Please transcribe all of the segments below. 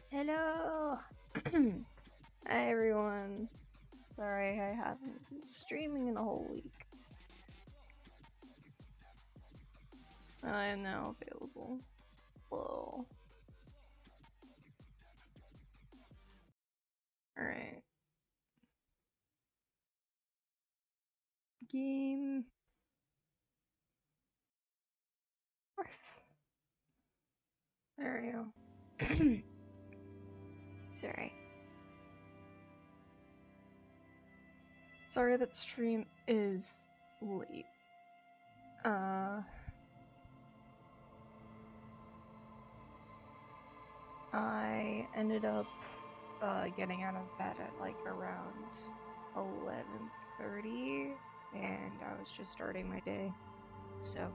Hello! Hi everyone. Sorry I haven't been streaming in a whole week. I am now available. Hello. Alright. Game. There we go. Sorry. Sorry that stream is late. I ended up getting out of bed at like around 11:30, and I was just starting my day, so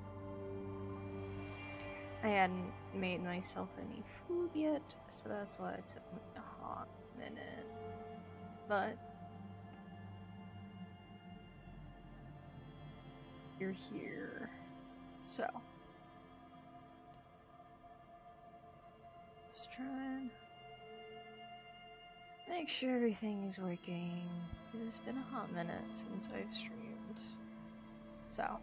I hadn't made myself any food yet, so that's why it took me a hot minute. But you're here, so let's try and make sure everything is working, because it's been a hot minute since I've streamed, so.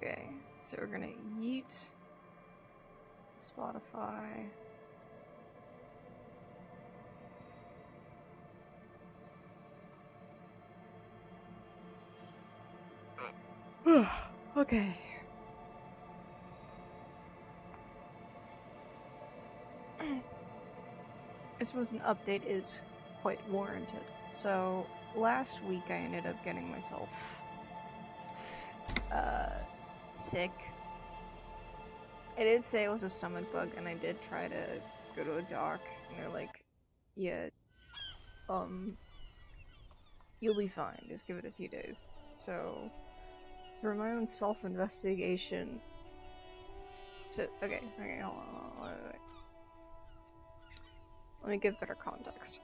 Okay, so we're gonna yeet Spotify. Okay. I suppose an update is quite warranted. So, last week I ended up getting myself sick. I did say it was a stomach bug, and I did try to go to a doc, and they're like, yeah, you'll be fine, just give it a few days. So, for my own self-investigation, okay, hold on, wait. Let me give better context.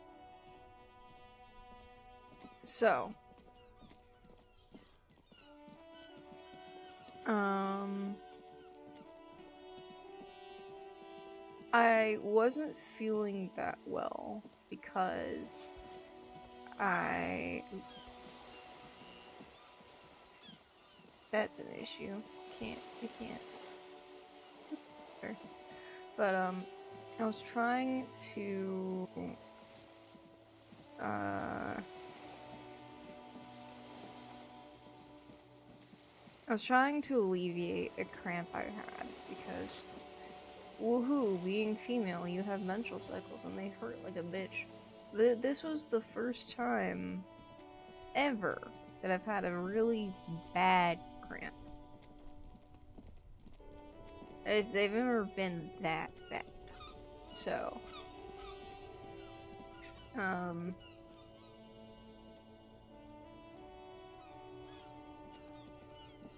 So, I wasn't feeling that well because that's an issue. I can't. But, I was trying to, alleviate a cramp I had, because, woohoo, being female, you have menstrual cycles and they hurt like a bitch. But this was the first time ever that I've had a really bad cramp. They've never been that bad. So,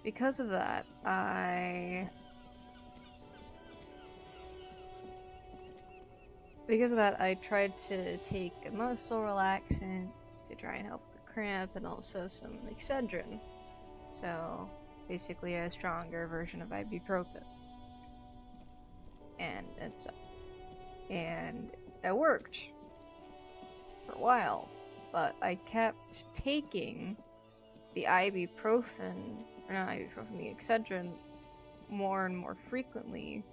because of that, I tried to take a muscle relaxant to try and help the cramp, and also some Excedrin. So, basically a stronger version of ibuprofen. And stuff. And that worked for a while, but I kept taking the ibuprofen and ibuprofen, the Excedrin, more and more frequently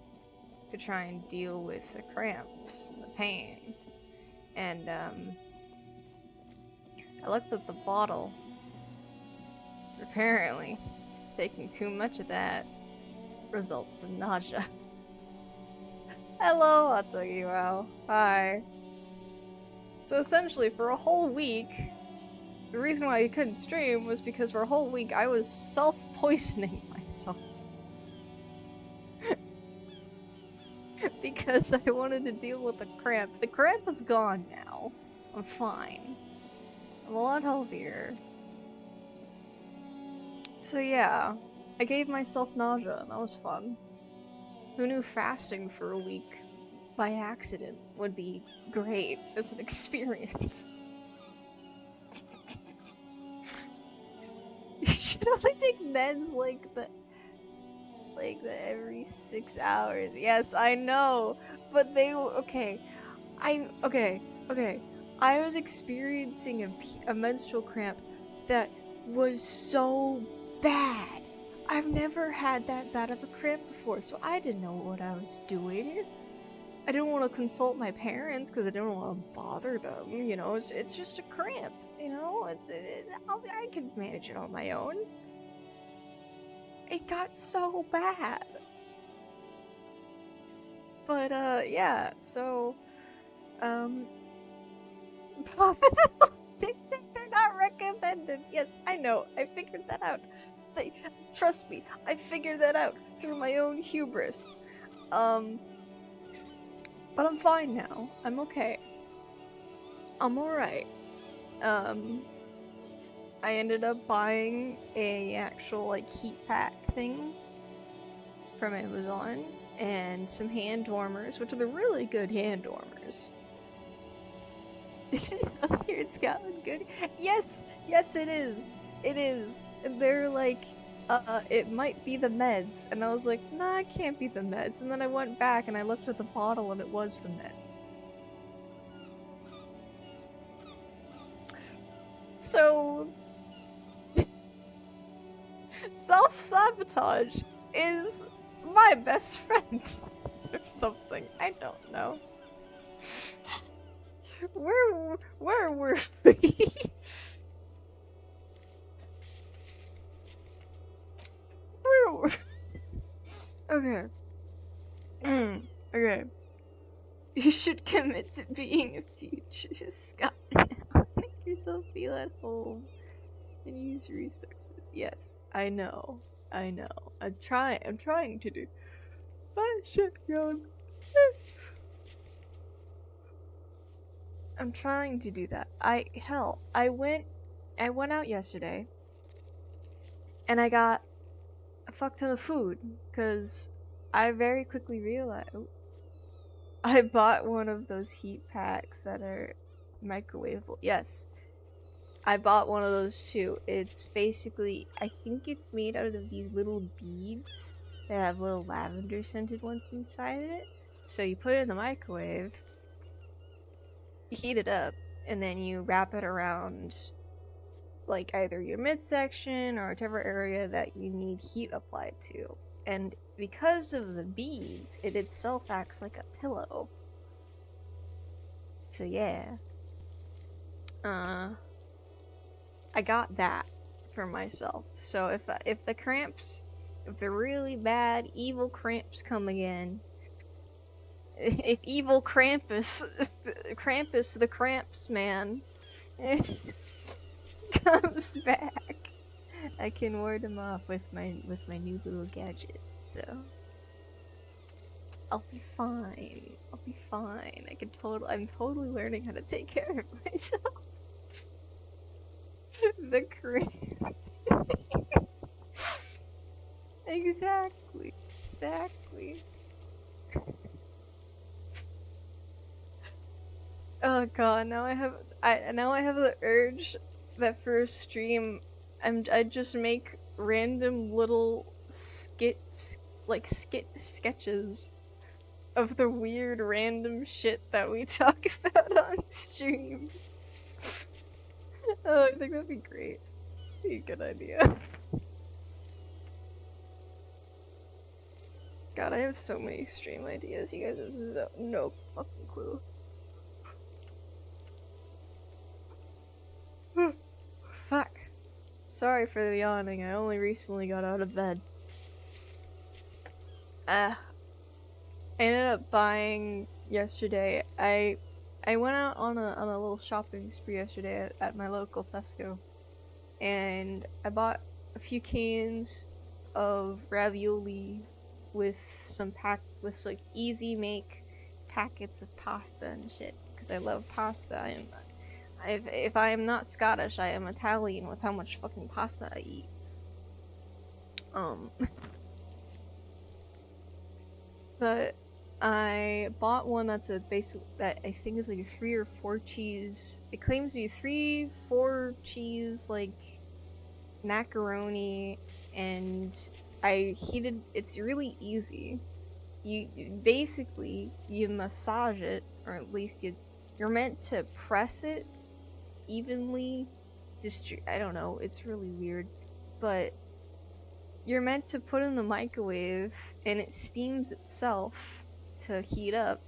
to try and deal with the cramps and the pain. And I looked at the bottle. Apparently, taking too much of that results in nausea. Hello, Atagiwao. Hi. So essentially, for a whole week, the reason why I couldn't stream was because for a whole week I was self-poisoning myself. Because I wanted to deal with the cramp. The cramp is gone now. I'm fine. I'm a lot healthier. So yeah, I gave myself nausea and that was fun. Who knew fasting for a week by accident would be great as an experience? You should only take meds like the every 6 hours. Yes, I know, but they okay. Okay. I was experiencing a menstrual cramp that was so bad. I've never had that bad of a cramp before, so I didn't know what I was doing. I didn't want to consult my parents because I didn't want to bother them. You know, it's just a cramp. You know, I can manage it on my own. It got so bad. But yeah. So, tic-tacs are not recommended. Yes, I know. I figured that out. Trust me, I figured that out through my own hubris. But I'm fine now. I'm okay. I'm alright. I ended up buying a actual, like, heat pack thing from Amazon, and some hand warmers, which are the really good hand warmers. Is it out here in Scotland good? Yes, it is. It is. And they're like, it might be the meds. And I was like, nah, it can't be the meds. And then I went back and I looked at the bottle and it was the meds. So, self-sabotage is my best friend. Or something. I don't know. Where were we? Where were Okay. Okay. You should commit to being a future Scott now. Make yourself feel at home and use resources. Yes, I know. I'm trying to do. But shit, yo. I'm trying to do that. I went out yesterday and I got a fuck ton of food because I very quickly realized I bought one of those heat packs that are microwavable. Yes, I bought one of those too. It's basically, I think it's made out of these little beads that have little lavender scented ones inside of it. So you put it in the microwave, you heat it up, and then you wrap it around like either your midsection or whatever area that you need heat applied to. And because of the beads, it itself acts like a pillow. So yeah. I got that for myself. So if the cramps, if the really bad evil cramps come again, if evil Krampus the cramps man comes back, I can ward him off with my new little gadget. So I'll be fine. I'll be fine. I'm totally learning how to take care of myself. The cramp. Exactly. Oh god, now I have the urge that for a stream I just make random little sketches of the weird random shit that we talk about on stream. Oh, I think that'd be great. Be a good idea. God, I have so many stream ideas. You guys have no fucking clue. Fuck. Sorry for the yawning. I only recently got out of bed. I ended up buying yesterday. I went out on a little shopping spree yesterday at my local Tesco, and I bought a few cans of ravioli with like easy make packets of pasta and shit because I love pasta. If I am not Scottish, I am Italian with how much fucking pasta I eat. But I bought one that's a basic that I think is like a 3 or 4 cheese. It claims to be 3, 4 cheese like macaroni, and I heated. It's really easy. You basically you massage it, or at least you're meant to press it evenly. I don't know. It's really weird, but you're meant to put in the microwave and it steams itself to heat up,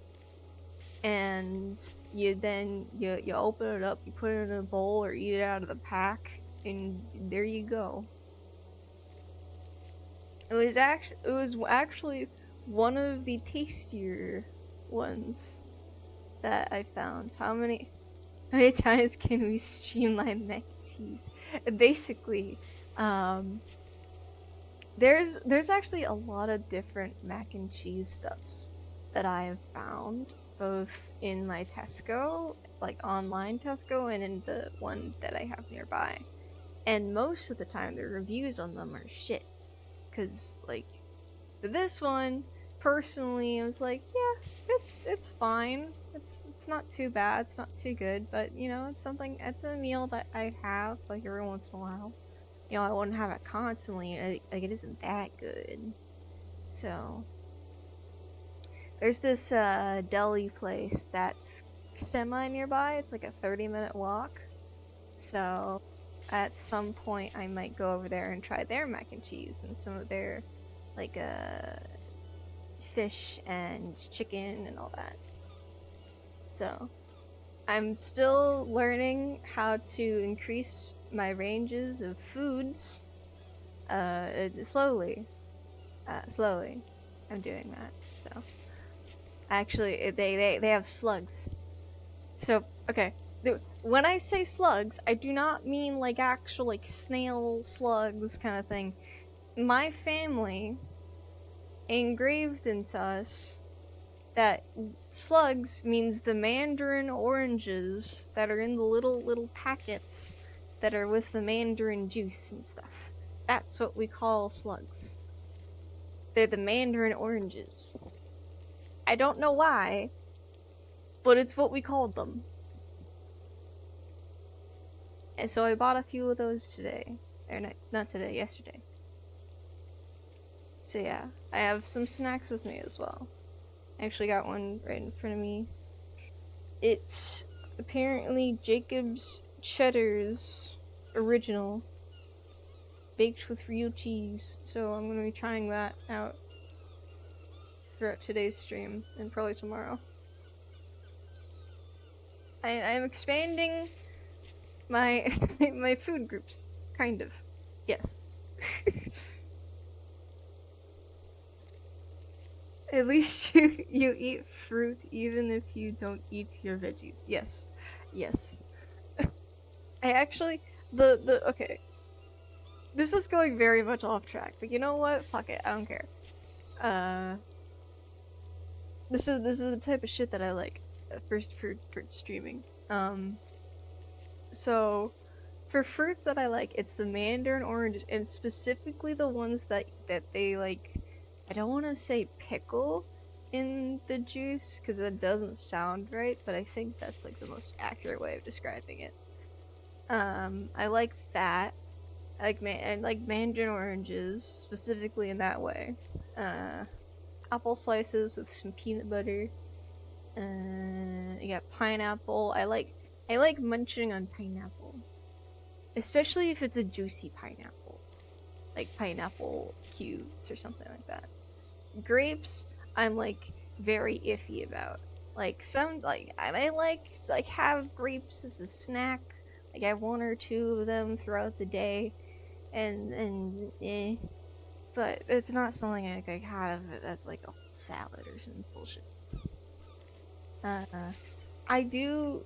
and you open it up, you put it in a bowl or eat it out of the pack, and there you go. It was actually one of the tastier ones that I found. How many times can we streamline mac and cheese? Basically, there's actually a lot of different mac and cheese stuffs that I have found, both in my Tesco, like online Tesco, and in the one that I have nearby. And most of the time, the reviews on them are shit. Cause like for this one, personally, I was like, yeah, it's fine. It's not too bad. It's not too good, but you know, it's a meal that I have like every once in a while. You know, I wouldn't have it constantly. Like it isn't that good. So there's this deli place that's semi nearby. It's like a 30-minute walk. So at some point, I might go over there and try their mac and cheese and some of their like fish and chicken and all that. So I'm still learning how to increase my ranges of foods. Slowly. Slowly. I'm doing that. So actually, they have slugs. So okay, when I say slugs, I do not mean like actual like snail slugs kind of thing. My family engraved into us that slugs means the mandarin oranges that are in the little packets that are with the mandarin juice and stuff. That's what we call slugs. They're the mandarin oranges. I don't know why, but it's what we called them. And so I bought a few of those today. Or not today, yesterday. So yeah, I have some snacks with me as well. I actually got one right in front of me. It's apparently Jacob's Cheddar's original, baked with real cheese. So I'm gonna be trying that out throughout today's stream and probably tomorrow. I'm expanding my my food groups, kind of. Yes. At least you eat fruit even if you don't eat your veggies. Yes. Yes. I actually okay. This is going very much off track, but you know what? Fuck it. I don't care. Uh this is the type of shit that I like first for streaming. So for fruit that I like, it's the mandarin oranges, and specifically the ones that they like. I don't want to say pickle in the juice because that doesn't sound right, but I think that's like the most accurate way of describing it. I like that. I like mandarin oranges specifically in that way. Apple slices with some peanut butter. You got pineapple. I like munching on pineapple, especially if it's a juicy pineapple, like pineapple cubes or something like that. grapes, I'm like very iffy about. Like some like I like have grapes as a snack. Like I have one or two of them throughout the day, and but it's not something I have it as like a whole salad or some bullshit. Uh, I do.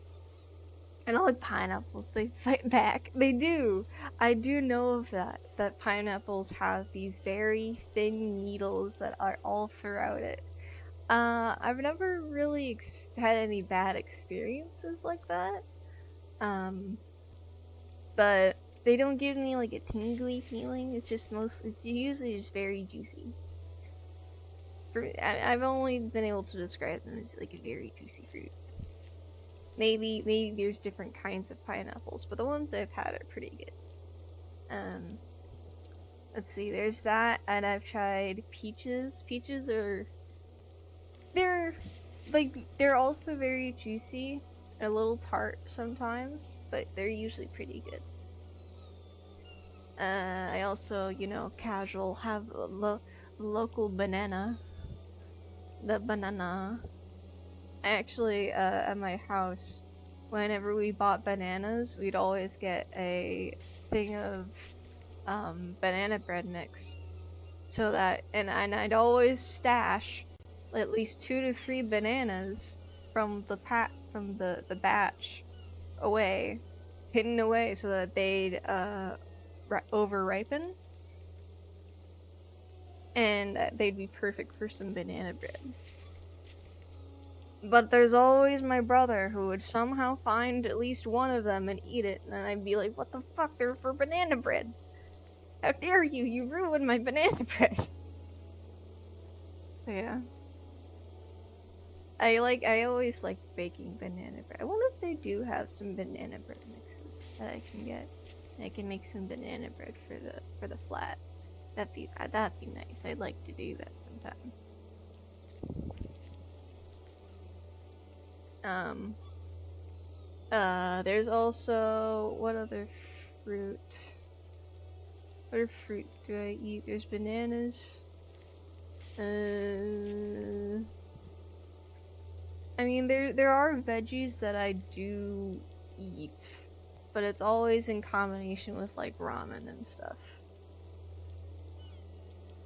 I don't like pineapples. They fight back. They do. I do know of that. That pineapples have these very thin needles that are all throughout it. I've never really had any bad experiences like that. Um, but they don't give me like a tingly feeling. It's just it's usually just very juicy. I've only been able to describe them as like a very juicy fruit. Maybe there's different kinds of pineapples, but the ones I've had are pretty good. Um, let's see. There's that, and I've tried peaches. Peaches are they're they're also very juicy, a little tart sometimes, but they're usually pretty good. I also, casual have local banana. The banana. I actually, at my house, whenever we bought bananas, we'd always get a thing of banana bread mix. So that, and I'd always stash at least 2 to 3 bananas from the batch away, hidden away, so that they'd over ripen, and they'd be perfect for some banana bread. But there's always my brother who would somehow find at least one of them and eat it, and then I'd be like, "What the fuck? They're for banana bread! How dare you! You ruined my banana bread!" So yeah. I always like baking banana bread. I wonder if they do have some banana bread mixes that I can get. I can make some banana bread for the flat. That'd be nice. I'd like to do that sometime. There's also what other fruit? What other fruit do I eat? There's bananas. I mean, there are veggies that I do eat, but it's always in combination with like ramen and stuff.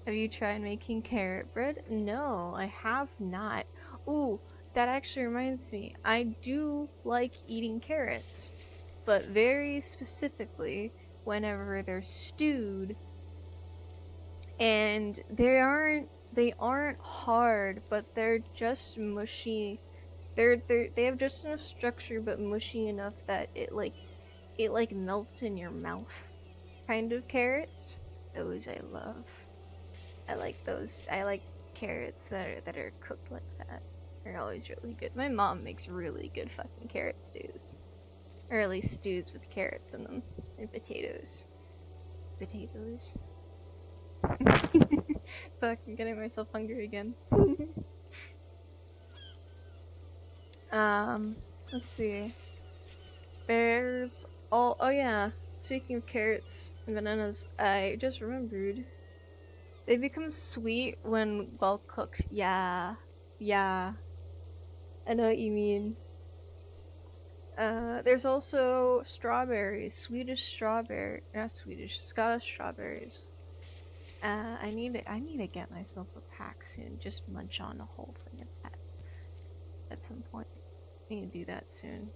Have you tried making carrot bread? No, I have not. Ooh, that actually reminds me. I do like eating carrots, but very specifically whenever they're stewed, and they aren't hard, but they're just mushy. They have just enough structure but mushy enough that it melts in your mouth. Kind of carrots. Those I love. I like those. I like carrots that are cooked like that. They're always really good. My mom makes really good fucking carrot stews. Or at least stews with carrots in them. And potatoes. Potatoes. Fuck, I'm getting myself hungry again. Let's see. There's oh yeah. Speaking of carrots and bananas, I just remembered. They become sweet when well cooked. Yeah. Yeah. I know what you mean. There's also strawberries, not Swedish, Scottish strawberries. I need to get myself a pack soon. Just munch on a whole thing of that at some point. I need to do that soon.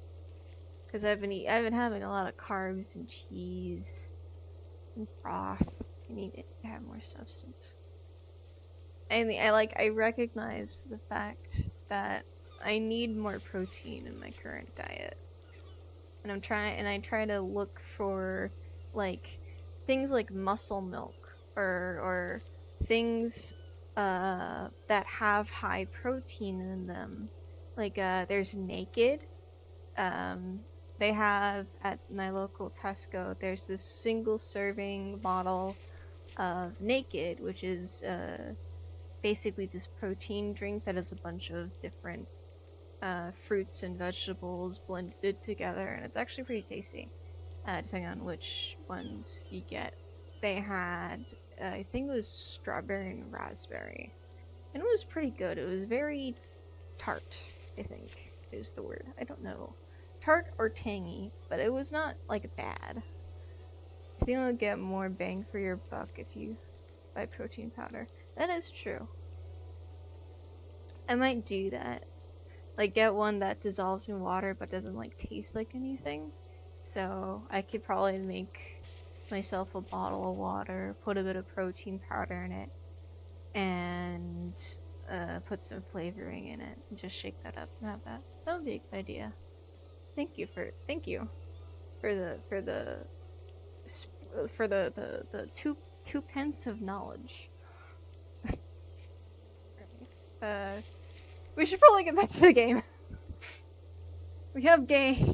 Cause I've been having a lot of carbs and cheese and broth. I need to have more substance. I recognize the fact that I need more protein in my current diet. And I try to look for like things like muscle milk or things that have high protein in them. Like there's Naked. They have at my local Tesco, there's this single serving bottle of Naked, which is basically this protein drink that has a bunch of different fruits and vegetables blended together, and it's actually pretty tasty, depending on which ones you get. They had, I think it was strawberry and raspberry. And it was pretty good. It was very tart, I think is the word. I don't know. Tart or tangy, but it was not like bad. I think you'll get more bang for your buck if you buy protein powder. That is true. I might do that. Like get one that dissolves in water but doesn't like taste like anything. So I could probably make myself a bottle of water, put a bit of protein powder in it, and put some flavoring in it, and just shake that up and have that. That would be a good idea. Thank you for the two pence of knowledge. We should probably get back to the game. We have game,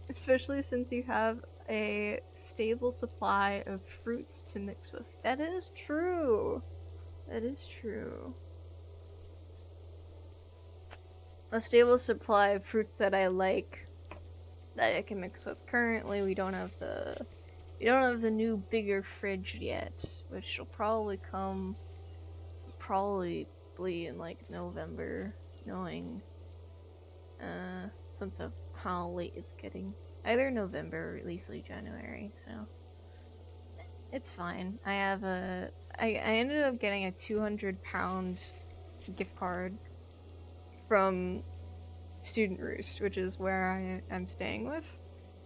especially since you have a stable supply of fruits to mix with. That is true. That is true. A stable supply of fruits that I like, that I can mix with. Currently, we don't have the new bigger fridge yet, which will probably come in like November, knowing sense of how late it's getting. Either November or at least late January, so it's fine. I ended up getting a 200-pound gift card from Student Roost, which is where I'm staying with.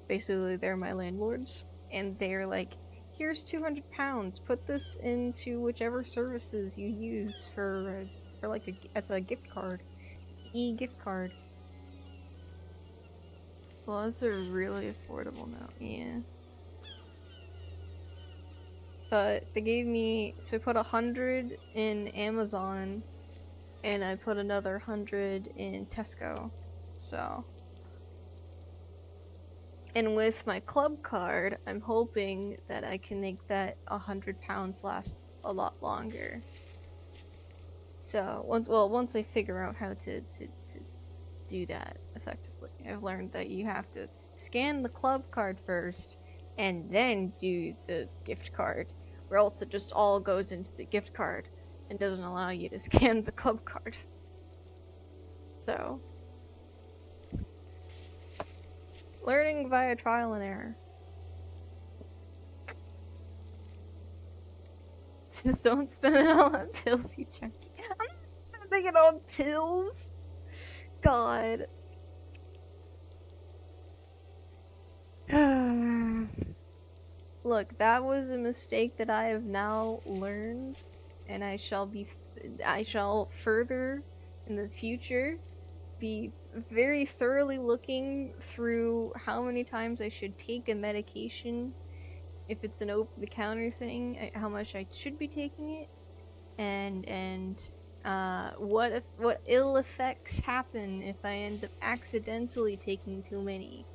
Basically, they're my landlords, and they're like, here's 200 pounds, put this into whichever services you use for like as a gift card. E-gift card. Well, those are really affordable now, yeah. But they gave me, so I put 100 in Amazon, and I put another 100 in Tesco, so. And with my club card, I'm hoping that I can make that 100 pounds last a lot longer. So, once I figure out how to do that effectively, I've learned that you have to scan the club card first, and then do the gift card, or else it just all goes into the gift card, and doesn't allow you to scan the club card. So, learning via trial and error. Just don't spend it all on pills, you junkie. I'm not spending it on pills! God. Look, that was a mistake that I have now learned, and I shall further in the future be very thoroughly looking through how many times I should take a medication, if it's an over-the-counter thing, how much I should be taking it, and what ill effects happen if I end up accidentally taking too many.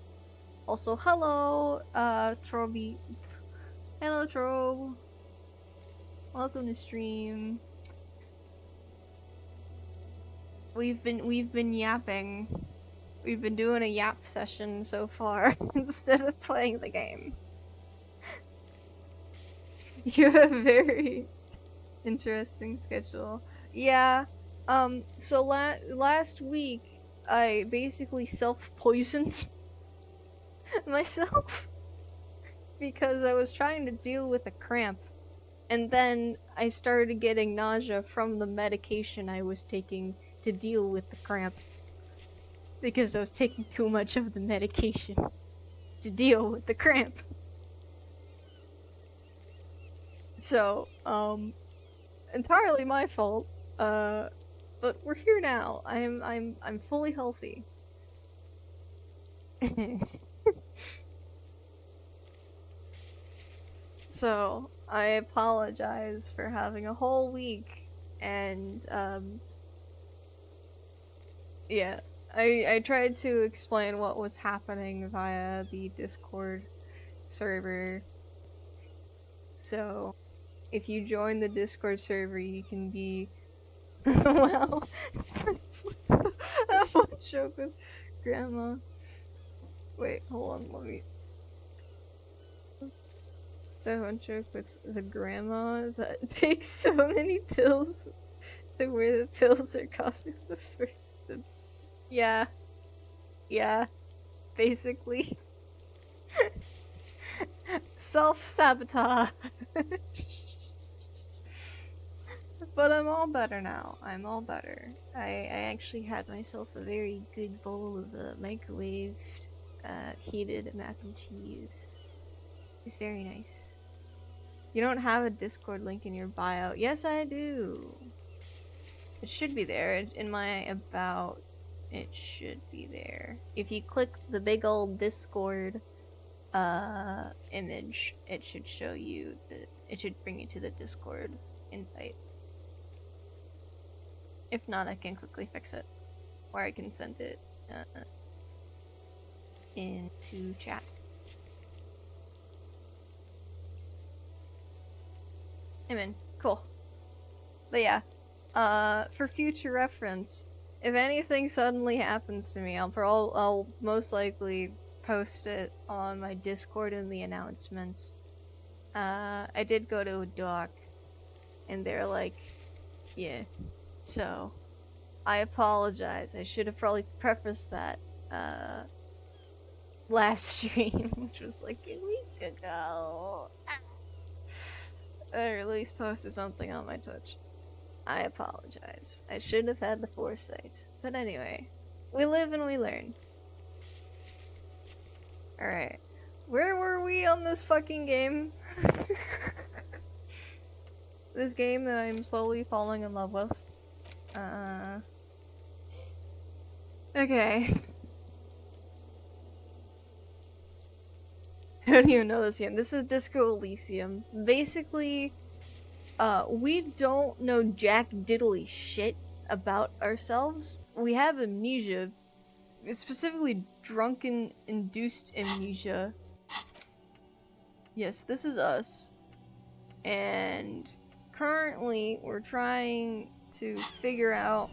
Also, hello, Troby. Hello, Trobe. Welcome to stream. We've been yapping. We've been doing a yap session so far instead of playing the game. You have a very interesting schedule. Yeah. So last week I basically self-poisoned myself because I was trying to deal with a cramp, and then I started getting nausea from the medication I was taking to deal with the cramp, because I was taking too much of the medication to deal with the cramp. So, entirely my fault. But we're here now. I'm fully healthy. So, I apologize for having a whole week, and, yeah. I tried to explain what was happening via the Discord server. So, if you join the Discord server, you can be well. That one joke with Grandma. Wait, hold on, let me. That one joke with the grandma that takes so many pills to where the pills are causing the first. Yeah. Yeah. Basically. Self-sabotage. But I'm all better now. I'm all better. I actually had myself a very good bowl of microwaved, heated mac and cheese. It's very nice. You don't have a Discord link in your bio. Yes, I do. It should be there. In my about, it should be there. If you click the big old Discord image, it should show you it should bring you to the Discord invite. If not, I can quickly fix it, or I can send it into chat. Amen. Cool. But yeah, for future reference, if anything suddenly happens to me, I'll most likely post it on my Discord in the announcements. I did go to a doc, and they're like, yeah. So, I apologize. I should have probably prefaced that last stream, which was like a week ago. Or at least posted something on my Twitch. I apologize. I should have had the foresight. But anyway, we live and we learn. Alright. Where were we on this fucking game? This game that I'm slowly falling in love with. Okay. I don't even know this game. This is Disco Elysium. Basically, we don't know jack diddly shit about ourselves. We have amnesia. Specifically, drunken-induced amnesia. Yes, this is us. And currently, we're trying to figure out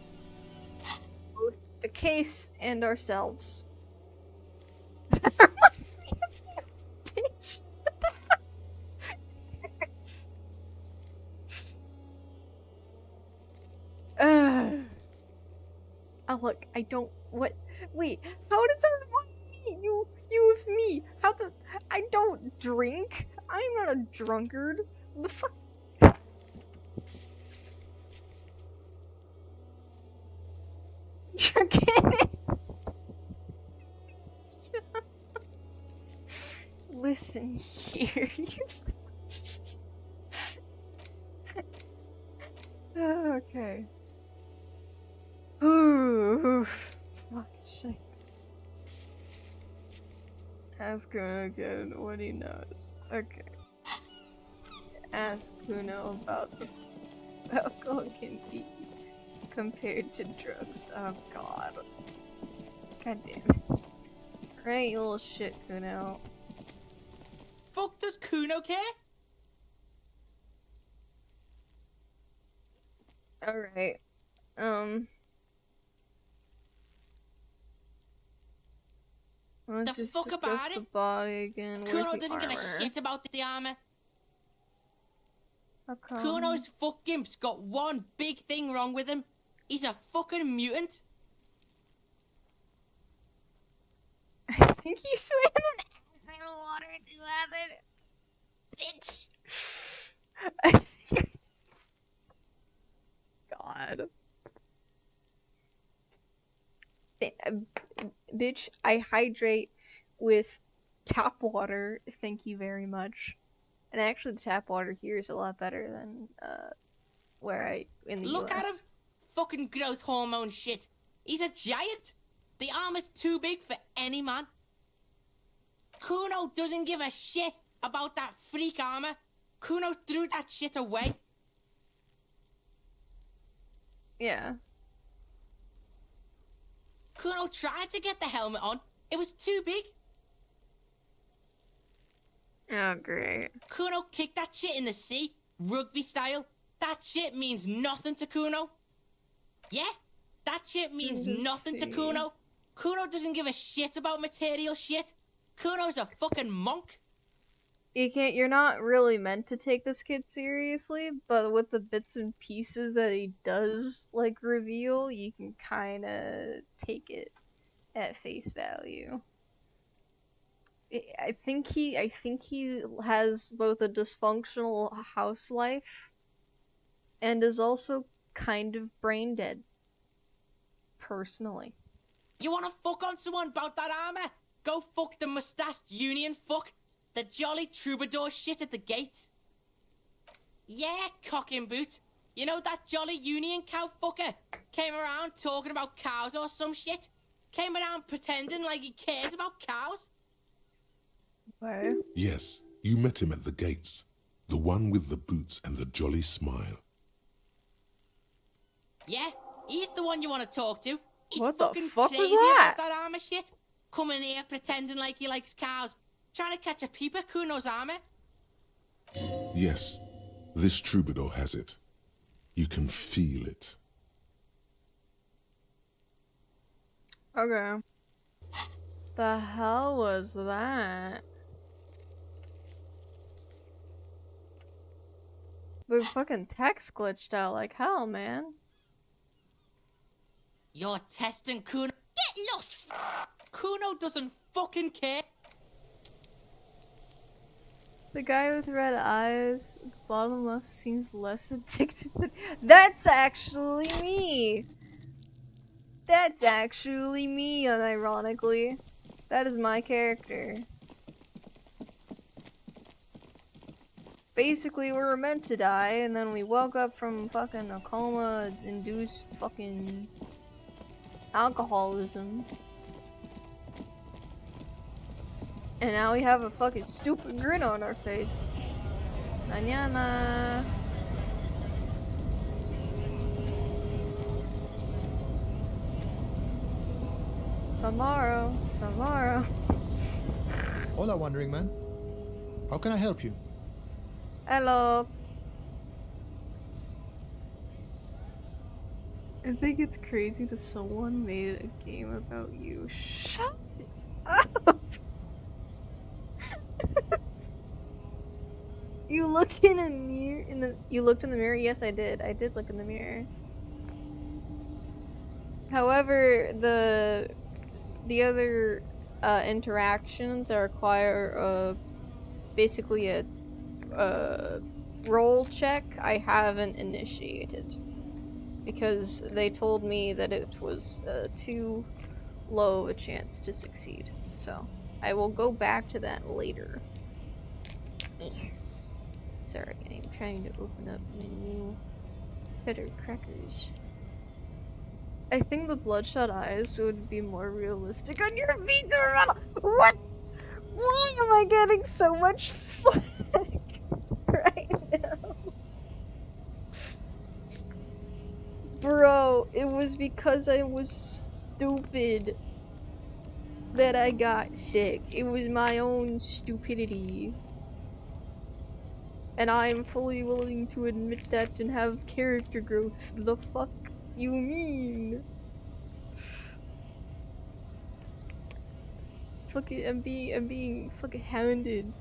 both the case and ourselves. That reminds me of you, bitch. What the fuck? Oh, look, I don't. What? Wait, how does that remind me? You with me? How the. I don't drink. I'm not a drunkard. The fuck? Drunken. Listen here, you. Okay. Ooh, fuck shit. Ask Kuno again what he knows. Okay. Ask Kuno about the alcohol can be compared to drugs. Oh god. God damn it. Right, you little shit, Kuno. Fuck does Kuno care? Alright. Let's The just fuck about adjust the it? body again. Where's Kuno the doesn't armor? give a shit about the armor. How come? Kuno's fuckgimp's got one big thing wrong with him. He's a fucking mutant. I think you swam in water to have it. Bitch. I think God. Bitch, I hydrate with tap water. Thank you very much. And actually, the tap water here is a lot better than in the Look US. at him. Fucking growth hormone shit. He's a giant. The armor's too big for any man. Kuno doesn't give a shit about that freak armor. Kuno threw that shit away. Yeah. Kuno tried to get the helmet on. It was too big. Oh, great. Kuno kicked that shit in the sea, rugby style. That shit means nothing to Kuno. Yeah, that shit means nothing to Kuno. Kuno doesn't give a shit about material shit. Kuno's a fucking monk. you're not really meant to take this kid seriously, but with the bits and pieces that he does like reveal, you can kind of take it at face value. I think he has both a dysfunctional house life and is also kind of brain dead. Personally. You wanna fuck on someone about that armor? Go fuck the mustached union fuck. The jolly troubadour shit at the gate. Yeah, cock and boot. You know that jolly union cow fucker? Came around talking about cows or some shit? Came around pretending like he cares about cows? What? Yes, you met him at the gates. The one with the boots and the jolly smile. Yeah, he's the one you want to talk to. He's What the fucking fuck was crazy that? about that armor shit. Coming here pretending like he likes cows. Trying to catch a peep at Kuno's armor. Yes, this troubadour has it. You can feel it. Okay. The hell was that? The fucking text glitched out like hell, man. You're testing Kuno. Get lost! Kuno doesn't fucking care. The guy with red eyes, at the bottom left, seems less addicted than— That's actually me! That's actually me, unironically. That is my character. Basically, we were meant to die, and then we woke up from fucking a coma-induced fucking alcoholism. And now we have a fucking stupid grin on our face. Mañana. Tomorrow. Hola, Wandering Man. How can I help you? Hello. I think it's crazy that someone made a game about you. Shut up! You looked in a mirror. You looked in the mirror. Yes, I did. I did look in the mirror. However, the other interactions that require basically a roll check, I haven't initiated because they told me that it was too low of a chance to succeed. So I will go back to that later. Sorry, I'm trying to open up my new Cheddar crackers. I think the bloodshot eyes would be more realistic on your pizza model. What? Why am I getting so much flack right now? Bro, it was because I was stupid that I got sick. It was my own stupidity. And I'm fully willing to admit that and have character growth. The fuck you mean? Fucking, I'm being fucking hounded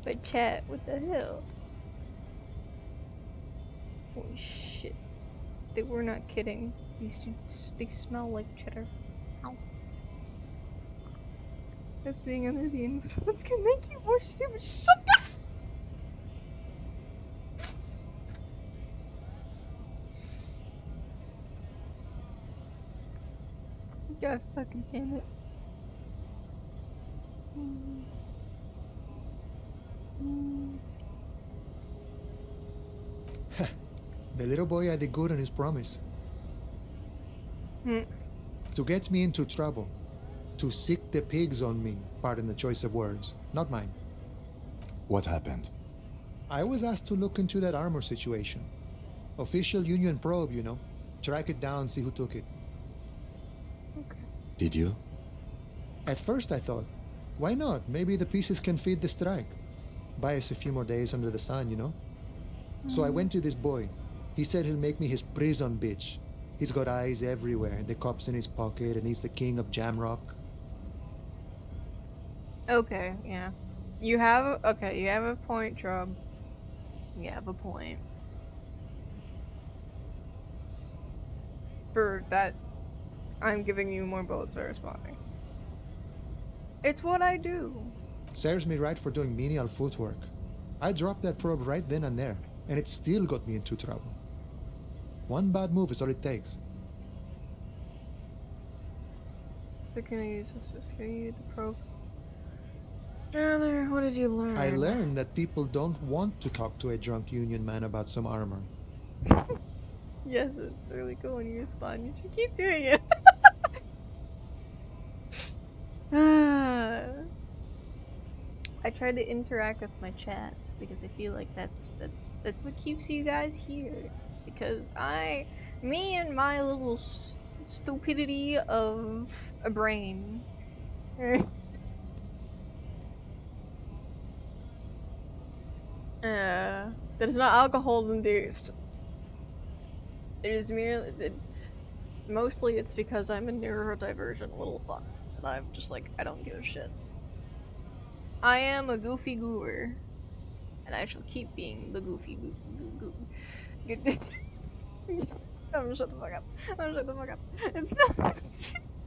by chat. What the hell? Holy shit. They were not kidding. These dudes, they smell like cheddar. Ow. Guess being under the influence can make you more stupid. Shut the f— God fucking damn it. The little boy had it good on his promise. To get me into trouble. To sick the pigs on me, pardon the choice of words, not mine. What happened? I was asked to look into that armor situation. Official union probe, you know. Track it down, see who took it. Did you? At first I thought, why not? Maybe the pieces can feed the strike. Buy us a few more days under the sun, you know? So I went to this boy. He said he'll make me his prison bitch. He's got eyes everywhere, the cops in his pocket, and he's the king of Jamrock. Okay, yeah. You have okay, you have a point, Trub. You have a point. For that, I'm giving you more bullets for responding. It's what I do. Serves me right for doing menial footwork. I dropped that probe right then and there, and it still got me into trouble. One bad move is all it takes. So can I use this? Just gonna use the probe. Brother, what did you learn? I learned that people don't want to talk to a drunk union man about some armor. Yes, it's really cool when you respond. You should keep doing it. I try to interact with my chat because I feel like that's what keeps you guys here. Because me and my little stupidity of a brain. That is not alcohol induced. It is merely. Mostly it's because I'm a neurodivergent little fuck. And I'm just like, I don't give a shit. I am a goofy goober. And I shall keep being the goofy goo. I'm gonna shut the fuck up. I'm gonna shut the fuck up.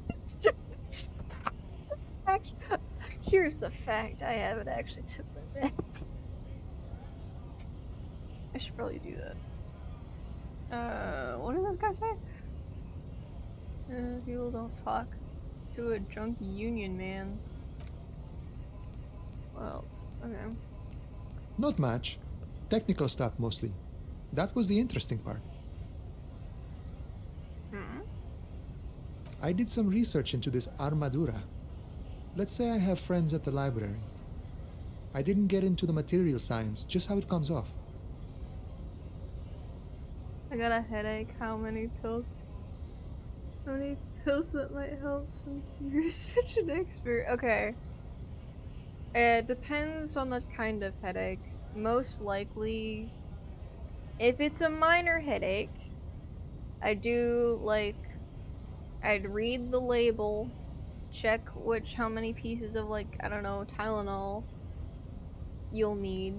It's just actually, here's the fact. I haven't actually took my meds. I should probably do that. What did this guy say? People don't talk to a drunk union man. What else? Okay. Not much. Technical stuff mostly. That was the interesting part. I did some research into this armadura. Let's say I have friends at the library. I didn't get into the material science, just how it comes off. I got a headache. How many pills? How many pills that might help since you're such an expert? Okay. It depends on the kind of headache. Most likely, if it's a minor headache, I'd read the label, check how many pieces of I don't know, Tylenol you'll need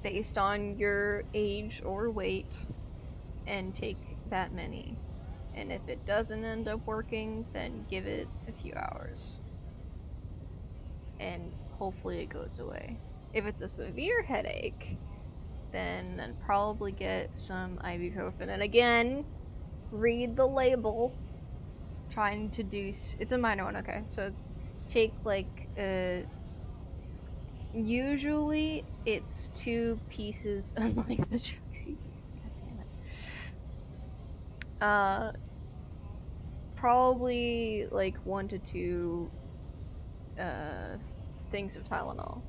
based on your age or weight, and take that many. And if it doesn't end up working, then give it a few hours. And hopefully it goes away. If it's a severe headache, then I'd probably get some ibuprofen. And again, read the label. Trying to deduce. It's a minor one, okay. So take usually it's 2 pieces unlike the drugs you use. God damn it. Probably 1 to 2 things of Tylenol.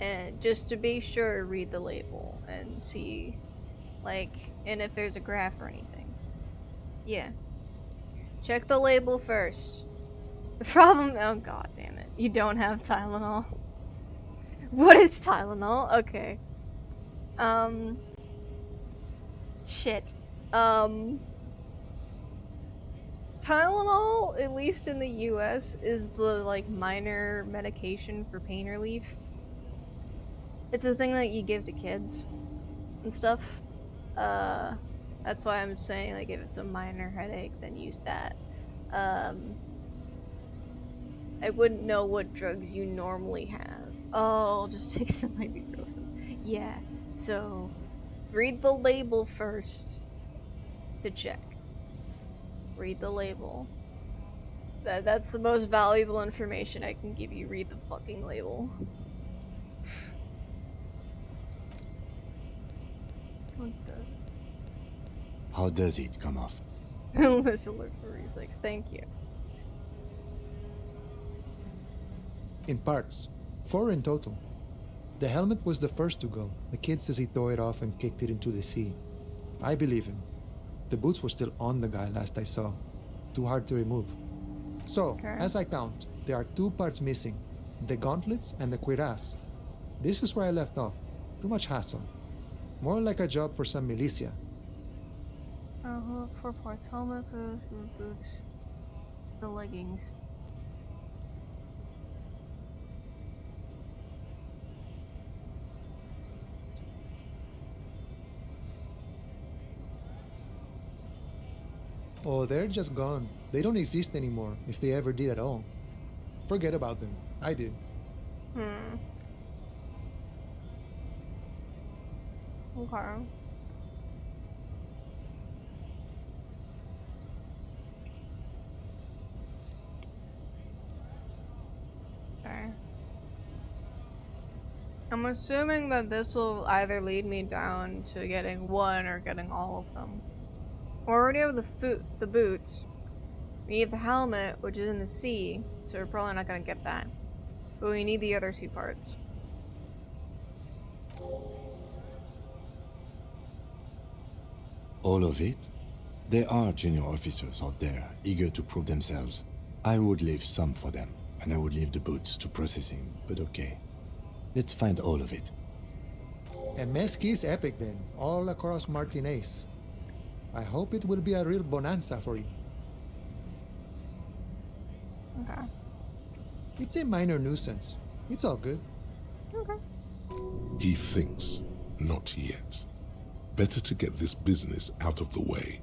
And just to be sure, read the label and see and if there's a graph or anything. Yeah. Check the label first. The problem oh god damn it. You don't have Tylenol. What is Tylenol? Okay. Shit. Tylenol, at least in the US, is the minor medication for pain relief. It's a thing that you give to kids and stuff. That's why I'm saying if it's a minor headache, then use that. I wouldn't know what drugs you normally have. Oh, I'll just take some ibuprofen. Yeah, so read the label first to check. Read the label. That's the most valuable information I can give you. Read the fucking label. What does it? How does it come off? Let's alert for reflex. Thank you. In parts. 4 in total. The helmet was the first to go. The kid says he tore it off and kicked it into the sea. I believe him. The boots were still on the guy last I saw. Too hard to remove. So, Okay. as I count, there are 2 parts missing. The gauntlets and the cuirass. This is where I left off. Too much hassle. More like a job for some militia. I'll look for parts. Helmet, boots, the leggings. Oh, they're just gone. They don't exist anymore, if they ever did at all. Forget about them. I did. Hmm. Okay. Okay. I'm assuming that this will either lead me down to getting one or getting all of them. We already have the boots. We need the helmet, which is in the sea, so we're probably not gonna get that. But we need the other two parts. All of it? There are junior officers out there, eager to prove themselves. I would leave some for them, and I would leave the boots to processing, but okay. Let's find all of it. And Mesquite is epic then, all across Martinez. I hope it will be a real bonanza for you. Okay. It's a minor nuisance. It's all good. Okay. He thinks, not yet. Better to get this business out of the way.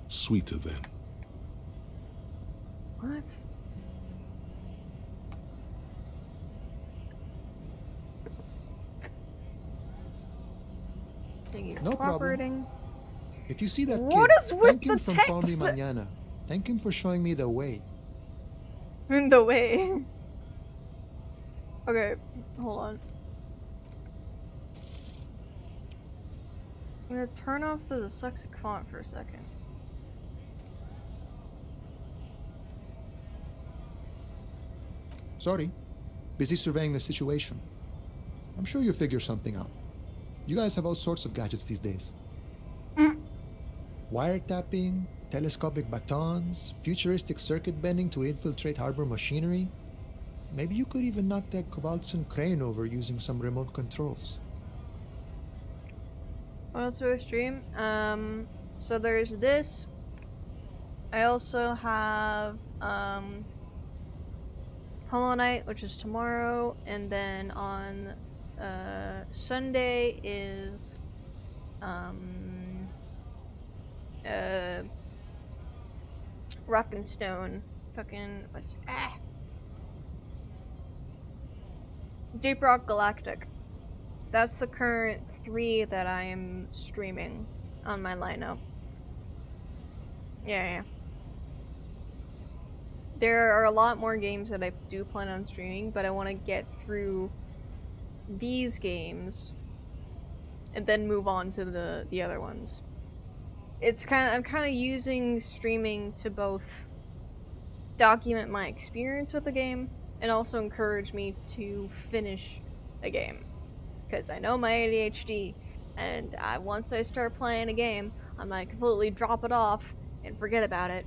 Sweeter then. What? Thank you No for problem. cooperating. If you see that What kid, is with thank him the from Call Me text? Mañana. Thank him for showing me the way. In the way. Okay, hold on. I'm gonna turn off the dyslexic font for a second. Sorry. Busy surveying the situation. I'm sure you'll figure something out. You guys have all sorts of gadgets these days. Wiretapping, telescopic batons, futuristic circuit bending to infiltrate harbor machinery. Maybe you could even knock that Kowalson crane over using some remote controls. What else do I stream? So there's this. I also have, Hollow Knight, which is tomorrow, and then on, Sunday is, Rock and Stone. Fucking, Deep Rock Galactic. That's the current 3 that I am streaming on my lineup. Yeah. There are a lot more games that I do plan on streaming, but I want to get through these games and then move on to the other ones. I'm kind of using streaming to both document my experience with the game and also encourage me to finish a game. Because I know my ADHD, and once I start playing a game, I might completely drop it off and forget about it,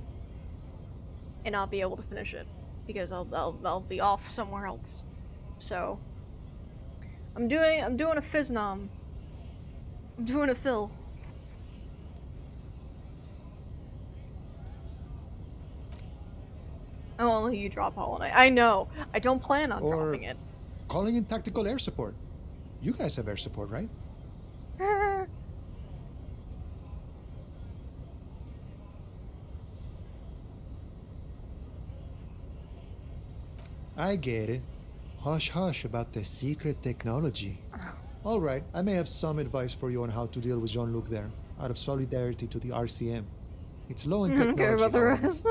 and not be able to finish it because I'll be off somewhere else. So I'm doing a Fiznom. I'm doing a Phil. I won't let you drop Hollow Knight. I know. I don't plan on Or dropping it. calling in tactical air support. You guys have air support, right? I get it. Hush hush about the secret technology. All right, I may have some advice for you on how to deal with Jean-Luc there, out of solidarity to the RCM. It's low in I don't technology. care about the however. rest.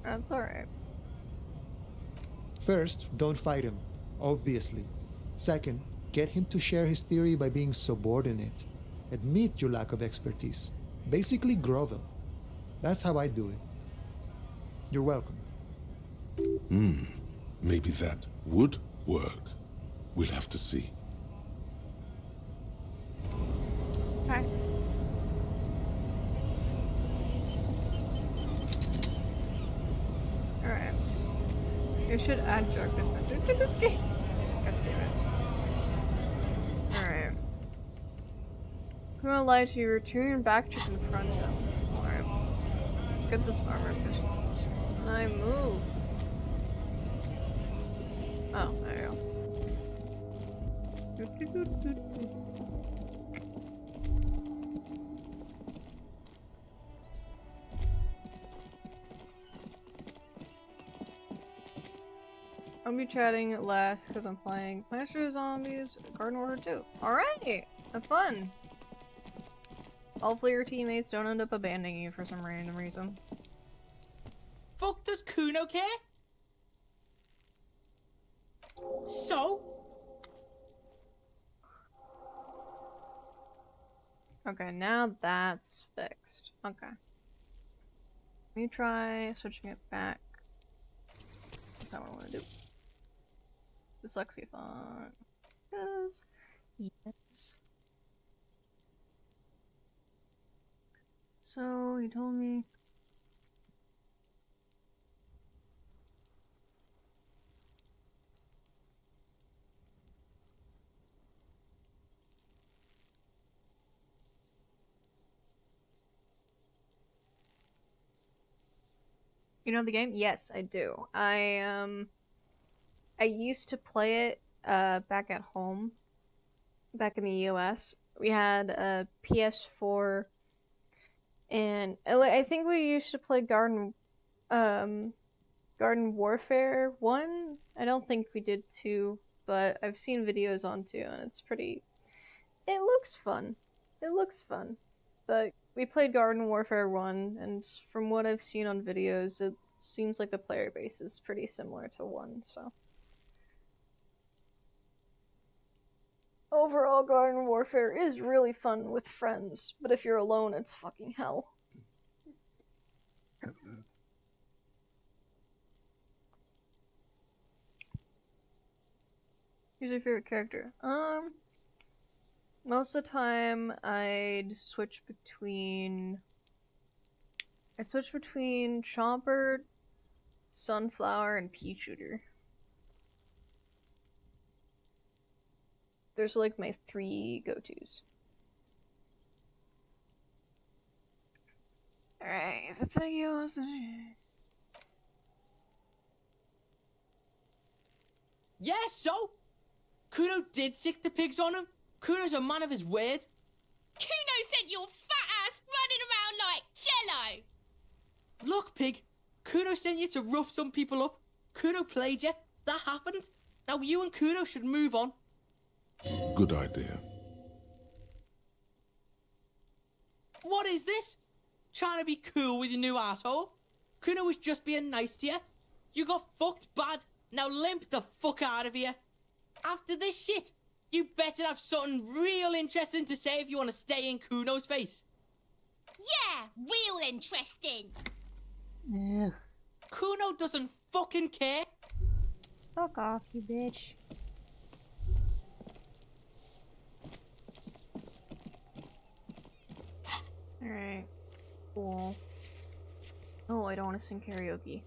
That's alright. First, don't fight him, obviously. Second, get him to share his theory by being subordinate. Admit your lack of expertise. Basically, grovel. That's how I do it. You're welcome. Maybe that would work. We'll have to see. Okay. Alright. You should add Dark Adventure to this game. God damn it. Alright. I'm gonna lie to you, return back to confront him. Alright. Get this armor pistols. And I move. Oh, there you go. I'll be chatting last because I'm playing Plants vs. Zombies Garden Warfare 2. Alright! Have fun! Hopefully your teammates don't end up abandoning you for some random reason. Fuck does Kuno care? So? Okay, now that's fixed. Okay. Let me try switching it back. That's not what I want to do. Dyslexia font. Yes. So, he told me... You know the game? Yes, I do. I used to play it back at home. Back in the US. We had a PS4 and I think we used to play Garden Warfare 1. I don't think we did 2, but I've seen videos on 2 and it's pretty it looks fun. It looks fun. But we played Garden Warfare 1, and from what I've seen on videos, it seems like the player base is pretty similar to 1, so. Overall, Garden Warfare is really fun with friends, but if you're alone, it's fucking hell. Who's your favorite character? Most of the time, I'd switch between Chomper, Sunflower, and Pea Shooter. There's like my 3 go-tos. Alright, is it videos? Yeah, so? Kuno did sick the pigs on him. Kuno's a man of his word. Kuno sent your fat ass running around like jello! Look, pig. Kuno sent you to rough some people up. Kuno played you. That happened. Now you and Kuno should move on. Good idea. What is this? Trying to be cool with your new asshole? Kuno was just being nice to you. You got fucked bad. Now limp the fuck out of here. After this shit, you better have something real interesting to say if you want to stay in Kuno's face. Yeah, real interesting. Ugh. Kuno doesn't fucking care. Fuck off, you bitch. Alright. Cool. Oh, I don't want to sing karaoke.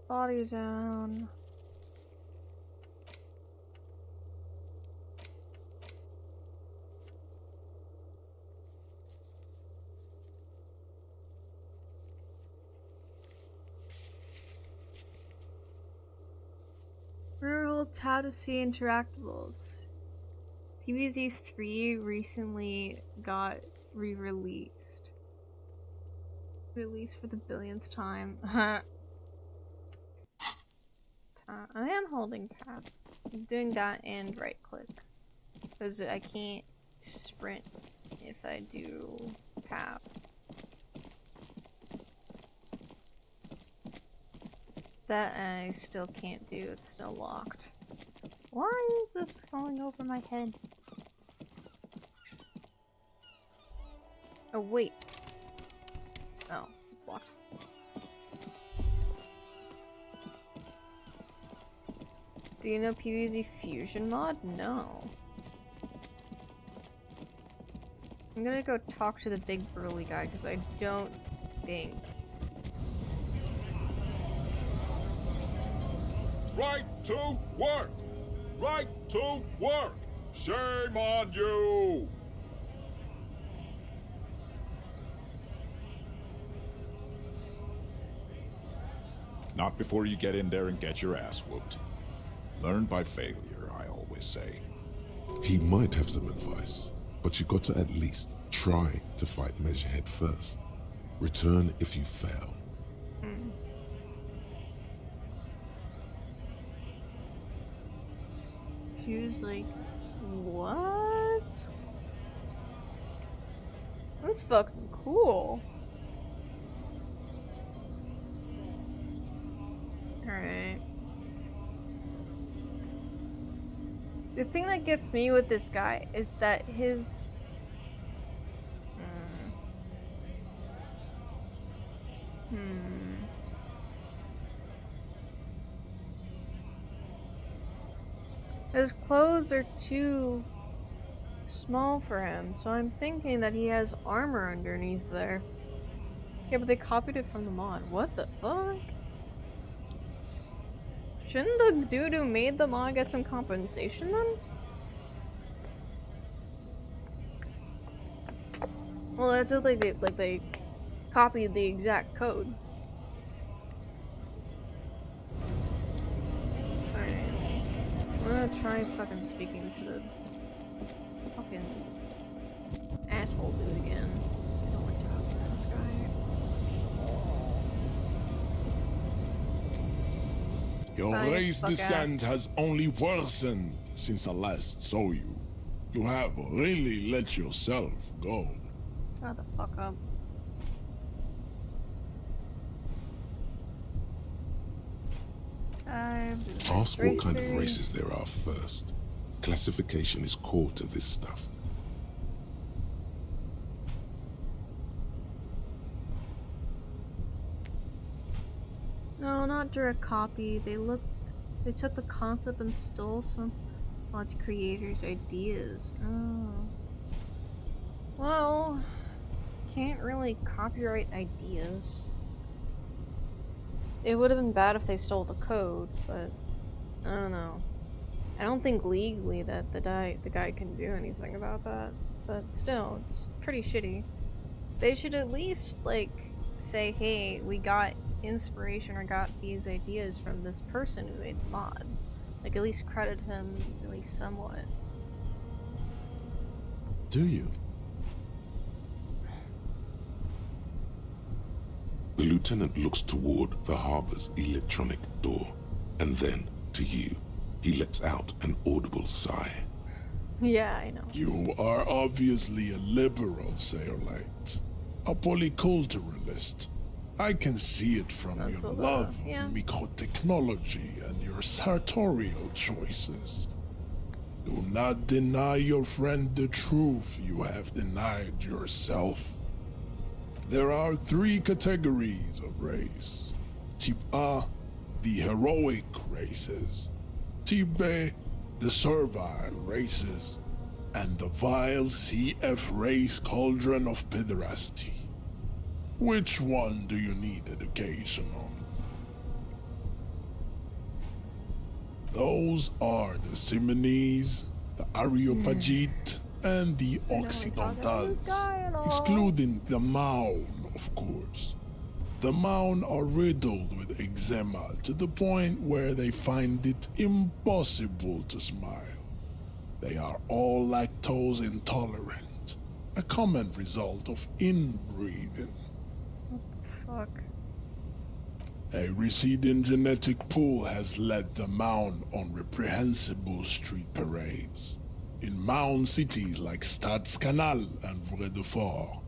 Body down. Rural tab to see interactables. TVZ 3 recently got re-released. Released for the billionth time. I am holding tab. I'm doing that and right click. Because I can't sprint if I do tab. That I still can't do, it's still locked. Why is this going over my head? Oh, wait. Oh, it's locked. Do you know PvZ Fusion mod? No. I'm gonna go talk to the big burly guy because I don't think. Right to work! Right to work! Shame on you! Not before you get in there and get your ass whooped. Learn by failure, I always say. He might have some advice, but you got to at least try to fight Measurehead first. Return if you fail. Hmm. She was like, what? That's fucking cool. Alright. The thing that gets me with this guy is that his... His clothes are too small for him, so I'm thinking that he has armor underneath there. Yeah, but they copied it from the mod. What the fuck? Shouldn't the dude who made the mod get some compensation then? Well, that's just like they copied the exact code. Alright. I'm gonna try fucking speaking to the fucking asshole dude again. I don't like talking to this guy. Your Hi, race fuck descent ass. has only worsened since I last saw you. You have really let yourself go. Shut the fuck up. Ask what kind of races there are first. Classification is core to this stuff. No, not direct copy. They took the concept and stole some of its creators' ideas. Oh. Well, can't really copyright ideas. It would have been bad if they stole the code, but I don't know. I don't think legally that the guy can do anything about that. But still, it's pretty shitty. They should at least like say, hey, we got inspiration or got these ideas from this person who made the mod. Like at least credit him at least somewhat. Do you? The lieutenant looks toward the harbor's electronic door, and then to you. He lets out an audible sigh. Yeah, I know. You are obviously a liberal, Sailorite. A polyculturalist. I can see it from That's your what, love yeah. of microtechnology and your sartorial choices. Do not deny your friend the truth you have denied yourself. There are 3 categories of race. Type A, the heroic races. Type B, the servile races. And the vile CF race cauldron of pederasty. Which one do you need education on? Those are the Simonese, the Areopagite, and the Occidentals, excluding the Maun, of course. The Maun are riddled with eczema to the point where they find it impossible to smile. They are all lactose intolerant, a common result of inbreeding. Fuck. A receding genetic pool has led the Maun on reprehensible street parades. In Maun cities like Stadskanal and Vredefort,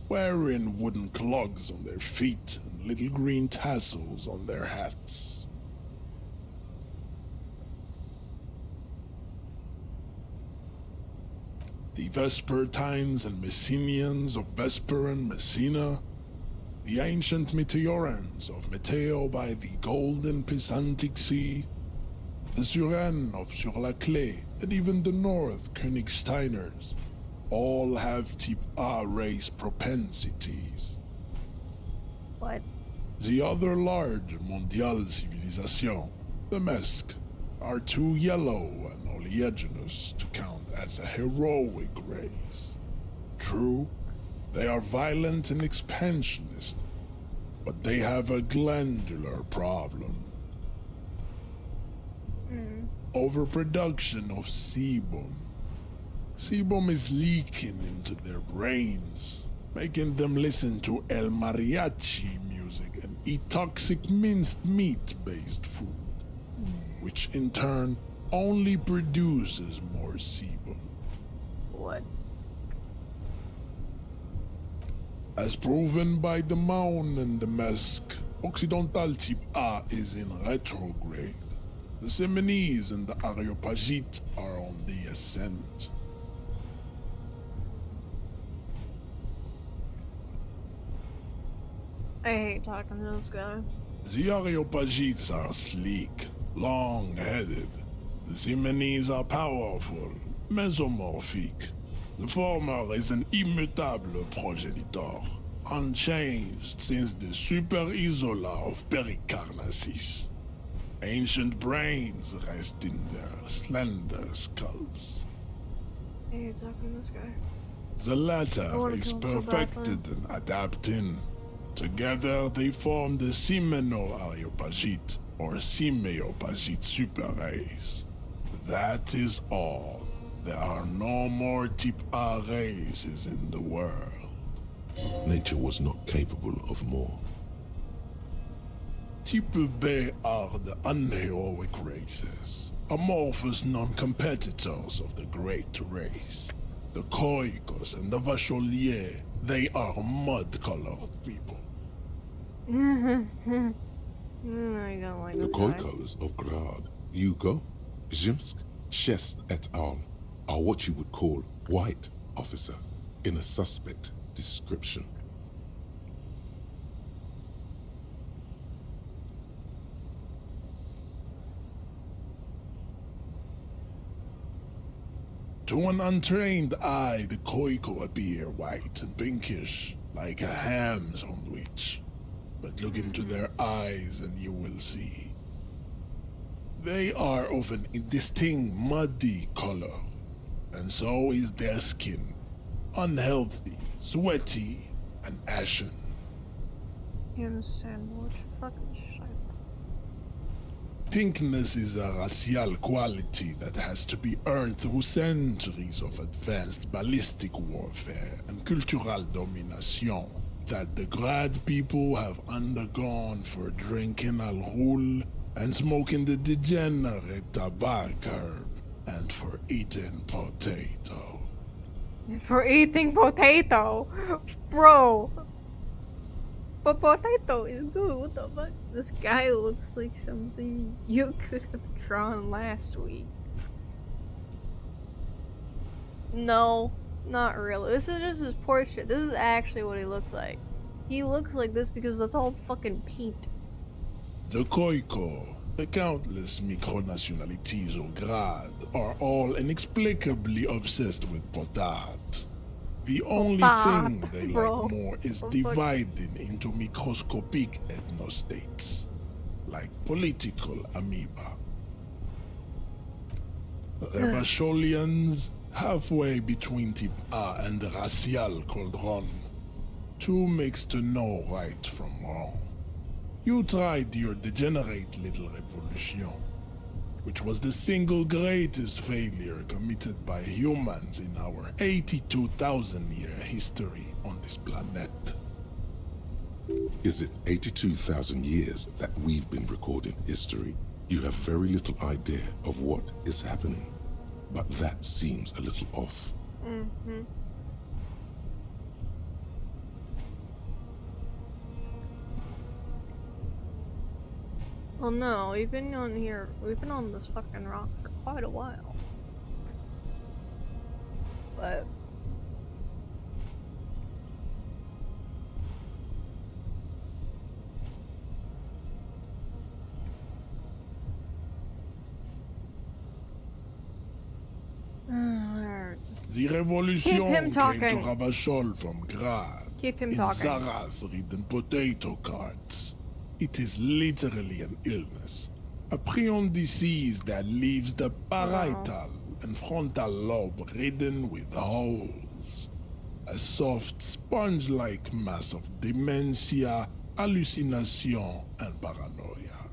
wearing wooden clogs on their feet and little green tassels on their hats. The Vespertines and Messenians of Vesper and Messina, the ancient Meteorans of Meteo by the golden Pisantic Sea, the Suren of Sur-la-Clé, and even the North Königsteiners, all have type A race propensities. What? The other large mondial civilization, the Mesk, are too yellow and oleaginous to count as a heroic race. True, they are violent and expansionist, but they have a glandular problem. Overproduction of sebum. Sebum is leaking into their brains, making them listen to El Mariachi music and eat toxic minced meat-based food, which in turn only produces more sebum. What? As proven by the Maun and the Mesk, Occidental Type A is in retrograde. The Semenese and the Areopagite are on the ascent. I hate talking to this guy. The Areopagites are sleek, long-headed. The Semenese are powerful, mesomorphic. The former is an immutable progenitor, unchanged since the Super Isola of Pericarnassus. Ancient brains rest in their slender skulls. I hate talking to this guy. The latter wanna is kill him so perfected and adapting. Together they form the Simeno-Areopagite or Simeopagite superrace. That is all. There are no more Type A races in the world. Nature was not capable of more. Type B are the unheroic races, amorphous non-competitors of the great race. The Koikos and the Vacholier, they are mud-colored people. I don't like The this guy. Koikos of Grad, Yugo, Zhimsk, Shest et al. Are what you would call white, officer, in a suspect description. To an untrained eye, the Koiko appear white and pinkish, like a ham sandwich. But look into their eyes and you will see. They are of an indistinct muddy color, and so is their skin. Unhealthy, sweaty, and ashen. Ham sandwich. Fucking shit. Pinkness is a racial quality that has to be earned through centuries of advanced ballistic warfare and cultural domination that the Grad people have undergone for drinking al-Ghul and smoking the degenerate tobacco herb and for eating potato. For eating potato, bro. But potato is good. What the fuck? This guy looks like something you could have drawn last week. No, not really. This is just his portrait. This is actually what he looks like. He looks like this because that's all fucking paint. The Koiko, the countless micronationalities of Grad, are all inexplicably obsessed with potat. The only thing they bro. like more is dividing into microscopic ethnostates, like political amoeba. The Revacholians, halfway between Type A and the racial cauldron. Two makes to know right from wrong. You tried your degenerate little revolution, which was the single greatest failure committed by humans in our 82,000-year history on this planet. Is it 82,000 years that we've been recording history? You have very little idea of what is happening, but that seems a little off. Mm-hmm. Well, no, we've been on this fucking rock for quite a while. But just The revolution keep him came talking. to Ravachol from Grad. Keep him in talking. Zarath-ridden potato carts. It is literally an illness. A prion disease that leaves the parietal and frontal lobe ridden with holes. A soft, sponge-like mass of dementia, hallucination, and paranoia.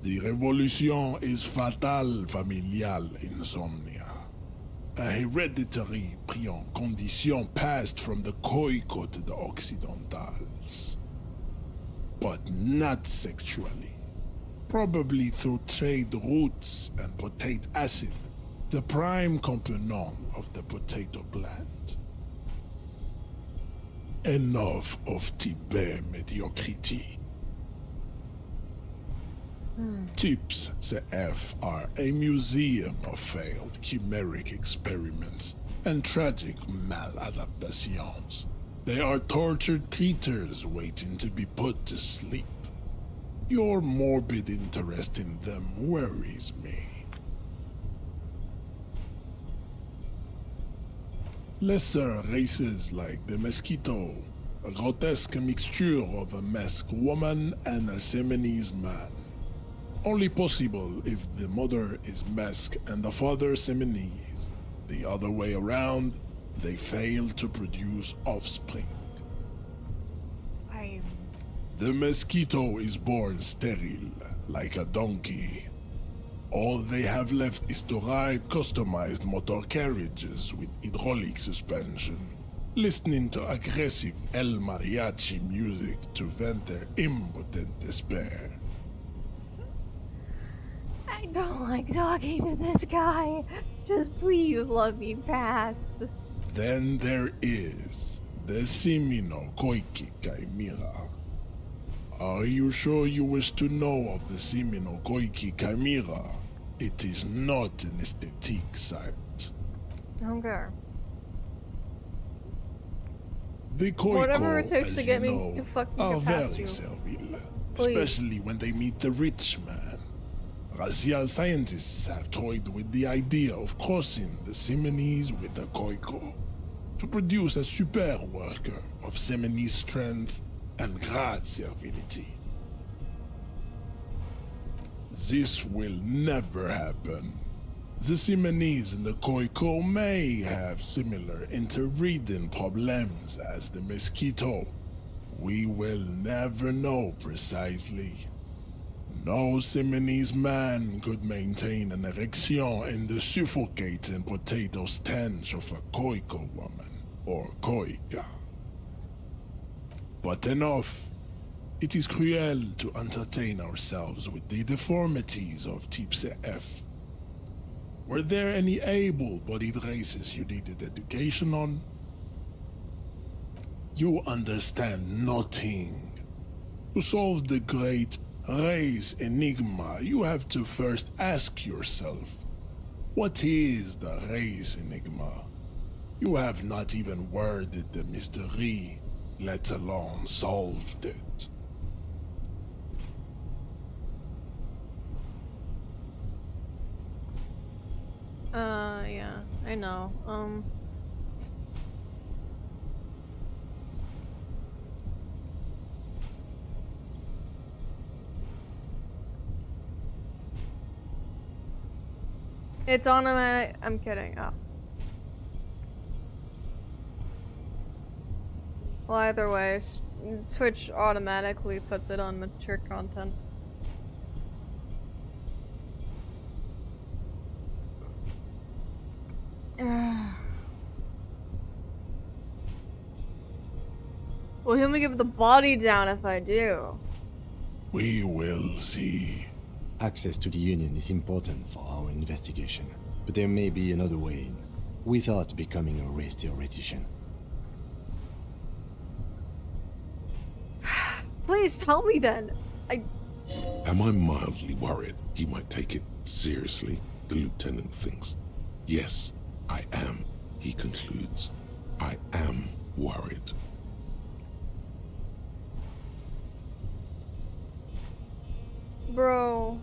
The revolution is fatal familial insomnia. A hereditary prion condition passed from the Koiko to the Occidentals. but not sexually. Probably through trade routes and potate acid, the prime component of the potato plant. Enough of Tibet mediocrity. Tips CF are a museum of failed chimeric experiments and tragic maladaptations. They are tortured creatures waiting to be put to sleep. Your morbid interest in them worries me. Lesser races like the mosquito, a grotesque mixture of a masked woman and a Seminese man. Only possible if the mother is masked and the father Seminese. The other way around, they fail to produce offspring. The mosquito is born sterile, like a donkey. All they have left is to ride customized motor carriages with hydraulic suspension, listening to aggressive El Mariachi music to vent their impotent despair. I don't like talking to this guy. Just please let me pass. Then there is the Simino Koiki Chimera. Are you sure you wish to know of the Simino Koiki Chimera? It is not an aesthetic site. Okay. The Koiko, Whatever it takes as to get you me know, to fucking are get past very you. servile, Please. especially when they meet the rich man. Racial scientists have toyed with the idea of crossing the Seminese with the Koiko to produce a super worker of Seminese strength and great servility. This will never happen. The Seminese and the Koiko may have similar interbreeding problems as the mosquito. We will never know precisely. No Seminese man could maintain an erection in the suffocating potato stench of a Koiko woman, or Koika. But enough. It is cruel to entertain ourselves with the deformities of Type CF. Were there any able-bodied races you needed education on? You understand nothing. To solve the great race enigma, you have to first ask yourself, what is the race enigma? You have not even worded the mystery, let alone solved it. Yeah, I know. It's automatic. I'm kidding. Oh. Well, either way, Twitch automatically puts it on mature content. Well, he'll give the body down if I do. We will see. Access to the Union is important for our investigation, but there may be another way in, without becoming a race theoretician. Please tell me then. Am I mildly worried he might take it seriously? The lieutenant thinks. Yes, I am, he concludes. I am worried. Bro.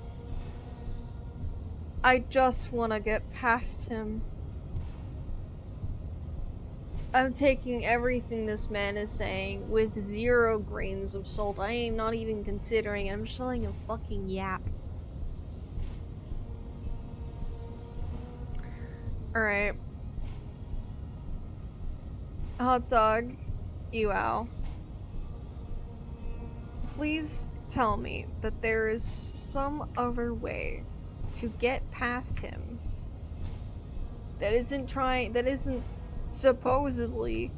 I just want to get past him. I'm taking everything this man is saying with 0 grains of salt. I am not even considering it. I'm just letting him fucking yap. Alright. Hot dog, you ow. Please tell me that there is some other way to get past him that isn't supposedly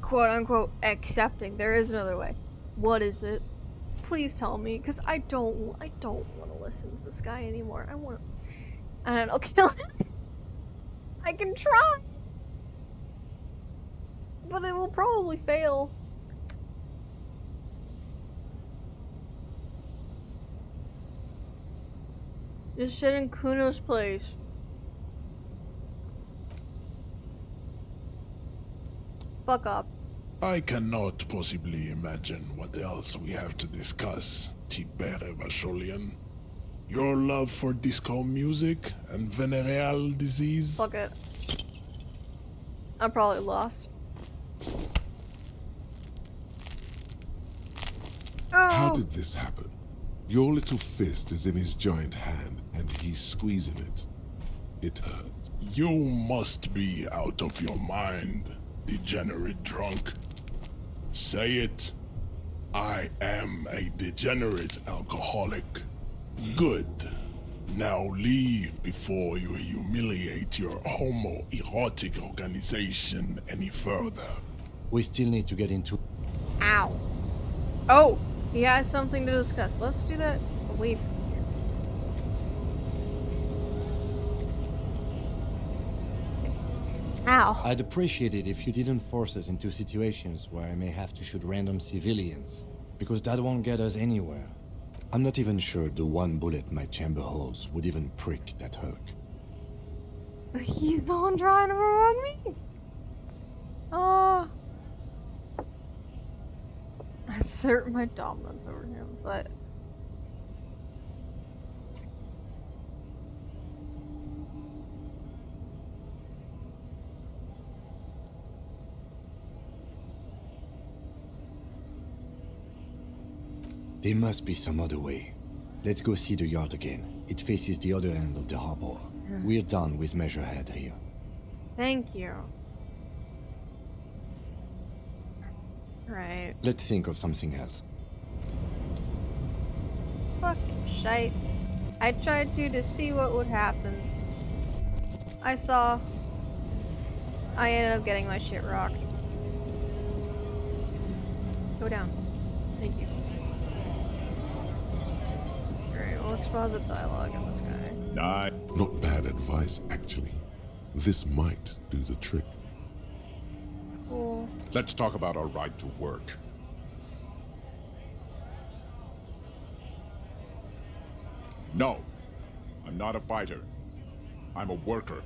quote unquote accepting. There is another way. What is it? please tell me, because I don't want to listen to this guy anymore. I don't know, kill him. I can try, but it will probably fail. Just shit in Kuno's place. Fuck up. I cannot possibly imagine what else we have to discuss, Tibere Vasholian. Your love for disco music and venereal disease? Fuck it. I'm probably lost. How Oh! did this happen? Your little fist is in his giant hand, and he's squeezing it. It hurts. You must be out of your mind, degenerate drunk. Say it. I am a degenerate alcoholic. Good. Now leave before you humiliate your homoerotic organization any further. We still need to get into... Ow. Oh! He has something to discuss. Let's do that away from here. Okay. Ow. I'd appreciate it if you didn't force us into situations where I may have to shoot random civilians, because that won't get us anywhere. I'm not even sure the one bullet my chamber holds would even prick that hook. He's the one trying to provoke me? Oh. I assert my dominance over him, but... There must be some other way. Let's go see the yard again. It faces the other end of the harbor. We're done with Measurehead here. Thank you. Right. Let's think of something else. Fucking shite. I tried to see what would happen. I saw. I ended up getting my shit rocked. Go down. Thank you. Alright, we'll exposit dialogue on this guy. Not bad advice, actually. This might do the trick. Cool. Let's talk about our right to work. No, I'm not a fighter. I'm a worker.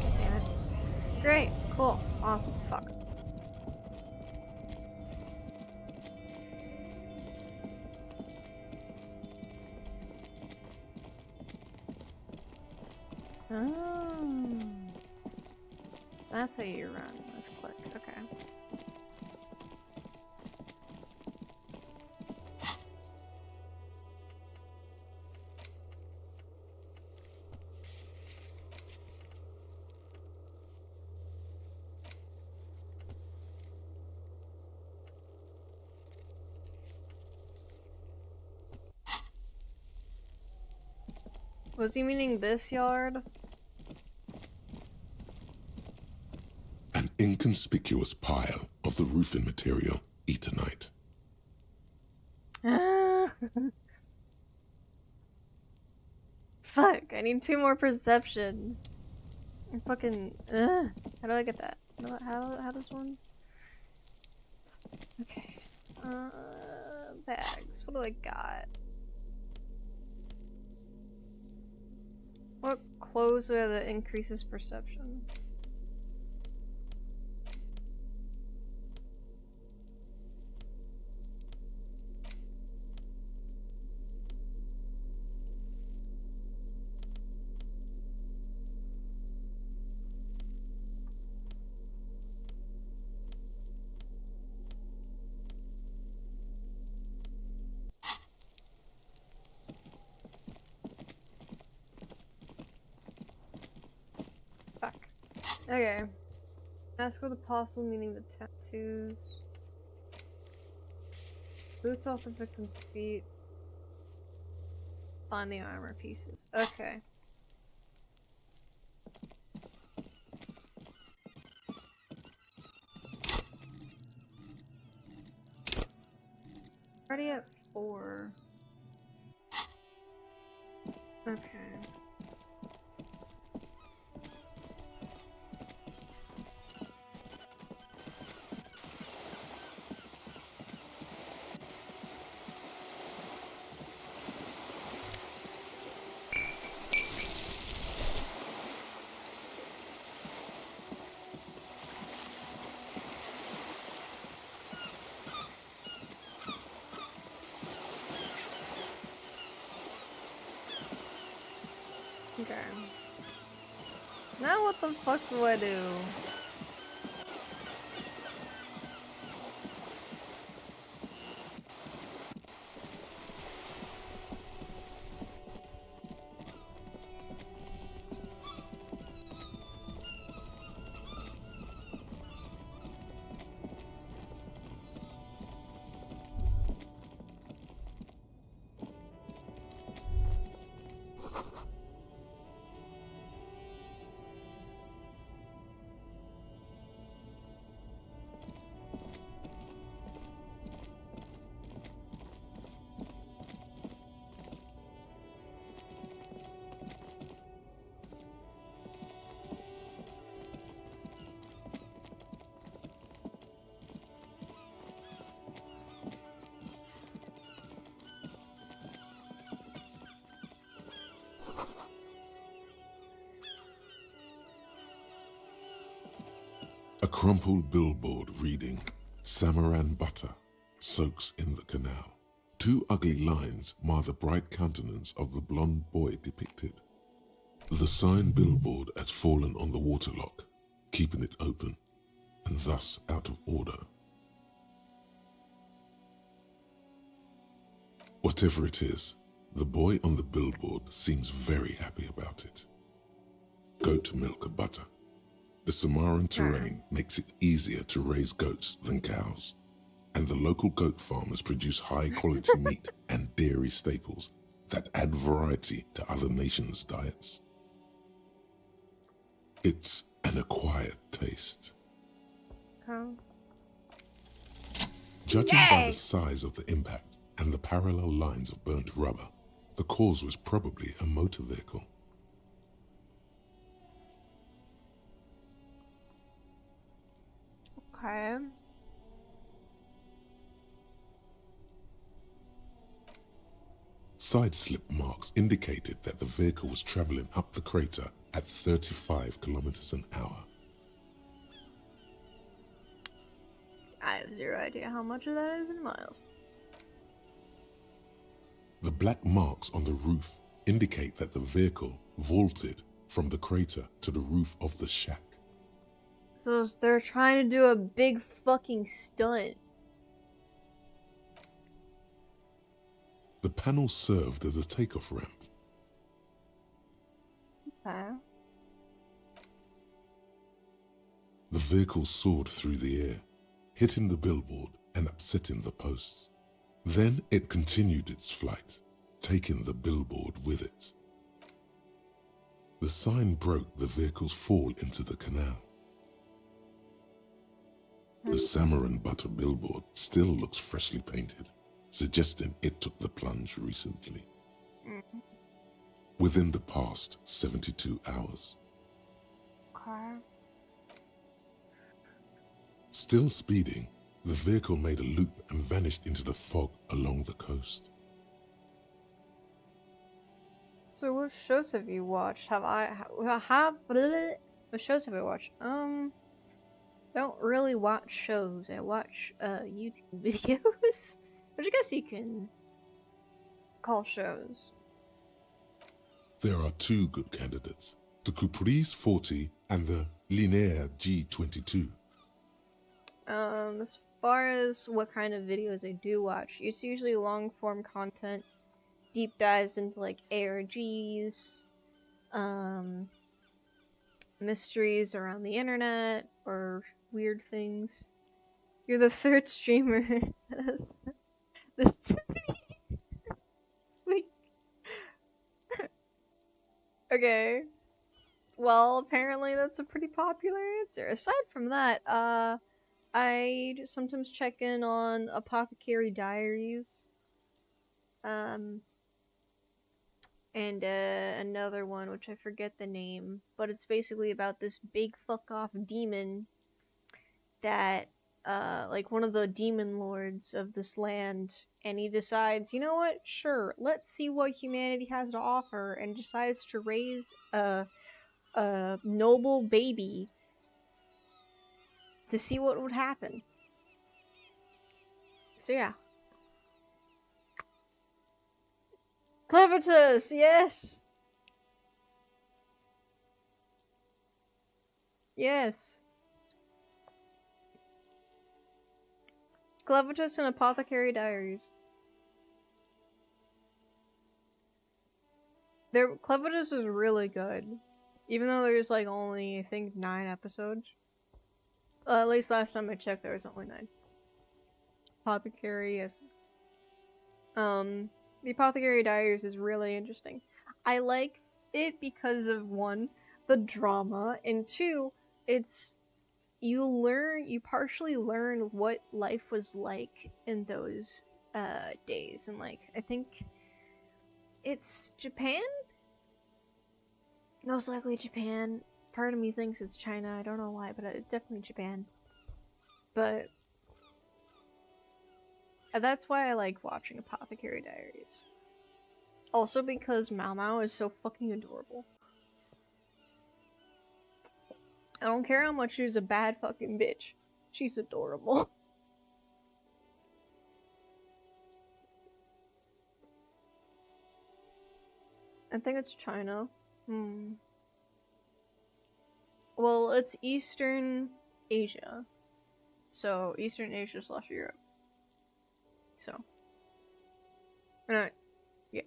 Damn it. Great. Cool. Awesome. Fuck. Oh. That's how you run. Let's click. Okay. Was he meaning this yard? An inconspicuous pile of the roofing material, Eternite. Fuck, I need 2 more perception. I'm fucking. How do I get that? How does one? Okay. Bags. What do I got? What clothes do I have that increases perception? Fuck. Okay. Ask for the possible meaning of the tattoos. Boots off the victim's feet. Find the armor pieces. Okay. Ready up. 4. Okay. Okay. Now what the fuck do I do? A crumpled billboard reading, Samaran butter soaks in the canal. 2 ugly lines mar the bright countenance of the blonde boy depicted. The sign billboard has fallen on the waterlock, keeping it open, and thus out of order. Whatever it is, the boy on the billboard seems very happy about it. Goat milk butter. The Samaran terrain makes it easier to raise goats than cows, and the local goat farmers produce high-quality meat and dairy staples that add variety to other nations' diets. It's an acquired taste. Huh? Judging by Yay! the size of the impact and the parallel lines of burnt rubber, the cause was probably a motor vehicle. Okay. Side slip marks indicated that the vehicle was traveling up the crater at 35 kilometers an hour. I have zero idea how much of that is in miles. The black marks on the roof indicate that the vehicle vaulted from the crater to the roof of the shack. So they're trying to do a big fucking stunt. The panel served as a takeoff ramp. Okay. The vehicle soared through the air, hitting the billboard and upsetting the posts. Then it continued its flight, taking the billboard with it. The sign broke the vehicle's fall into the canal. The Samaran butter billboard still looks freshly painted, suggesting it took the plunge recently. Within the past 72 hours. Okay. Still speeding, the vehicle made a loop and vanished into the fog along the coast. So what shows have you watched? What shows have I watched? Don't really watch shows. I watch YouTube videos, which I guess you can call shows. There are 2 good candidates, the Caprice 40 and the Linear G22. As far as what kind of videos I do watch, it's usually long form content, deep dives into like ARGs, mysteries around the internet, or weird things. You're the 3rd streamer this week. Okay. Well, apparently that's a pretty popular answer. Aside from that, I sometimes check in on Apothecary Diaries. And another one which I forget the name, but it's basically about this big fuck off demon that like one of the demon lords of this land, and he decides, you know what, sure, let's see what humanity has to offer, and decides to raise a noble baby to see what would happen. So yeah. Clevitus, yes! Yes. Clevitus and Apothecary Diaries. Clevitus is really good. Even though there's like only, I think, 9 episodes. At least last time I checked there was only 9. Apothecary, yes. The Apothecary Diaries is really interesting. I like it because of 1, the drama, and 2, it's you partially learn what life was like in those days, and like I think it's Japan? Most likely Japan. Part of me thinks it's China, I don't know why, but it's definitely Japan. But that's why I like watching Apothecary Diaries. Also because Mao Mao is so fucking adorable. I don't care how much she's a bad fucking bitch. She's adorable. I think it's China. Well, it's Eastern Asia. So, Eastern Asia / Europe. So. Alright. Yeah.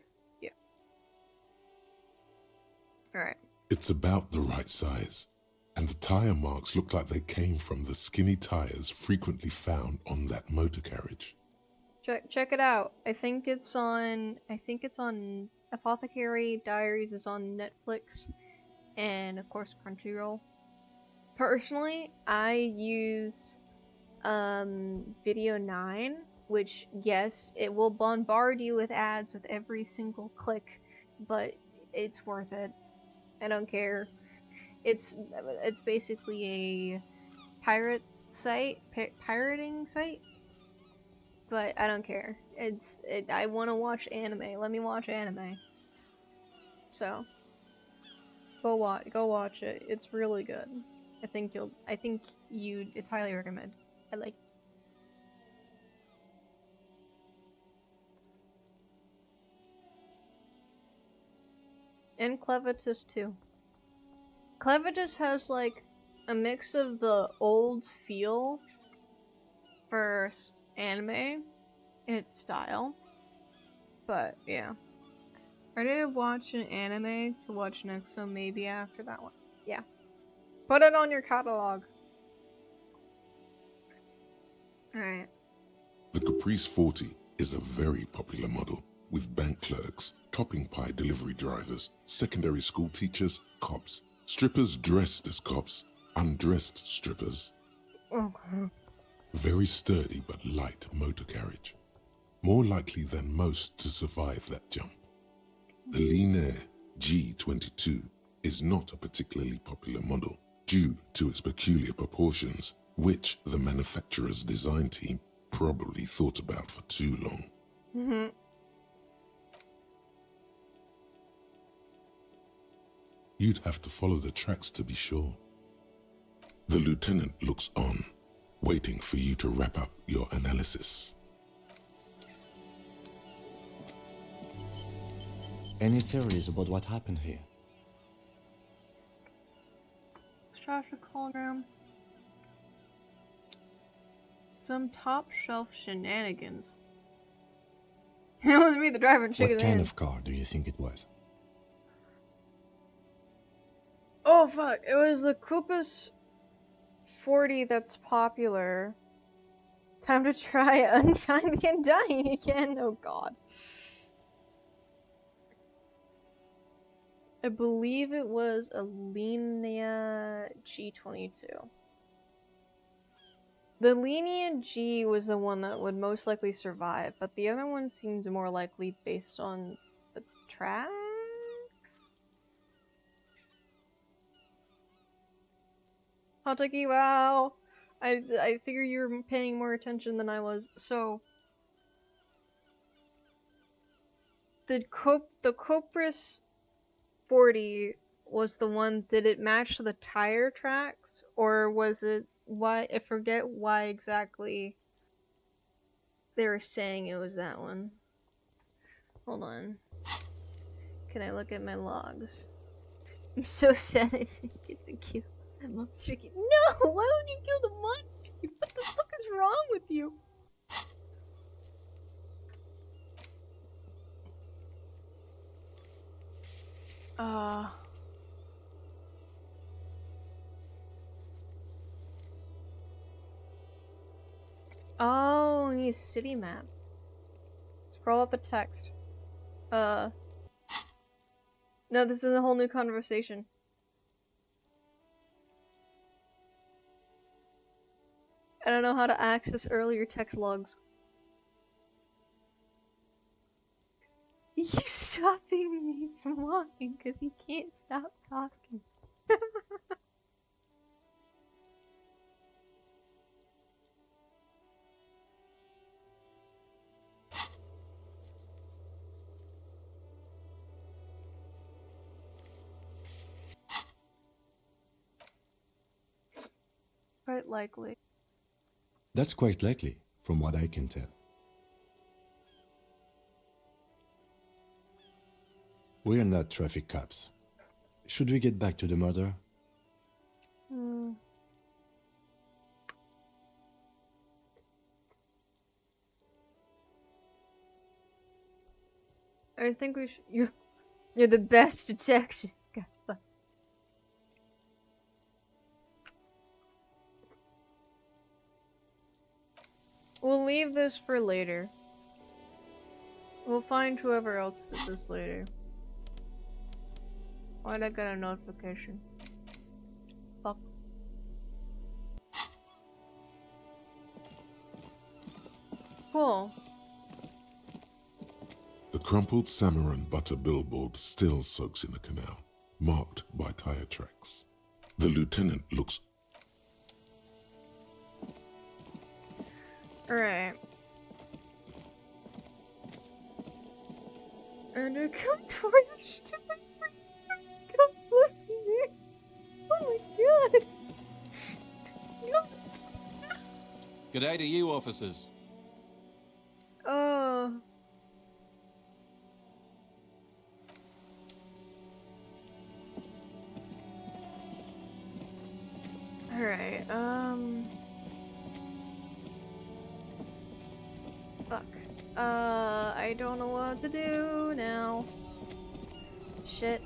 Alright. It's about the right size, and the tire marks look like they came from the skinny tires frequently found on that motor carriage. Check it out. I think it's on Apothecary Diaries is on Netflix and of course Crunchyroll. Personally, I use Video 9, which yes, it will bombard you with ads with every single click, but it's worth it. I don't care. It's basically a pirate site, pirating site, but I don't care. I want to watch anime. Let me watch anime. So go watch it. It's really good. It's highly recommended. I like. And Clevitus too. Clevitus has like a mix of the old feel for anime in its style, but yeah. Ready to watch an anime to watch next, so maybe after that one. Yeah. Put it on your catalog. Alright. The Caprice 40 is a very popular model, with bank clerks, topping pie delivery drivers, secondary school teachers, cops, strippers dressed as cops, undressed strippers. Okay. Very sturdy but light motor carriage. More likely than most to survive that jump. The Linear G22 is not a particularly popular model due to its peculiar proportions, which the manufacturer's design team probably thought about for too long. You'd have to follow the tracks to be sure. The lieutenant looks on, waiting for you to wrap up your analysis. Any theories about what happened here? Traffic hologram. Some top shelf shenanigans. It was me, the driver, and What kind of car do you think it was? Oh fuck! It was the Koopas 40 that's popular. Time to try untying and dying again. Oh god. I believe it was a Linear G22. The lenient G was the one that would most likely survive, but the other one seemed more likely based on the tracks? Hataki, wow! I figure you're paying more attention than I was. So, the Copris 40 was the one, did it match the tire tracks? Or was it, why, I forget why exactly they were saying it was that one. Hold on. Can I look at my logs? I'm so sad I didn't get to kill that monster. No! Why would you kill the monster? What the fuck is wrong with you? Oh, we need a city map. Scroll up a text. No, this is a whole new conversation. I don't know how to access earlier text logs. He's stopping me from walking because he can't stop talking. Quite likely. That's quite likely, from what I can tell. We're not traffic cops. Should we get back to the murder? I think we should. You're the best detective. God, fuck. We'll leave this for later. We'll find whoever else did this later. Why'd I get a notification? Fuck. Cool. The crumpled salmon butter billboard still soaks in the canal, marked by tire tracks. The lieutenant looks... Alright. And I come torch to my friend. God bless me. Oh my god. Good day to you, officers. Oh. Alright, fuck. I don't know what to do now. Shit.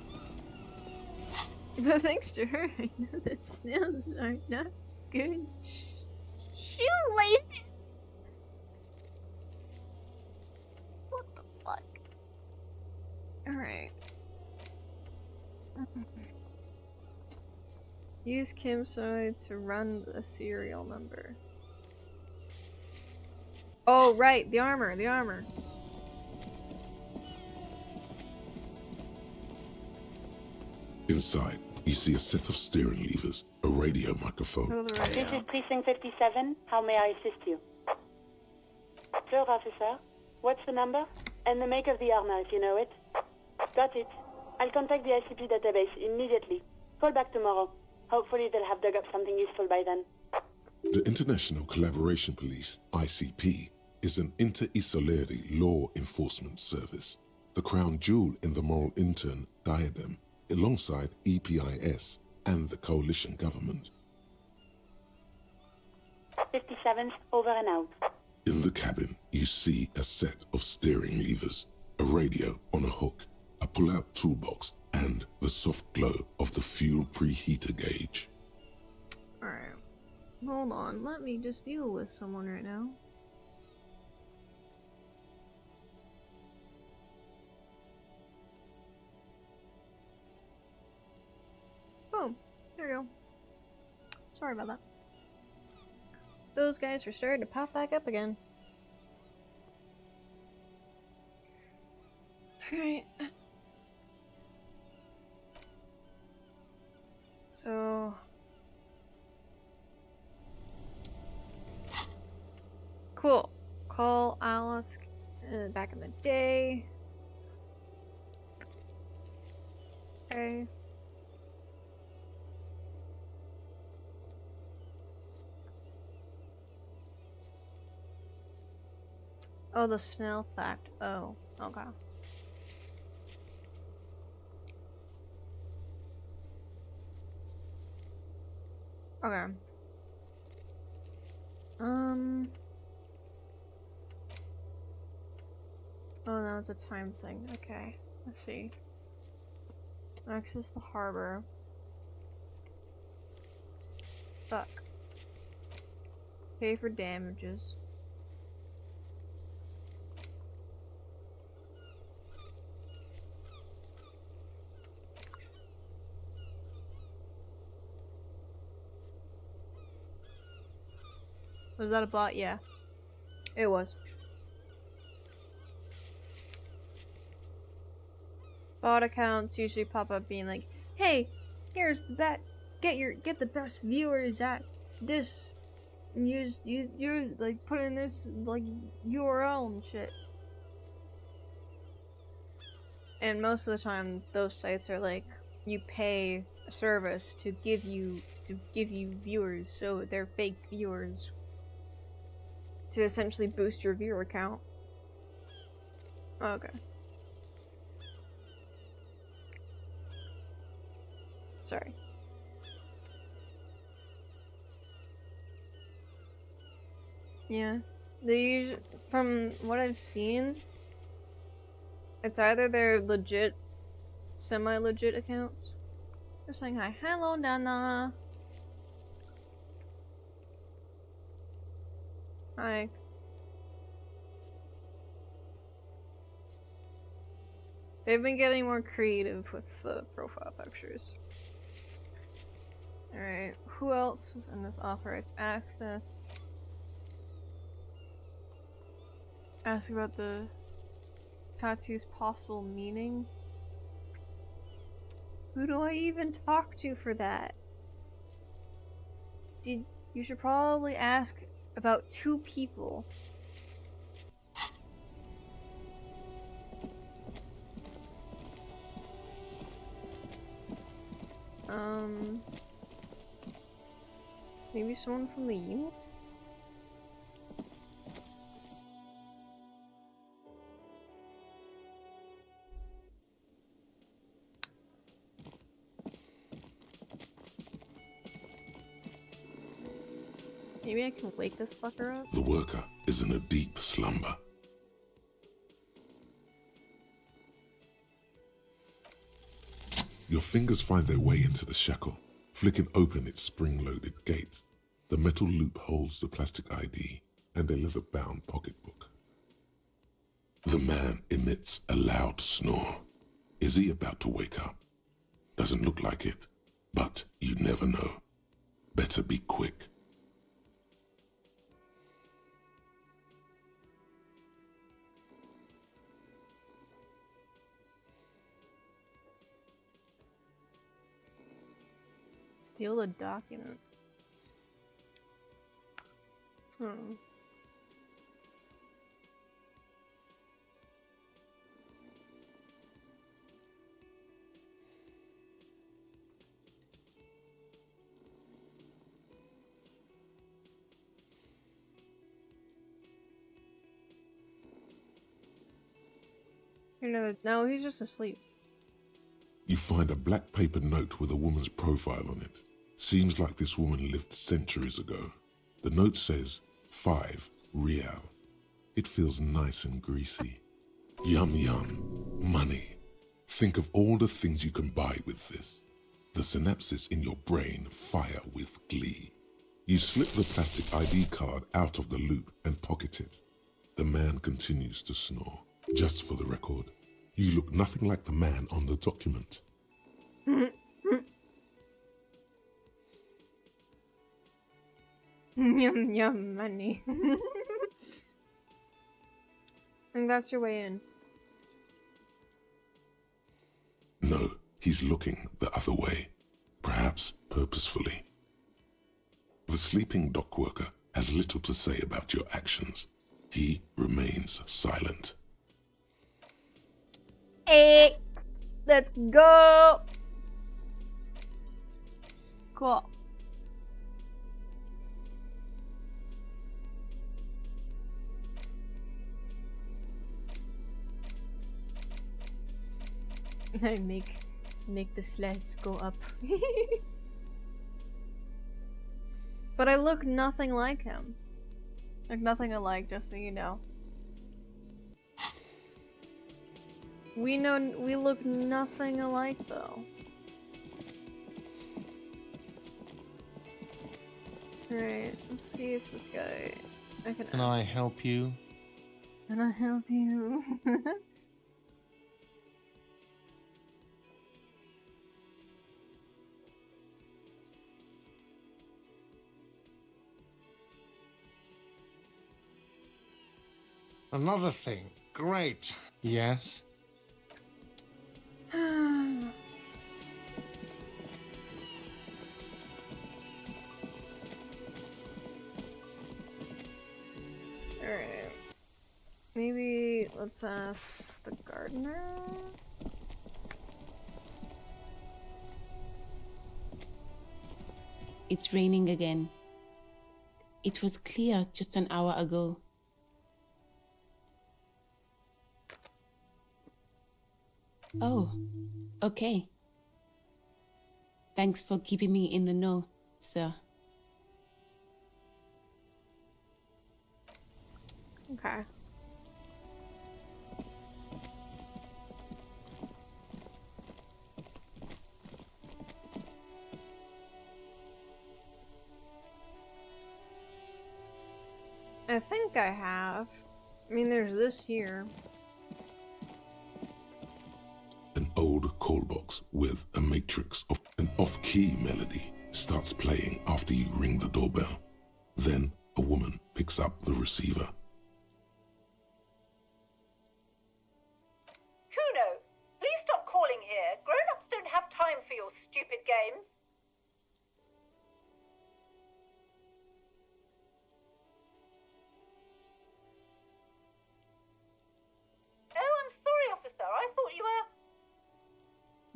But thanks to her, I know that snails are not good shoelaces! What the fuck? Alright. Use Kimsoy to run a serial number. Oh, right, the armor, the armor. Inside, you see a set of steering levers, a radio microphone. Oh, the radio. This is Precinct 57. How may I assist you? Third officer, what's the number? And the make of the armor, if you know it. Got it. I'll contact the ICP database immediately. Call back tomorrow. Hopefully they'll have dug up something useful by then. The International Collaboration Police, ICP, is an inter-Isolari law enforcement service, the crown jewel in the moral intern diadem, alongside EPIS and the coalition government. 57th, over and out. In the cabin, you see a set of steering levers, a radio on a hook, a pull-out toolbox, and the soft glow of the fuel preheater gauge. Alright. Hold on, let me just deal with someone right now. Boom. There you go. Sorry about that. those guys are starting to pop back up again. Alright. So... Cool. Call Alice back in the day. Okay. Oh, the snail fact. Oh, okay. Okay. Oh, no, it's a time thing. Okay. Let's see. Access the harbor. Fuck. Pay for damages. Was that a bot? Yeah. It was. Bot accounts usually pop up being like, "Hey, here's the bet. Get the best viewers at this. You're like put in this like URL and shit." And most of the time, those sites are like, you pay a service to give you viewers, so they're fake viewers to essentially boost your viewer count. Okay. Sorry. Yeah. From what I've seen, it's either they're legit, semi-legit accounts. They're saying hi. Hello, Nana. Hi. They've been getting more creative with the profile pictures. Alright, who else is in authorized access? Ask about the tattoo's possible meaning. Who do I even talk to for that? You should probably ask about 2 people. Maybe someone from the unit? Maybe I can wake this fucker up? The worker is in a deep slumber. Your fingers find their way into the shackle, flicking open its spring-loaded gate. The metal loop holds the plastic ID and a leather-bound pocketbook. The man emits a loud snore. Is he about to wake up? Doesn't look like it, but you never know. Better be quick. Steal the document. No, he's just asleep. You find a black paper note with a woman's profile on it. Seems like this woman lived centuries ago. The note says 5 real. It feels nice and greasy. Yum yum. Money. Think of all the things you can buy with this. The synapses in your brain fire with glee. You slip the plastic ID card out of the loop and pocket it. The man continues to snore. Just for the record, you look nothing like the man on the document. Yum yum money. I think that's your way in. No, he's looking the other way, perhaps purposefully. The sleeping dock worker has little to say about your actions. He remains silent. Hey, let's go. Cool. I make the sleds go up. But I look nothing like him. Like nothing alike, just so you know. We look nothing alike though. Alright, let's see if this guy Can I help you? Can I help you? Another thing. Great. Yes? Alright. Maybe let's ask the gardener? It's raining again. It was clear just an hour ago. Oh, okay. Thanks for keeping me in the know, sir. Okay. I think I have. I mean, there's this here. An old call box with a matrix of an off-key melody starts playing after you ring the doorbell. Then a woman picks up the receiver. Kuno, please stop calling here. Grown-ups don't have time for your stupid games. Oh, I'm sorry, officer. I thought you were...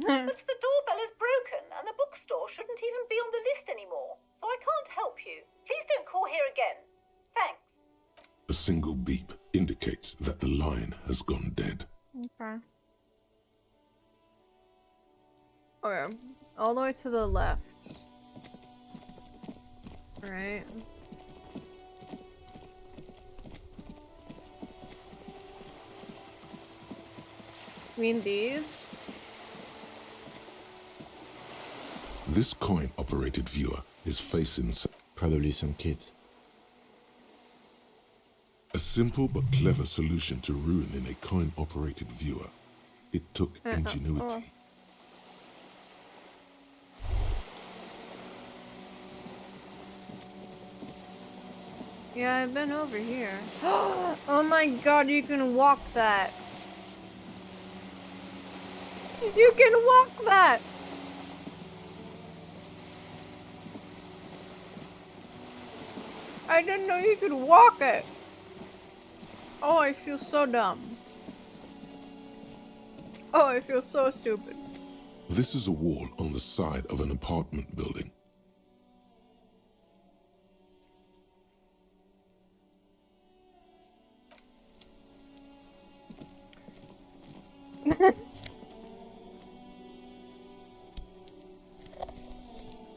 But the doorbell is broken, and the bookstore shouldn't even be on the list anymore, so I can't help you. Please don't call here again. Thanks. A single beep indicates that the line has gone dead. Okay. Okay. All the way to the left. Right. You mean these? This coin-operated viewer is facing probably some kids. A simple but clever solution to ruining a coin-operated viewer. It took ingenuity. Yeah, I've been over here. Oh my god, you can walk that! You can walk that! I didn't know you could walk it! Oh, I feel so dumb. Oh, I feel so stupid. This is a wall on the side of an apartment building.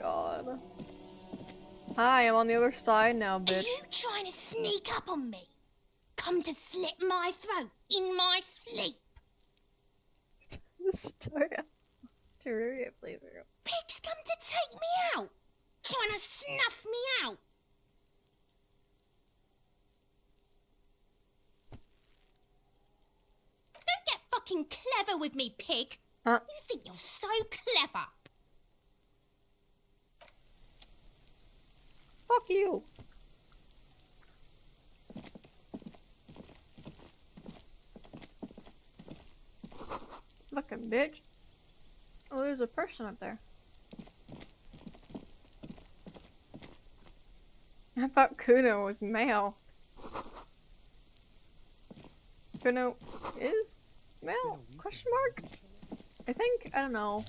God. Hi, I'm on the other side now, Are bitch. you trying to sneak up on me? Come to slit my throat in my sleep? The story of Terraria playthrough. Pigs come to take me out, trying to snuff me out. Don't get fucking clever with me, pig. Huh? You think you're so clever. Fuck you. bitch. Oh, there's a person up there. I thought Kuno was male. Kuno is male? Question mark? I think, I don't know.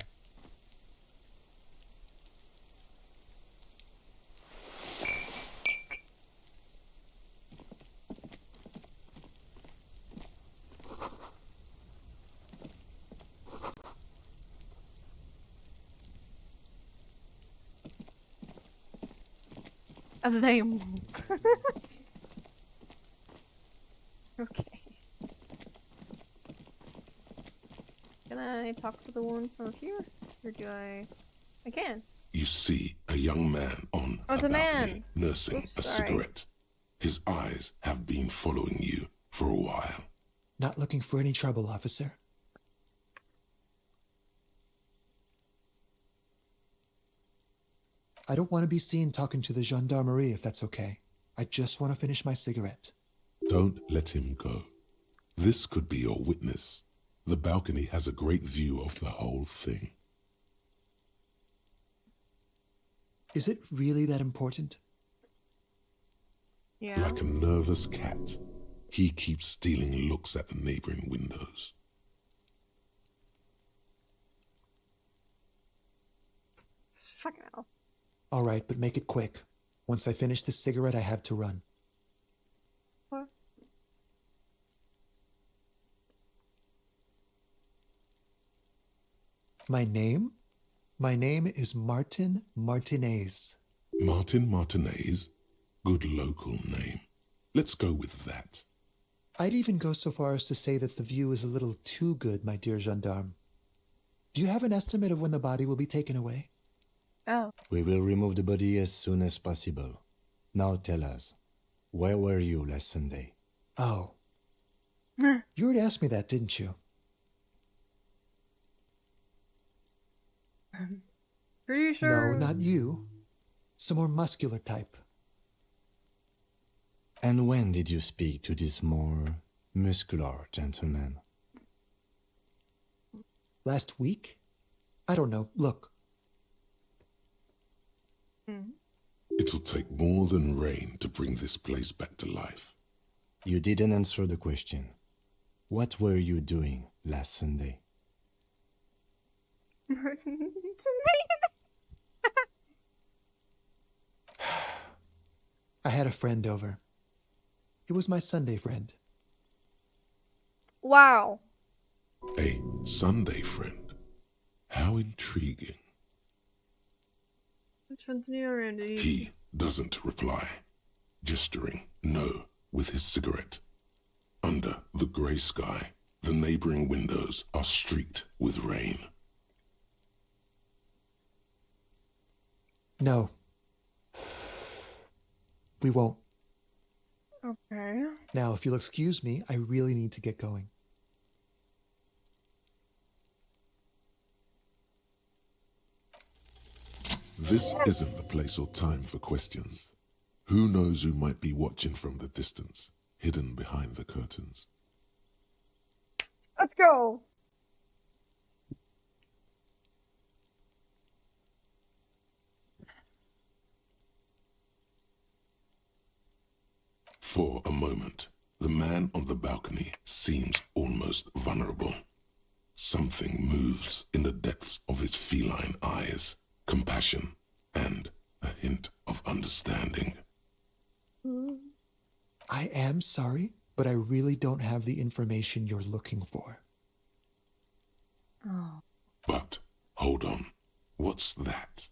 Them. Okay. Can I talk to the one from here? Or do I can. You see a young man on Oh, it's a a balcony man. nursing Oops, a sorry. cigarette. His eyes have been following you for a while. Not looking for any trouble, officer. I don't want to be seen talking to the gendarmerie if that's okay. I just want to finish my cigarette. Don't let him go. This could be your witness. The balcony has a great view of the whole thing. Is it really that important? Yeah. Like a nervous cat, he keeps stealing looks at the neighboring windows. It's fucking hell. All right, but make it quick. Once I finish this cigarette, I have to run. What? My name? My name is Martin Martinez. Martin Martinez? Good local name. Let's go with that. I'd even go so far as to say that the view is a little too good, my dear gendarme. Do you have an estimate of when the body will be taken away? Oh. We will remove the body as soon as possible. Now tell us, where were you last Sunday? Oh. You already asked me that, didn't you? Pretty sure. No, not you. Some more muscular type. And when did you speak to this more muscular gentleman? Last week? I don't know. Look. It'll take more than rain to bring this place back to life. You didn't answer the question. What were you doing last Sunday? I had a friend over. It was my Sunday friend. Wow. A Sunday friend. How intriguing. Which one's new already? He doesn't reply, gesturing no with his cigarette. Under the grey sky, the neighboring windows are streaked with rain. No. We won't. Okay. Now, if you'll excuse me, I really need to get going. This isn't the place or time for questions. Who knows who might be watching from the distance, hidden behind the curtains. Let's go. For a moment, the man on the balcony seems almost vulnerable. Something moves in the depths of his feline eyes, compassion and a hint of understanding. I am sorry, but I really don't have the information you're looking for. Oh. But, hold on, what's that?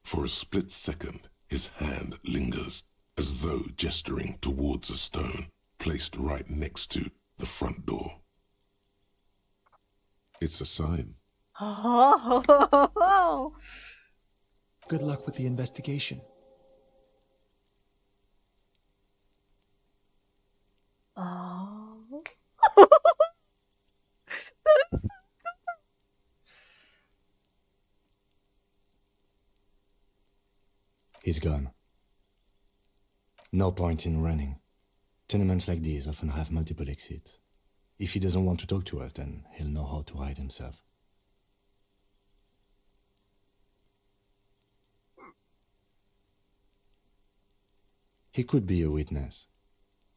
For a split second, his hand lingers, as though gesturing towards a stone placed right next to the front door. It's a sign. Oh. Good luck with the investigation. Oh. He's gone. No point in running. Tenements like these often have multiple exits. If he doesn't want to talk to us, then he'll know how to hide himself. He could be a witness.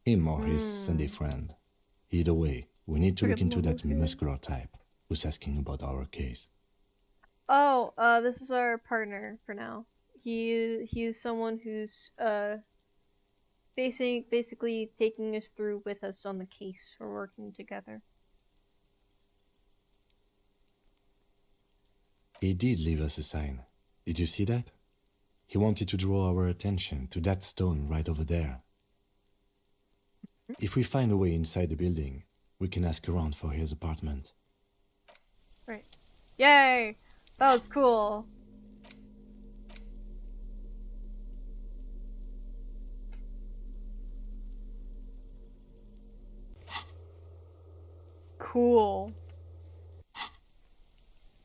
Him or his Sunday friend. Either way, we need to look into that muscular type who's asking about our case. Oh, this is our partner for now. He's someone who's basically taking us through with us on the case. We're working together. He did leave us a sign. Did you see that? He wanted to draw our attention to that stone right over there. If we find a way inside the building, we can ask around for his apartment. Right. Yay! That was cool. Cool.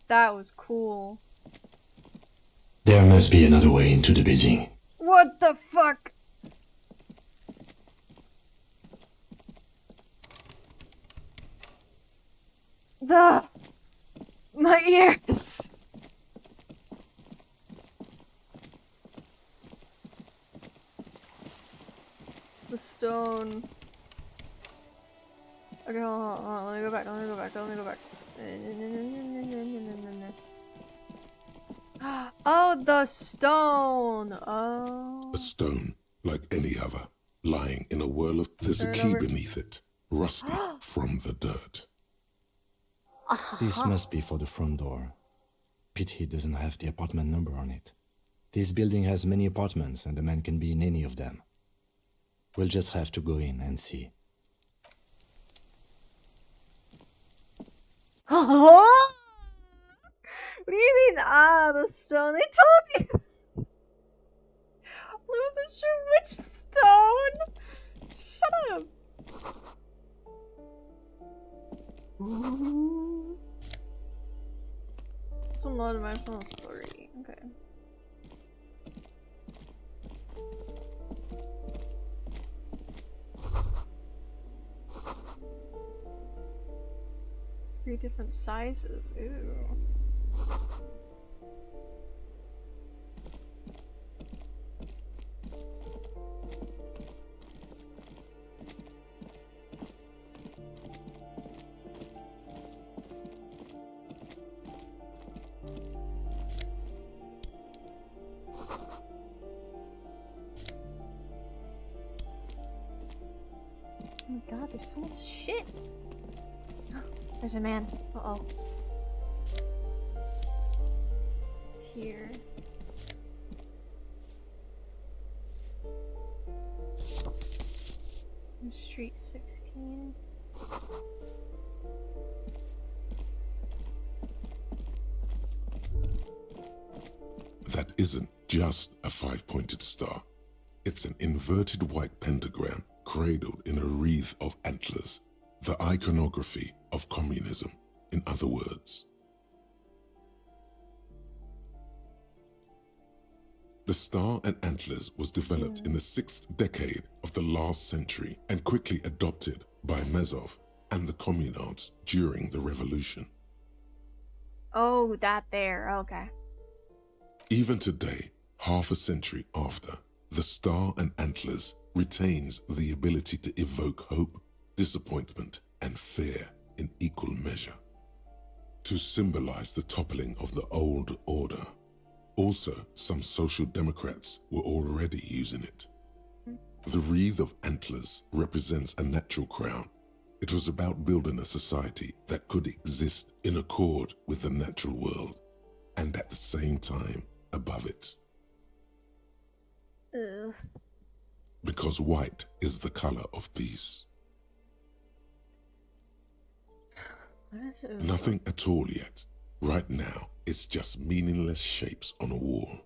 That was cool. There must be another way into the building. What the fuck? My ears! The stone. Okay, hold on, let me go back, let me go back, let me go back. Oh, the stone! Oh. A stone, like any other, lying in a whirl of... There's a key beneath it, rusty from the dirt. This must be for the front door. Pity doesn't have the apartment number on it. This building has many apartments and the man can be in any of them. We'll just have to go in and see. What do you mean, the stone? They told you! I wasn't sure which stone! Shut up! Ooh. This will load my phone 3. Okay. Three different sizes. Ooh. Oh my god, there's so much shit! There's a man. Uh-oh. It's here. Street 16. That isn't just a 5-pointed star. It's an inverted white pentagram cradled in a wreath of antlers. The iconography of communism, in other words. The star and antlers was developed in the 6th decade of the last century and quickly adopted by Mazov and the communards during the revolution. Oh, that there. Okay. Even today, half a century after, the star and antlers retains the ability to evoke hope, disappointment, and fear in equal measure, to symbolize the toppling of the old order. Also, some social democrats were already using it. The wreath of antlers represents a natural crown. It was about building a society that could exist in accord with the natural world, and at the same time above it. Ugh. Because white is the color of peace. What is it? Nothing at all yet. Right now, it's just meaningless shapes on a wall.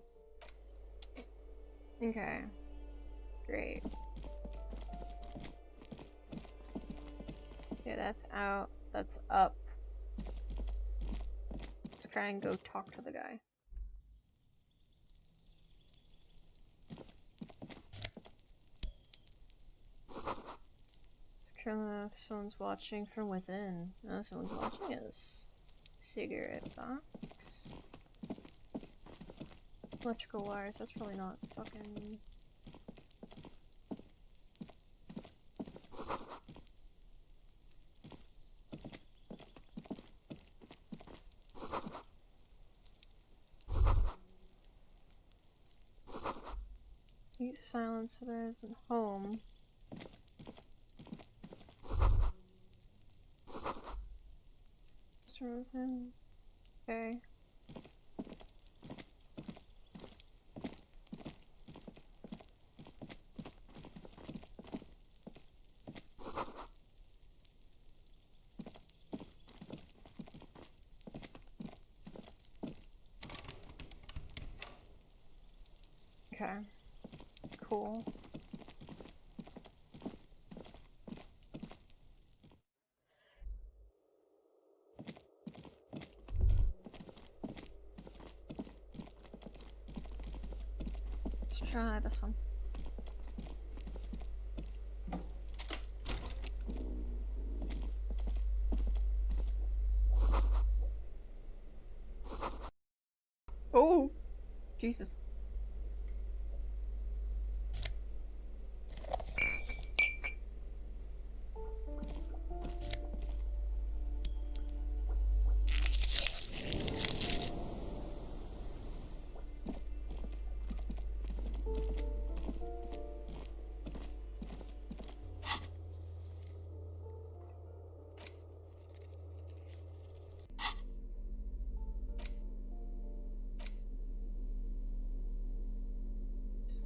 Okay. Great. Okay, that's out. That's up. Let's try and go talk to the guy. Let's Someone's watching from within. No, someone's watching us. Cigarette box. Electrical wires, that's probably not fucking... Use silence so there isn't home. Start with him. Okay. Okay. Cool. Let's try this one. Oh! Jesus.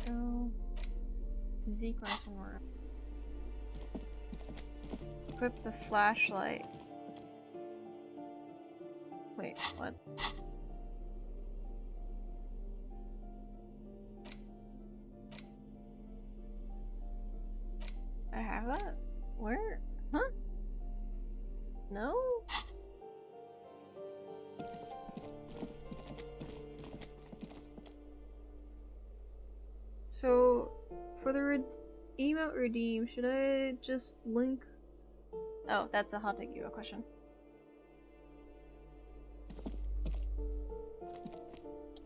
Go to Zeke somewhere. Equip the flashlight. Wait, what? I have that? Where? Huh? No? So, for the emote redeem, should I just link? Oh, that's a hot take you a question.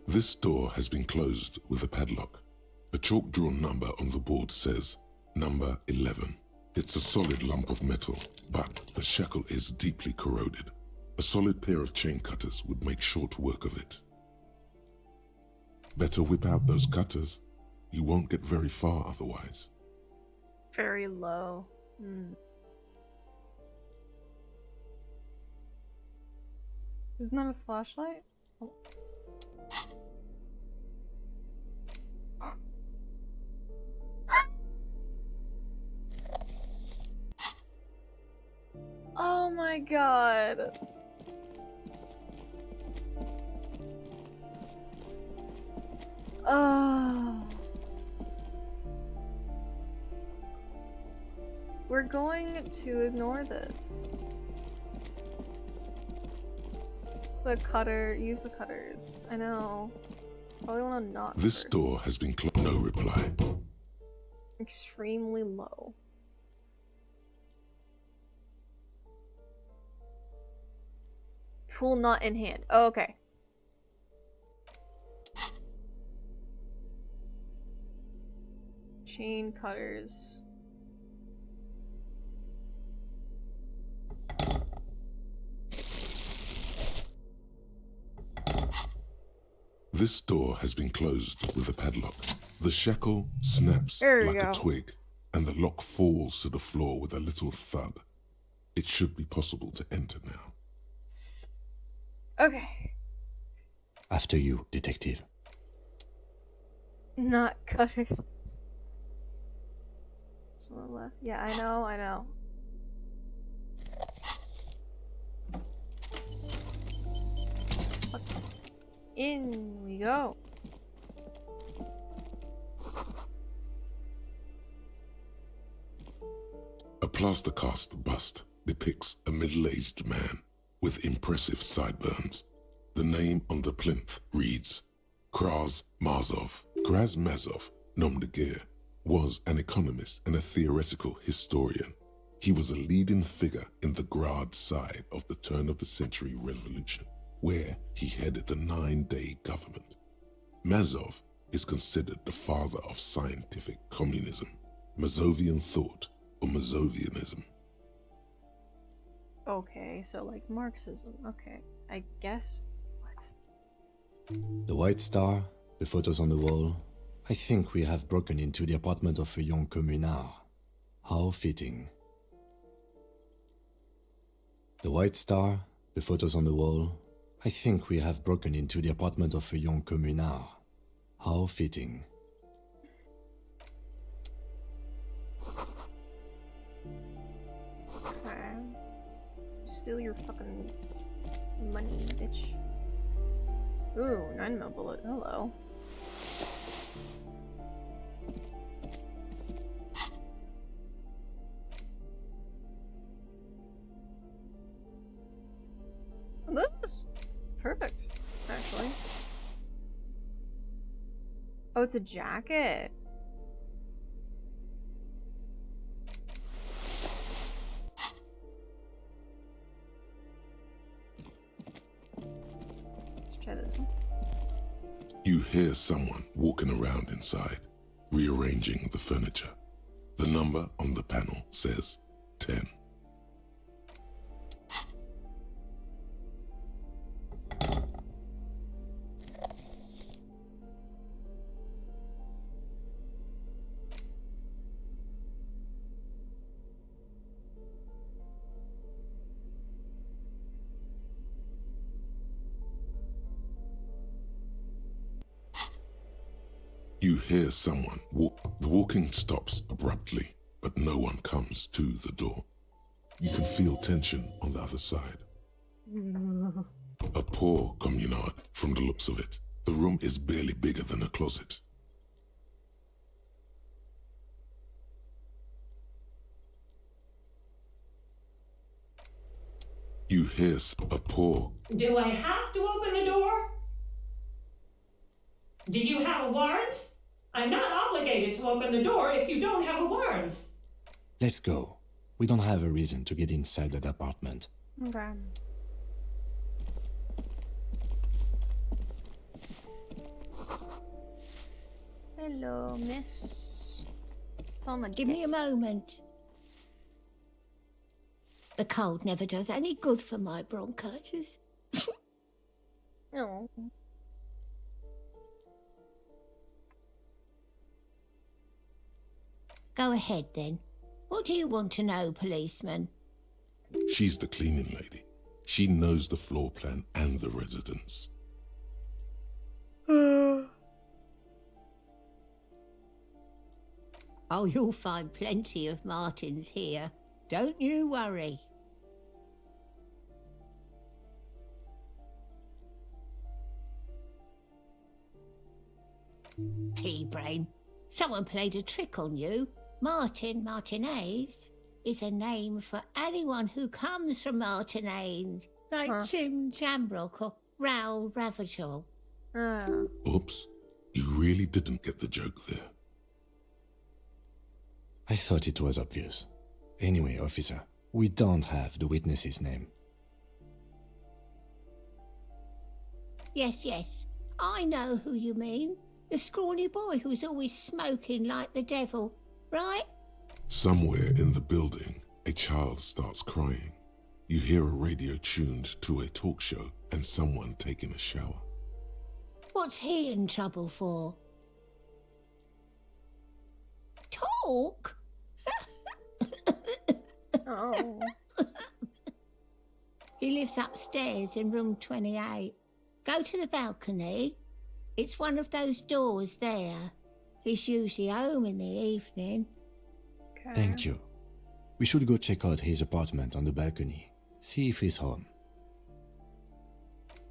This door has been closed with a padlock. A chalk-drawn number on the board says, number 11. It's a solid lump of metal, but the shackle is deeply corroded. A solid pair of chain cutters would make short work of it. Better whip out those cutters. You won't get very far otherwise. Very low. Isn't that a flashlight? Oh. Oh my god. Oh. We're going to ignore this. The cutter, use the cutters. I know. Probably want to knock This first. door has been closed. No reply. Extremely low. Tool not in hand. Oh, okay. Chain cutters. This door has been closed with a padlock. The shackle snaps like a twig, and the lock falls to the floor with a little thud. It should be possible to enter now. Okay. After you, detective. Not cutters. Someone left. Yeah, I know. In we go. A plaster cast bust depicts a middle-aged man with impressive sideburns. The name on the plinth reads Kraz Mazov. Kraz Mazov, nom de guerre, was an economist and a theoretical historian. He was a leading figure in the Grad side of the turn-of-the-century revolution, where he headed the 9-day government. Mazov is considered the father of scientific communism, Mazovian thought, or Mazovianism. Okay, so like Marxism. Okay, I guess. What? The White Star, the photos on the wall. I think we have broken into the apartment of a young communard. How fitting. The White Star, the photos on the wall. I think we have broken into the apartment of a young communard. How fitting. Okay. Steal your fucking money, bitch. Ooh, 9mm bullet. Hello. This is perfect, actually. Oh, it's a jacket. Let's try this one. You hear someone walking around inside, rearranging the furniture. The number on the panel says 10. You hear someone walk. The walking stops abruptly, but no one comes to the door. You can feel tension on the other side. A poor communard, from the looks of it. The room is barely bigger than a closet. You hear a poor. Do I have to open the door? Do you have a warrant? I'm not obligated to open the door if you don't have a warrant. Let's go. We don't have a reason to get inside that apartment. Okay. Hello, miss. Someone Give me a moment. The cold never does any good for my bronchitis. No. Go ahead, then. What do you want to know, policeman? She's the cleaning lady. She knows the floor plan and the residence. Oh, you'll find plenty of Martins here. Don't you worry. Pea-brain. Someone played a trick on you. Martinez is a name for anyone who comes from Martinez, like Jim Jambrock or Raoul Ravachol. Oops, you really didn't get the joke there. I thought it was obvious. Anyway, officer, we don't have the witness's name. Yes, I know who you mean. The scrawny boy who's always smoking like the devil, right? Somewhere in the building, a child starts crying. You hear a radio tuned to a talk show and someone taking a shower. What's he in trouble for? Talk? Oh. He lives upstairs in room 28. Go to the balcony. It's one of those doors there. He's usually home in the evening. Okay. Thank you. We should go check out his apartment on the balcony. See if he's home.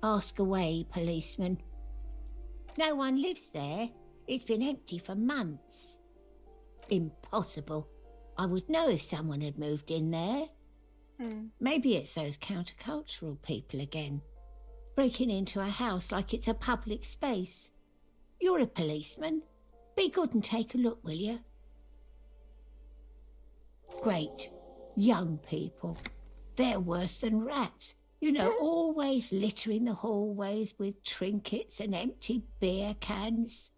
Ask away, policeman. No one lives there. It's been empty for months. Impossible. I would know if someone had moved in there. Maybe it's those countercultural people again. Breaking into a house like it's a public space. You're a policeman. Be good and take a look, will you? Great. Young people. They're worse than rats. You know, always littering the hallways with trinkets and empty beer cans.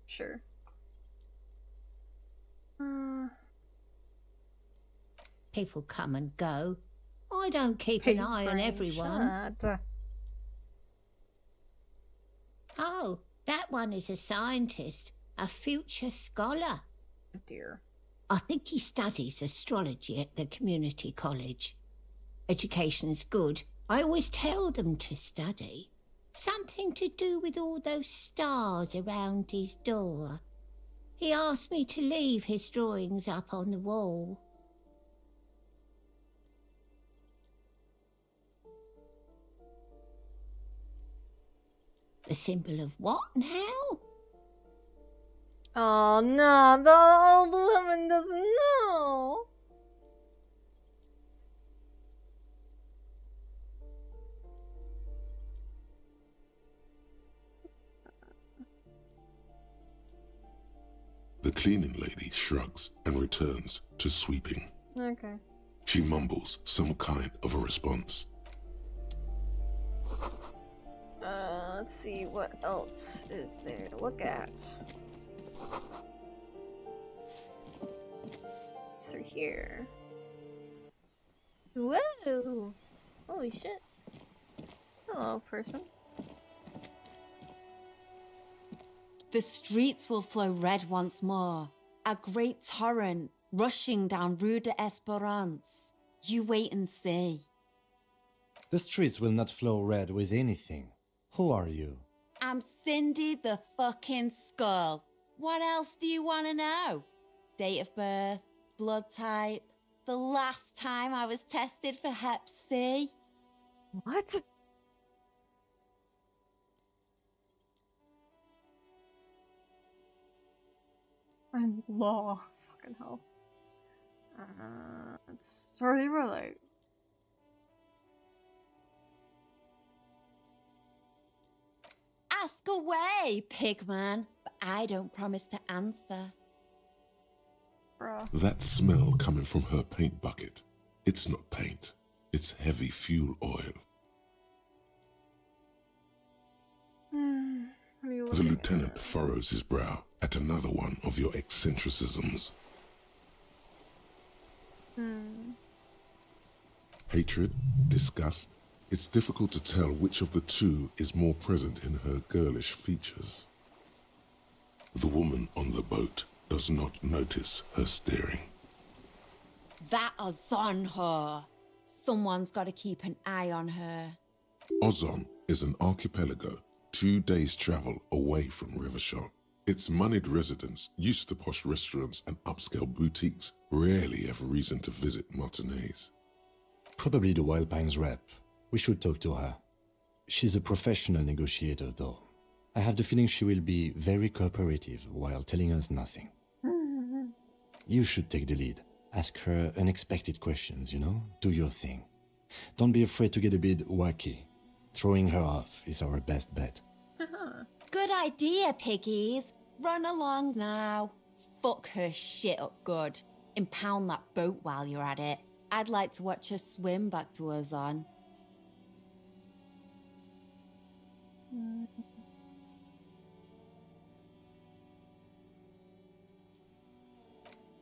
Sure. People come and go. I don't keep an eye on everyone. Shut. Oh, that one is a scientist, a future scholar. Oh dear. I think he studies astrology at the community college. Education's good. I always tell them to study. Something to do with all those stars around his door. He asked me to leave his drawings up on the wall. The symbol of what now? Oh no, the old woman doesn't know. The cleaning lady shrugs and returns to sweeping. Okay. She mumbles some kind of a response. Let's see what else is there to look at. It's through here. Whoa! Holy shit. Hello, person. The streets will flow red once more. A great torrent rushing down Rue de Esperance. You wait and see. The streets will not flow red with anything. Who are you? I'm Cindy the fucking Skull. What else do you want to know? Date of birth, blood type, the last time I was tested for Hep C. What? I'm law. Fucking hell. It's sorry, were like. Ask away, pigman, but I don't promise to answer. Bruh. That smell coming from her paint bucket. It's not paint. It's heavy fuel oil. The lieutenant furrows his brow at another one of your eccentricisms. Hatred, disgust. It's difficult to tell which of the two is more present in her girlish features. The woman on the boat does not notice her staring. That Ozon whore. Someone's got to keep an eye on her. Ozon is an archipelago 2 days' travel away from Rivershot. Its moneyed residents, used to posh restaurants and upscale boutiques, rarely have reason to visit Martinez. Probably the Wild Pines rep. We should talk to her. She's a professional negotiator, though. I have the feeling she will be very cooperative while telling us nothing. You should take the lead. Ask her unexpected questions, you know? Do your thing. Don't be afraid to get a bit wacky. Throwing her off is our best bet. Good idea, piggies. Run along now. Fuck her shit up good. Impound that boat while you're at it. I'd like to watch her swim back to Ozon.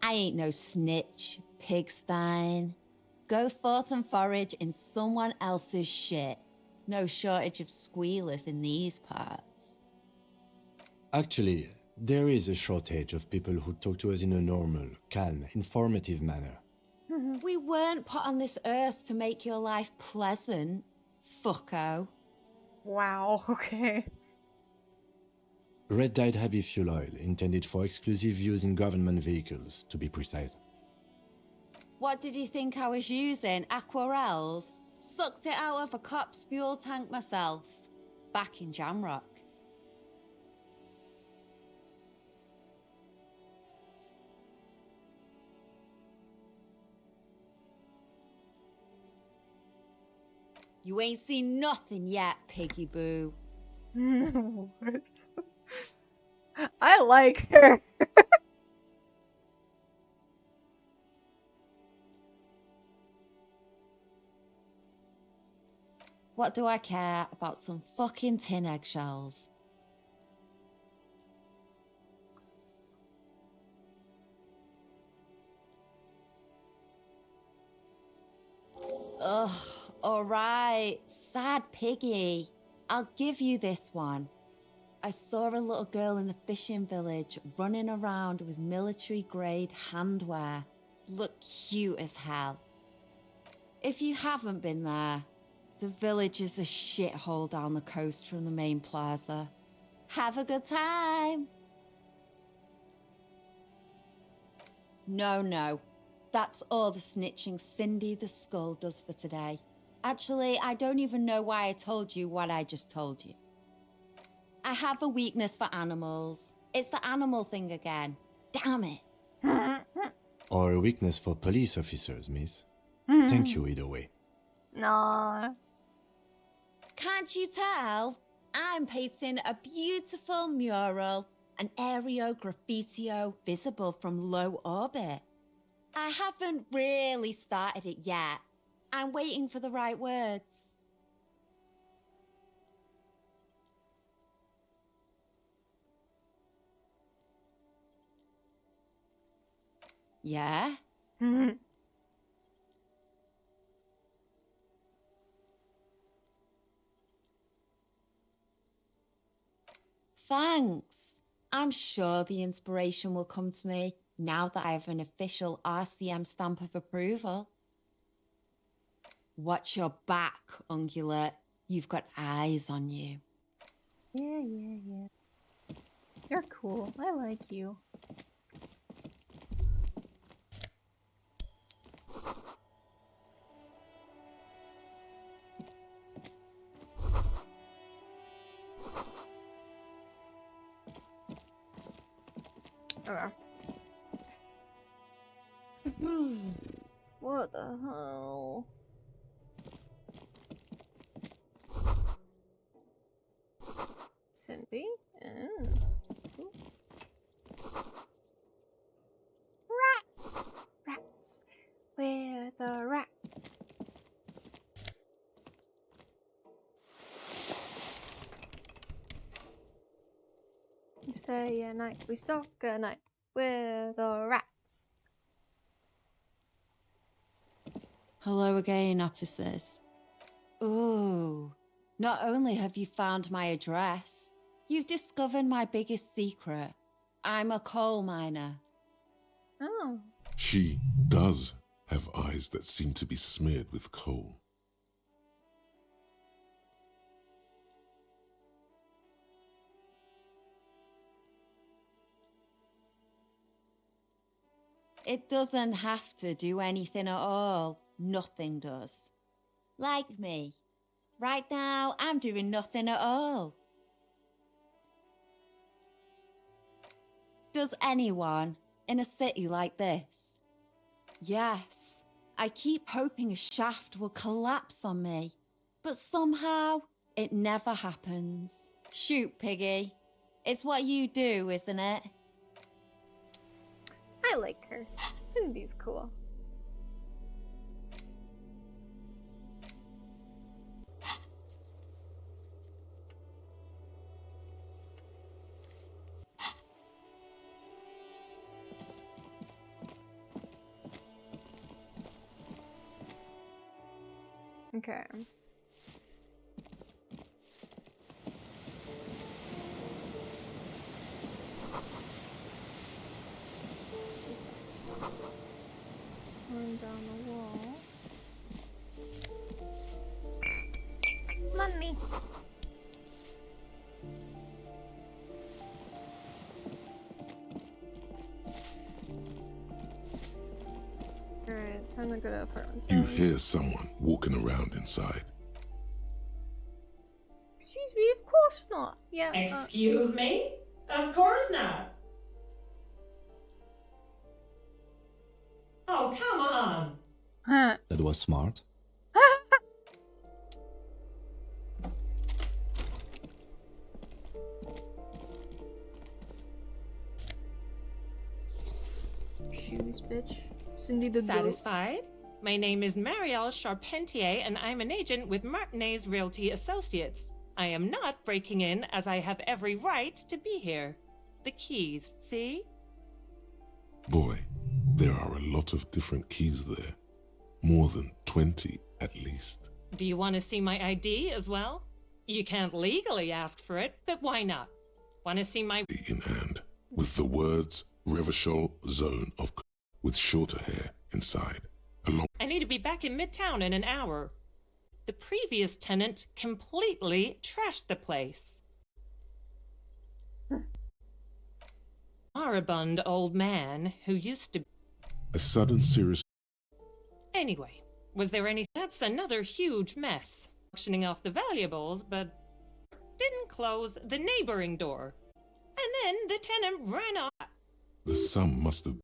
I ain't no snitch, pigstein. Go forth and forage in someone else's shit. No shortage of squealers in these parts. Actually, there is a shortage of people who talk to us in a normal, calm, informative manner. We weren't put on this earth to make your life pleasant, fucko. Wow, okay. Red-dyed heavy fuel oil, intended for exclusive use in government vehicles, to be precise. What did you think I was using? Aquarels? Sucked it out of a cop's fuel tank myself. Back in Jamrock. You ain't seen nothing yet, piggy boo. What? I like her. What do I care about some fucking tin eggshells? Ugh, alright, sad piggy. I'll give you this one. I saw a little girl in the fishing village running around with military-grade handwear. Looked cute as hell. If you haven't been there, the village is a shithole down the coast from the main plaza. Have a good time! No. That's all the snitching Cindy the Skull does for today. Actually, I don't even know why I told you what I just told you. I have a weakness for animals. It's the animal thing again. Damn it. Or a weakness for police officers, miss. Thank you either way. Nah. Can't you tell? I'm painting a beautiful mural, an aereo graffitio visible from low orbit. I haven't really started it yet. I'm waiting for the right words. Yeah? Thanks. I'm sure the inspiration will come to me now that I have an official RCM stamp of approval. Watch your back, Ungulate. You've got eyes on you. Yeah. You're cool. I like you. Okay. What the hell? Cindy? Oh. Rats! Rats! Where are the rats? You say a night, we stalk a night. Where are the rats? Hello again, officers. Ooh, not only have you found my address, you've discovered my biggest secret. I'm a coal miner. Oh. She does have eyes that seem to be smeared with coal. It doesn't have to do anything at all. Nothing does. Like me. Right now, I'm doing nothing at all. Does anyone in a city like this? Yes, I keep hoping a shaft will collapse on me, but somehow it never happens. Shoot, Piggy. It's what you do, isn't it? I like her. Cindy's cool. Okay. Just run down the wall. Money. Alright, time to go to apartment. You hear someone walking around inside. Excuse me, of course not. Yeah. Excuse me? Of course not. Oh, come on. That was smart. Shoes, bitch. Cindy the goat. Satisfied? My name is Marielle Charpentier, and I'm an agent with Martinez Realty Associates. I am not breaking in, as I have every right to be here. The keys, see? Boy, there are a lot of different keys there. More than 20, at least. Do you want to see my ID as well? You can't legally ask for it, but why not? Want to see my... In hand, with the words Revachol Zone of... with shorter hair inside. Along... I need to be back in Midtown in an hour. The previous tenant completely trashed the place. Moribund old man who used to... A sudden serious... Anyway, was there any... That's another huge mess. Auctioning off the valuables, but didn't close the neighboring door. And then the tenant ran off. The sum must have...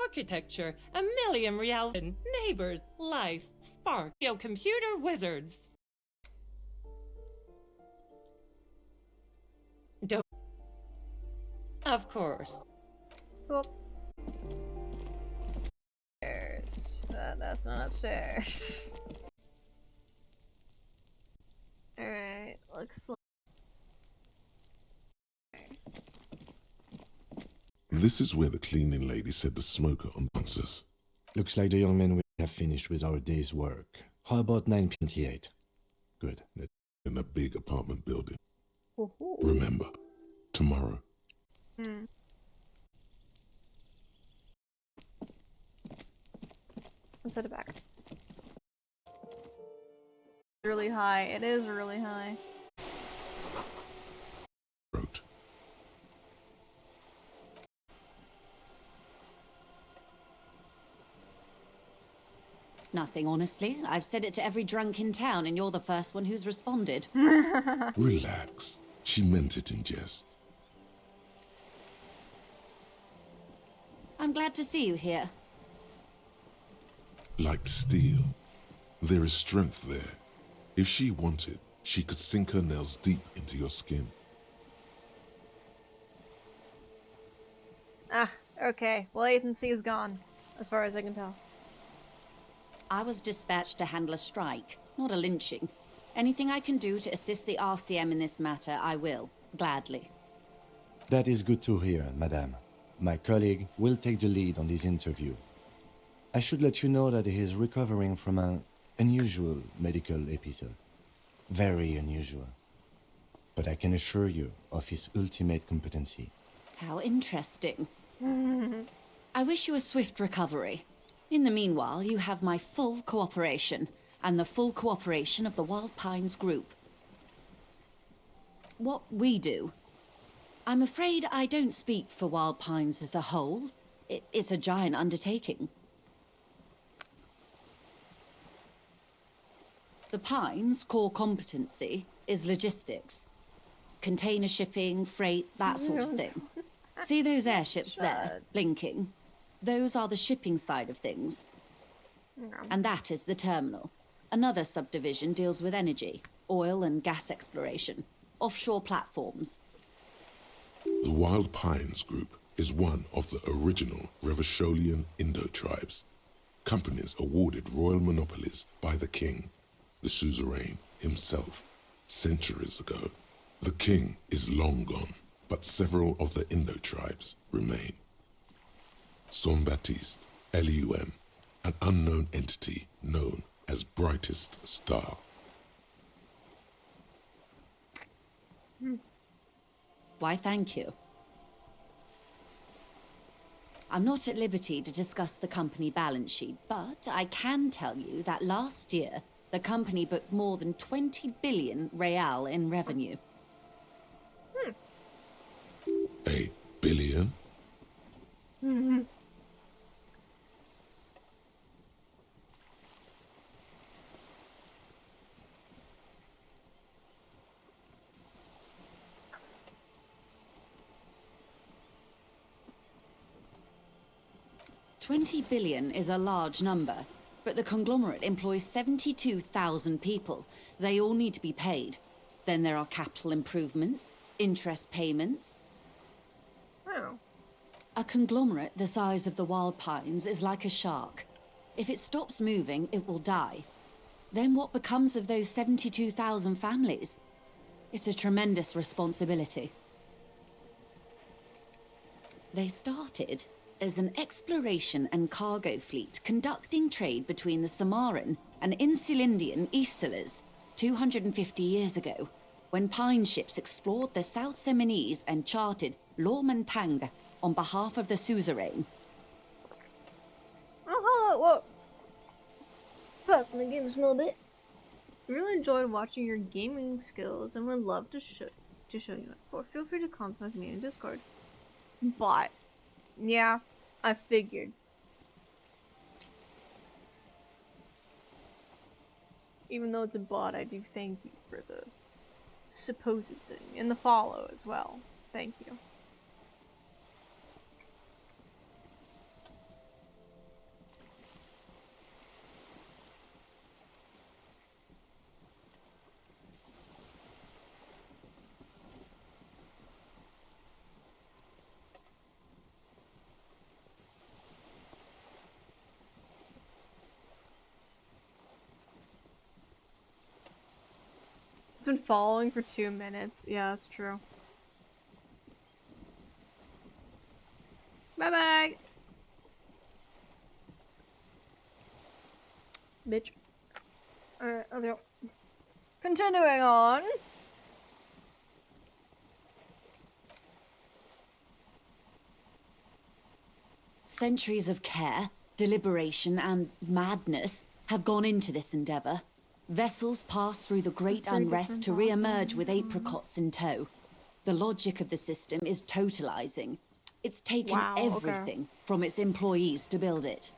Architecture, a million reality, neighbors, life, spark, computer wizards. Don't. Of course. Cool. Upstairs. That's not upstairs. Alright, looks like... This is where the cleaning lady said the smoker on answers. Looks like the young men will have finished with our day's work. How about 9:28? Good. In a big apartment building. Ooh. Remember, tomorrow. Let's head it back. Really high. It is really high. Wrote. Nothing, honestly. I've said it to every drunk in town, and you're the first one who's responded. Relax. She meant it in jest. I'm glad to see you here. Like steel. There is strength there. If she wanted, she could sink her nails deep into your skin. Ah, okay. Well, latency is gone, as far as I can tell. I was dispatched to handle a strike, not a lynching. Anything I can do to assist the RCM in this matter, I will, gladly. That is good to hear, madame. My colleague will take the lead on this interview. I should let you know that he is recovering from an unusual medical episode. Very unusual. But I can assure you of his ultimate competency. How interesting. I wish you a swift recovery. In the meanwhile, you have my full cooperation, and the full cooperation of the Wild Pines Group. What we do. I'm afraid I don't speak for Wild Pines as a whole. It's a giant undertaking. The Pines' core competency is logistics. Container shipping, freight, that sort of thing. See those airships there, blinking? Those are the shipping side of things. And that is the terminal. Another subdivision deals with energy, oil and gas exploration, offshore platforms. The Wild Pines Group is one of the original Revacholian Indo-tribes. Companies awarded royal monopolies by the king, the suzerain himself, centuries ago. The king is long gone, but several of the Indo-tribes remain. Saint-Baptiste, Elysium, an unknown entity known as Brightest Star. Why, thank you. I'm not at liberty to discuss the company balance sheet, but I can tell you that last year, the company booked more than 20 billion real in revenue. A billion? $20 billion is a large number, but the conglomerate employs 72,000 people. They all need to be paid. Then there are capital improvements, interest payments. Wow. A conglomerate the size of the Wild Pines is like a shark. If it stops moving, it will die. Then what becomes of those 72,000 families? It's a tremendous responsibility. They started as an exploration and cargo fleet conducting trade between the Samaran and Insulindian Isolas 250 years ago, when pine ships explored the South Seminese and charted Lomantang on behalf of the suzerain. Oh, hello, whoa. Pausing the game a small bit. Really enjoyed watching your gaming skills and would love to show you it. Or feel free to contact me in Discord. But, yeah, I figured. Even though it's a bot, I do thank you for the supposed thing. And the follow as well. Thank you. It's been following for 2 minutes. Yeah, that's true. Bye-bye! Bitch. Alright, let's go. Continuing on. Centuries of care, deliberation, and madness have gone into this endeavor. Vessels pass through the great unrest to re-emerge with apricots in tow. The logic of the system is totalizing. It's taken everything from its employees to build it.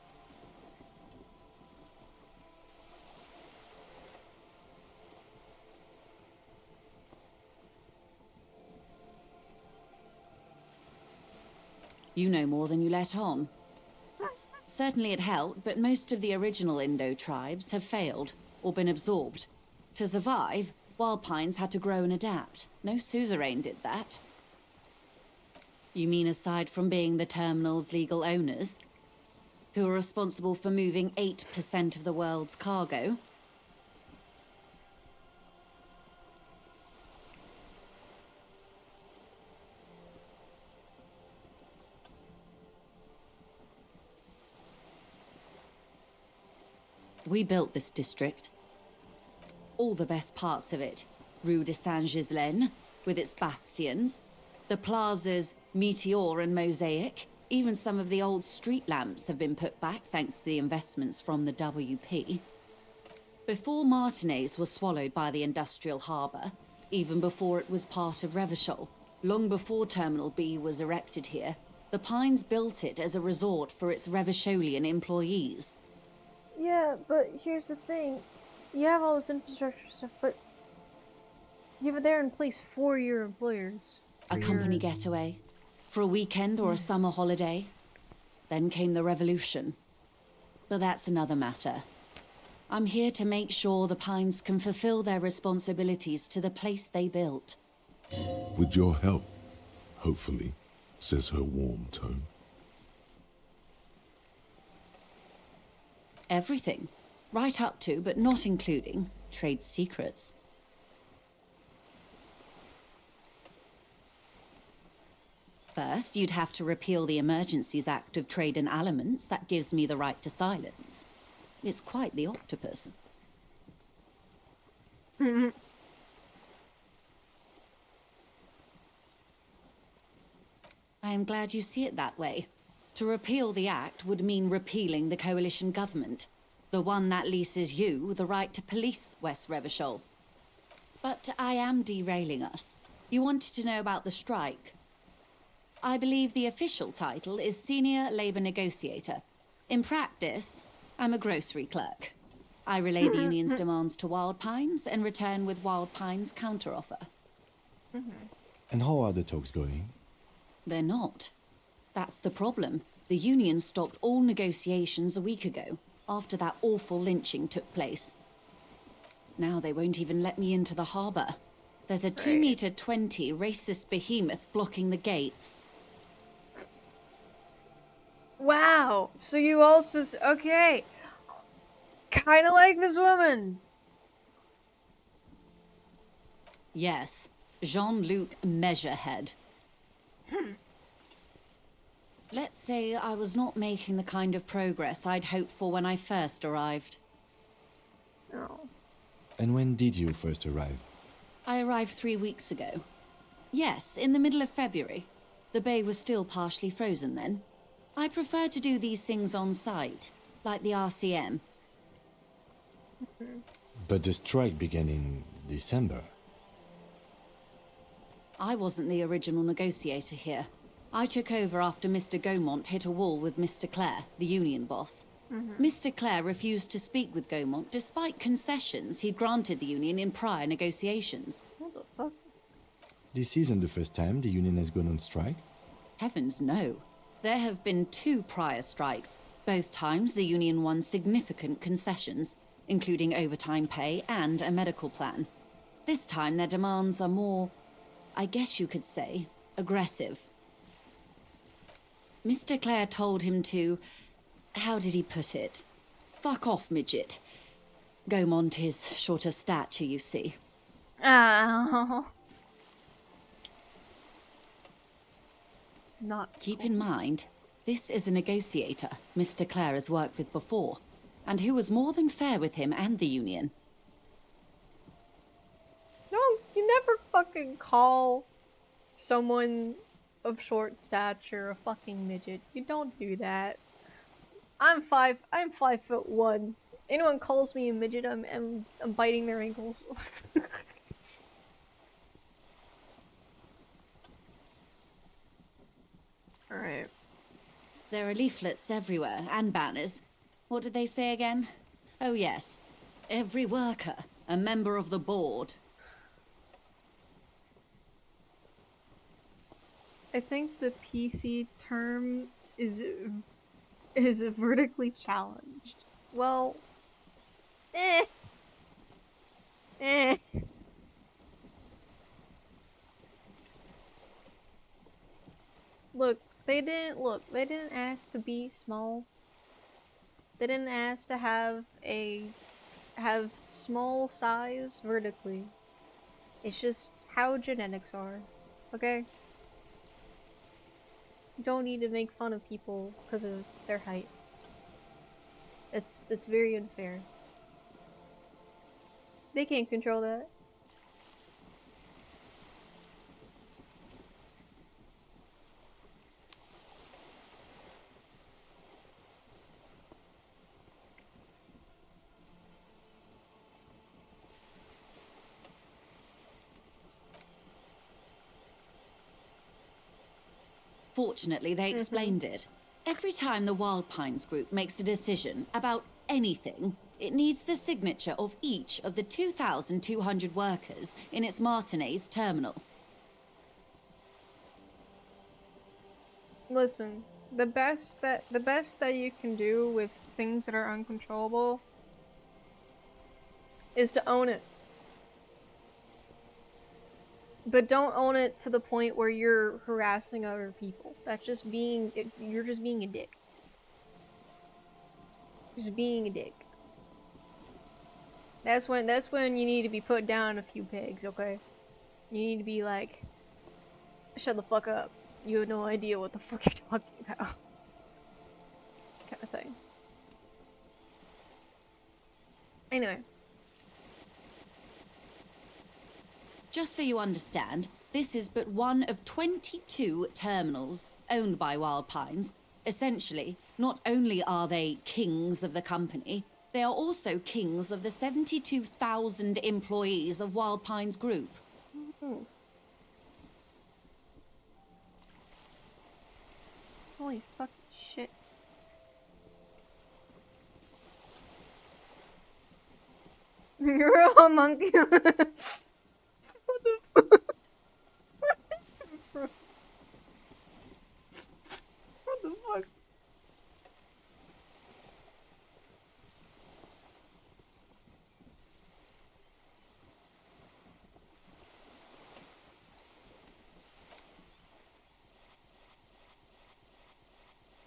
You know more than you let on. Certainly it helped, but most of the original Indo tribes have failed or been absorbed. To survive, Wild Pines had to grow and adapt. No suzerain did that. You mean aside from being the terminal's legal owners, who are responsible for moving 8% of the world's cargo? We built this district. All the best parts of it. Rue de Saint-Ghislain, with its bastions. The plazas Meteor and Mosaic. Even some of the old street lamps have been put back thanks to the investments from the WP. Before Martinez was swallowed by the industrial harbour, even before it was part of Revachol, long before Terminal B was erected here, the Pines built it as a resort for its Revacholian employees. Yeah, but here's the thing. You have all this infrastructure stuff, but you have it there in place for your employers. A company getaway. For a weekend or a summer holiday. Then came the revolution. But that's another matter. I'm here to make sure the Pines can fulfill their responsibilities to the place they built. With your help, hopefully, says her warm tone. Everything. Right up to, but not including, trade secrets. First, you'd have to repeal the Emergencies Act of Trade in Aliments. That gives me the right to silence. It's quite the octopus. I am glad you see it that way. To repeal the Act would mean repealing the coalition government, the one that leases you the right to police West Revachol. But I am derailing us. You wanted to know about the strike. I believe the official title is Senior Labor Negotiator. In practice, I'm a grocery clerk. I relay the union's demands to Wild Pines and return with Wild Pines' counteroffer. And how are the talks going? They're not. That's the problem. The union stopped all negotiations a week ago, after that awful lynching took place. Now they won't even let me into the harbour. There's a 2-meter 20 racist behemoth blocking the gates. Wow. So you also okay. Kind of like this woman. Yes, Jean-Luc Measurehead. Let's say I was not making the kind of progress I'd hoped for when I first arrived. Oh. And when did you first arrive? I arrived 3 weeks ago. Yes, in the middle of February. The bay was still partially frozen then. I prefer to do these things on site, like the RCM. But the strike began in December. I wasn't the original negotiator here. I took over after Mr. Gaumont hit a wall with Mr. Clare, the union boss. Mr. Clare refused to speak with Gaumont despite concessions he'd granted the union in prior negotiations. What the fuck? This isn't the first time the union has gone on strike. Heavens no. There have been 2 prior strikes. Both times the union won significant concessions, including overtime pay and a medical plan. This time their demands are more, I guess you could say, aggressive. Mr. Clare told him to, how did he put it? Fuck off, midget. Gaumont is short of stature, you see. Oh. Not Keep cool. in mind, this is a negotiator Mr. Clare has worked with before, and who was more than fair with him and the union. No, you never fucking call someone of short stature a fucking midget. You don't do that. I'm 5'1". Anyone calls me a midget, I'm biting their ankles. Alright. There are leaflets everywhere, and banners. What did they say again? Oh yes, every worker, a member of the board. I think the PC term is vertically challenged. Well, eh. Look, they didn't ask to be small. They didn't ask to have small size vertically. It's just how genetics are. Okay? You don't need to make fun of people because of their height. It's very unfair. They can't control that. Fortunately, they explained it. Every time the Wild Pines group makes a decision about anything, it needs the signature of each of the 2,200 workers in its Martinez terminal. Listen, the best that you can do with things that are uncontrollable is to own it. But don't own it to the point where you're harassing other people. That's just you're just being a dick. Just being a dick. That's when you need to be put down a few pegs, okay? You need to be like, shut the fuck up. You have no idea what the fuck you're talking about. Kind of thing. Anyway. Just so you understand, this is but one of 22 terminals owned by Wild Pines. Essentially, not only are they kings of the company, they are also kings of the 72,000 employees of Wild Pines Group. Ooh. Holy fucking shit. You're a monkey. What the fuck? What the fuck?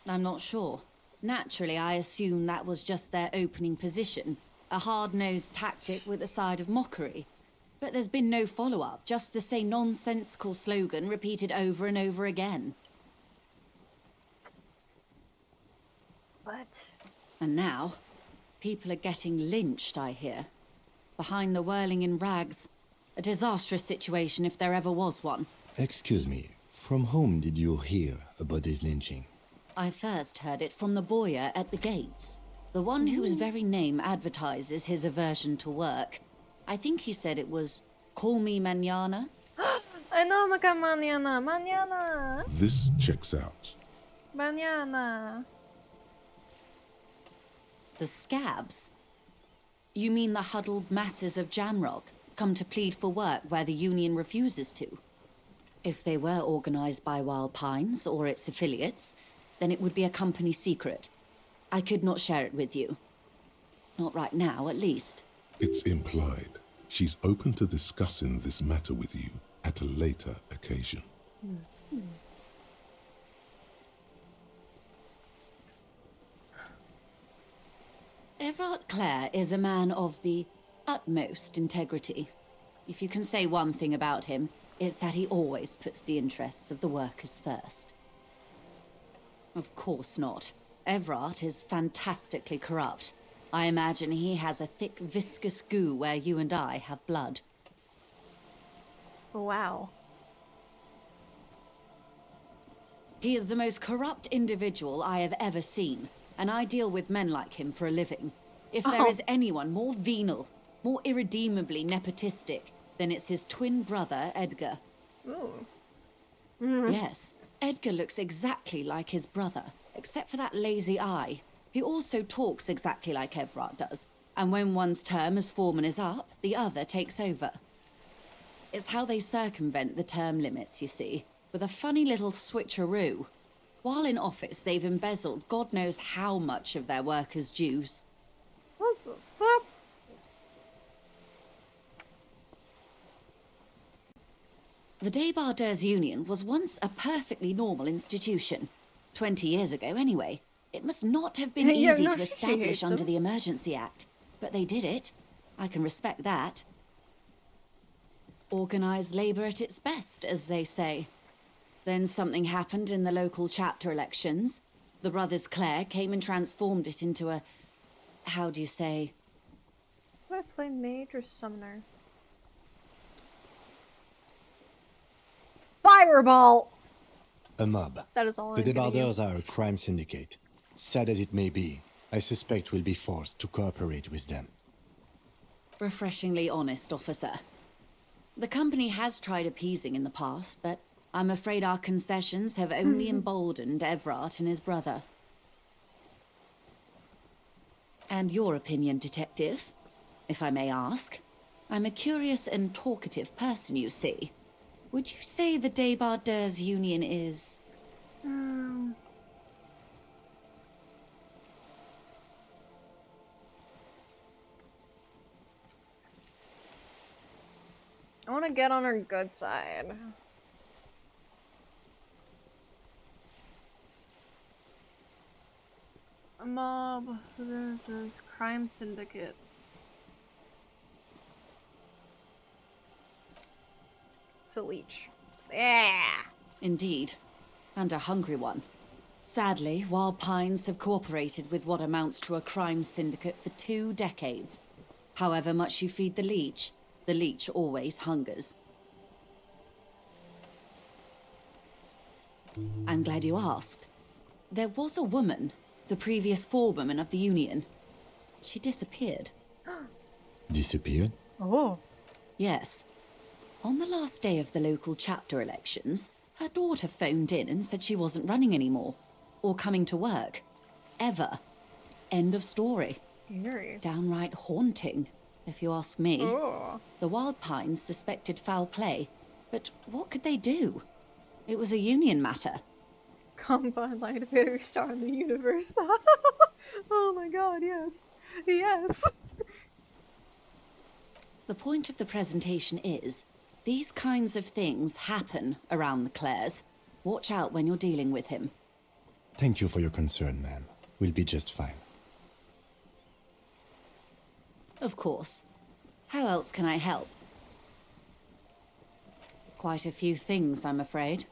I'm not sure. Naturally, I assume that was just their opening position, a hard-nosed tactic with a side of mockery. But there's been no follow-up, just the same nonsensical slogan repeated over and over again. What? And now, people are getting lynched, I hear. Behind the whirling in rags. A disastrous situation if there ever was one. Excuse me, from whom did you hear about this lynching? I first heard it from the boyer at the gates. The one whose very name advertises his aversion to work. I think he said it was, "Call me mañana." I know, mañana, mañana. This checks out. Mañana. The scabs? You mean the huddled masses of Jamrock, come to plead for work where the Union refuses to? If they were organized by Wild Pines or its affiliates, then it would be a company secret. I could not share it with you. Not right now, at least. It's implied. She's open to discussing this matter with you at a later occasion. Everard Clare is a man of the utmost integrity. If you can say one thing about him, it's that he always puts the interests of the workers first. Of course not. Everard is fantastically corrupt. I imagine he has a thick, viscous goo where you and I have blood. Wow. He is the most corrupt individual I have ever seen, and I deal with men like him for a living. If there is anyone more venal, more irredeemably nepotistic, then it's his twin brother, Edgar. Ooh. Yes, Edgar looks exactly like his brother, except for that lazy eye. He also talks exactly like Everard does, and when one's term as foreman is up, the other takes over. It's how they circumvent the term limits, you see, with a funny little switcheroo. While in office, they've embezzled God knows how much of their workers' dues. What the fuck? The Débardeurs Union was once a perfectly normal institution. 20 years ago, anyway. It must not have been Yeah, easy no to shit, establish under so. the Emergency Act. But they did it. I can respect that. Organised labour at its best, as they say. Then something happened in the local chapter elections. The brothers Clare came and transformed it into a... how do you say? Do I play mage or summoner? Fireball! A mob. That is all The I'm giving you. Débardeurs are a crime syndicate. Sad as it may be, I suspect we'll be forced to cooperate with them. Refreshingly honest, officer. The company has tried appeasing in the past, but I'm afraid our concessions have only emboldened Everard and his brother. And your opinion, detective, if I may ask? I'm a curious and talkative person, you see. Would you say the Débardeurs Union is... I want to get on her good side. A mob. There's this crime syndicate. It's a leech. Yeah! Indeed. And a hungry one. Sadly, Wild Pines have cooperated with what amounts to a crime syndicate for 2 decades. However much you feed the leech always hungers. I'm glad you asked. There was a woman, the previous forewoman of the Union. She disappeared. Disappeared? Oh. Yes. On the last day of the local chapter elections, her daughter phoned in and said she wasn't running anymore. Or coming to work. Ever. End of story. Eerie. Downright haunting, if you ask me. Oh. The Wild Pines suspected foul play, but what could they do? It was a Union matter. Combine light of every star in the universe. Oh my god, yes. Yes. The point of the presentation is, these kinds of things happen around the Clares. Watch out when you're dealing with him. Thank you for your concern, ma'am. We'll be just fine. Of course. How else can I help? Quite a few things, I'm afraid.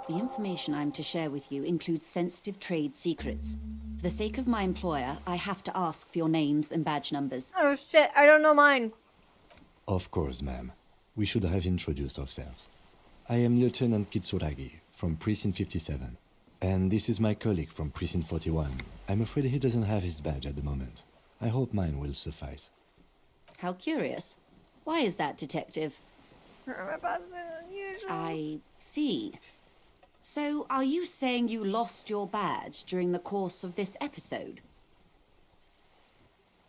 The information I'm to share with you includes sensitive trade secrets. For the sake of my employer, I have to ask for your names and badge numbers. Oh shit, I don't know mine. Of course, ma'am. We should have introduced ourselves. I am Lieutenant Kitsuragi from Precinct 57. And this is my colleague from Precinct 41. I'm afraid he doesn't have his badge at the moment. I hope mine will suffice. How curious. Why is that, Detective? Unusual. I see. So, are you saying you lost your badge during the course of this episode?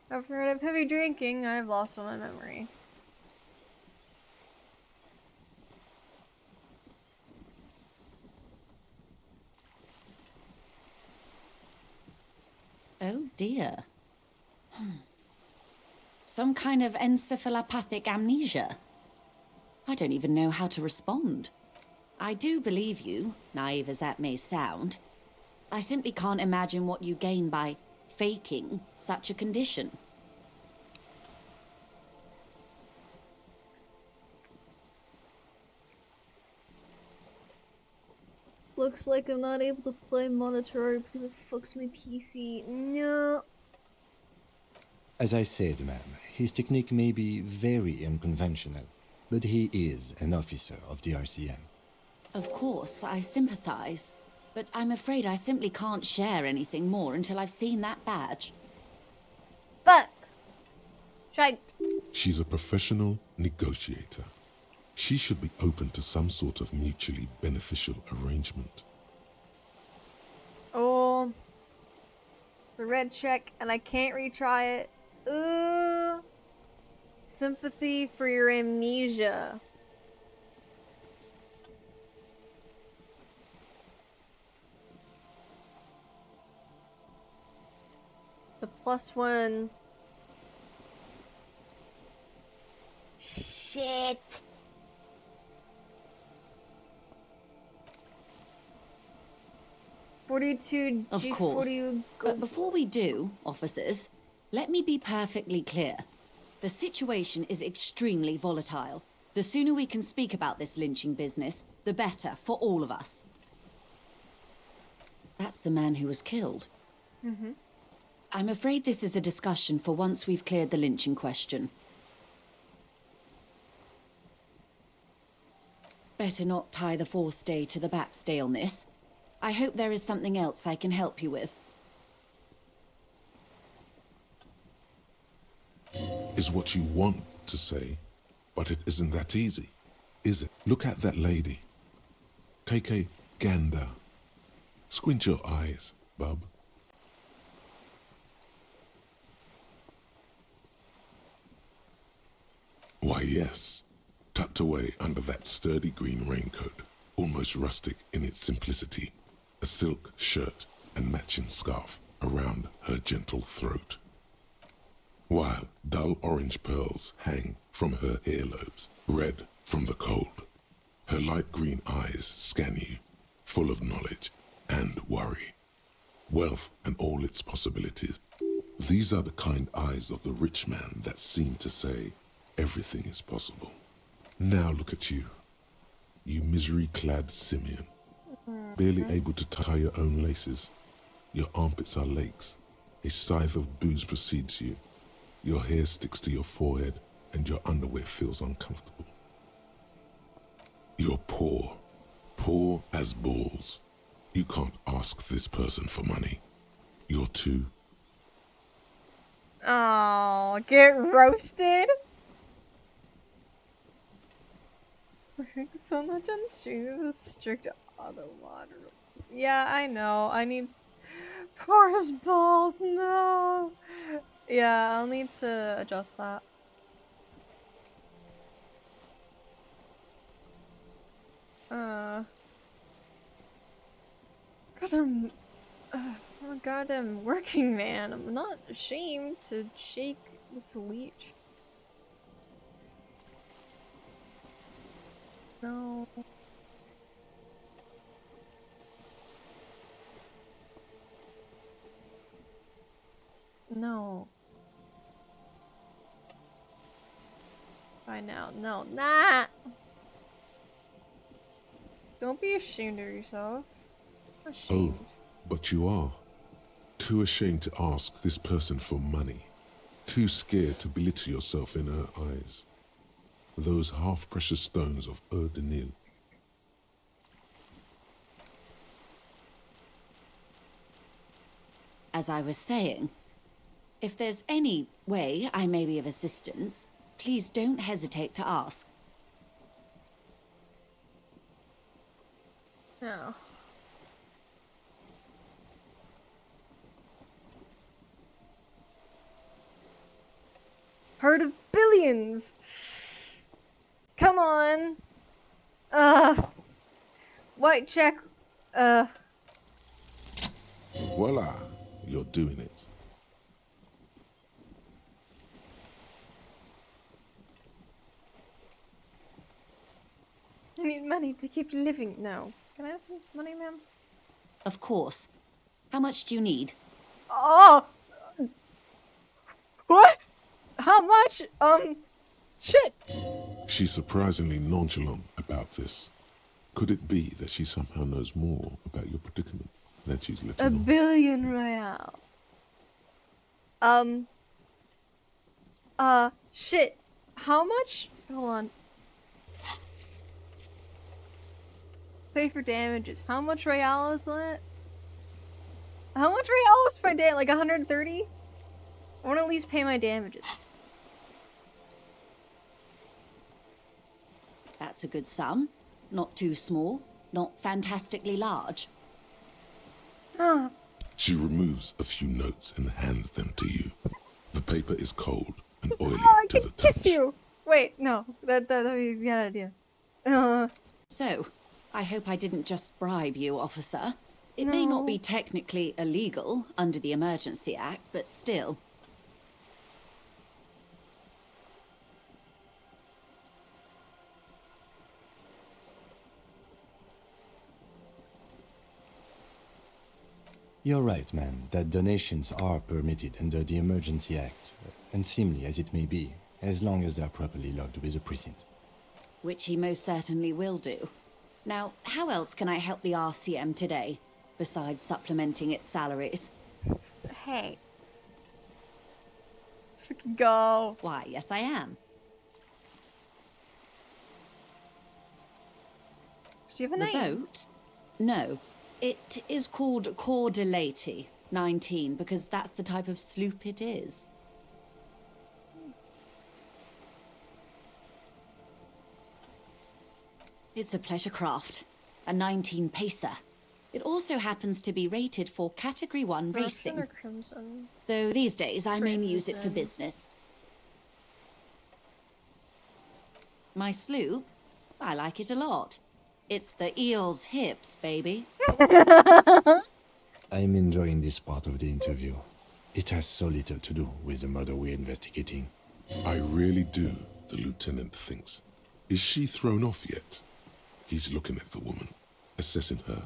After a night of heavy drinking, I've lost all my memory. Oh dear. Some kind of encephalopathic amnesia. I don't even know how to respond. I do believe you, naive as that may sound. I simply can't imagine what you gain by faking such a condition. Looks like I'm not able to play Monetary because it fucks my PC. No. As I said, ma'am, his technique may be very unconventional, but he is an officer of the RCM. Of course, I sympathize, but I'm afraid I simply can't share anything more until I've seen that badge. Fuck! Shite. She's a professional negotiator. She should be open to some sort of mutually beneficial arrangement. Oh. The red check, and I can't retry it. Ooh. Sympathy for your amnesia. It's a +1. Shit. G42 Of course. But before we do, officers, let me be perfectly clear. The situation is extremely volatile. The sooner we can speak about this lynching business, the better for all of us. That's the man who was killed. Mm-hmm. I'm afraid this is a discussion for once we've cleared the lynching question. Better not tie the forestay to the backstay on this. I hope there is something else I can help you with. Is what you want to say, but it isn't that easy, is it? Look at that lady. Take a gander. Squint your eyes, bub. Why, yes. Tucked away under that sturdy green raincoat, almost rustic in its simplicity, a silk shirt and matching scarf around her gentle throat, while dull orange pearls hang from her earlobes, red from the cold. Her light green eyes scan you, full of knowledge and worry, wealth and all its possibilities. These are the kind eyes of the rich man that seem to say, everything is possible. Now look at you, you misery-clad simian, barely able to tie your own laces. Your armpits are lakes. A scythe of booze precedes you. Your hair sticks to your forehead and your underwear feels uncomfortable. You're poor, poor as balls. You can't ask this person for money. You're too... Oh, get roasted? So much on stream with strict auto mod rules. Yeah, I know. I need porous balls. No. Yeah, I'll need to adjust that. God, I'm a goddamn working man. I'm not ashamed to shake this leech. No. Find out. No, nah! Don't be ashamed of yourself. Ashamed. Oh, but you are. Too ashamed to ask this person for money. Too scared to belittle yourself in her eyes. Those half-precious stones of Ur-Denil. As I was saying, if there's any way I may be of assistance, please don't hesitate to ask. No. Heard of billions! Come on! White check, Voila! You're doing it. I need money to keep living. No. Can I have some money, ma'am? Of course. How much do you need? Oh! What? How much? Shit! She's surprisingly nonchalant about this. Could it be that she somehow knows more about your predicament than she's letting on? 1 billion real. Shit. How much? Hold on. Pay for damages. How much real is that? How much real is my day? Like 130? I want to at least pay my damages. That's a good sum. Not too small, not fantastically large. She removes a few notes and hands them to you. The paper is cold and oily I to can the kiss touch. you! Wait, no. That'd be a bad idea. So, I hope I didn't just bribe you, officer. It may not be technically illegal under the Emergency Act, but still. You're right, ma'am, that donations are permitted under the Emergency Act, unseemly as it may be, as long as they are properly logged with the precinct. Which he most certainly will do. Now, how else can I help the RCM today, besides supplementing its salaries? Hey. Let's freaking go. Why, yes I am. Do you have a The name? boat? No. It is called Cordelati 19 because that's the type of sloop it is. It's a pleasure craft, a 19 pacer. It also happens to be rated for Category 1 Russian racing, or Crimson? though these days I mainly use it for Crimson. business. My sloop? I like it a lot. It's the eel's hips, baby. I'm enjoying this part of the interview. It has so little to do with the murder we're investigating. I really do, the lieutenant thinks. Is she thrown off yet? He's looking at the woman, assessing her.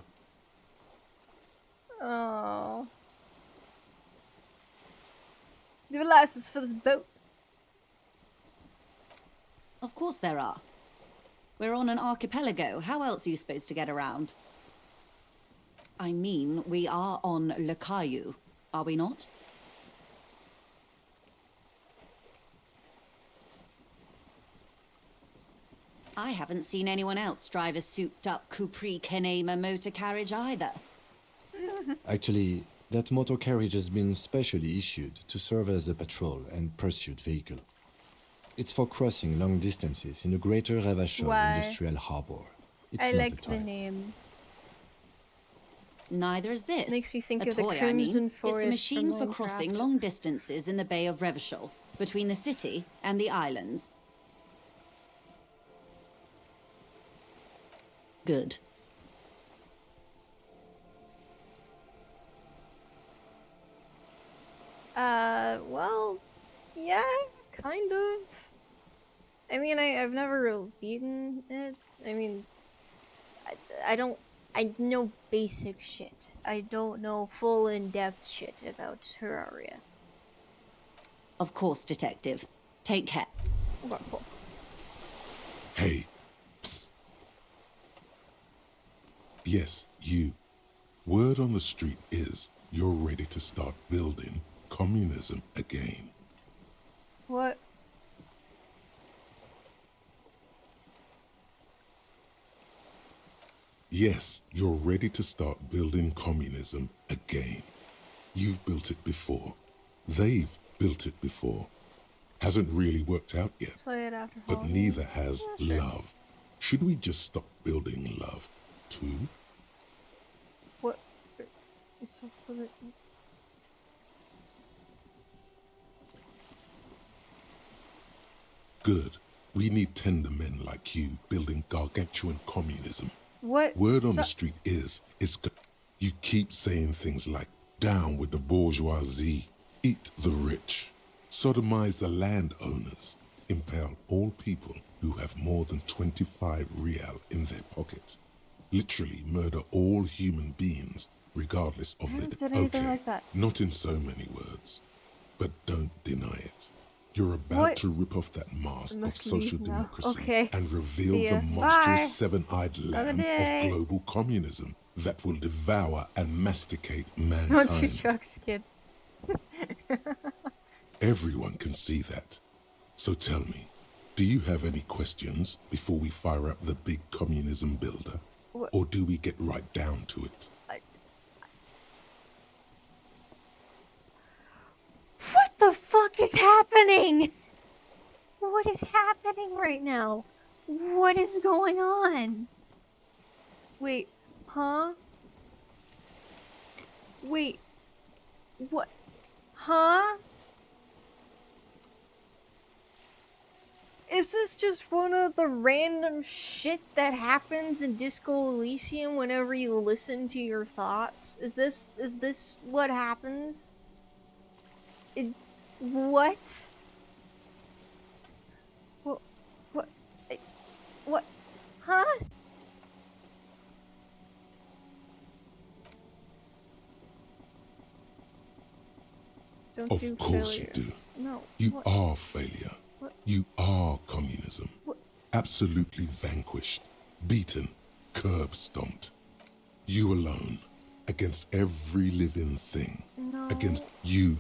Oh. Do you have a license for this boat? Of course there are. We're on an archipelago. How else are you supposed to get around? I mean, we are on Le Caillou, are we not? I haven't seen anyone else drive a souped-up Capri Kenema motor carriage either. Actually, that motor carriage has been specially issued to serve as a patrol and pursuit vehicle. It's for crossing long distances in the greater Ravachol Why? industrial harbor. It's I not like the the type. name. Neither is this. Makes me think a of the toy, Crimson I mean. Forest It's a machine from for crossing Minecraft. long distances in the Bay of Revachol, between the city and the islands. Good. Well, yeah, kind of. I mean, I've never beaten it. I mean, I know basic shit. I don't know full in-depth shit about Terraria. Of course, Detective. Take care. Okay, cool. Hey, psst. Yes, you. Word on the street is you're ready to start building communism again. What? Yes, you're ready to start building communism again. You've built it before. They've built it before. Hasn't really worked out yet. Play it after But Halloween. neither has Yeah, sure. love. Should we just stop building love, too? What? It's so funny. Good. We need tender men like you building gargantuan communism. What? Word on the street is you keep saying things like, down with the bourgeoisie, eat the rich, sodomize the landowners, impale all people who have more than 25 real in their pocket, literally murder all human beings regardless of I haven't their... said anything Okay, like that. not in so many words, but don't deny it. You're about What? to rip off that mask of Must social leave now. democracy Okay. and See reveal ya. the monstrous Bye. seven-eyed lamb day. of global communism that will devour and masticate Don't do mankind. drugs, kid. Everyone can see that. So tell me, do you have any questions before we fire up the big communism builder? What? Or do we get right down to it? What the fuck is happening? What is happening right now? What is going on? Wait, huh? Wait, what? Huh? Is this just one of the random shit that happens in Disco Elysium whenever you listen to your thoughts? Is this what happens? What? What? Huh? Don't do Of course failure. you do. No. You what? are failure. What? You are communism. What? Absolutely vanquished, beaten, curb stomped. You alone, against every living thing. No. Against you,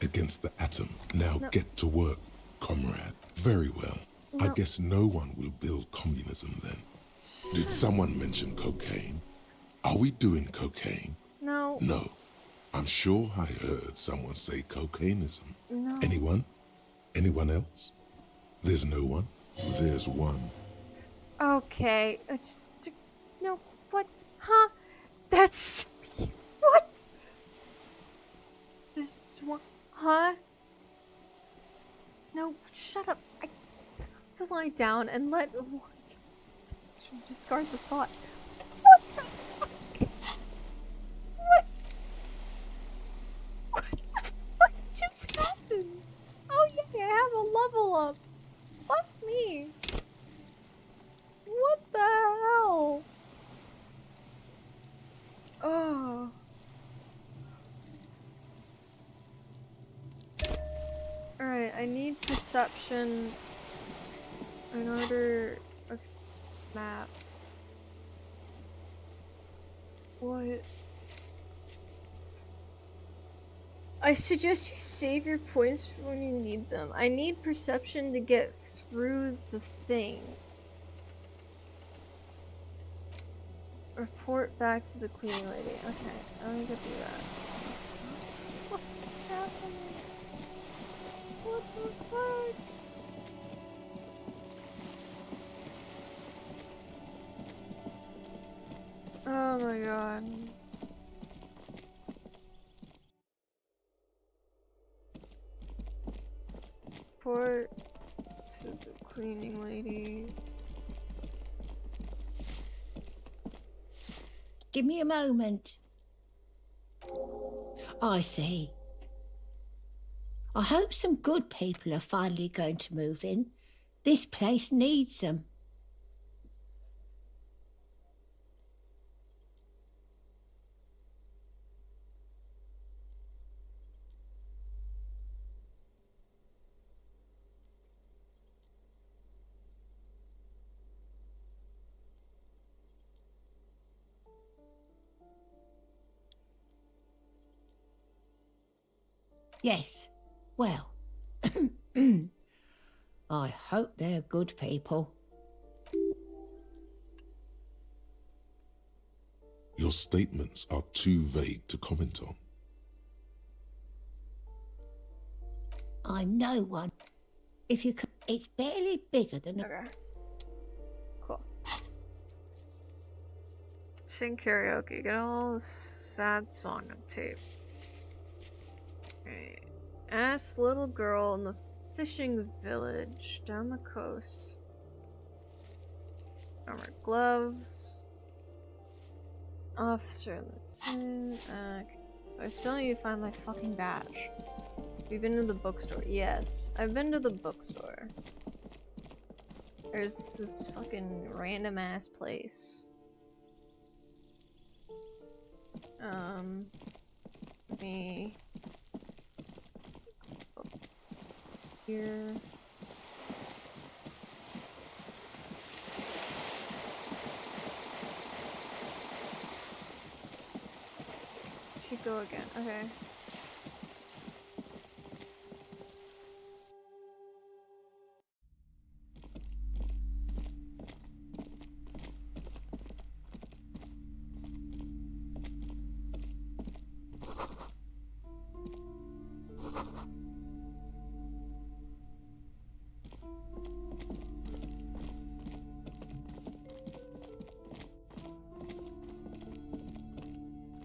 against the atom. Now No. get to work, comrade. Very well. I No. guess no one will build communism then. Did someone mention cocaine? Are we doing cocaine? No. No. I'm sure I heard someone say cocainism. No. Anyone? Anyone else? There's no one. There's one. Okay. No. What? Huh? That's what? There's one. Huh? No. Shut up. I have to lie down and let. Discard the thought. What the fuck? What? What the fuck just happened? Oh yeah, I have a level up. Fuck me. What the hell? Oh. Alright, I need perception in order... Okay, map. What? I suggest you save your points for when you need them. I need perception to get through the thing. Report back to the cleaning lady. Okay, I'm gonna go do that. What is happening? What the fuck? Oh my god. Report to the cleaning lady. Give me a moment. I see. I hope some good people are finally going to move in. This place needs them. Yes. Well, I hope they're good people. Your statements are too vague to comment on. I'm no one. If you could, it's barely bigger than a... Okay. Cool. Sing karaoke. Get all the sad song on tape. Okay. Ask the little girl in the fishing village down the coast. Armored gloves. Officer Lieutenant. Okay. So I still need to find my fucking badge. We've been to the bookstore. Yes, I've been to the bookstore. There's this fucking random ass place. Let me go here. Should go again. Okay.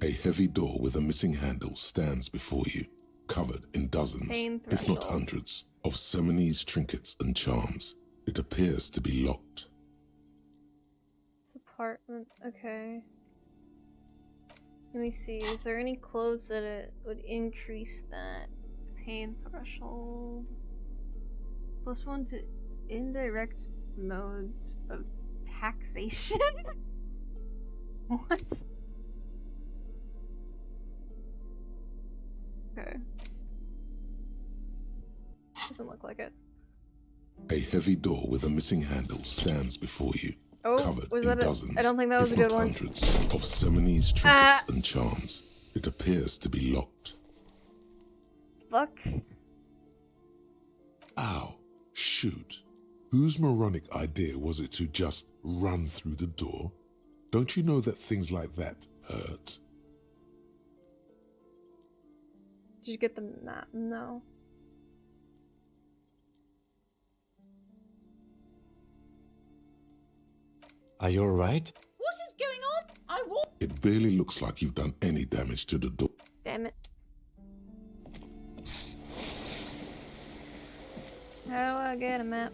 A heavy door with a missing handle stands before you, covered in dozens, if not hundreds, of Seminese trinkets and charms. It appears to be locked. This apartment, okay. Let me see, is there any clothes that it would increase that pain threshold? +1 to indirect modes of taxation? What? Okay. Doesn't look like it. A heavy door with a missing handle stands before you, covered was in that dozens, I don't think that was if a good not one. hundreds, of Seminese trinkets and charms. It appears to be locked. Fuck. Ow. Shoot. Whose moronic idea was it to just run through the door? Don't you know that things like that hurt? Did you get the map? No. Are you alright? What is going on? I walk. It barely looks like you've done any damage to the door. Damn it. How do I get a map?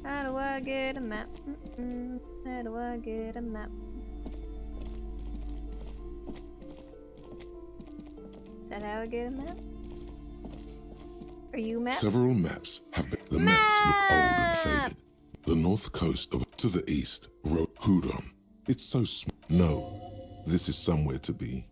How do I get a map? How do I get a map? Is that how I get a map? Are you map? Several maps have been. The maps look old and faded. The north coast of to the east, wrote Hudon. It's so small. No, this is somewhere to be.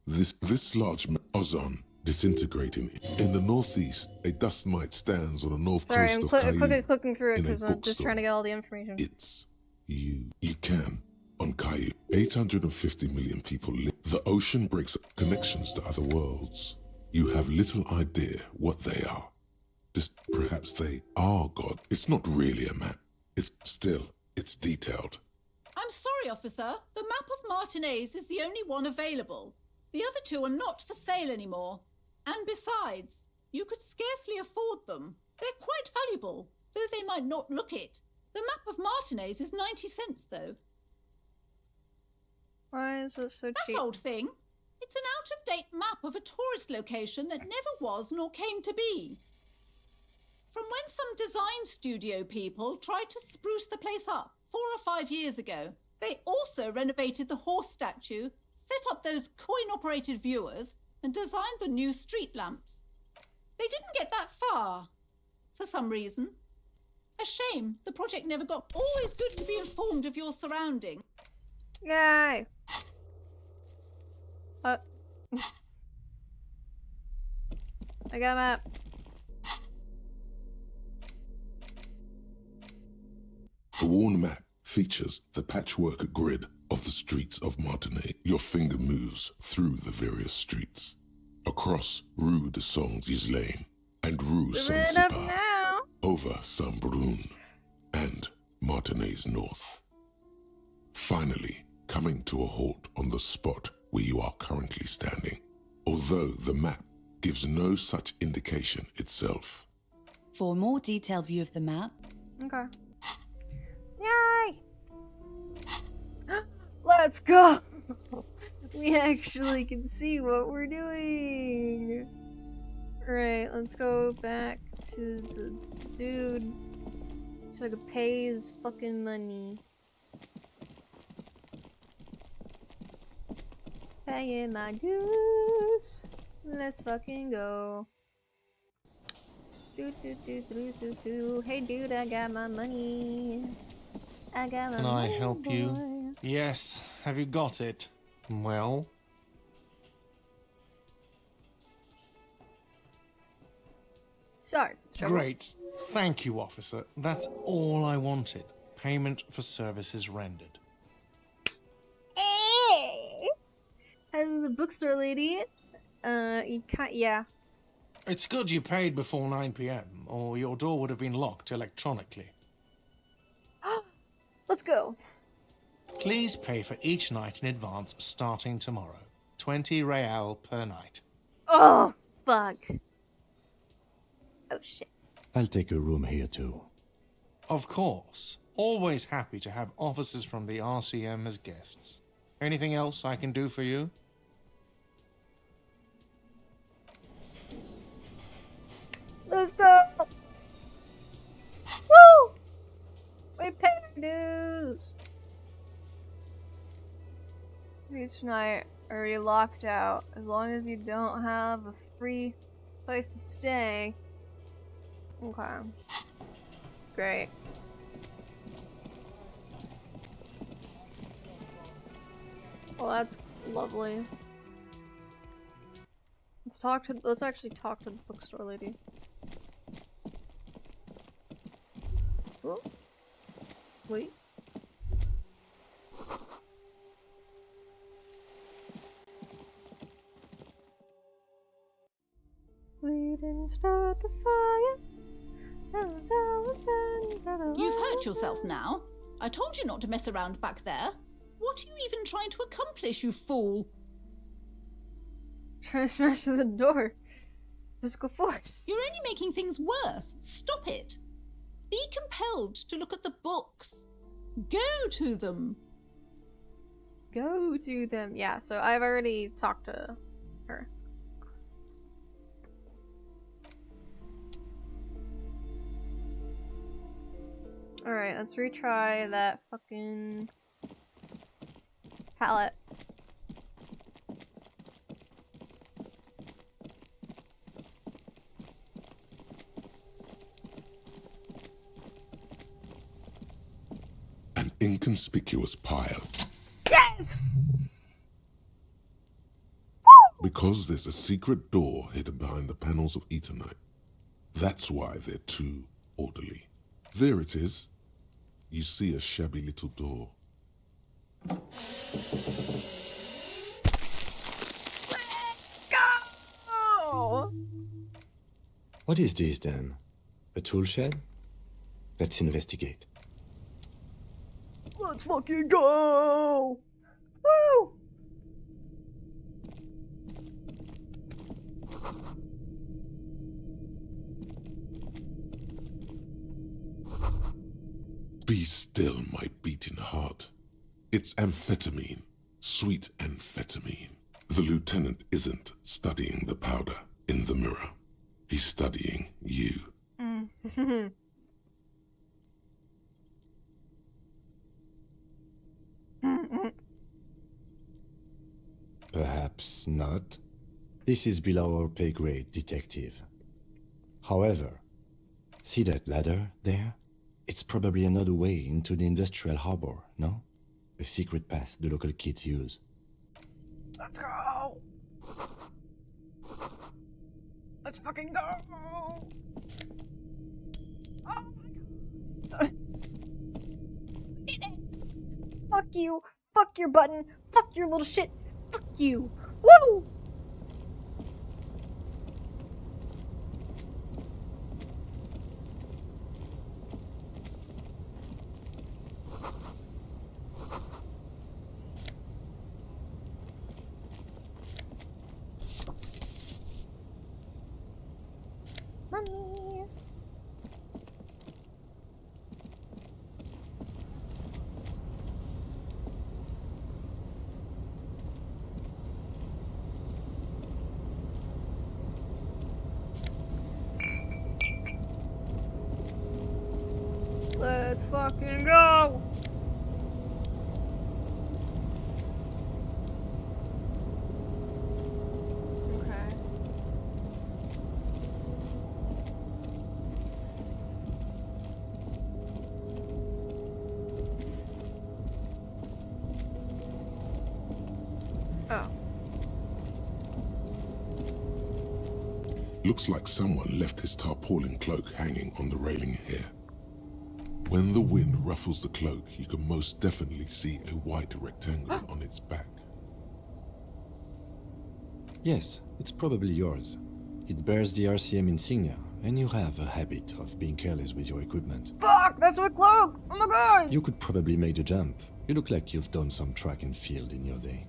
This large map, Ozon, disintegrating. In the northeast, a dust mite stands on the north Sorry, coast I'm of Cayenne. clicking through it in a because I'm just bookstore. trying to get all the information. It's you. You can. On Caillou, 850 million people live. The ocean breaks up connections to other worlds. You have little idea what they are. Perhaps they are God. It's not really a map. It's detailed. I'm sorry, officer. The map of Martinez is the only one available. The other two are not for sale anymore. And besides, you could scarcely afford them. They're quite valuable, though they might not look it. The map of Martinez is 90 cents, though. Why is it so cheap? That old thing. It's an out-of-date map of a tourist location that never was nor came to be. From when some design studio people tried to spruce the place up 4 or 5 years ago. They also renovated the horse statue, set up those coin-operated viewers, and designed the new street lamps. They didn't get that far, for some reason. A shame the project never got. Always good to be informed of your surroundings. Yay! I got a map. The worn map features the patchwork grid of the streets of Martinez. Your finger moves through the various streets. across Rue de Saint-Ghislain and Rue Live it up Saint-Cypar, now. over Saint-Brun and Martinez North. Finally, coming to a halt on the spot where you are currently standing, although the map gives no such indication itself. For a more detailed view of the map, Okay. Yay! Let's go! We actually can see what we're doing! Right, let's go back to the dude so I can pay his fucking money. Paying my dues. Let's fucking go. Do, do, do, do, do, do. Hey dude, I got my money. I got my Can money, I help boy. you? Yes. Have you got it? Well? Sorry. Great. Thank you, officer. That's all I wanted. Payment for services rendered. Hey! And the bookstore lady, you can't, yeah. It's good you paid before 9 p.m., or your door would have been locked electronically. Let's go. Please pay for each night in advance starting tomorrow. 20 real per night. Oh, fuck. Oh, shit. I'll take a room here too. Of course. Always happy to have officers from the RCM as guests. Anything else I can do for you? Let's go! Woo! We paid our dues! Each night, are you locked out? As long as you don't have a free place to stay. Okay. Great. Well, that's lovely. Let's actually talk to the bookstore lady. Oh. Wait. We didn't start the fire. You've hurt yourself now. I told you not to mess around back there. What are you even trying to accomplish, you fool? Trying to smash through the door. Physical force. You're only making things worse. Stop it. Be compelled to look at the books. Go to them. Go to them. Yeah, so I've already talked to her. Alright, let's retry that fucking palette. An inconspicuous pile. Yes! Because there's a secret door hidden behind the panels of Eternite. That's why they're too orderly. There it is. You see a shabby little door. Go! What is this then? A tool shed? Let's investigate. Let's fucking go! Woo! Be still, my beating heart. It's amphetamine. Sweet amphetamine. The lieutenant isn't studying the powder in the mirror. He's studying you. Perhaps not. This is below our pay grade, detective. However, see that ladder there? It's probably another way into the industrial harbor, no? A secret path the local kids use. Let's go! Let's fucking go! Oh my god! Did it! Fuck you! Fuck your button! Fuck your little shit! Fuck you! Woo! Let's fucking go! Okay. Oh. Looks like someone left his tarpaulin cloak hanging on the railing here. When the wind ruffles the cloak, you can most definitely see a white rectangle on its back. Yes, it's probably yours. It bears the RCM insignia, and you have a habit of being careless with your equipment. Fuck! That's my cloak! Oh my god! You could probably make the jump. You look like you've done some track and field in your day.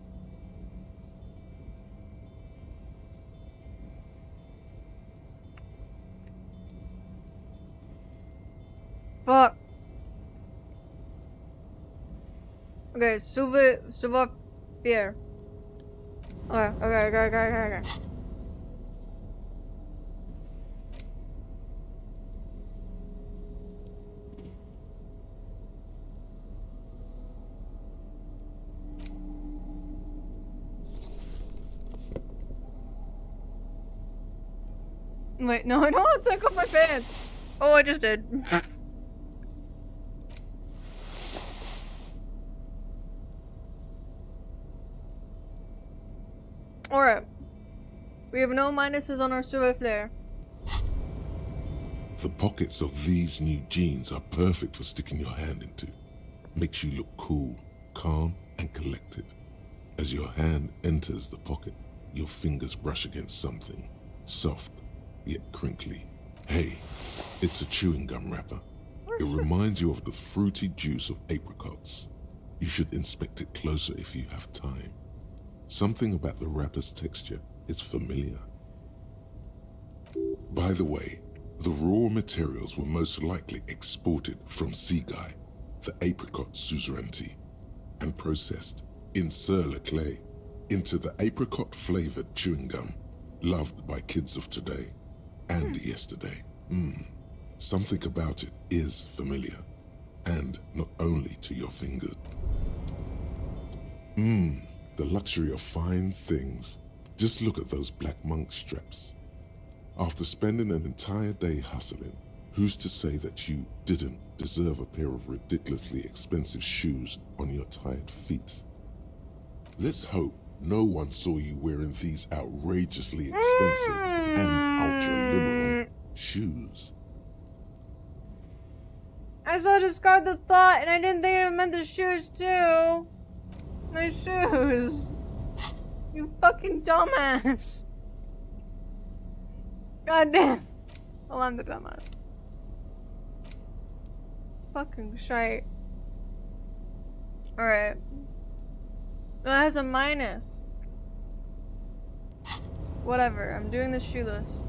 Fuck. Okay, Suva Pierre. Okay. Wait, no, I don't want to take off my pants. Oh, I just did. Alright. We have no minuses on our survey flare. The pockets of these new jeans are perfect for sticking your hand into. Makes you look cool, calm, and collected. As your hand enters the pocket, your fingers brush against something. Soft, yet crinkly. Hey, it's a chewing gum wrapper. It reminds you of the fruity juice of apricots. You should inspect it closer if you have time. Something about the wrapper's texture is familiar. By the way, the raw materials were most likely exported from Seaguy, the apricot suzerainty, and processed in Sur-le-Clay into the apricot-flavored chewing gum loved by kids of today and yesterday. Something about it is familiar, and not only to your fingers. The luxury of fine things. Just look at those black monk straps. After spending an entire day hustling, who's to say that you didn't deserve a pair of ridiculously expensive shoes on your tired feet? Let's hope no one saw you wearing these outrageously expensive and ultra-liberal shoes. I saw discard the thought and I didn't think it meant the shoes too. My shoes. You fucking dumbass. God damn. Well, I'm the dumbass. Fucking shite. Alright. That has a minus. Whatever, I'm doing this shoeless.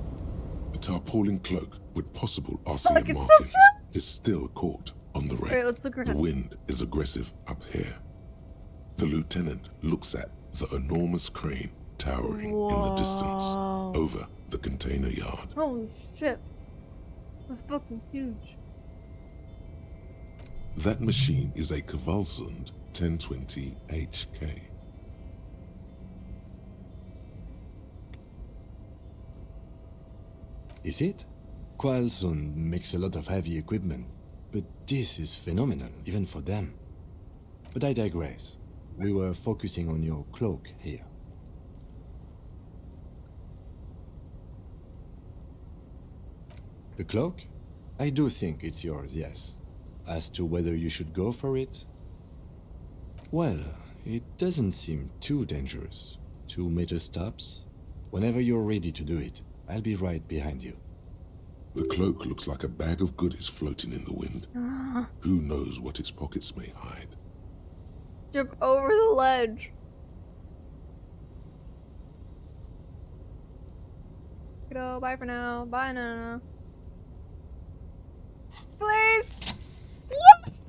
A tarpaulin cloak with possible Fuck, RCM it's so markings soft. is still caught on the rail. Alright, let's look around. The wind is aggressive up here. The lieutenant looks at the enormous crane towering in the distance over the container yard. Holy shit. That's fucking huge. That machine is a Kvalsund 1020 HK. Is it? Kvalsund makes a lot of heavy equipment, but this is phenomenal, even for them. But I digress. We were focusing on your cloak here. The cloak? I do think it's yours, yes. As to whether you should go for it? Well, it doesn't seem too dangerous. 2 meter stops. Whenever you're ready to do it, I'll be right behind you. The cloak looks like a bag of goodies floating in the wind. Who knows what its pockets may hide? Jump over the ledge. Go, bye for now. Bye now. Please! Yes!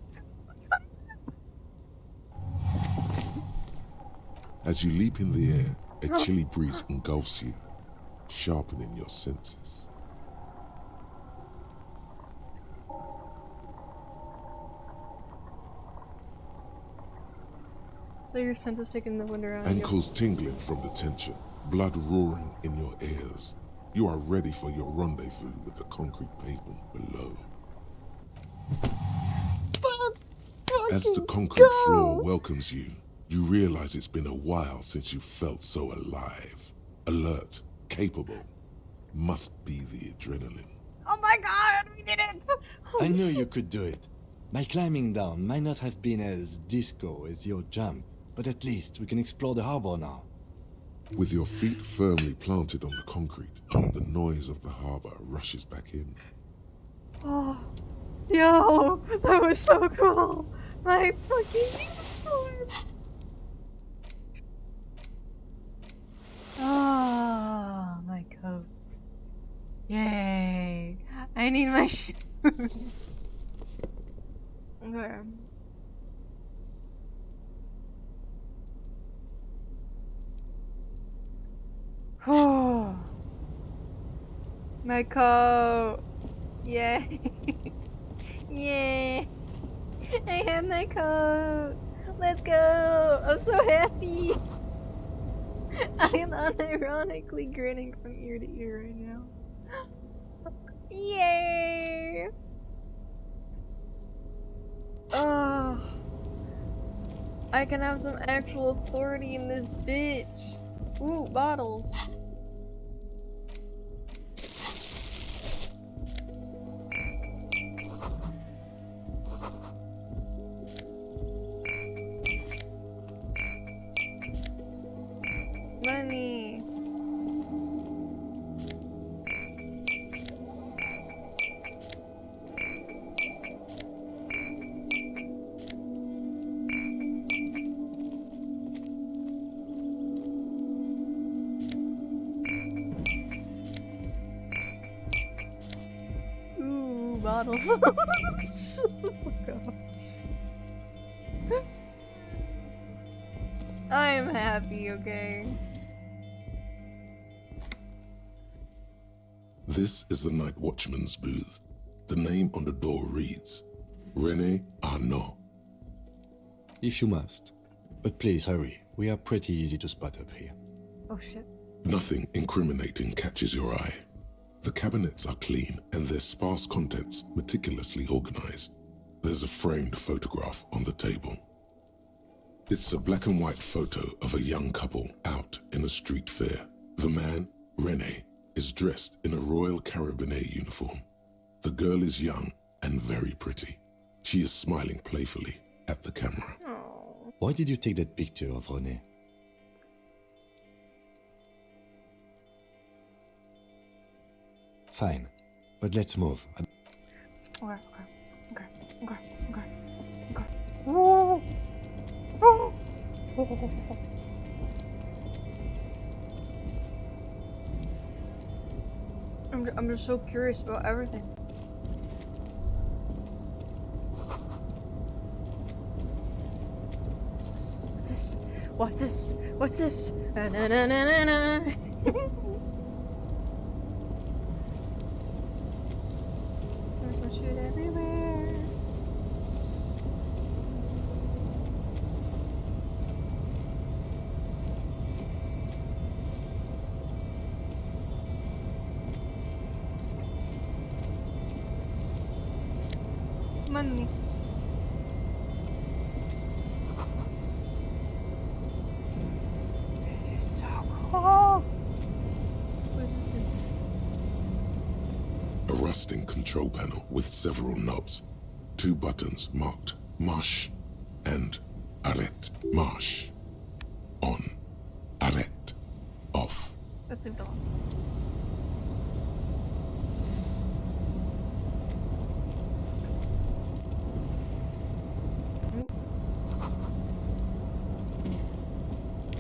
As you leap in the air, a chilly breeze engulfs you, sharpening your senses. Though your scent is taking the wind around you. Ankles tingling from the tension, blood roaring in your ears. You are ready for your rendezvous with the concrete pavement below. As the concrete floor welcomes you, you realize it's been a while since you felt so alive. Alert, capable. Must be the adrenaline. Oh my god, we did it! I knew you could do it. My climbing down might not have been as disco as your jump, but at least we can explore the harbor now. With your feet firmly planted on the concrete, the noise of the harbor rushes back in. Oh, yo, that was so cool! My fucking uniform! Oh, my coat. Yay! I need my shoes. Okay. Oh, my coat! Yay! Yay! I have my coat! Let's go! I'm so happy! I am unironically grinning from ear to ear right now. Yay! Oh, I can have some actual authority in this bitch. Ooh, bottles. Money. Ooh, bottles. Shut the fuck up. I am happy, okay? This is the night watchman's booth. The name on the door reads, René Arnaud. If you must. But please hurry. We are pretty easy to spot up here. Oh shit. Nothing incriminating catches your eye. The cabinets are clean and their sparse contents meticulously organized. There's a framed photograph on the table. It's a black and white photo of a young couple out in a street fair. The man, René, is dressed in a Royal Carabinier uniform. The girl is young and very pretty. She is smiling playfully at the camera. Why did you take that picture of René? Fine, but let's move. Okay. Whoa. Oh. I'm just so curious about everything. What's this? What's this? Na na na na na. There's my shit everywhere. Money. This is so cool. What is this thing? A rusting control panel with several knobs. 2 buttons marked Marche and Arrête. Marche. On. Arrête. Off. Let's leave it alone.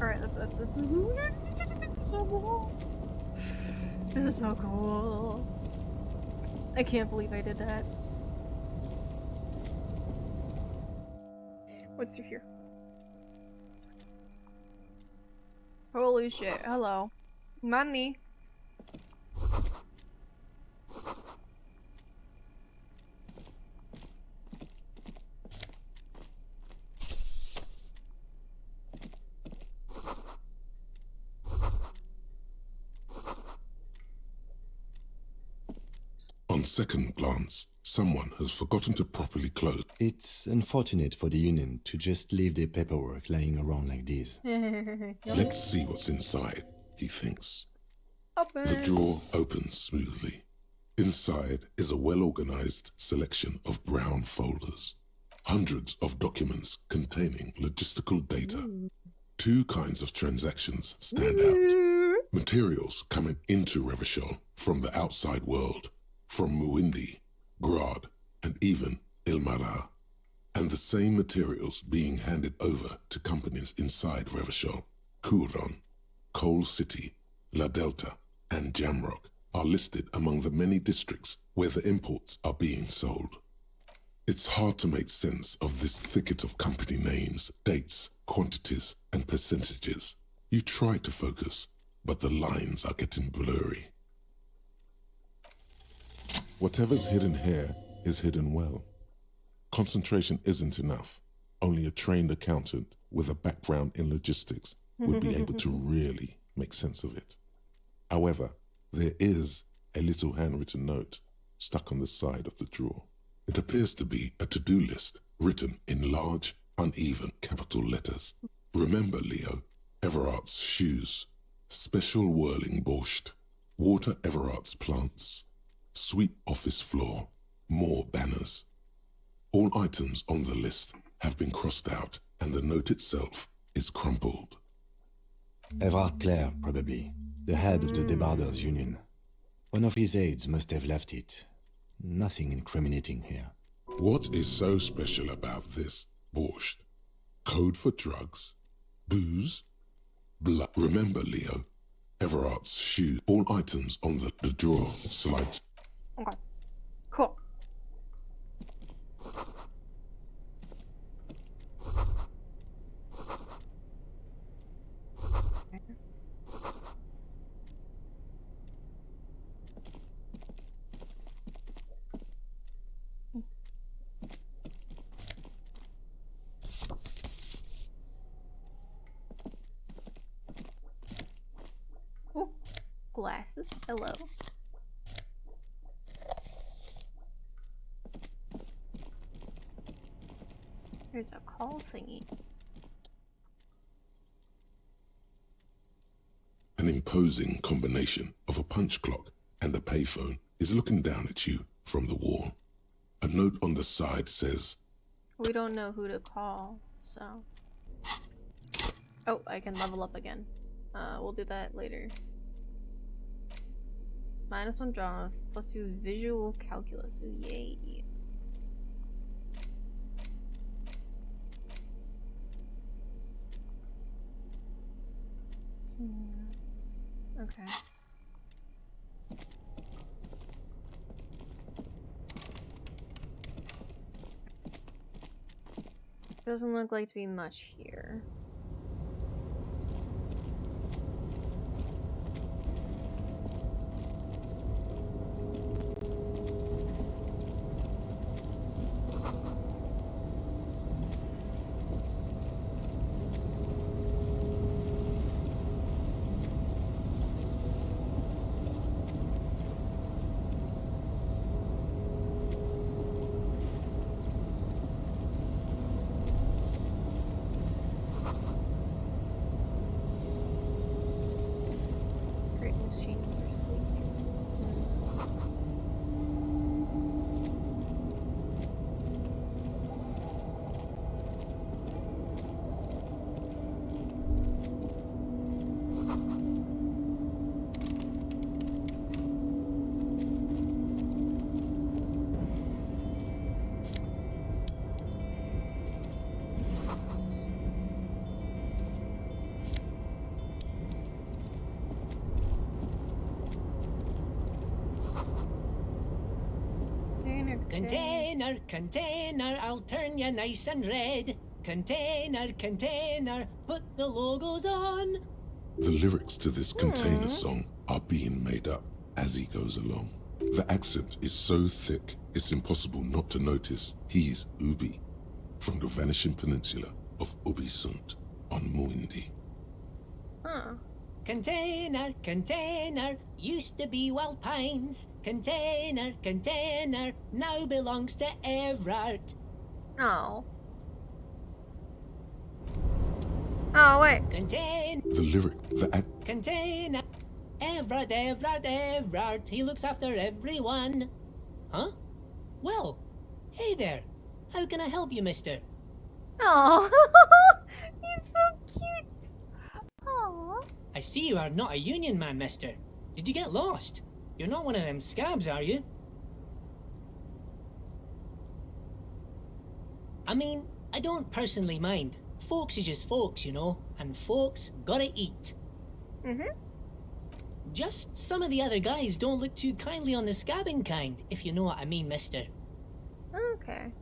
Alright, that's it. This is so cool. This is so cool. I can't believe I did that. What's through here? Holy shit, hello. Money. On second glance, someone has forgotten to properly close. It's unfortunate for the Union to just leave their paperwork lying around like this. Let's see what's inside, he thinks. Open. The drawer opens smoothly. Inside is a well-organized selection of brown folders. Hundreds of documents containing logistical data. Two kinds of transactions stand out. Materials coming into Revachol from the outside world, from Muindi, Grad, and even Ilmara. And the same materials being handed over to companies inside Revachol. Kuron, Coal City, La Delta, and Jamrock are listed among the many districts where the imports are being sold. It's hard to make sense of this thicket of company names, dates, quantities, and percentages. You try to focus, but the lines are getting blurry. Whatever's hidden here is hidden well. Concentration isn't enough. Only a trained accountant with a background in logistics would be able to really make sense of it. However, there is a little handwritten note stuck on the side of the drawer. It appears to be a to-do list written in large, uneven capital letters. Remember, Leo, Everard's shoes, special whirling borscht, water Everard's plants, sweep office floor, more banners. All items on the list have been crossed out and the note itself is crumpled. Everard Clare, probably, the head of the Debarders Union. One of his aides must have left it. Nothing incriminating here. What is so special about this borscht? Code for drugs? Booze? Blood? Remember, Leo, Everard's shoes. All items on the drawer slides. Okay. Cool. Ooh, glasses. Hello. There's a call thingy. An imposing combination of a punch clock and a payphone is looking down at you from the wall. A note on the side says, We don't know who to call, so... Oh, I can level up again. We'll do that later. -1 drama, +2 visual calculus. Ooh, yay. Okay. Doesn't look like to be much here. Machines are sleeping. Container, container, I'll turn you nice and red. Container, container, put the logos on. The lyrics to this container song are being made up as he goes along. The accent is so thick, it's impossible not to notice he's Ubi, from the vanishing peninsula of Ubisunt on Muindi. Container, container, used to be wild pines. container, container, now belongs to Everard. Oh. Oh, wait. Contain. The lyric, the act. Container. Everard, Everard, Everard. He looks after everyone. Huh? Well, hey there. How can I help you, mister? Oh, he's so cute. Oh. I see you are not a union man, mister. Did you get lost? You're not one of them scabs, are you? I mean, I don't personally mind. Folks is just folks, you know, and folks gotta eat. Mm-hmm. Just some of the other guys don't look too kindly on the scabbing kind, if you know what I mean, mister. Okay.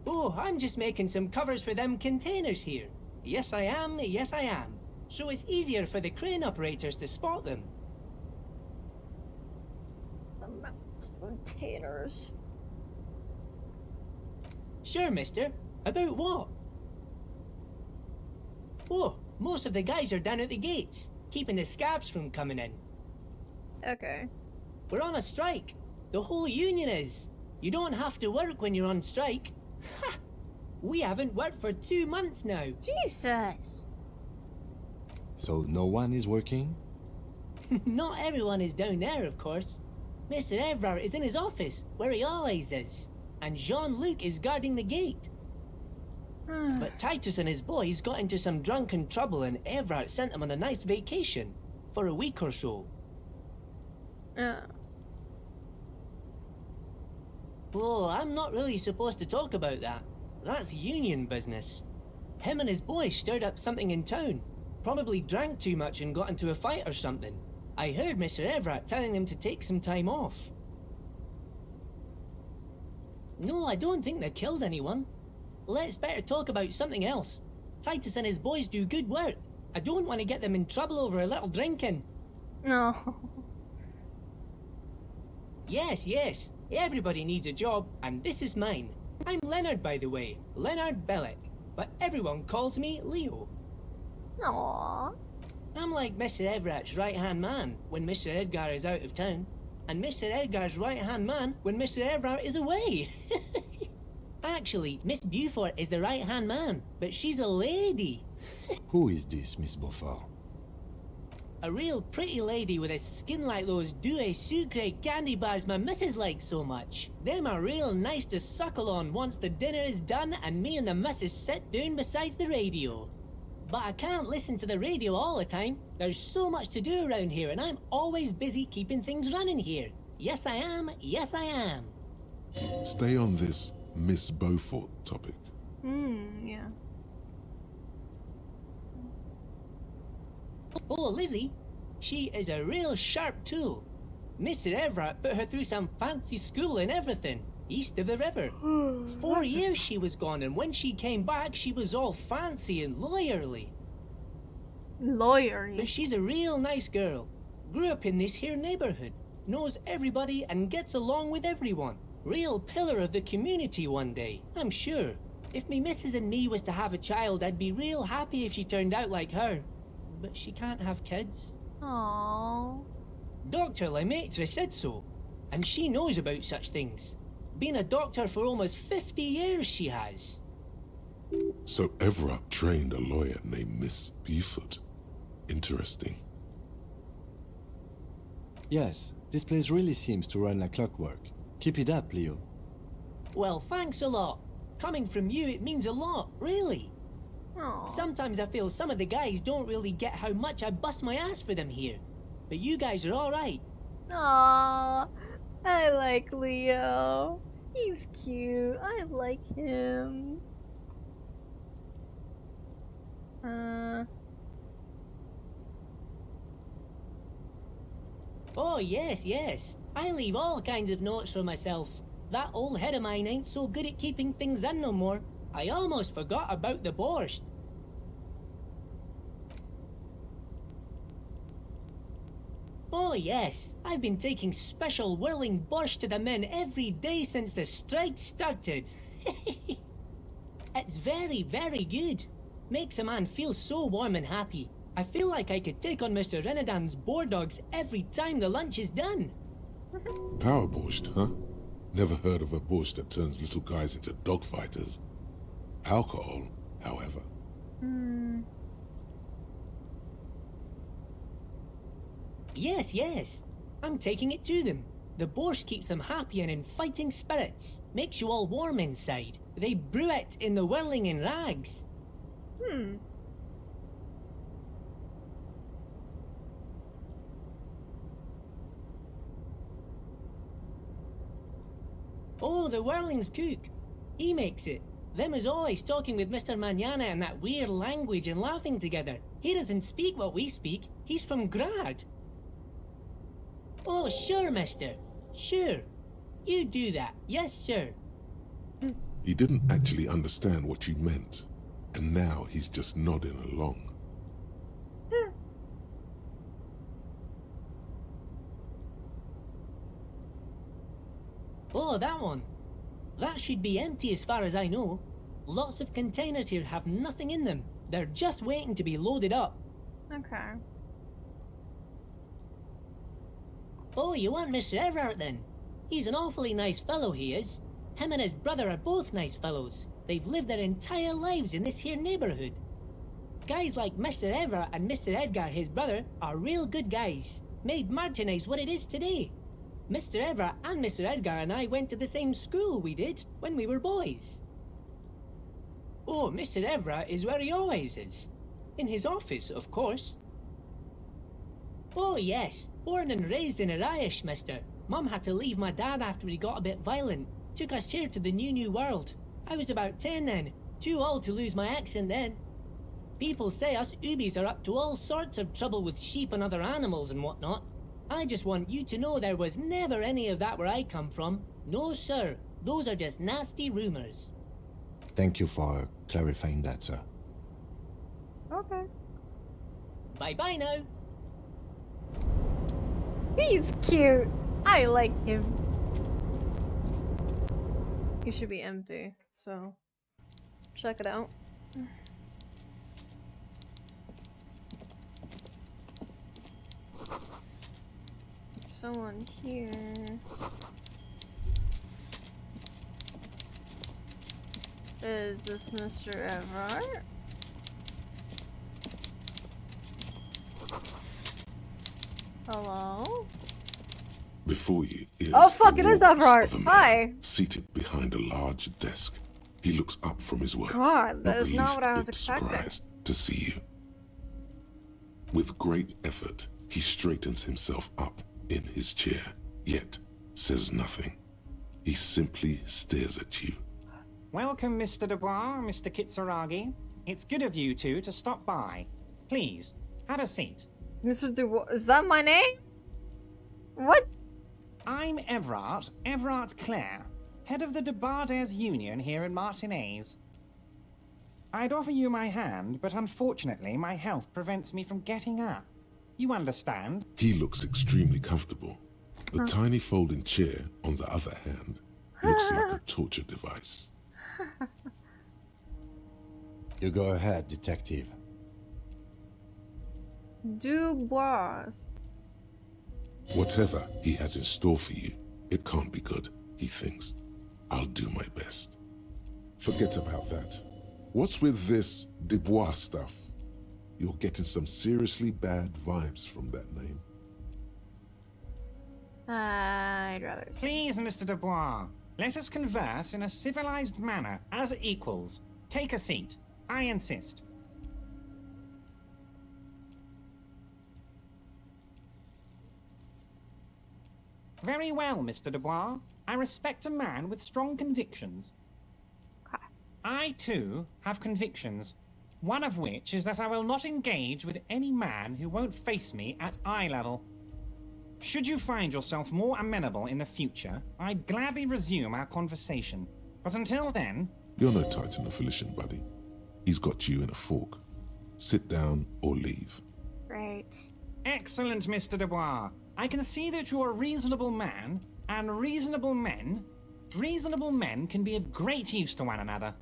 Oh, I'm just making some covers for them containers here. Yes, I am, yes, I am. So it's easier for the crane operators to spot them. Containers. Sure, mister. About what? Oh, most of the guys are down at the gates, keeping the scabs from coming in. Okay. We're on a strike. The whole union is. You don't have to work when you're on strike. Ha! We haven't worked for 2 months now. Jesus. So no one is working? Not everyone is down there, of course. Mr. Everard is in his office, where he always is. And Jean-Luc is guarding the gate. But Titus and his boys got into some drunken trouble and Everard sent them on a nice vacation. For a week or so. Oh, I'm not really supposed to talk about that. That's union business. Him and his boys stirred up something in town. Probably drank too much and got into a fight or something. I heard Mr. Everett telling them to take some time off. No, I don't think they killed anyone. Let's better talk about something else. Titus and his boys do good work. I don't want to get them in trouble over a little drinking. No. Yes, yes. Everybody needs a job, and this is mine. I'm Leonard, by the way. Leonard Bellick. But everyone calls me Leo. Aww. I'm like Mr. Everett's right-hand man when Mr. Edgar is out of town. And Mr. Edgar's right-hand man when Mr. Everett is away. Actually, Miss Beaufort is the right-hand man, but she's a lady. Who is this, Miss Beaufort? A real pretty lady with a skin like those Douai Sucre candy bars my missus likes so much. Them are real nice to suckle on once the dinner is done and me and the missus sit down beside the radio. But I can't listen to the radio all the time. There's so much to do around here and I'm always busy keeping things running here. Yes I am, yes I am. Stay on this Miss Beaufort topic. Yeah. Oh, Lizzie, she is a real sharp tool. Mr. Everett put her through some fancy school and everything, east of the river. 4 years she was gone, and when she came back, she was all fancy and lawyerly. Lawyerly? But she's a real nice girl. Grew up in this here neighborhood, knows everybody and gets along with everyone. Real pillar of the community one day, I'm sure. If me missus and me was to have a child, I'd be real happy if she turned out like her. But she can't have kids. Aww. Dr. Lemaitre said so, and she knows about such things. Been a doctor for almost 50 years, she has. So Everett trained a lawyer named Miss Beaufort. Interesting. Yes, this place really seems to run like clockwork. Keep it up, Leo. Well, thanks a lot. Coming from you, it means a lot, really. Aww. Sometimes I feel some of the guys don't really get how much I bust my ass for them here. But you guys are alright. Aww. I like Leo. He's cute. I like him. Oh, yes, yes. I leave all kinds of notes for myself. That old head of mine ain't so good at keeping things in no more. I almost forgot about the borscht. Oh yes, I've been taking special whirling borscht to the men every day since the strike started. It's very, very good. Makes a man feel so warm and happy. I feel like I could take on Mr. Renadan's boar dogs every time the lunch is done. Power borscht, huh? Never heard of a borscht that turns little guys into dogfighters. Alcohol, however. Yes, yes. I'm taking it to them. The borscht keeps them happy and in fighting spirits. Makes you all warm inside. They brew it in the whirling in rags. Oh, the whirling's cook. He makes it. Them is always talking with Mr. Manana in that weird language and laughing together. He doesn't speak what we speak. He's from Grad. Oh, sure, mister. Sure. You do that. Yes, sir. He didn't actually understand what you meant, and now he's just nodding along. Oh, that one. That should be empty as far as I know. Lots of containers here have nothing in them. They're just waiting to be loaded up. Okay. Oh, you want Mr. Everard then? He's an awfully nice fellow, he is. Him and his brother are both nice fellows. They've lived their entire lives in this here neighborhood. Guys like Mr. Everard and Mr. Edgar, his brother, are real good guys. Made Martinez what it is today. Mr. Everard and Mr. Edgar and I went to the same school we did when we were boys. Oh, Mr. Everard is where he always is. In his office, of course. Oh, yes. Born and raised in Irish, mister. Mum had to leave my dad after he got a bit violent. Took us here to the new world. I was about 10 then. Too old to lose my accent then. People say us Ubis are up to all sorts of trouble with sheep and other animals and whatnot. I just want you to know there was never any of that where I come from. No, sir. Those are just nasty rumors. Thank you for clarifying that, sir. Okay. Bye-bye now. He's cute. I like him. He should be empty, so check it out. Someone here. Is this Mr. Everard? Hello? Before you is Oh fuck, it the is walks Everard! of a man Hi! seated behind a large desk. He looks up from his work. God, that not is the not least what I was bit expecting. surprised to see you. With great effort, he straightens himself up in his chair, yet says nothing. He simply stares at you. Welcome, Mr. Dubois, Mr. Kitsuragi. It's good of you two to stop by. Please, have a seat. Mr. Dubois, is that my name? What? I'm Everard Clare, head of the Debarders Union here in Martinez. I'd offer you my hand, but unfortunately my health prevents me from getting up. You understand? He looks extremely comfortable. The tiny folding chair, on the other hand, looks like a torture device. You go ahead, detective. Dubois. Whatever he has in store for you, it can't be good, he thinks. I'll do my best. Forget about that. What's with this Dubois stuff? You're getting some seriously bad vibes from that name. I'd rather say. Please, Mr. Dubois, let us converse in a civilized manner, as equals. Take a seat. I insist. Very well, Mr. Dubois. I respect a man with strong convictions. I, too, have convictions. One of which is that I will not engage with any man who won't face me at eye level. Should you find yourself more amenable in the future, I'd gladly resume our conversation. But until then... You're no Titan affiliation, buddy. He's got you in a fork. Sit down or leave. Right. Excellent, Mr. Dubois. I can see that you're a reasonable man, and reasonable men can be of great use to one another.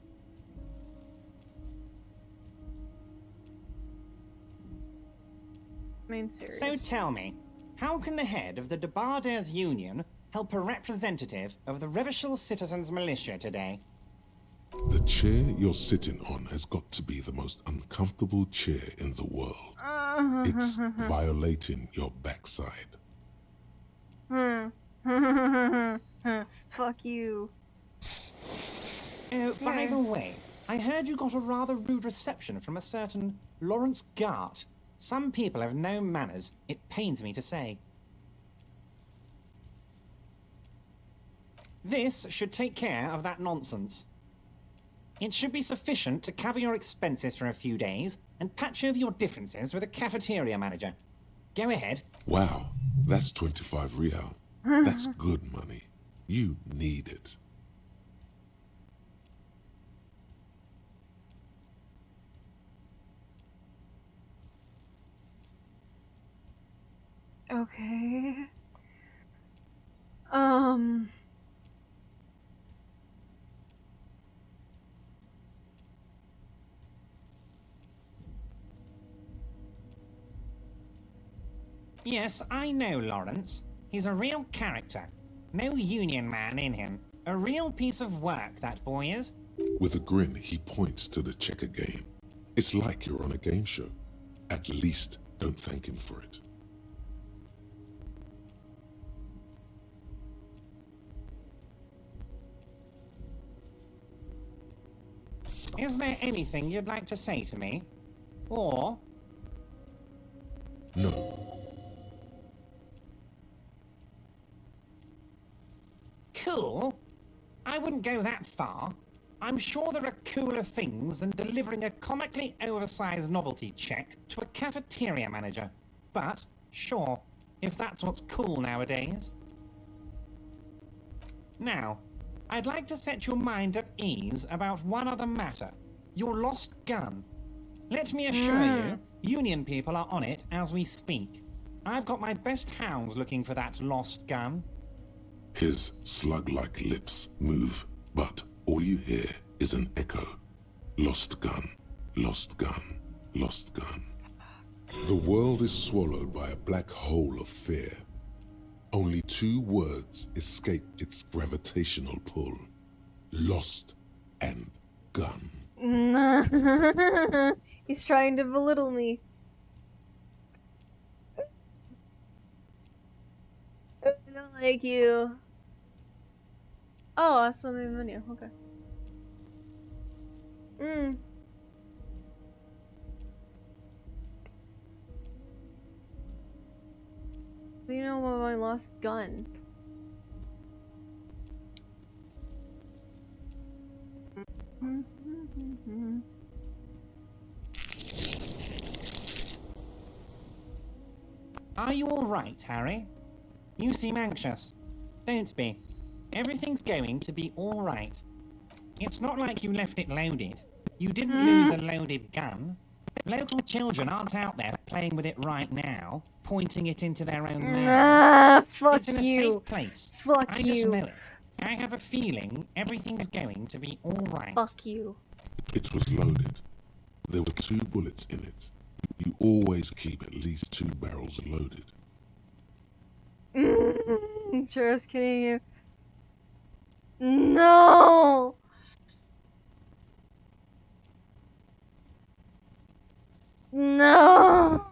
I mean, serious. So tell me, How can the head of the Debarders Union help a representative of the Revachol Citizens Militia today? The chair you're sitting on has got to be the most uncomfortable chair in the world. It's violating your backside. Fuck you. Oh, by the way, I heard you got a rather rude reception from a certain Lawrence Gart. Some people have no manners, it pains me to say. This should take care of that nonsense. It should be sufficient to cover your expenses for a few days and patch over your differences with a cafeteria manager. Go ahead. Wow, that's 25 real. That's good money. You need it. Okay. Yes, I know Lawrence. He's a real character. No union man in him. A real piece of work, that boy is. With a grin, he points to the checker game. It's like you're on a game show. At least don't thank him for it. Is there anything you'd like to say to me? Or... No. Cool? I wouldn't go that far. I'm sure there are cooler things than delivering a comically oversized novelty check to a cafeteria manager. But, sure, if that's what's cool nowadays. Now, I'd like to set your mind at ease about one other matter. Your lost gun. Let me assure you, Union people are on it as we speak. I've got my best hounds looking for that lost gun. His slug-like lips move, but all you hear is an echo. Lost gun, lost gun, lost gun. The world is swallowed by a black hole of fear. Only 2 words escape its gravitational pull. Lost and gun. He's trying to belittle me. I don't like you. Oh, that's the main menu. Okay. What do you know about my lost gun? Are you all right, Harry? You seem anxious. Don't be. Everything's going to be all right. It's not like you left it loaded. You didn't lose a loaded gun. Local children aren't out there playing with it right now, pointing it into their own mouths. Fuck it's in a you. safe place. Fuck I you. just know it. I have a feeling everything's going to be all right. Fuck you. It was loaded. There were 2 bullets in it. You always keep at least 2 barrels loaded. Just kidding you. No! No!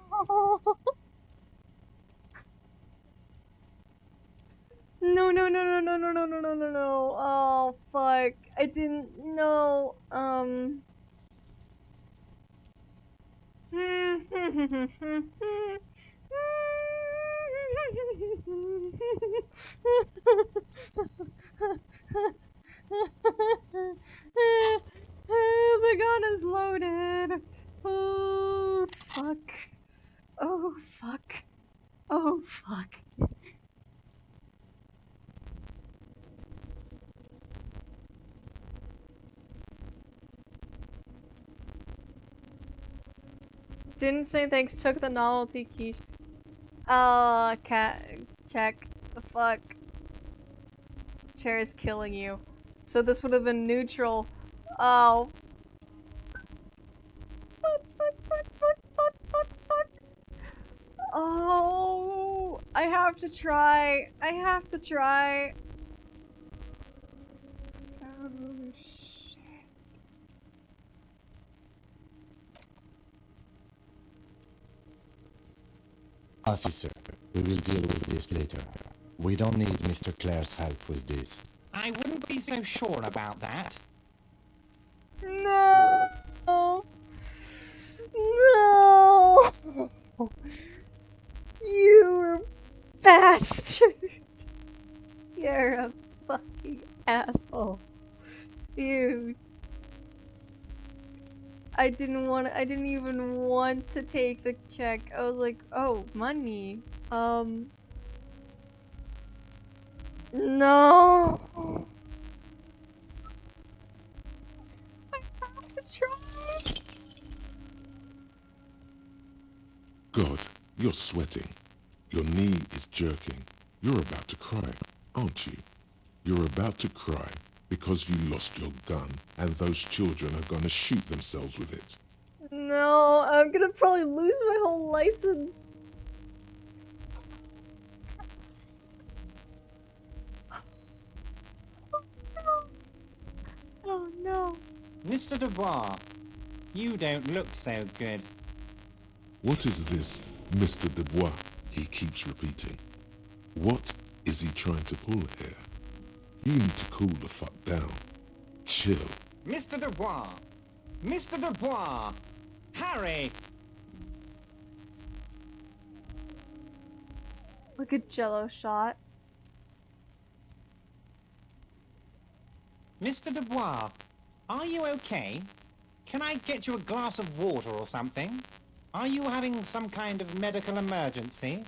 No, no, no, no, no, no, no, no, no, no, no. Oh, fuck. I didn't know. The gun is loaded. Oh, fuck. Oh, fuck. Oh, fuck. Didn't say thanks, took the novelty key. Cat, check. The fuck. Chair is killing you. So this would have been neutral. Oh. Fuck. Oh, I to try. I have to try. Oh, shit. Officer, we will deal with this later. We don't need Mr. Clare's help with this. I wouldn't be so sure about that. No! No! You bastard! You're a fucking asshole. Dude. I didn't even want to take the check. I was like, oh, money. No! I have to try! God, you're sweating. Your knee is jerking. You're about to cry, aren't you? You're about to cry because you lost your gun and those children are gonna shoot themselves with it. No, I'm gonna probably lose my whole license. Oh no. Mr. Dubois, you don't look so good. What is this, Mr. Dubois? He keeps repeating. What is he trying to pull here? You need to cool the fuck down. Chill. Mr. Dubois! Mr. Dubois! Harry! Look at Jello shot. Mr. Dubois, are you okay? Can I get you a glass of water or something? Are you having some kind of medical emergency?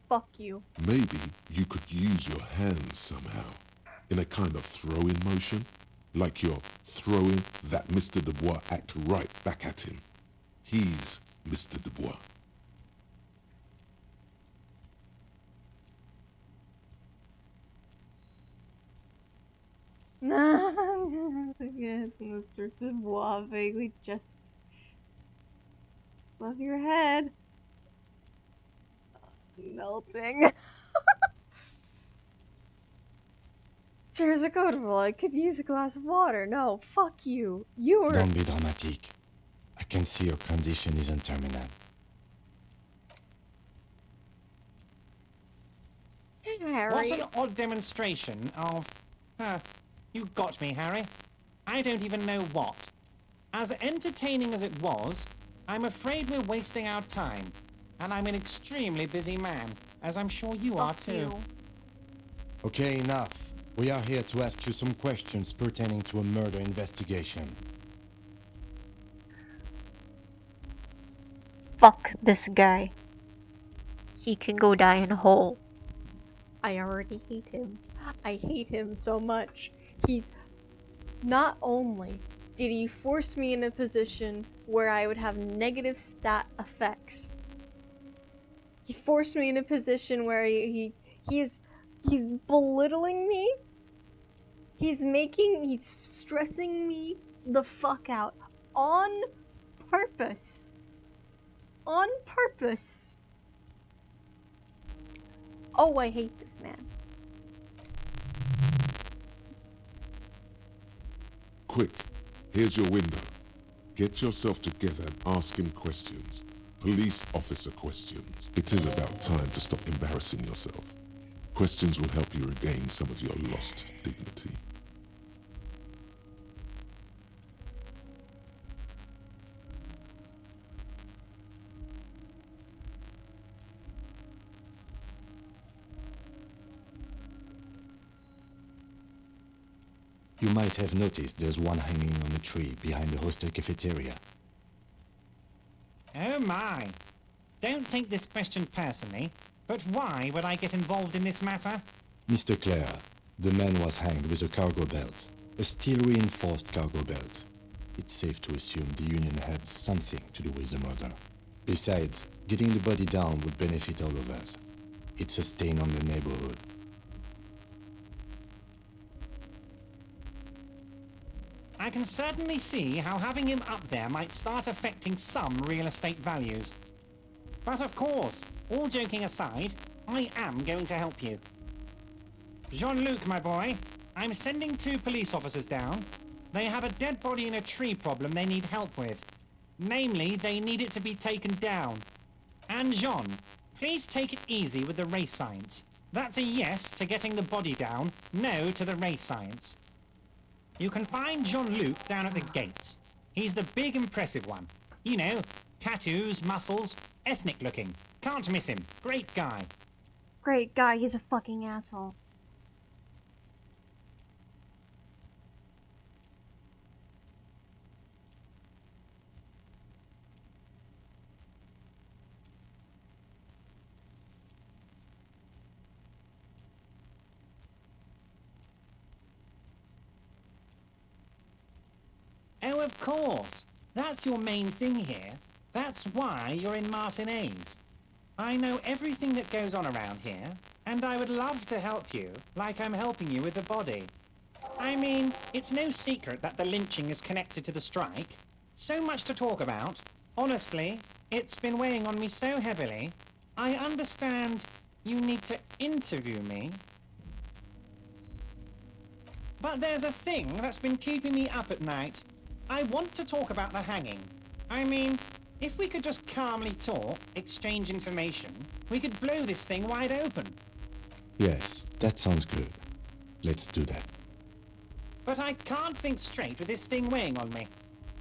Fuck you. Maybe you could use your hands somehow. In a kind of throwing motion. Like you're throwing that Mr. Dubois act right back at him. He's Mr. Dubois. Mr. Dubois vaguely just above your head. Melting. Chairs are comfortable. I could use a glass of water. No, fuck you. You were. Don't be dramatic. I can see your condition isn't terminal. Harry. What an odd demonstration of... you got me, Harry. I don't even know what. As entertaining as it was, I'm afraid we're wasting our time. And I'm an extremely busy man, as I'm sure you are too. Okay, enough. We are here to ask you some questions pertaining to a murder investigation. Fuck this guy. He can go die in a hole. I already hate him. I hate him so much. He's... Not only did he force me in a position where I would have negative stat effects. He forced me in a position where he's belittling me. He's stressing me the fuck out. On purpose. On purpose. Oh, I hate this man. Quick, here's your window. Get yourself together and ask him questions. Police officer questions. It is about time to stop embarrassing yourself. Questions will help you regain some of your lost dignity. You might have noticed there's one hanging on a tree behind the hostel cafeteria. Oh my. Don't take this question personally, but why would I get involved in this matter? Mr. Clare, the man was hanged with a cargo belt. A steel-reinforced cargo belt. It's safe to assume the Union had something to do with the murder. Besides, getting the body down would benefit all of us. It's a stain on the neighborhood. I can certainly see how having him up there might start affecting some real estate values. But of course, all joking aside, I am going to help you. Jean-Luc, my boy, I'm sending 2 police officers down. They have a dead body in a tree problem they need help with. Namely, they need it to be taken down. And Jean, please take it easy with the race science. That's a yes to getting the body down, no to the race science. You can find Jean-Luc down at the gates. He's the big impressive one. You know, tattoos, muscles, ethnic looking. Can't miss him. Great guy. Great guy, he's a fucking asshole. Oh, of course. That's your main thing here. That's why you're in Martinez. I know everything that goes on around here, and I would love to help you, like I'm helping you with the body. I mean, it's no secret that the lynching is connected to the strike. So much to talk about. Honestly, it's been weighing on me so heavily. I understand you need to interview me. But there's a thing that's been keeping me up at night. I want to talk about the hanging. I mean, if we could just calmly talk, exchange information, we could blow this thing wide open. Yes, that sounds good. Let's do that. But I can't think straight with this thing weighing on me.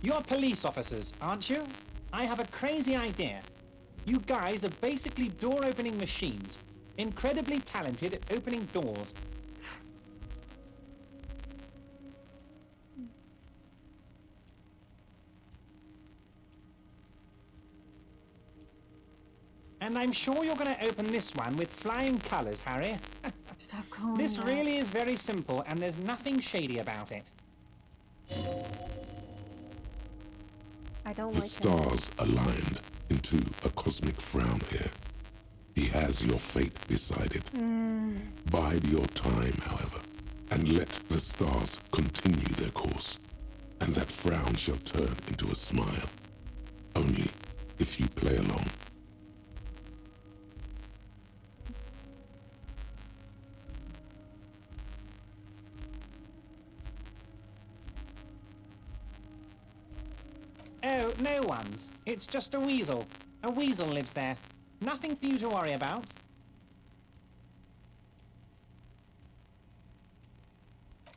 You're police officers, aren't you? I have a crazy idea. You guys are basically door-opening machines. Incredibly talented at opening doors. And I'm sure you're going to open this one with flying colours, Harry. Stop calling This that. really is very simple, and there's nothing shady about it. I don't The like stars aligned into a cosmic frown here. He has your fate decided. Bide your time, however, and let the stars continue their course, and that frown shall turn into a smile. Only if you play along. Oh, no one's. It's just a weasel. A weasel lives there. Nothing for you to worry about.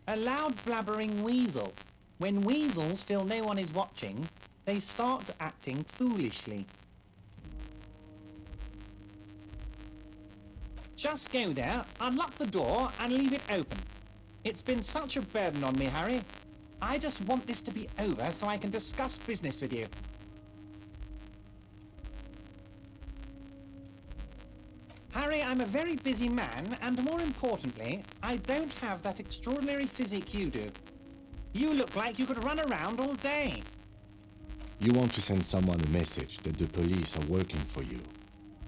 A loud blabbering weasel. When weasels feel no one is watching, they start acting foolishly. Just go there, unlock the door, and leave it open. It's been such a burden on me, Harry. I just want this to be over so I can discuss business with you. Harry, I'm a very busy man, and more importantly, I don't have that extraordinary physique you do. You look like you could run around all day. You want to send someone a message that the police are working for you.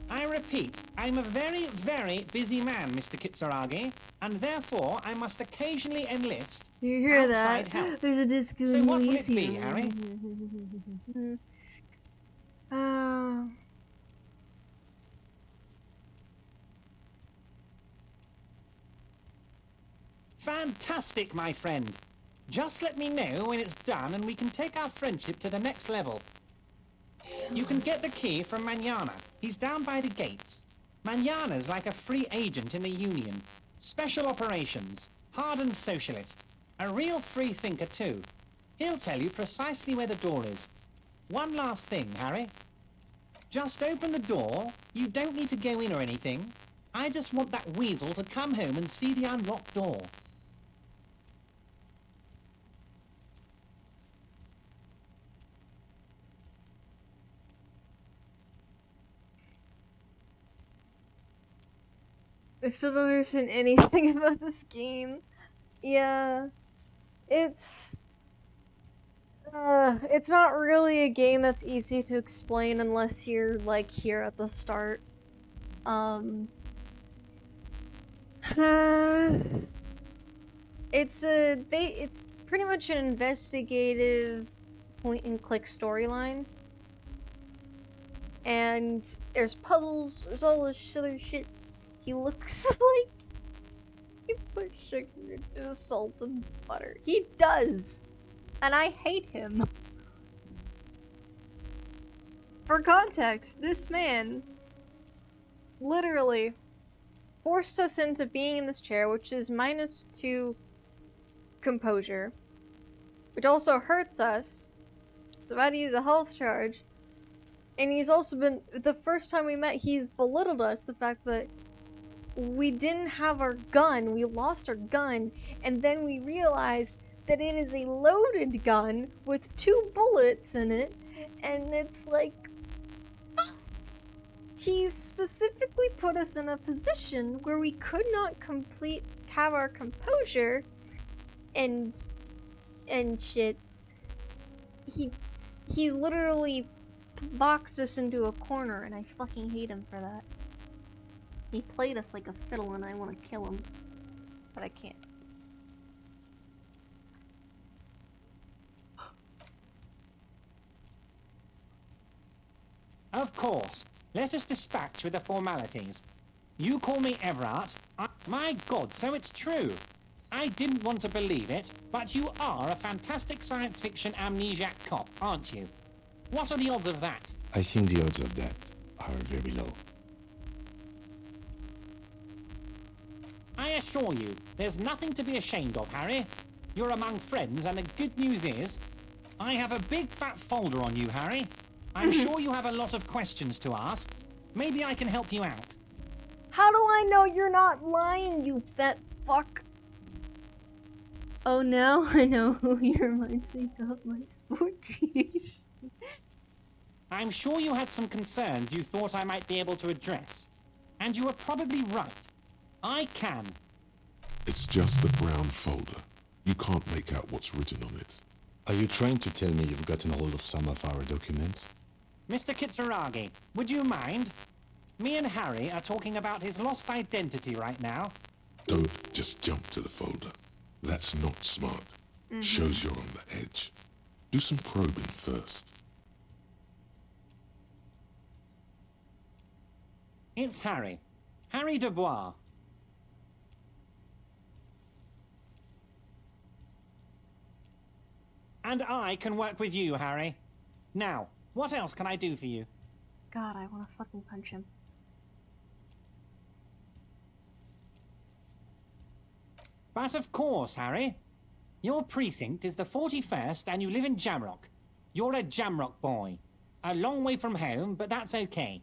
I repeat, I'm a very, very busy man, Mr. Kitsuragi, and therefore I must occasionally enlist You hear outside that? help. There's a disco So in what will it be, Elysium. Harry? Fantastic, my friend. Just let me know when it's done and we can take our friendship to the next level. You can get the key from Manana. He's down by the gates. Manana's like a free agent in the Union. Special operations. Hardened socialist. A real free thinker, too. He'll tell you precisely where the door is. One last thing, Harry. Just open the door. You don't need to go in or anything. I just want that weasel to come home and see the unlocked door. I still don't understand anything about this game. Yeah, it's not really a game that's easy to explain unless you're like here at the start. It's pretty much an investigative point-and-click storyline. And there's puzzles, there's all this other shit. He looks like he put sugar into salt and butter. He does! And I hate him. For context, this man literally forced us into being in this chair, which is -2 composure, which also hurts us. So I had to use a health charge. And he's also been, the first time we met, he's belittled us, the fact that we didn't have our gun, we lost our gun, and then we realized that it is a loaded gun with 2 bullets in it, and it's like, he specifically put us in a position where we could not have our composure, and shit. He literally boxed us into a corner, and I fucking hate him for that. He played us like a fiddle, and I want to kill him, but I can't. Of course. Let us dispatch with the formalities. You call me Everard. My God, so it's true. I didn't want to believe it, but you are a fantastic science fiction amnesiac cop, aren't you? What are the odds of that? I think the odds of that are very low. I assure you, there's nothing to be ashamed of, Harry. You're among friends, and the good news is, I have a big fat folder on you, Harry. I'm sure you have a lot of questions to ask. Maybe I can help you out. How do I know you're not lying, you fat fuck? Oh, now I know who he reminds me of, my sport creation. I'm sure you had some concerns you thought I might be able to address. And you were probably right. I can. It's just a brown folder. You can't make out what's written on it. Are you trying to tell me you've gotten hold of some of our documents? Mr. Kitsuragi, would you mind? Me and Harry are talking about his lost identity right now. Don't just jump to the folder. That's not smart. Shows you're on the edge. Do some probing first. It's Harry. Harry Dubois. And I can work with you, Harry. Now, what else can I do for you? God, I want to fucking punch him. But of course, Harry. Your precinct is the 41st and you live in Jamrock. You're a Jamrock boy. A long way from home, but that's okay.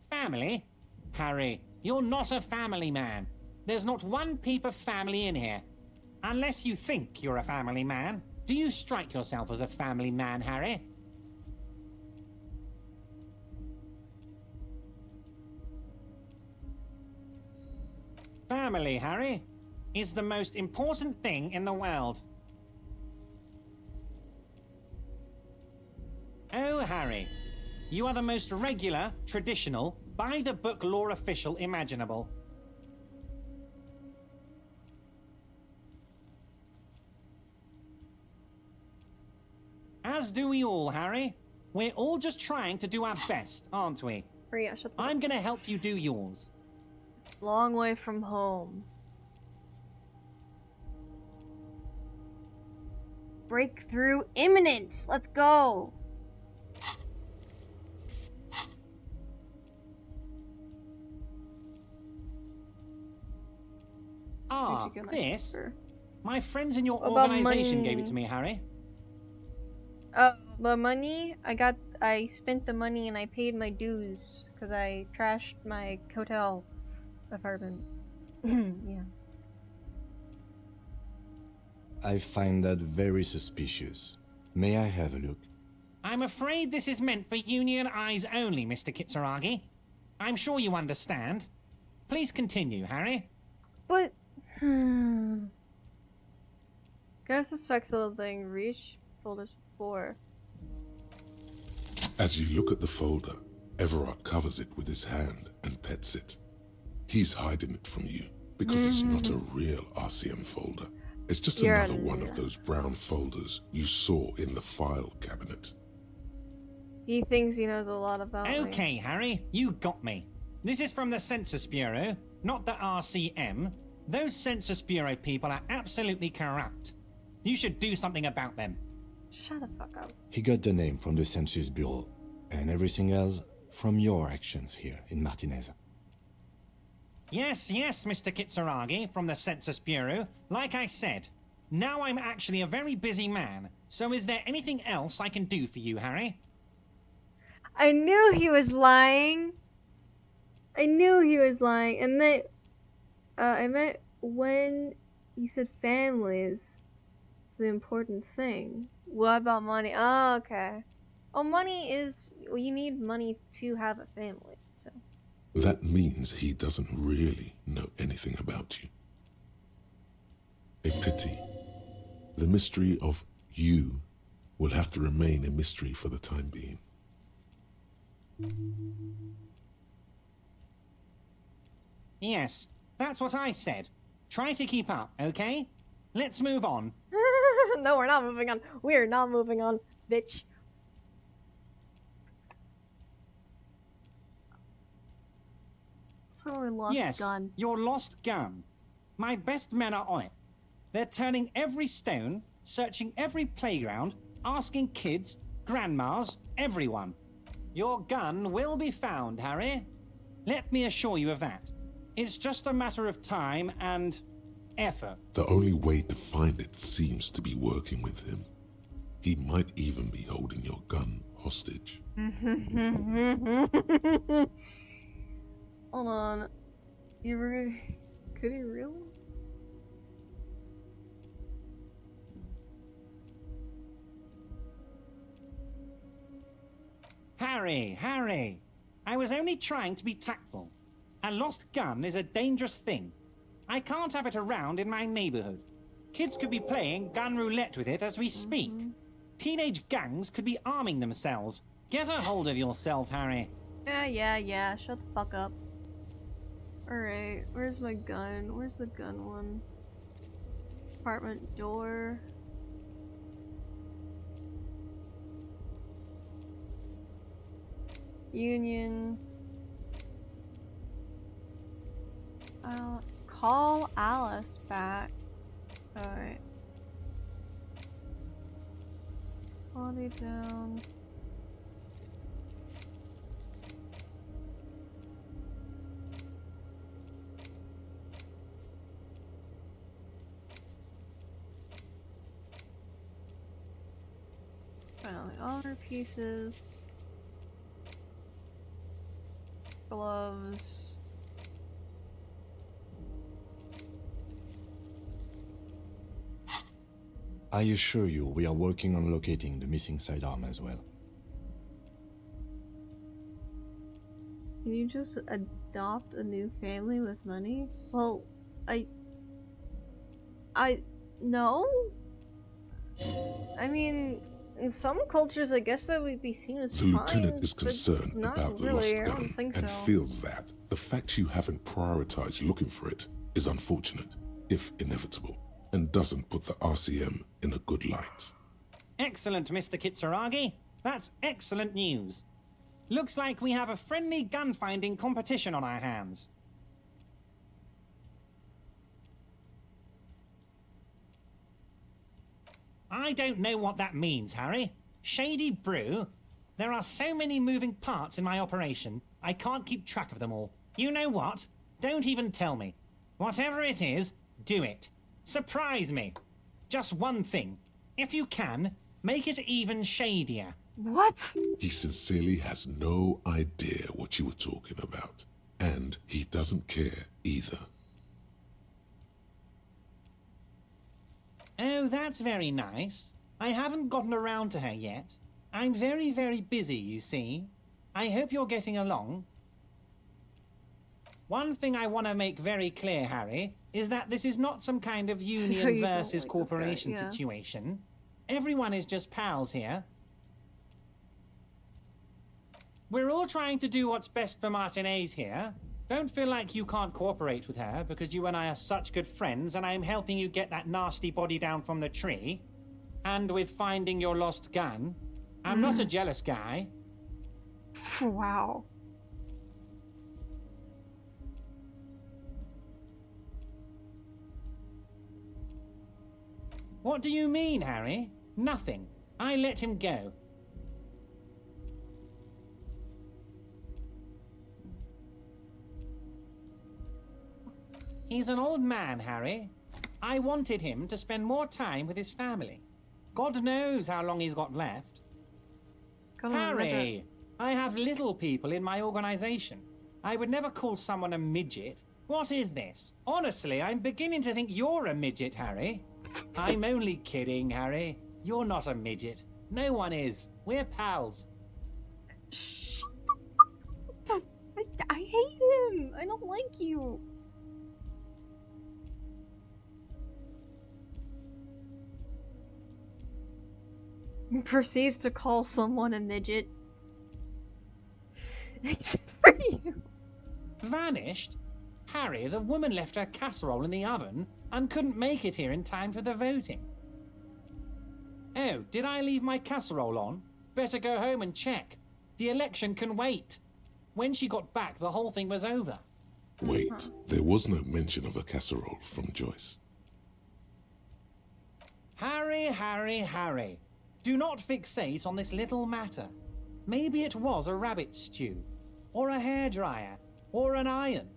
Family? Harry, you're not a family man. There's not one peep of family in here. Unless you think you're a family man. Do you strike yourself as a family man, Harry? Family, Harry, is the most important thing in the world. Oh, Harry, you are the most regular, traditional, by-the-book law official imaginable. As do we all, Harry. We're all just trying to do our best, aren't we? I'm gonna help you do yours. Long way from home. Breakthrough imminent! Let's go! Ah, this? My friends in your About organization money? gave it to me, Harry. Oh, the money? I spent the money and I paid my dues because I trashed my hotel apartment. Yeah. I find that very suspicious. May I have a look? I'm afraid this is meant for Union eyes only, Mr. Kitsuragi. I'm sure you understand. Please continue, Harry. But... Go suspects of the thing. Reach folders before. As you look at the folder, Everard covers it with his hand and pets it. He's hiding it from you because it's not a real RCM folder. It's just another one of those brown folders you saw in the file cabinet. He thinks he knows a lot about me. Okay, Harry, you got me. This is from the Census Bureau, not the RCM. Those Census Bureau people are absolutely corrupt. You should do something about them. Shut the fuck up. He got the name from the Census Bureau, and everything else from your actions here in Martinez. Yes, Mr. Kitsuragi from the Census Bureau. Like I said, now I'm actually a very busy man. So is there anything else I can do for you, Harry? I knew he was lying. And then, I meant when he said families is the important thing. What about money? Oh, okay. Oh, money is, well, you need money to have a family, so. That means he doesn't really know anything about you. A pity. The mystery of you will have to remain a mystery for the time being. Yes, that's what I said. Try to keep up, okay? Let's move on. No, we're not moving on. We are not moving on, bitch. So we lost gun. Your lost gun. My best men are on it. They're turning every stone, searching every playground, asking kids, grandmas, everyone. Your gun will be found, Harry. Let me assure you of that. It's just a matter of time and effort. The only way to find it seems to be working with him. He might even be holding your gun hostage. Hold on. Could he really? Harry! I was only trying to be tactful. A lost gun is a dangerous thing. I can't have it around in my neighborhood. Kids could be playing gun roulette with it as we speak. Teenage gangs could be arming themselves. Get a hold of yourself, Harry. Yeah. Shut the fuck up. Alright, where's my gun? Where's the gun one? Apartment door. Union. I'll call Alice back. Alright. Body down. Finally, honor pieces. Gloves. I assure you, we are working on locating the missing sidearm as well. Can you just adopt a new family with money? Well, no? I mean, in some cultures, I guess that would be seen as The fine, lieutenant is but concerned not about the really. lost I don't gun think and so. feels that the fact you haven't prioritized looking for it is unfortunate, if inevitable, and doesn't put the RCM in a good light. Excellent, Mr. Kitsuragi. That's excellent news. Looks like we have a friendly gun-finding competition on our hands. I don't know what that means, Harry. Shady brew? There are so many moving parts in my operation, I can't keep track of them all. You know what? Don't even tell me. Whatever it is, do it. Surprise me. Just one thing. If you can, make it even shadier. What? He sincerely has no idea what you were talking about. And he doesn't care either. Oh, that's very nice. I haven't gotten around to her yet. I'm very, very busy, you see. I hope you're getting along. One thing I want to make very clear, Harry, is that this is not some kind of union versus corporation situation. Everyone is just pals here. We're all trying to do what's best for Martinez here. Don't feel like you can't cooperate with her because you and I are such good friends and I'm helping you get that nasty body down from the tree. And with finding your lost gun. I'm not a jealous guy. Wow. What do you mean, Harry? Nothing. I let him go. He's an old man, Harry. I wanted him to spend more time with his family. God knows how long he's got left. Harry, I have little people in my organization. I would never call someone a midget. What is this? Honestly, I'm beginning to think you're a midget, Harry. I'm only kidding, Harry. You're not a midget. No one is. We're pals. Shut the fuck up. I hate him. I don't like you. He proceeds to call someone a midget. Except for you. Vanished? Harry, the woman left her casserole in the oven and couldn't make it here in time for the voting. Oh, did I leave my casserole on? Better go home and check. The election can wait. When she got back, the whole thing was over. Wait, there was no mention of a casserole from Joyce. Harry, Harry, Harry. Do not fixate on this little matter. Maybe it was a rabbit stew, or a hairdryer, or an iron.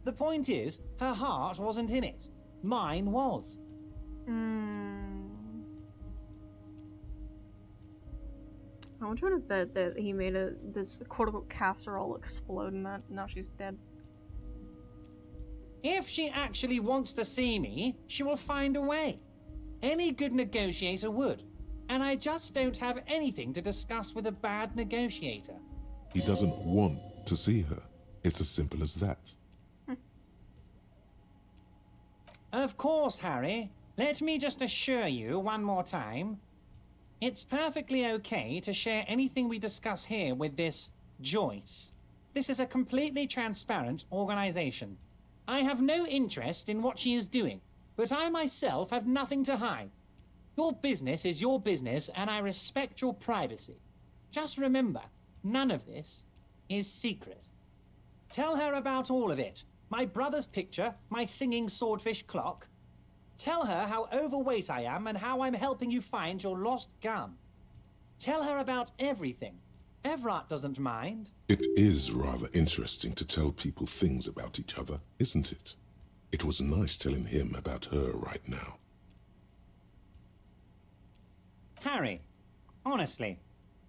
The point is, her heart wasn't in it. Mine was. I want you to bet that he made this quote-unquote casserole explode and that now she's dead. If she actually wants to see me, she will find a way. Any good negotiator would. And I just don't have anything to discuss with a bad negotiator. He doesn't want to see her. It's as simple as that. Of course, Harry. Let me just assure you one more time. It's perfectly okay to share anything we discuss here with this Joyce. This is a completely transparent organization. I have no interest in what she is doing, but I myself have nothing to hide. Your business is your business, and I respect your privacy. Just remember, none of this is secret. Tell her about all of it. My brother's picture, my singing swordfish clock. Tell her how overweight I am and how I'm helping you find your lost gun. Tell her about everything. Everard doesn't mind. It is rather interesting to tell people things about each other, isn't it? It was nice telling him about her right now. Harry, honestly,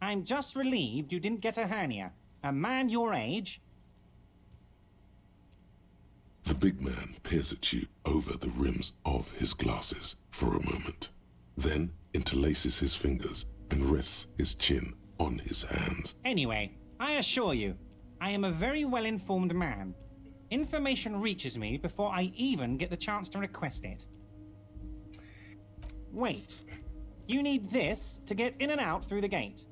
I'm just relieved you didn't get a hernia. A man your age... The big man peers at you over the rims of his glasses for a moment, then interlaces his fingers and rests his chin on his hands. Anyway, I assure you, I am a very well-informed man. Information reaches me before I even get the chance to request it. Wait. You need this to get in and out through the gate.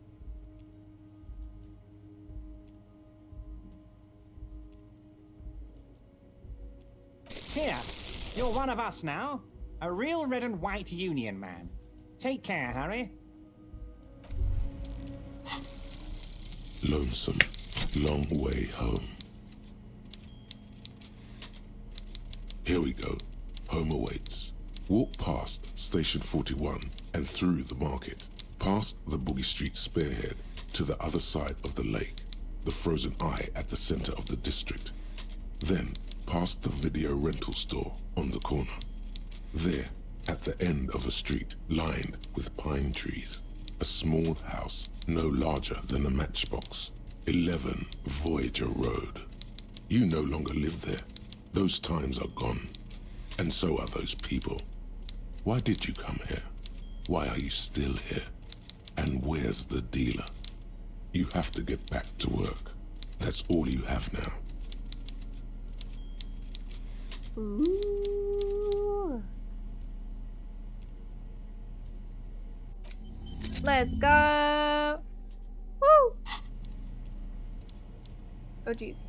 Here, you're one of us now. A real red and white union man. Take care, Harry. Lonesome, long way home. Here we go. Home awaits. Walk past Station 41 and through the market, past the Boogie Street spearhead to the other side of the lake, the frozen eye at the center of the district. Then past the video rental store on the corner. There, at the end of a street lined with pine trees, a small house no larger than a matchbox. 11 Voyager Road. You no longer live there. Those times are gone. And so are those people. Why did you come here? Why are you still here? And where's the dealer? You have to get back to work. That's all you have now. Ooh. Let's go! Woo! Oh jeez.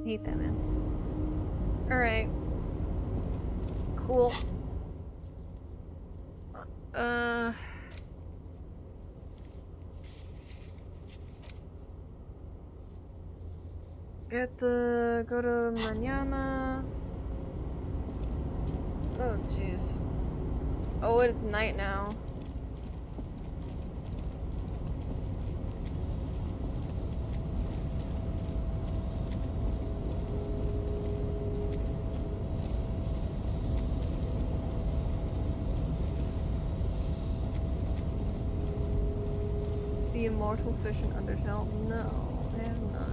hate that man. Alright. Cool. Go to mañana. Oh, jeez. Oh, it's night now. The immortal fish in Undertale? No, I have not.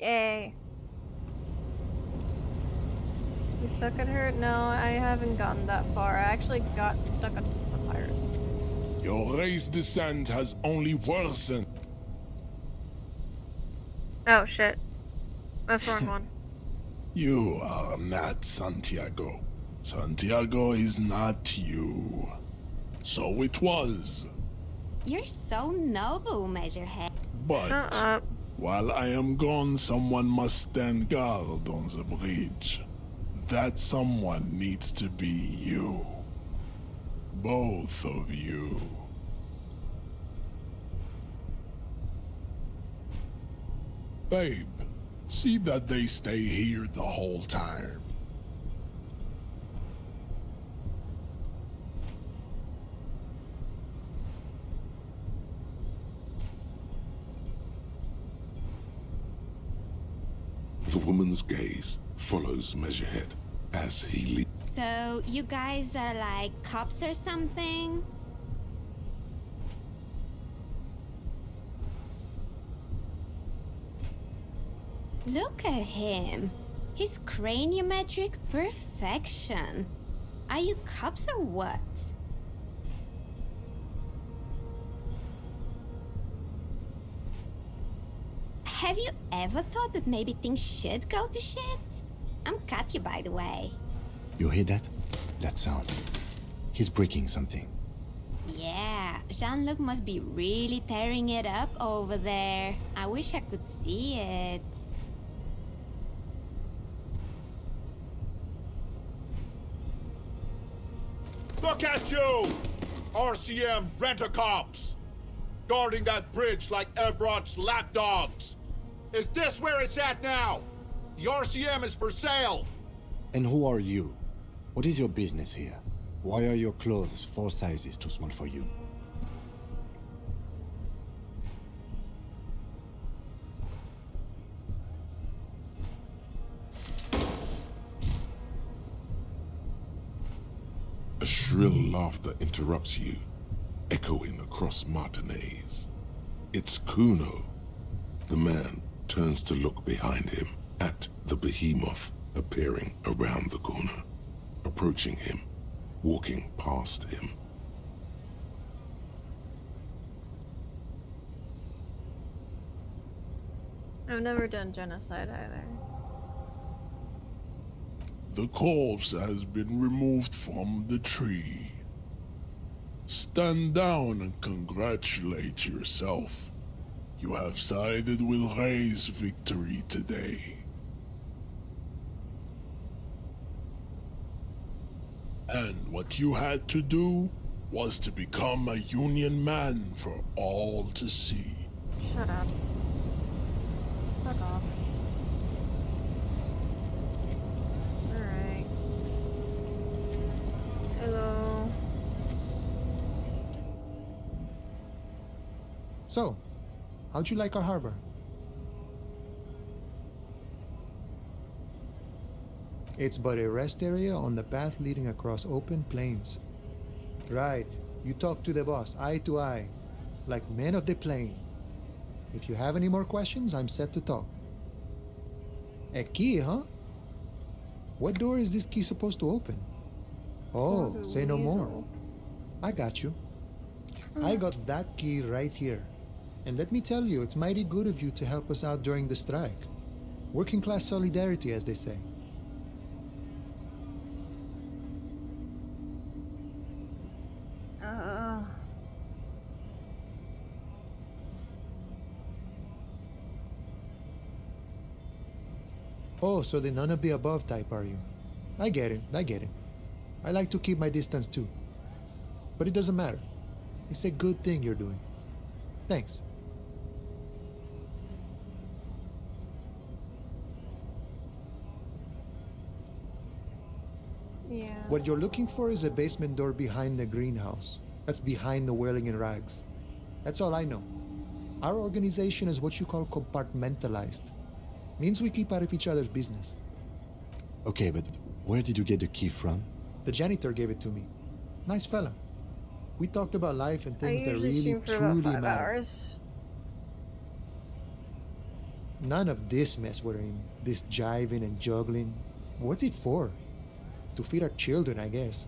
Yay. You stuck at her? No, I haven't gotten that far. I actually got stuck on papyrus. Your race descent has only worsened. Oh shit. That's the wrong one. You are not Santiago. Santiago is not you. So it was. You're so noble, Measurehead. But Shut up. while I am gone, someone must stand guard on the bridge. That someone needs to be you. Both of you. Babe, see that they stay here the whole time. The woman's gaze follows Measurehead as he leaves. So, you guys are like cops or something? Look at him. His craniometric perfection. Are you cops or what? Have you ever thought that maybe things should go to shit? I'm Katya, by the way. You hear that? That sound. He's breaking something. Yeah, Jean-Luc must be really tearing it up over there. I wish I could see it. Look at you! RCM rent-a-cops! Guarding that bridge like Everott's lapdogs! Is this where it's at now? The RCM is for sale! And who are you? What is your business here? Why are your clothes 4 sizes too small for you? A shrill laughter interrupts you, echoing across Martinez. It's Kuno. The man turns to look behind him at the behemoth appearing around the corner, approaching him, walking past him. I've never done genocide either. The corpse has been removed from the tree. Stand down and congratulate yourself. You have sided with Ray's victory today. And what you had to do was to become a Union man for all to see. Shut up. Fuck off. Alright. Hello. So, how'd you like our harbor? It's but a rest area on the path leading across open plains. Right, you talk to the boss, eye to eye, like men of the plain. If you have any more questions, I'm set to talk. A key, huh? What door is this key supposed to open? Oh, say no more. I got you. I got that key right here. And let me tell you, it's mighty good of you to help us out during the strike. Working class solidarity, as they say. Oh, so the none of the above type are you? I get it, I get it. I like to keep my distance too. But it doesn't matter. It's a good thing you're doing. Thanks. Yeah. What you're looking for is a basement door behind the greenhouse. That's behind the whirling in rags. That's all I know. Our organization is what you call compartmentalized. Means we keep out of each other's business. Okay, but where did you get the key from? The janitor gave it to me. Nice fella. We talked about life and things that really, stream for truly about 5 matter. hours. None of this mess we're in. This jiving and juggling. What's it for? To feed our children, I guess.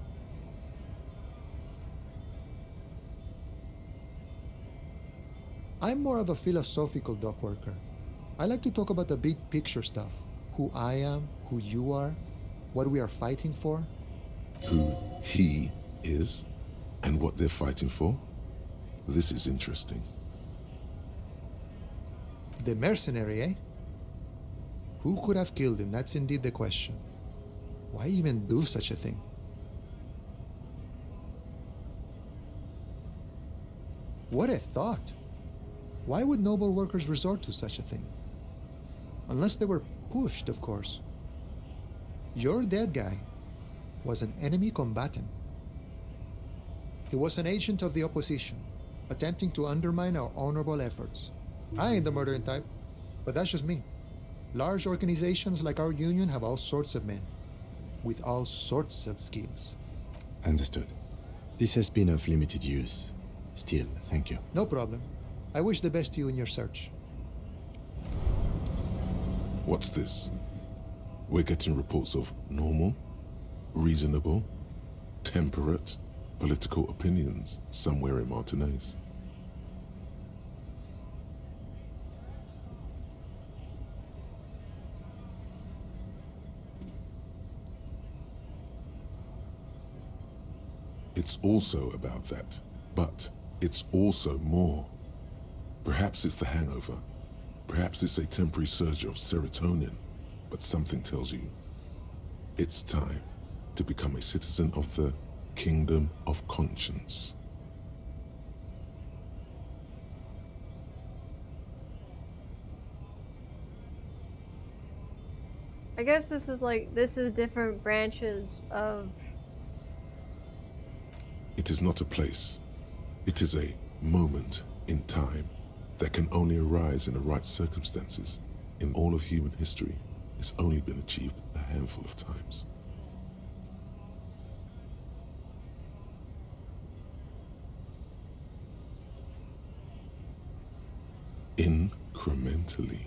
I'm more of a philosophical dock worker. I like to talk about the big picture stuff. Who I am, who you are, what we are fighting for. Who he is, and what they're fighting for? This is interesting. The mercenary, eh? Who could have killed him? That's indeed the question. Why even do such a thing? What a thought! Why would noble workers resort to such a thing? Unless they were pushed, of course. Your dead guy was an enemy combatant. He was an agent of the opposition, attempting to undermine our honorable efforts. I ain't the murdering type, but that's just me. Large organizations like our union have all sorts of men, with all sorts of skills. Understood. This has been of limited use. Still, thank you. No problem. I wish the best to you in your search. What's this? We're getting reports of normal, reasonable, temperate political opinions somewhere in Martinez. It's also about that, but it's also more. Perhaps it's the hangover. Perhaps it's a temporary surge of serotonin, but something tells you it's time to become a citizen of the Kingdom of Conscience. I guess this is different branches of... It is not a place. It is a moment in time that can only arise in the right circumstances. In all of human history, it's only been achieved a handful of times. Incrementally.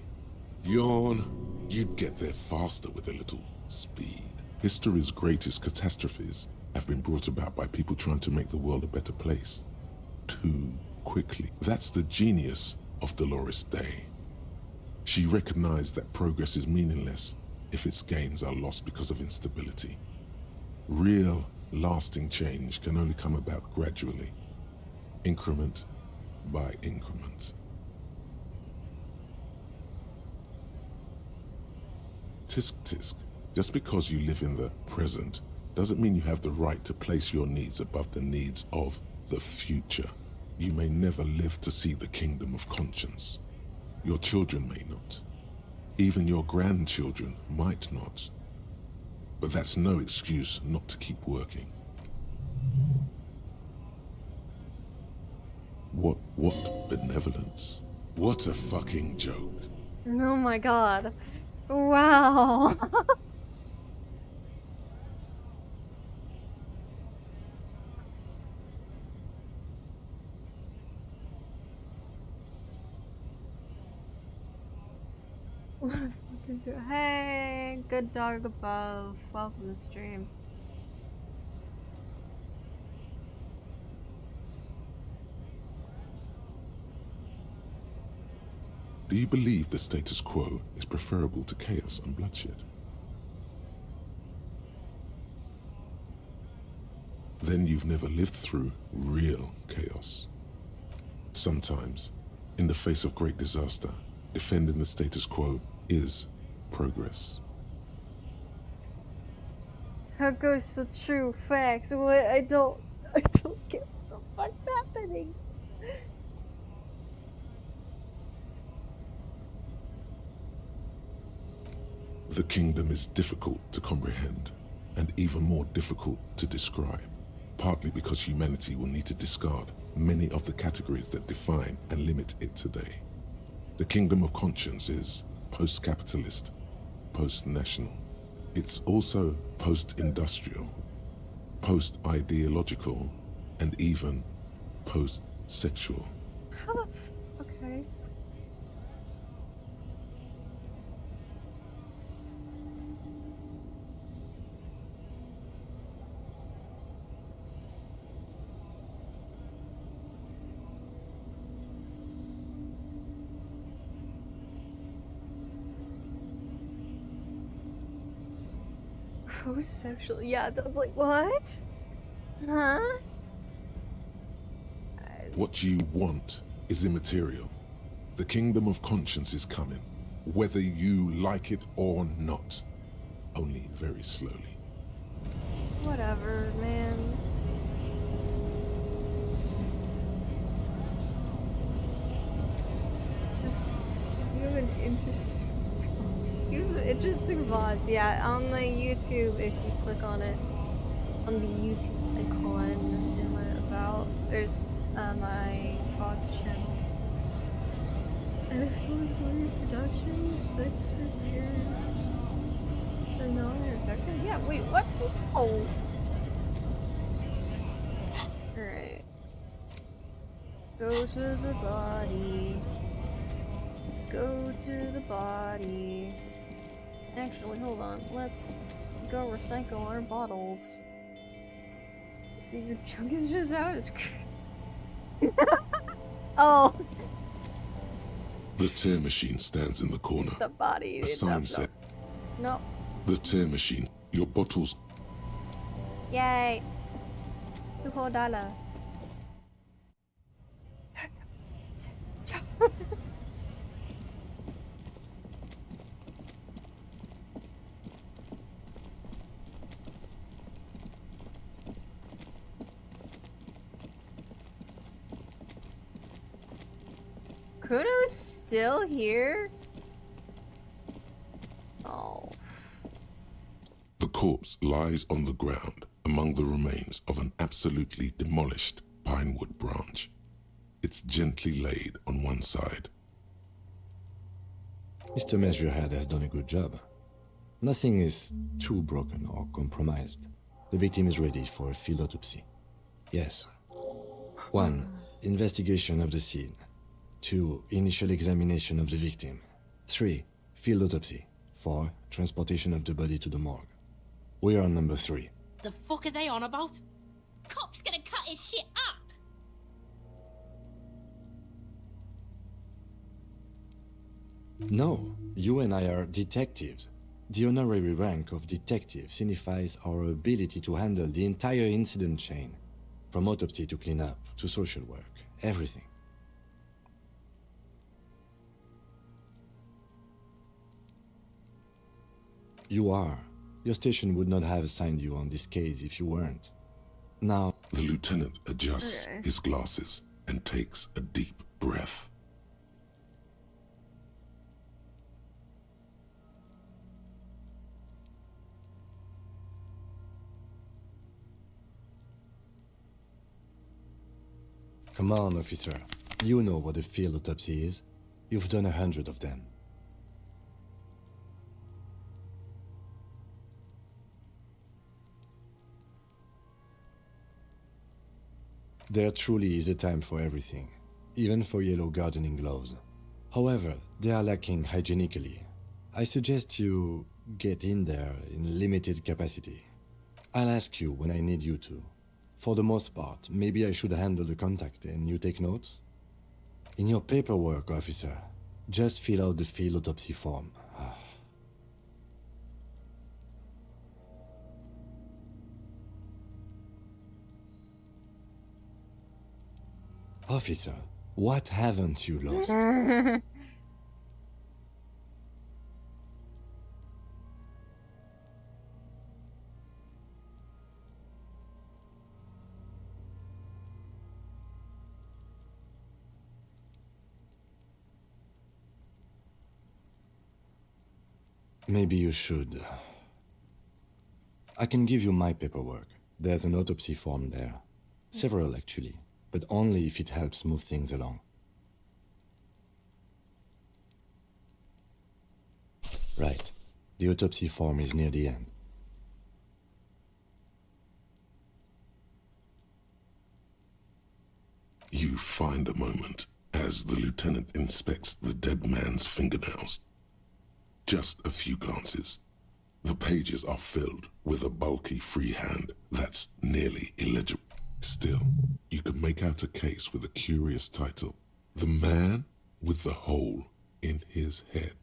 Yawn. You'd get there faster with a little speed. History's greatest catastrophes have been brought about by people trying to make the world a better place. Too quickly. That's the genius of Dolores Day. She recognized that progress is meaningless if its gains are lost because of instability. Real, lasting change can only come about gradually, increment by increment. Tisk tisk, just because you live in the present doesn't mean you have the right to place your needs above the needs of the future. You may never live to see the Kingdom of Conscience. Your children may not. Even your grandchildren might not. But that's no excuse not to keep working. What benevolence? What a fucking joke. Oh my god. Wow. What a fucking Hey, good dog above. Welcome to stream. Do you believe the status quo is preferable to chaos and bloodshed? Then you've never lived through real chaos. Sometimes, in the face of great disaster, defending the status quo is progress. How goes the true facts? What? I don't get what the fuck's happening. The kingdom is difficult to comprehend, and even more difficult to describe, partly because humanity will need to discard many of the categories that define and limit it today. The kingdom of conscience is post-capitalist, post-national. It's also post-industrial, post-ideological, and even post-sexual. How the okay. Post-sexual. Yeah, that's like what? Huh? What you want is immaterial. The kingdom of conscience is coming, whether you like it or not. Only very slowly. Whatever, man. Just you have an interesting. Use some interesting VODs. Yeah, on the YouTube, if you click on it, on the YouTube icon in my about, there's my VODs channel. And if you want production, 6 repair, so no, infected. Yeah, wait, what? Oh. Alright. Go to the body. Let's go to the body. Actually, hold on. Let's go recycle our bottles. So your junk is just out? It's oh. The tear machine stands in the corner. The body. A sign said. No. The tear machine. Your bottles. Yay. $2. Kuno's still here? Oh. The corpse lies on the ground among the remains of an absolutely demolished pinewood branch. It's gently laid on one side. Mr. Measurehead has done a good job. Nothing is too broken or compromised. The victim is ready for a field autopsy. Yes. 1. Investigation of the scene. 2. Initial examination of the victim. 3. Field autopsy. 4. Transportation of the body to the morgue. We are on number 3. The fuck are they on about? Cop's gonna cut his shit up. No, you and I are detectives. The honorary rank of detective signifies our ability to handle the entire incident chain, from autopsy to cleanup to social work, everything. You are. Your station would not have assigned you on this case if you weren't. Now... The lieutenant adjusts his glasses and takes a deep breath. Come on, officer. You know what a field autopsy is. You've done 100 of them. There truly is a time for everything, even for yellow gardening gloves. However, they are lacking hygienically. I suggest you get in there in limited capacity. I'll ask you when I need you to. For the most part, maybe I should handle the contact and you take notes? In your paperwork, officer, just fill out the field autopsy form. Officer, what haven't you lost? Maybe you should. I can give you my paperwork. There's an autopsy form there. Several, actually, but only if it helps move things along. Right. The autopsy form is near the end. You find a moment as the lieutenant inspects the dead man's fingernails. Just a few glances. The pages are filled with a bulky freehand that's nearly illegible. Still, you can make out a case with a curious title. The Man with the Hole in His Head.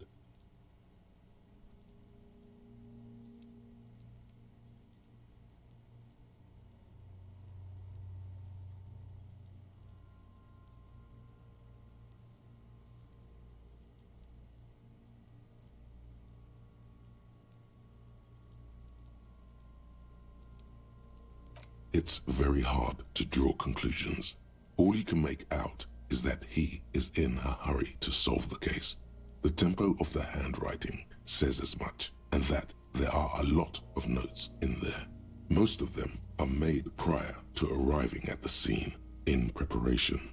It's very hard to draw conclusions. All you can make out is that he is in a hurry to solve the case. The tempo of the handwriting says as much, and that there are a lot of notes in there. Most of them are made prior to arriving at the scene in preparation.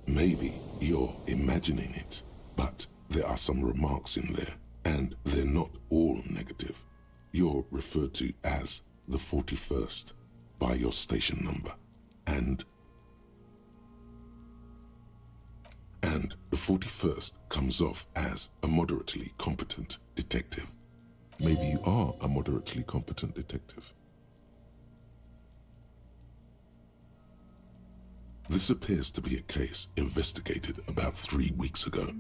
Maybe you're imagining it, but there are some remarks in there, and they're not all negative. You're referred to as the 41st by your station number, and the 41st comes off as a moderately competent detective. Maybe you are a moderately competent detective. This appears to be a case investigated about 3 weeks ago.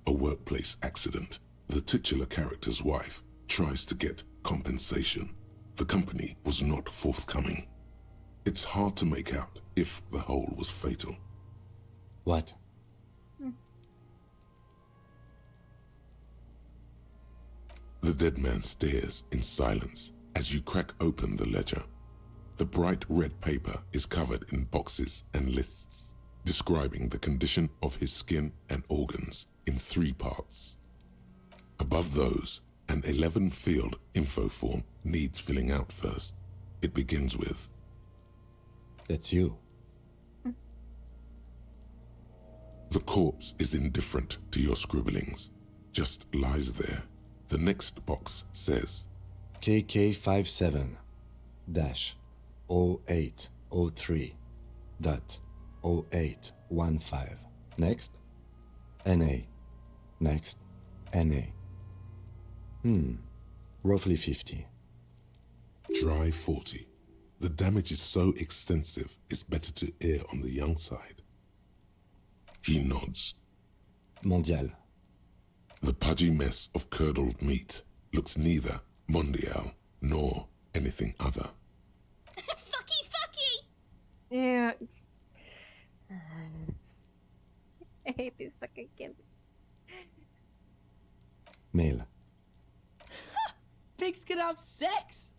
A workplace accident. The titular character's wife tries to get compensation. The company was not forthcoming. It's hard to make out if the hole was fatal. What? The dead man stares in silence as you crack open the ledger. The bright red paper is covered in boxes and lists, describing the condition of his skin and organs in 3 parts. Above those, an 11-field info form needs filling out first. It begins with, "That's you." The corpse is indifferent to your scribblings, just lies there. The next box says, KK57-0803.0815. Next, NA. Next, NA. Roughly 50. Dry 40. The damage is so extensive, it's better to err on the young side. He nods. Mondial. The pudgy mess of curdled meat looks neither mondial nor anything other. Fucky, fucky! Yeah. I hate these fucking kids. Male. Pigs can have sex!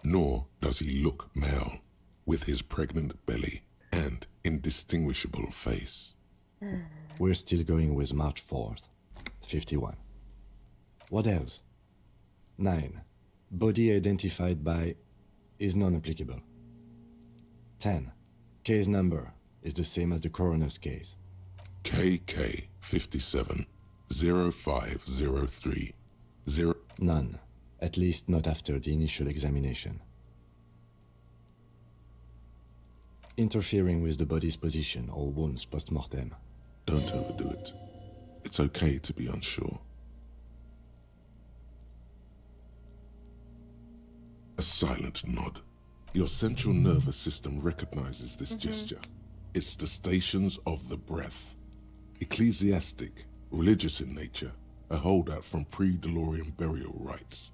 Nor does he look male, with his pregnant belly and indistinguishable face. We're still going with March 4th. 51. What else? 9. Body identified by is non-applicable. 10. Case number is the same as the coroner's case. KK 57 0503 0. None. At least not after the initial examination. Interfering with the body's position or wounds post-mortem. Don't overdo it. It's okay to be unsure. A silent nod. Your central nervous system recognizes this gesture. It's the stations of the breath. Ecclesiastic, religious in nature, a holdout from pre-DeLorean burial rites.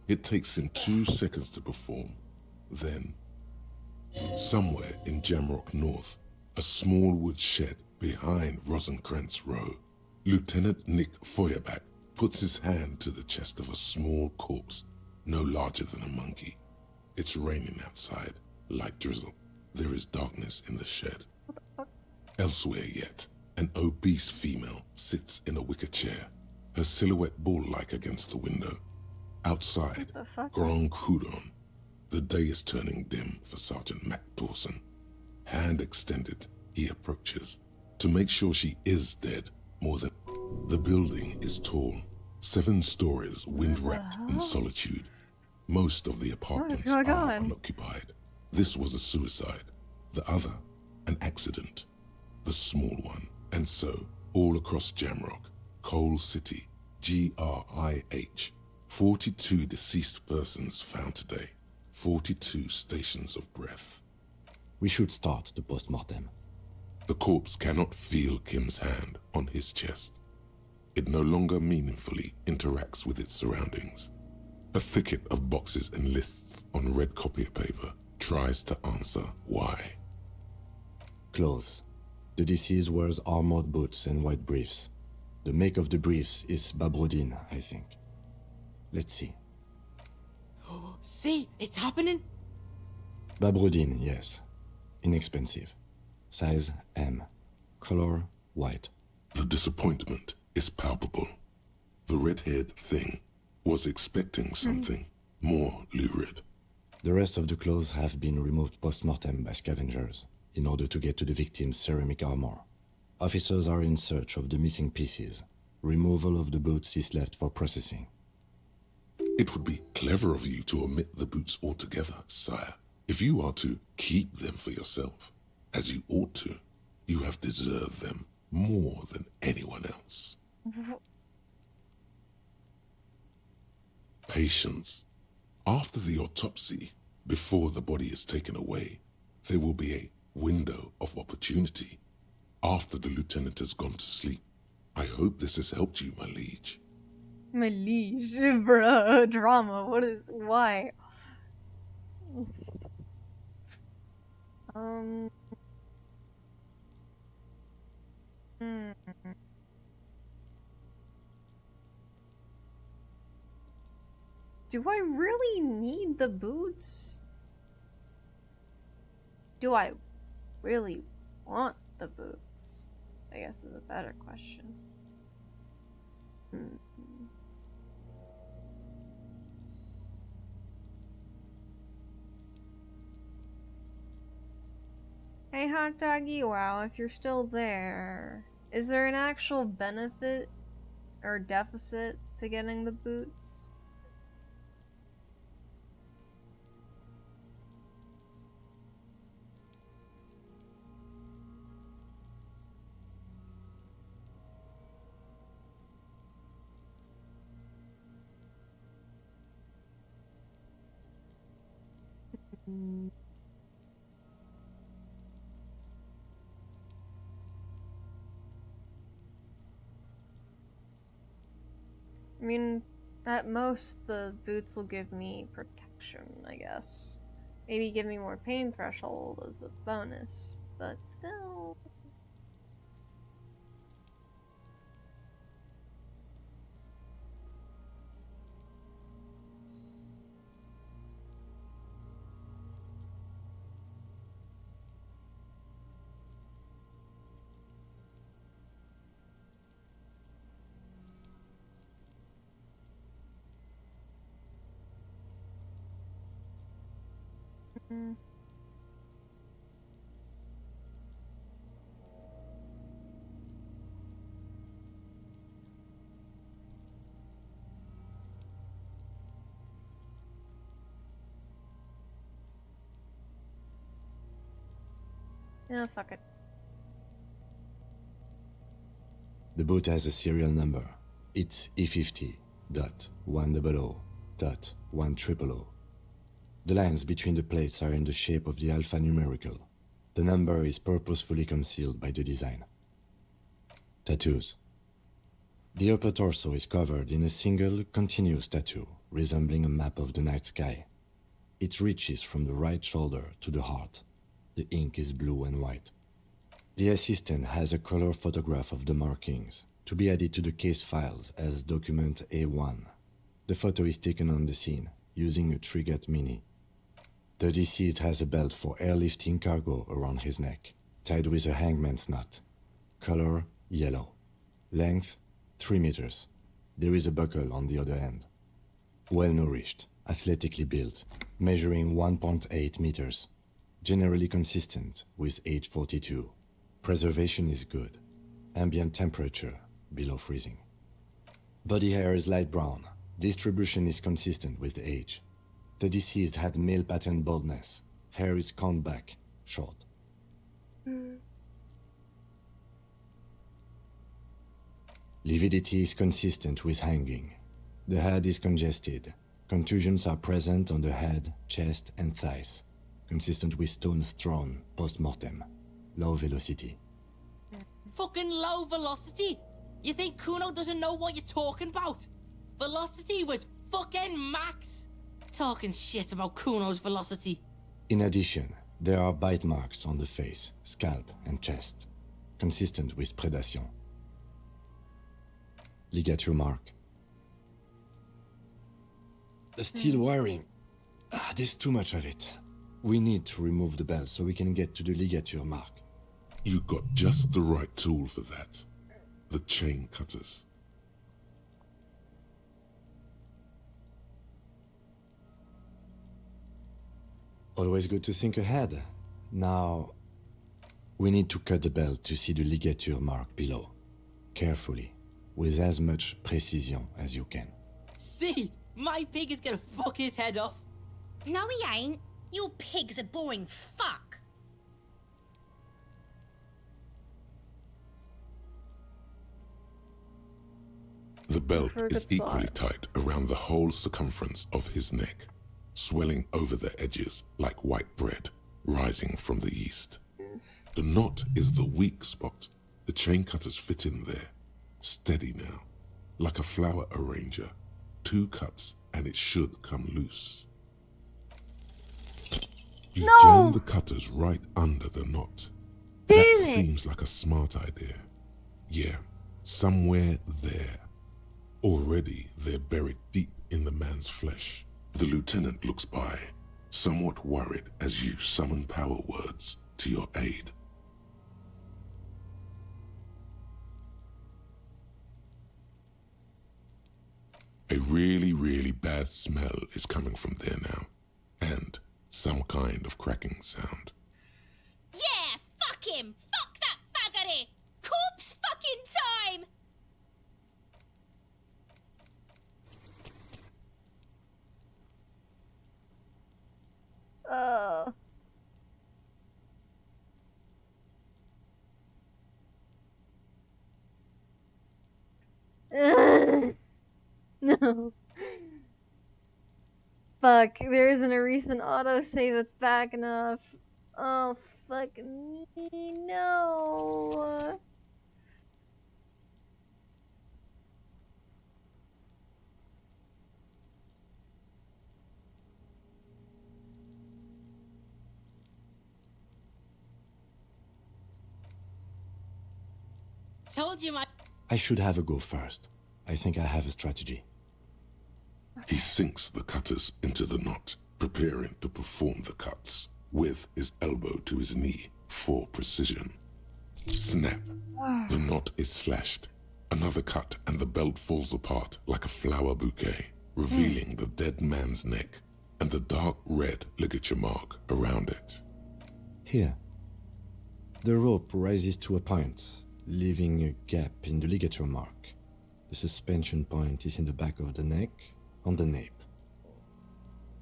It takes him 2 seconds to perform. Then, somewhere in Jamrock North, a small wood shed behind Rosencrantz Row, Lieutenant Nick Feuerbach puts his hand to the chest of a small corpse, no larger than a monkey. It's raining outside, light drizzle. There is darkness in the shed. Elsewhere yet, an obese female sits in a wicker chair, her silhouette ball-like against the window. Outside, Grand Coudon. The day is turning dim for Sergeant Matt Dawson. Hand extended, he approaches to make sure she is dead more than... The building is tall, 7 stories, wind-wrapped in solitude. Most of the apartments are unoccupied. This was a suicide. The other, an accident. The small one. And so, all across Jamrock, Coal City, GRIH, 42 deceased persons found today. 42 stations of breath. We should start the post-mortem. The corpse cannot feel Kim's hand on his chest. It no longer meaningfully interacts with its surroundings. A thicket of boxes and lists on red copier paper tries to answer why. Clothes. The deceased wears armored boots and white briefs. The make of the briefs is Babrodine, I think. Let's see. See, it's happening. Babrodine, yes. Inexpensive. Size M. Color white. The disappointment is palpable. The red-haired thing was expecting something more lurid. The rest of the clothes have been removed post-mortem by scavengers in order to get to the victim's ceramic armor. Officers are in search of the missing pieces. Removal of the boots is left for processing. It would be clever of you to omit the boots altogether, sire. If you are to keep them for yourself, as you ought to, you have deserved them more than anyone else. Patience. After the autopsy, before the body is taken away, there will be a window of opportunity. After the lieutenant has gone to sleep. I hope this has helped you, my liege. My liege, bruh, drama, why? Do I really need the boots? Do I really want the boots? I guess is a better question. Hey, Hot Doggy, wow, if you're still there, is there an actual benefit or deficit to getting the boots? I mean, at most, the boots will give me protection, I guess. Maybe give me more pain threshold as a bonus, but still... Yeah, fuck it. The boat has a serial number. It's E50.100.100. The lines between the plates are in the shape of the alphanumerical. The number is purposefully concealed by the design. Tattoos. The upper torso is covered in a single, continuous tattoo, resembling a map of the night sky. It reaches from the right shoulder to the heart. The ink is blue and white. The assistant has a color photograph of the markings, to be added to the case files as document A1. The photo is taken on the scene, using a Trigat Mini. The deceased has a belt for airlifting cargo around his neck, tied with a hangman's knot. Color, yellow. Length, 3 meters. There is a buckle on the other end. Well-nourished, athletically built, measuring 1.8 meters. Generally consistent with age 42. Preservation is good. Ambient temperature, below freezing. Body hair is light brown. Distribution is consistent with the age. The deceased had male pattern baldness. Hair is combed back, short. Lividity is consistent with hanging. The head is congested. Contusions are present on the head, chest, and thighs. Consistent with stones thrown post-mortem. Low velocity. Fucking low velocity? You think Kuno doesn't know what you're talking about? Velocity was fucking max. Talking shit about Kuno's velocity. In addition, there are bite marks on the face, scalp, and chest. Consistent with predation. Ligature mark. The steel wiring. There's too much of it. We need to remove the belt so we can get to the ligature mark. You got just the right tool for that. The chain cutters. Always good to think ahead. Now, we need to cut the belt to see the ligature mark below. Carefully, with as much precision as you can. See? My pig is gonna fuck his head off. No, he ain't. Your pig's a boring fuck. The belt is equally tight around the whole circumference of his neck, swelling over the edges like white bread rising from the east. The knot is the weak spot. The chain cutters fit in there, steady now, like a flower arranger. 2 cuts and it should come loose. You jam the cutters right under the knot. That seems like a smart idea. Yeah, somewhere there. Already they're buried deep in the man's flesh. The lieutenant looks by, somewhat worried as you summon power words to your aid. A really, really bad smell is coming from there now, and some kind of cracking sound. Yeah, fuck him! Fuck that faggoty! Corpse fucking time! No. Fuck, there isn't a recent autosave that's back enough. Oh, fucking me, no. Told you, I should have a go first. I think I have a strategy. He sinks the cutters into the knot, preparing to perform the cuts, with his elbow to his knee for precision. Snap. The knot is slashed. Another cut and the belt falls apart like a flower bouquet, revealing the dead man's neck and the dark red ligature mark around it. Here. The rope rises to a point, leaving a gap in the ligature mark. The suspension point is in the back of the neck, on the nape.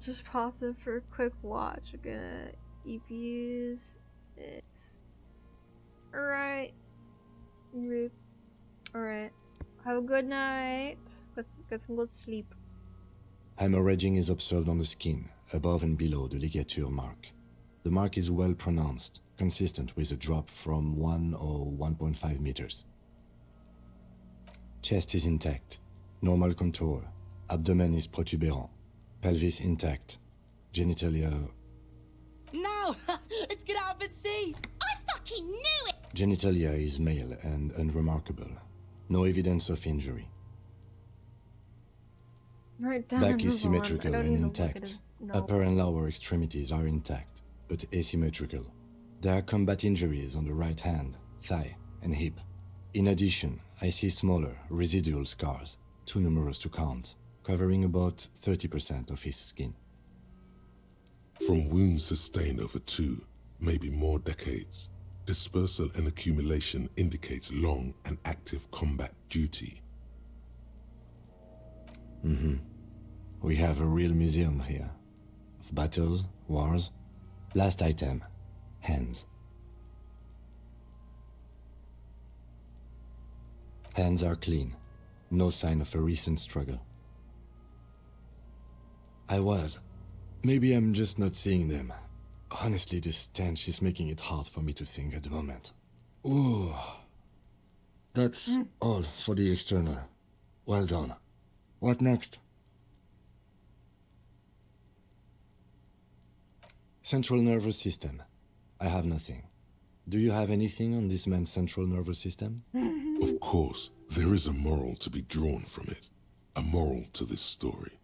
Just popped in for a quick watch. I'm gonna EPs. It's Alright. Alright. Have a good night. Get some good sleep. Hemorrhaging is observed on the skin, above and below the ligature mark. The mark is well pronounced, consistent with a drop from 1 or 1.5 meters. Chest is intact, normal contour, abdomen is protuberant, pelvis intact, genitalia... No! Let's get out and see! I fucking knew it! Genitalia is male and unremarkable. No evidence of injury. Right down Back and is move on. I symmetrical don't and need to look at intact. his Upper and lower extremities are intact, but asymmetrical. There are combat injuries on the right hand, thigh, and hip. In addition, I see smaller, residual scars, too numerous to count, covering about 30% of his skin. From wounds sustained over 2, maybe more decades, dispersal and accumulation indicates long and active combat duty. We have a real museum here. Of battles, wars. Last item, hands. Hands are clean. No sign of a recent struggle. Maybe I'm just not seeing them. Honestly, this stench is making it hard for me to think at the moment. Ooh. That's all for the external. Well done. What next? Central nervous system. I have nothing. Do you have anything on this man's central nervous system? Of course, there is a moral to be drawn from it. A moral to this story.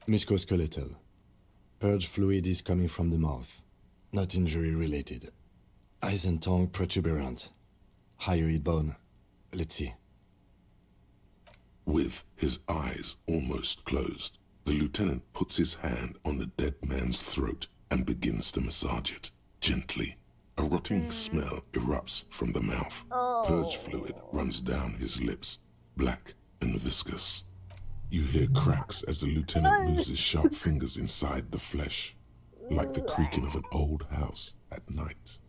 Musculoskeletal. Purge fluid is coming from the mouth. Not injury related. Eyes and tongue protuberant. Hyoid bone. Let's see. With his eyes almost closed, the lieutenant puts his hand on the dead man's throat and begins to massage it, gently. A rotting smell erupts from the mouth. Purge fluid runs down his lips, black and viscous. You hear cracks as the lieutenant moves his sharp fingers inside the flesh, like the creaking of an old house at night.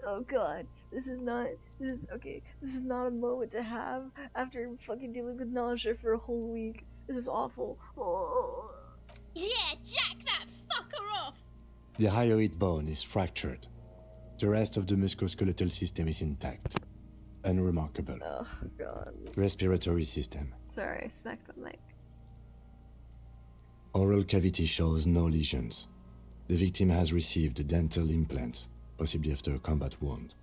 Oh god, this is not a moment to have after fucking dealing with nausea for a whole week. This is awful. Oh. Yeah, jack that fucker off! The hyoid bone is fractured. The rest of the musculoskeletal system is intact. Unremarkable. Oh god. Respiratory system. Sorry, I smacked the mic. Oral cavity shows no lesions. The victim has received dental implants, possibly after a combat wound.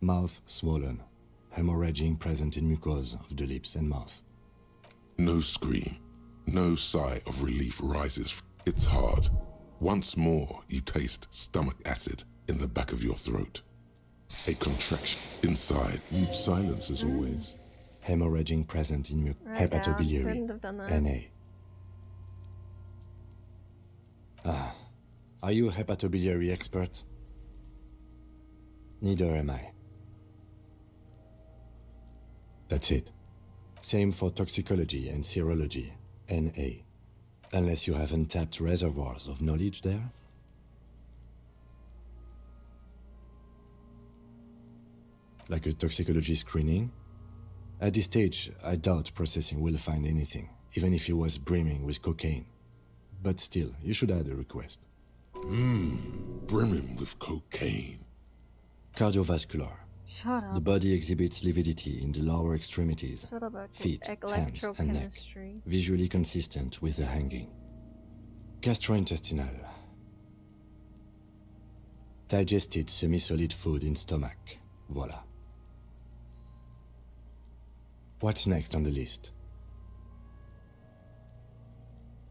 Mouth swollen. Hemorrhaging present in mucosa of the lips and mouth. No scream. No sigh of relief rises. It's hard. Once more, you taste stomach acid in the back of your throat. A contraction inside. Silence as always. Hemorrhaging present in hepatobiliary. Couldn't have done that. NA. Are you a hepatobiliary expert? Neither am I. That's it. Same for toxicology and serology, NA. Unless you have untapped reservoirs of knowledge there? Like a toxicology screening? At this stage, I doubt processing will find anything, even if he was brimming with cocaine. But still, you should add a request. Brimming with cocaine. Cardiovascular. Shut up. The body exhibits lividity in the lower extremities, Shut up, feet, hands, and neck, electrochemistry. visually consistent with the hanging. Gastrointestinal. Digested semi-solid food in stomach. Voila. What's next on the list?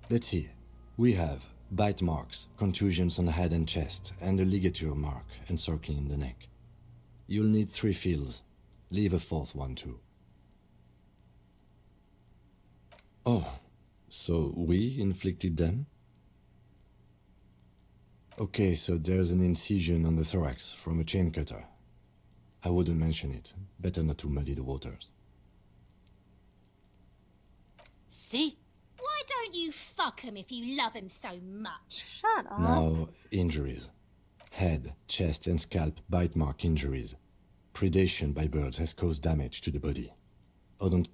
Let's see. We have bite marks, contusions on the head and chest, and a ligature mark encircling the neck. You'll need 3 fields. Leave a 4th one too. Oh, so we inflicted them? Okay, so there's an incision on the thorax from a chain cutter. I wouldn't mention it. Better not to muddy the waters. See? Why Why don't you fuck him if you love him so much? Shut up. Now, injuries. Head, chest, and scalp bite mark injuries. Predation by birds has caused damage to the body.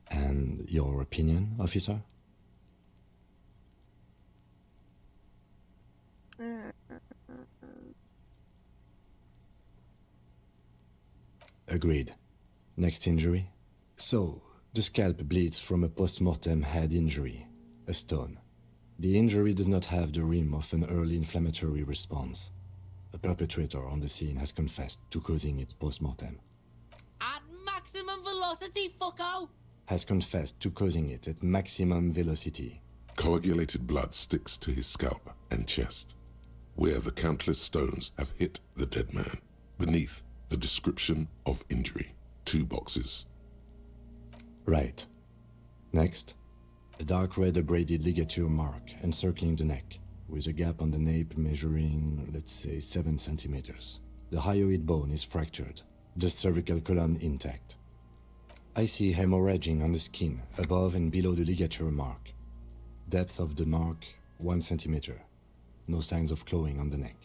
And your opinion, officer? Agreed. Next injury? So, the scalp bleeds from a post-mortem head injury, a stone. The injury does not have the rim of an early inflammatory response. The perpetrator on the scene has confessed to causing it post-mortem. At maximum velocity, fucko! Has confessed to causing it at maximum velocity. Coagulated blood sticks to his scalp and chest, where the countless stones have hit the dead man. Beneath, the description of injury. 2 boxes. Right. Next, a dark red abraded ligature mark encircling the neck, with a gap on the nape measuring, let's say, 7 centimeters. The hyoid bone is fractured, the cervical column intact. I see hemorrhaging on the skin, above and below the ligature mark. Depth of the mark, 1 centimeter. No signs of clawing on the neck.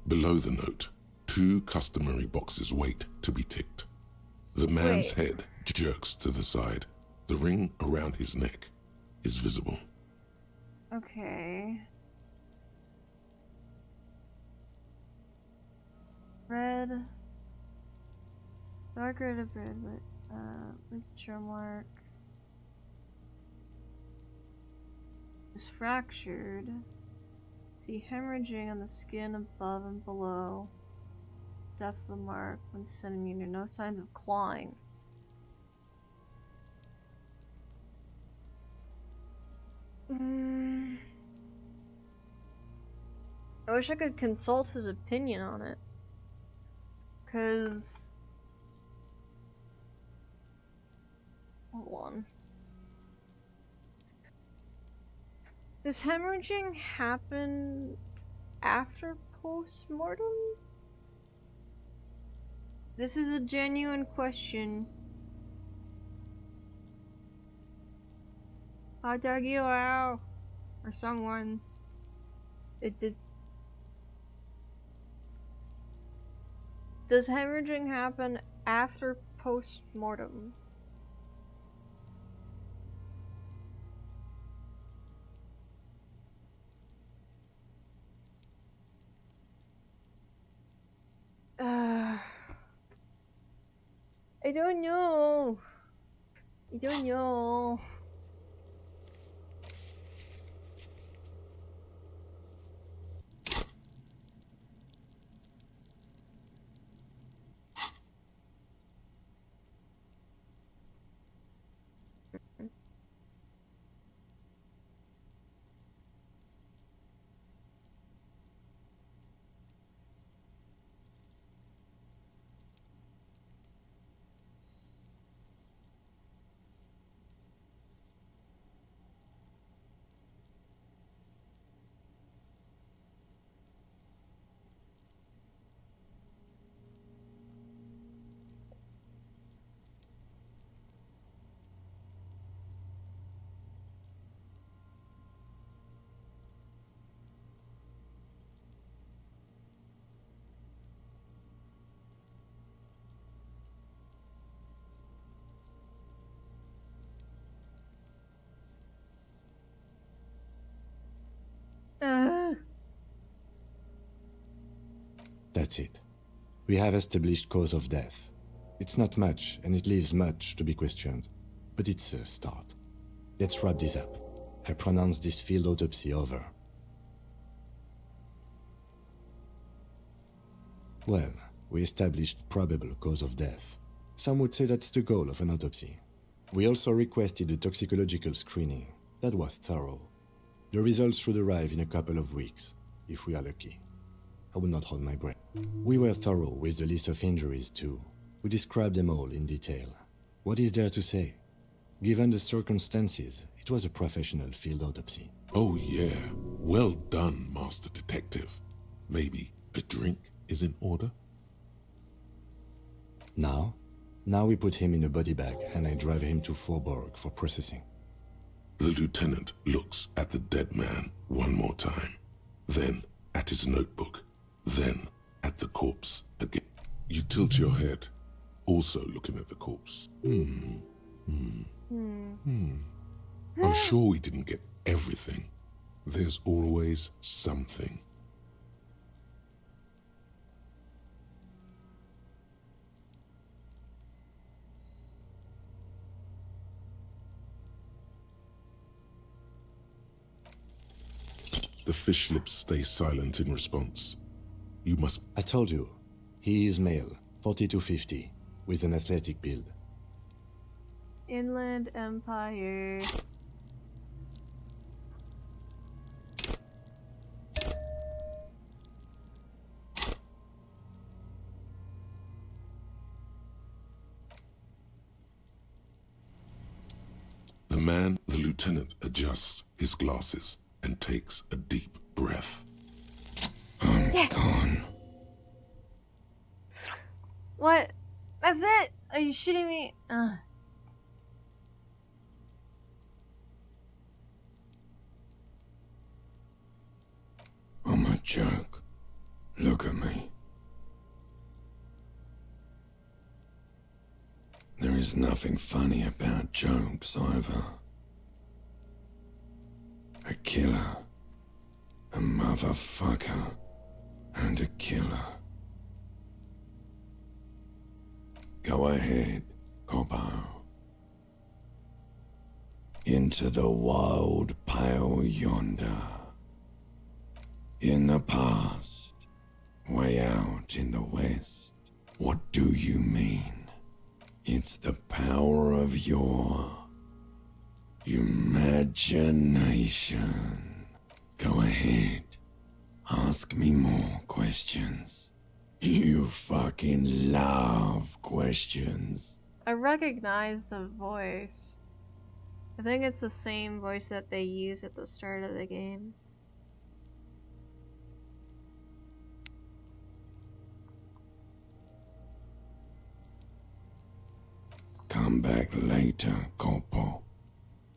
Below the note, 2 customary boxes wait to be ticked. The man's head jerks to the side. The ring around his neck is visible. Okay. Red. Dark red of red, but ligature mark is fractured. See hemorrhaging on the skin above and below. Depth of the mark, 1 centimeter. No signs of clawing. I wish I could consult his opinion on it. 'Cause... Hold on. Does hemorrhaging happen after post-mortem? This is a genuine question. Contact you out or someone. It did. Does hemorrhaging happen after post-mortem? I don't know. I don't know. That's it. We have established cause of death. It's not much, and it leaves much to be questioned. But it's a start. Let's wrap this up. I pronounce this field autopsy over. Well, we established probable cause of death. Some would say that's the goal of an autopsy. We also requested a toxicological screening. That was thorough. The results should arrive in a couple of weeks, if we are lucky. I will not hold my breath. We were thorough with the list of injuries too. We described them all in detail. What is there to say? Given the circumstances, it was a professional field autopsy. Oh yeah, well done, Master Detective. Maybe a drink is in order? Now we put him in a body bag and I drive him to Forborg for processing. The lieutenant looks at the dead man one more time, then at his notebook, then at the corpse again. You tilt your head, also looking at the corpse. I'm sure we didn't get everything. There's always something. The fish lips stay silent in response. You must... I told you, he is male, 40 to 50, with an athletic build. Inland Empire. The lieutenant adjusts his glasses and takes a deep breath. I'm gone. What? That's it? Are you shitting me? I'm a joke. Look at me. There is nothing funny about jokes either. A killer, a motherfucker, and a killer. Go ahead, Cobbo. Into the wild pale yonder. In the past, way out in the west. What do you mean? It's the power of your imagination. Go ahead. Ask me more questions. You fucking love questions. I recognize the voice. I think it's the same voice that they use at the start of the game. Come back later, Corpo.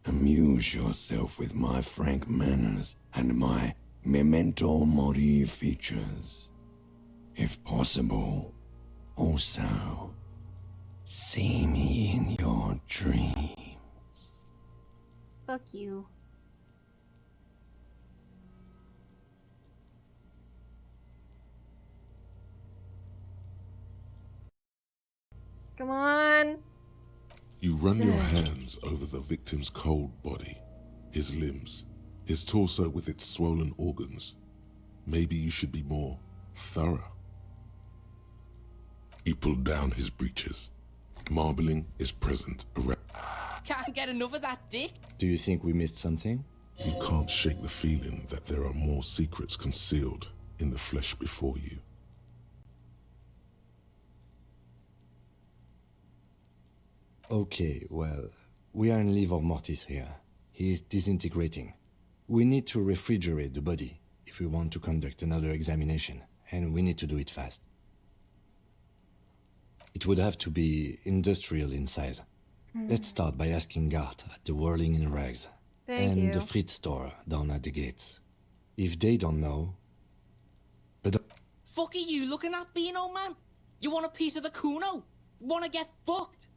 Amuse yourself with my frank manners and my memento mori features. If possible, also, see me in your dreams. Fuck you. Come on. You run your hands over the victim's cold body, his limbs, his torso with its swollen organs. Maybe you should be more thorough. You pull down his breeches. Marbling is present around. Can't get enough of that dick. Do you think we missed something? You can't shake the feeling that there are more secrets concealed in the flesh before you. Okay, well, we are in livor mortis here. He is disintegrating. We need to refrigerate the body if we want to conduct another examination, and we need to do it fast. It would have to be industrial in size. Let's start by asking Gart at the Whirling in Rags and the Fritz store down at the gates. If they don't know... But Fuck are you looking at, Beano man? You want a piece of the Kuno? Wanna get fucked?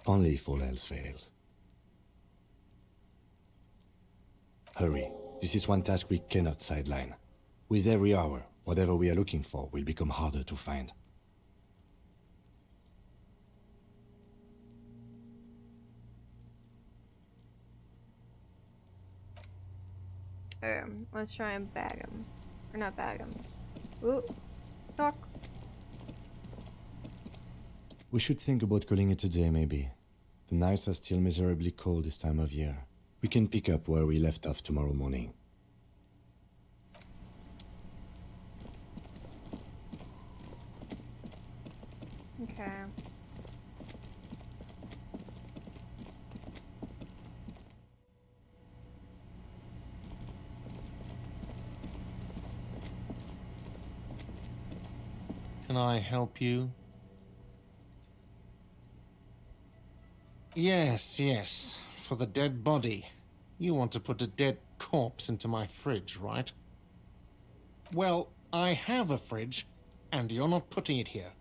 only if all else fails. Hurry. This is one task we cannot sideline. With every hour, whatever we are looking for will become harder to find. Let's try and bag him. Or not bag him. Ooh. Talk. We should think about calling it a day, maybe. The nights are still miserably cold this time of year. We can pick up where we left off tomorrow morning. Okay. Can I help you? Yes, yes. For the dead body. You want to put a dead corpse into my fridge, right? Well, I have a fridge, and you're not putting it here.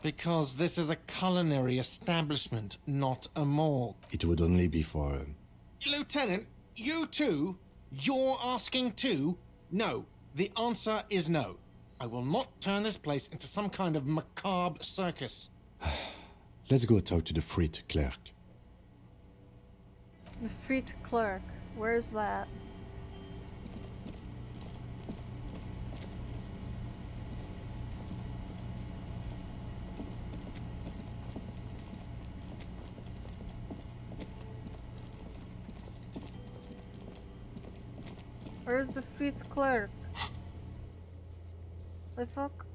Because this is a culinary establishment, not a morgue. It would only be for... Lieutenant, you too? You're asking too? No. The answer is no. I will not turn this place into some kind of macabre circus. Let's go talk to the Frit clerk. The Frit clerk. Where's that? Where's the Frit clerk? The fuck?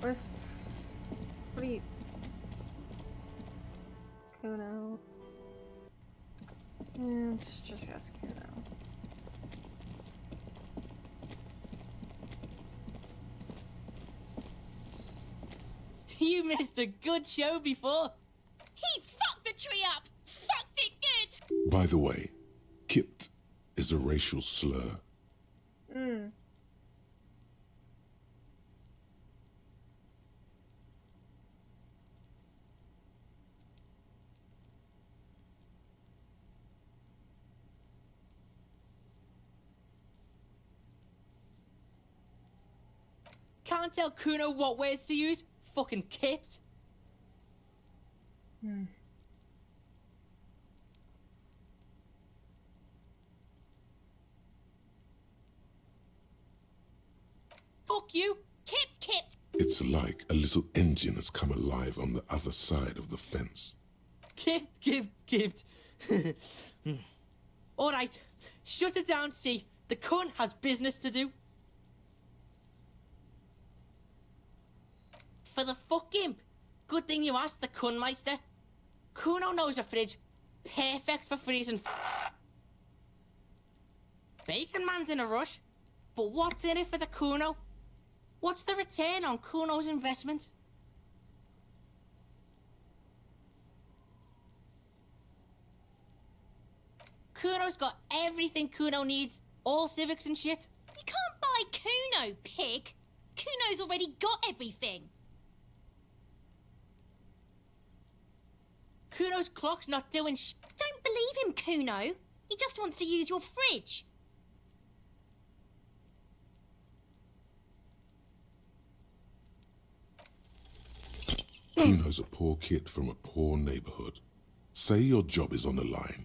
Where's Frit? Kuno. Let's just ask Kuno. You missed a good show before. He fucked the tree up! Fucked it good! By the way, Kipt is a racial slur. Can't tell Kuno what words to use? Fucking kipped. Fuck you! Kipped! It's like a little engine has come alive on the other side of the fence. Kipped. Alright, shut it down, see. The cunt has business to do. For the fuck imp. Good thing you asked the Kunmeister. Kuno knows a fridge. Perfect for freezing Bacon Man's in a rush. But what's in it for the Kuno? What's the return on Kuno's investment? Kuno's got everything Kuno needs. All civics and shit. You can't buy Kuno, pig. Kuno's already got everything. Kuno's clock's not doing Don't believe him, Kuno. He just wants to use your fridge. Kuno's a poor kid from a poor neighborhood. Say your job is on the line.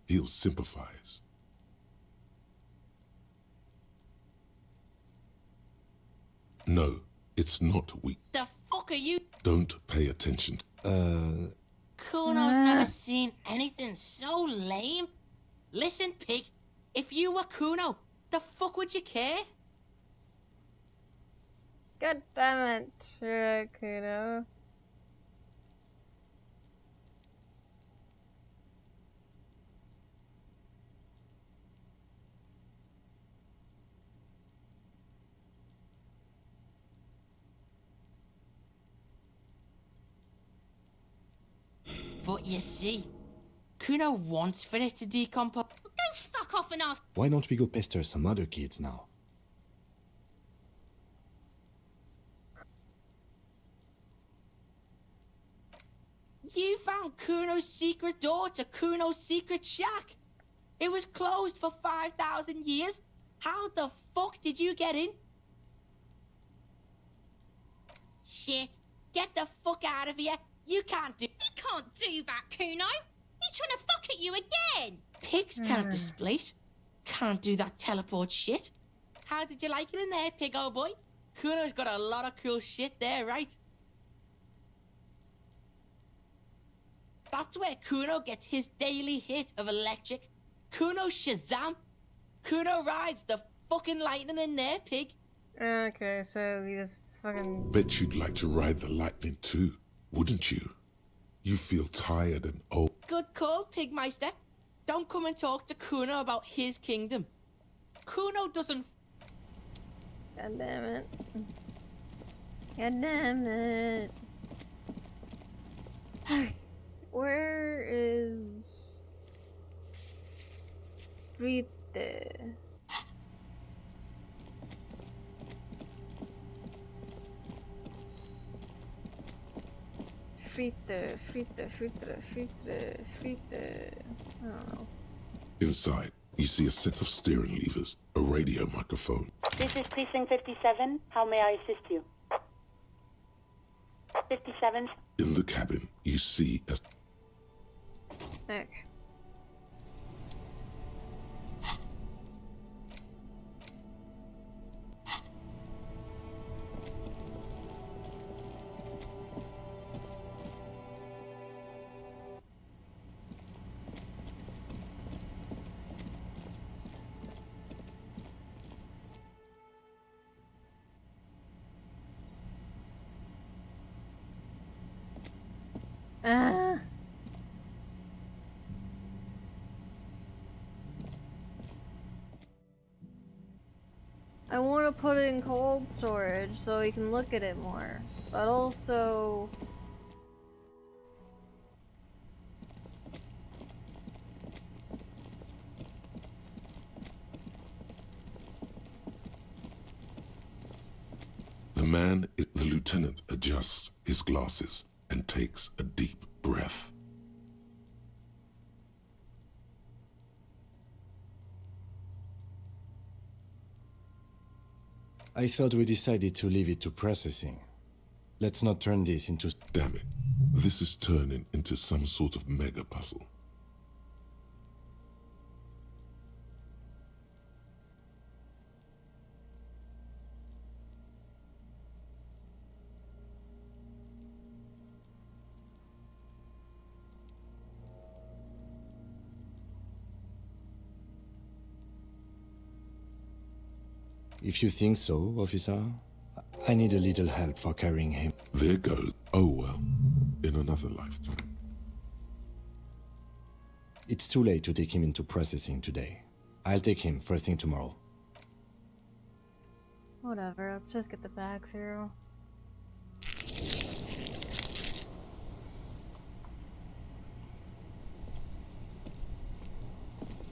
He'll sympathize. No, it's not weak. The fuck are you? Don't pay attention. Kuno's never seen anything so lame. Listen, pig. If you were Kuno, the fuck would you care? God damn it, Kuno. But you see, Kuno wants for it to decompose. Go fuck off and ask. Why don't we go pester some other kids now? You found Kuno's secret door to Kuno's secret shack. It was closed for 5,000 years. How the fuck did you get in? Shit. Get the fuck out of here. You can't do that, Kuno. He's trying to fuck at you again. Pigs can't displace. Can't do that teleport shit. How did you like it in there, pig old boy? Kuno's got a lot of cool shit there, right? That's where Kuno gets his daily hit of electric. Kuno Shazam. Kuno rides the fucking lightning in there, pig. Okay, so we just fucking... Bet you'd like to ride the lightning too. wouldn't you? You feel tired and old. Good call, Pigmeister. Don't come and talk to Kuno about his kingdom. Kuno doesn't... God damn it. God damn it. Where is... Frite? Frite. I don't know. Inside, you see a set of steering levers, a radio microphone. This is Precinct 57. How may I assist you? 57. In the cabin, you see a... Okay. I want to put it in cold storage so we can look at it more, but also... The lieutenant adjusts his glasses and takes a deep breath. I thought we decided to leave it to processing. Let's not turn this into... Damn it. This is turning into some sort of mega puzzle. If you think so, officer, I need a little help for carrying him. There goes. Oh well, in another lifetime. It's too late to take him into processing today. I'll take him first thing tomorrow. Whatever, let's just get the bag through.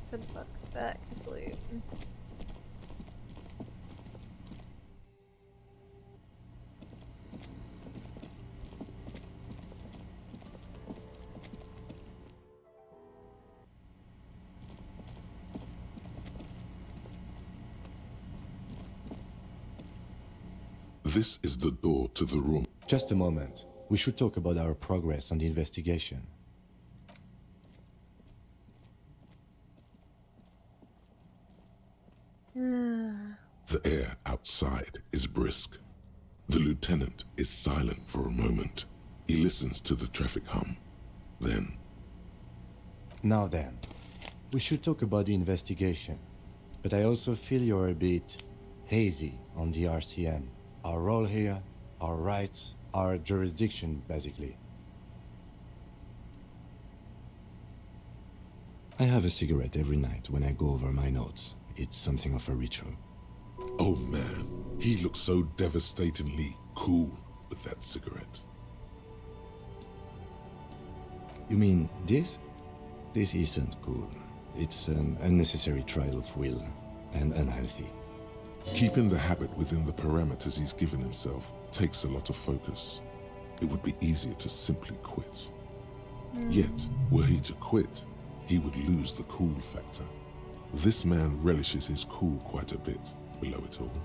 Send the fuck back to sleep. This is the door to the room. Just a moment. We should talk about our progress on the investigation. The air outside is brisk. The lieutenant is silent for a moment. He listens to the traffic hum. Then... Now then, we should talk about the investigation. But I also feel you're a bit hazy on the RCM. Our role here, our rights, our jurisdiction, basically. I have a cigarette every night when I go over my notes. It's something of a ritual. Oh man, he looks so devastatingly cool with that cigarette. You mean this? This isn't cool. It's an unnecessary trial of will, and unhealthy. Keeping the habit within the parameters he's given himself takes a lot of focus. It would be easier to simply quit. Yet, were he to quit, he would lose the cool factor. This man relishes his cool quite a bit below it all.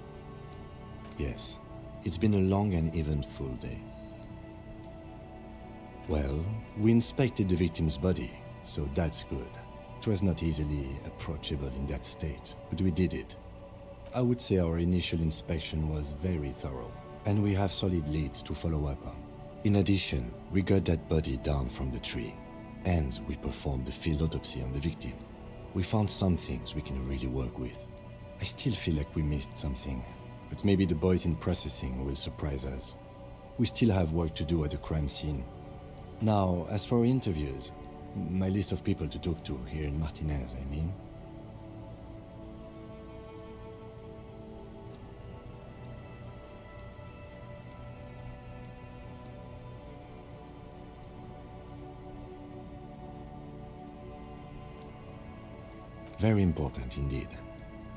Yes, it's been a long and eventful day. Well, we inspected the victim's body, so that's good. It was not easily approachable in that state, but we did it. I would say our initial inspection was very thorough, and we have solid leads to follow up on. In addition, we got that body down from the tree, and we performed the field autopsy on the victim. We found some things we can really work with. I still feel like we missed something, but maybe the boys in processing will surprise us. We still have work to do at the crime scene. Now, as for interviews, my list of people to talk to here in Martinez, I mean. Very important indeed.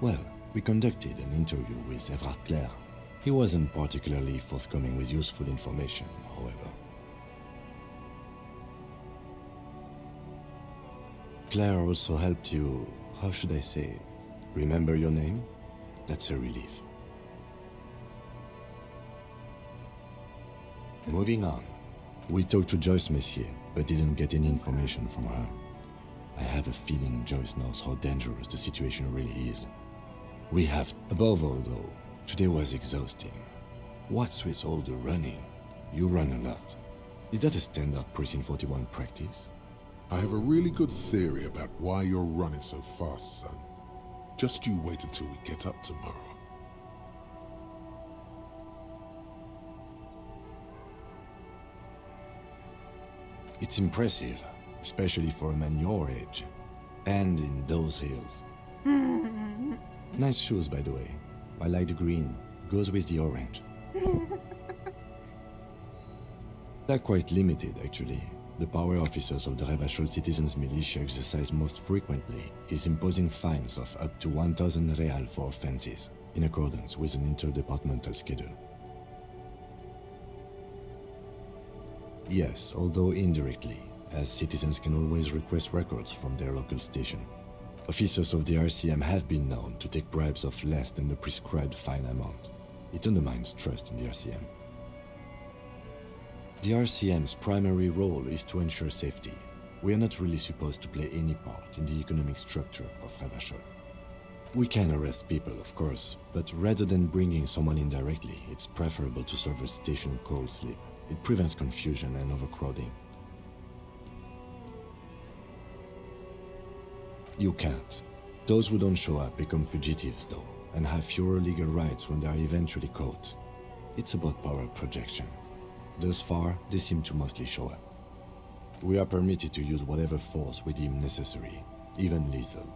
Well, we conducted an interview with Everard Clare. He wasn't particularly forthcoming with useful information, however. Claire also helped you, how should I say, remember your name? That's a relief. Moving on. We talked to Joyce Messier, but didn't get any information from her. I have a feeling Joyce knows how dangerous the situation really is. We have, above all though, today was exhausting. What's with all the running? You run a lot. Is that a standard Precinct 41 practice? I have a really good theory about why you're running so fast, son. Just you wait until we get up tomorrow. It's impressive, especially for a man your age. And in those heels. Nice shoes, by the way. I like the green. Goes with the orange. They're quite limited, actually. The power officers of the Revachol Citizens Militia exercise most frequently is imposing fines of up to 1,000 real for offenses, in accordance with an interdepartmental schedule. Yes, although indirectly, as citizens can always request records from their local station. Officers of the RCM have been known to take bribes of less than the prescribed fine amount. It undermines trust in the RCM. The RCM's primary role is to ensure safety. We are not really supposed to play any part in the economic structure of Revachol. We can arrest people, of course, but rather than bringing someone in directly, it's preferable to serve a station cold sleep. It prevents confusion and overcrowding. You can't. Those who don't show up become fugitives, though, and have fewer legal rights when they are eventually caught. It's about power projection. Thus far, they seem to mostly show up. We are permitted to use whatever force we deem necessary, even lethal.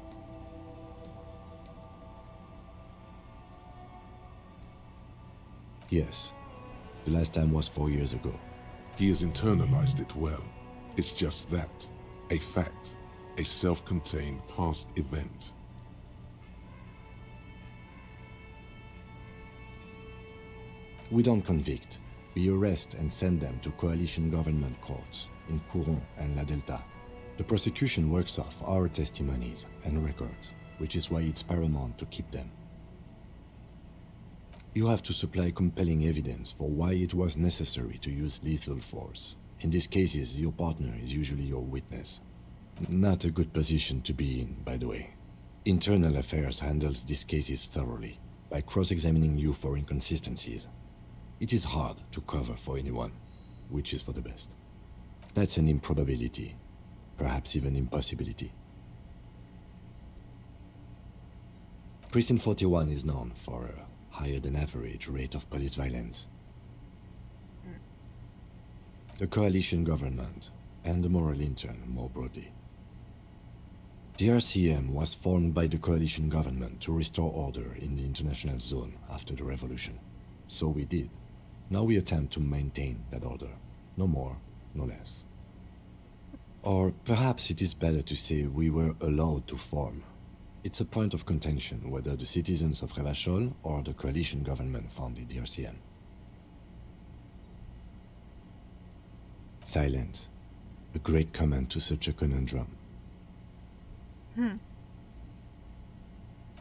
Yes, the last time was 4 years ago. He has internalized it well. It's just that. A fact. A self-contained past event. We don't convict. We arrest and send them to coalition government courts in Couron and La Delta. The prosecution works off our testimonies and records, which is why it's paramount to keep them. You have to supply compelling evidence for why it was necessary to use lethal force. In these cases, your partner is usually your witness. Not a good position to be in, by the way. Internal Affairs handles these cases thoroughly, by cross-examining you for inconsistencies. It is hard to cover for anyone, which is for the best. That's an improbability, perhaps even impossibility. Precinct 41 is known for a higher than average rate of police violence. The coalition government, and the moral intern more broadly. The RCM was formed by the coalition government to restore order in the international zone after the revolution. So we did. Now we attempt to maintain that order. No more, no less. Or perhaps it is better to say we were allowed to form. It's a point of contention whether the citizens of Revachol or the coalition government founded the RCM. Silence. A great comment to such a conundrum.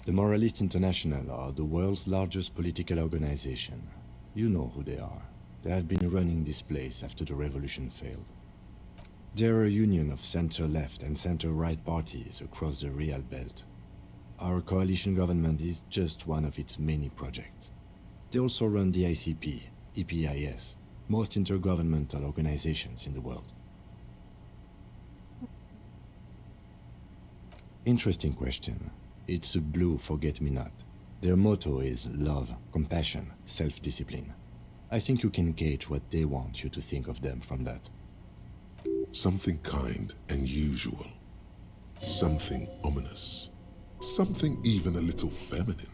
The Moralist International are the world's largest political organization. You know who they are. They have been running this place after the revolution failed. They're a union of center-left and center-right parties across the Real Belt. Our coalition government is just one of its many projects. They also run the ICP, EPIS, most intergovernmental organizations in the world. Interesting question. It's a blue forget-me-not. Their motto is love, compassion, self-discipline. I think you can gauge what they want you to think of them from that. Something kind and usual. Something ominous. Something even a little feminine,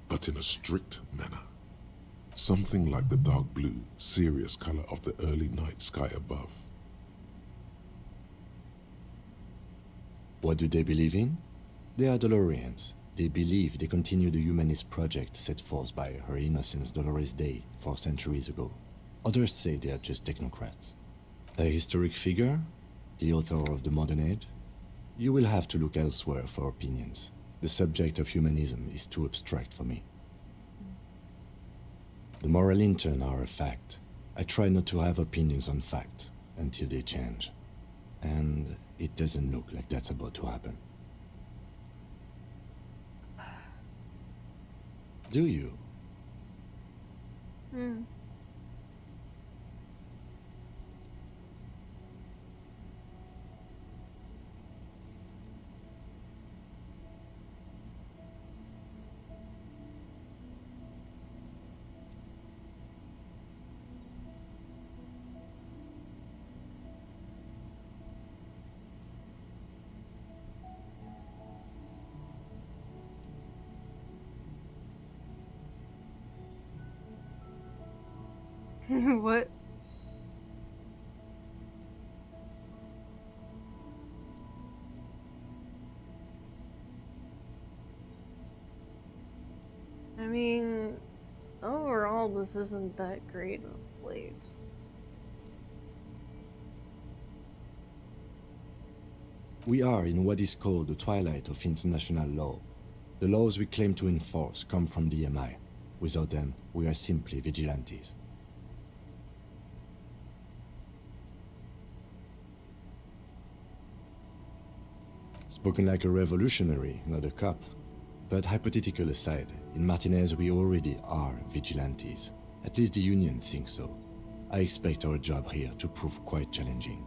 but in a strict manner. Something like the dark blue, serious color of the early night sky above. What do they believe in? They are Dolorians. They believe they continue the humanist project set forth by Her Innocence Dolores Day 4 centuries ago. Others say they are just technocrats. A historic figure? The author of the modern age? You will have to look elsewhere for opinions. The subject of humanism is too abstract for me. The moral intern are a fact. I try not to have opinions on facts until they change. And it doesn't look like that's about to happen. Do you? What? I mean, overall, this isn't that great of a place. We are in what is called the twilight of international law. The laws we claim to enforce come from the MI. Without them, we are simply vigilantes. Spoken like a revolutionary, not a cop. But hypothetical aside, in Martinez we already are vigilantes. At least the Union thinks so. I expect our job here to prove quite challenging.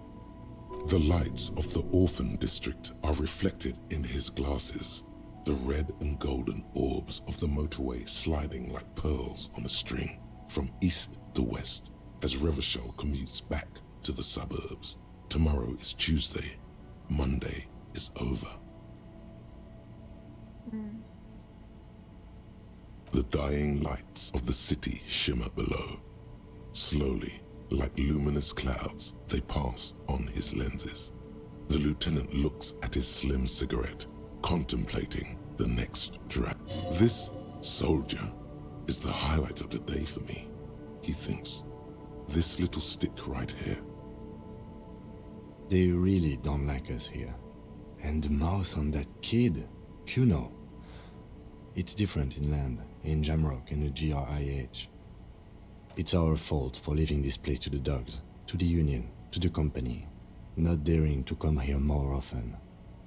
The lights of the orphan district are reflected in his glasses. The red and golden orbs of the motorway sliding like pearls on a string from east to west as Revachol commutes back to the suburbs. Tomorrow is Tuesday. Monday is over. The dying lights of the city shimmer below. Slowly, like luminous clouds, they pass on his lenses. The lieutenant looks at his slim cigarette, contemplating the next drag. This soldier is the highlight of the day for me, he thinks. This little stick right here. They really don't like us here. And the mouth on that kid, Kuno. It's different inland, in Jamrock and the GRIH. It's our fault for leaving this place to the dogs, to the Union, to the company, not daring to come here more often.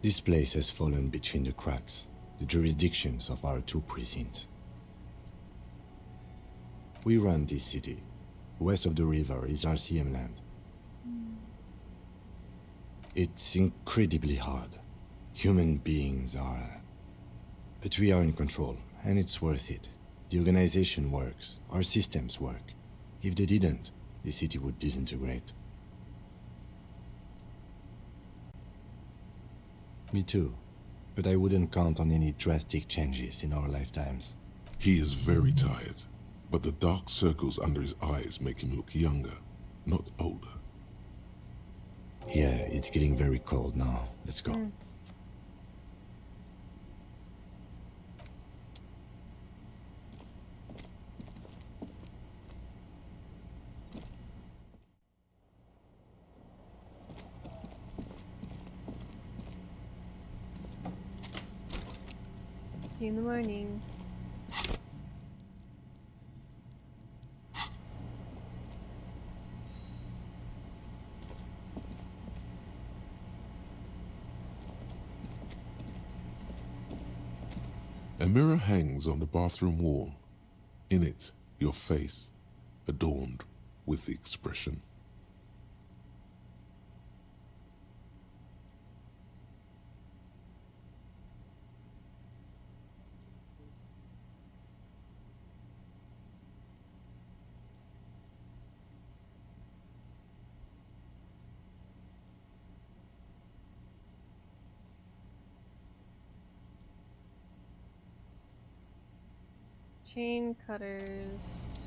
This place has fallen between the cracks, the jurisdictions of our 2 precincts. We run this city. West of the river is RCM land. It's incredibly hard. Human beings are... But we are in control, and it's worth it. The organization works, our systems work. If they didn't, the city would disintegrate. Me too, but I wouldn't count on any drastic changes in our lifetimes. He is very tired, but the dark circles under his eyes make him look younger, not older. Yeah, it's getting very cold now. Let's go. See you in the morning. A mirror hangs on the bathroom wall. In it, your face, adorned with the expression. Chain cutters.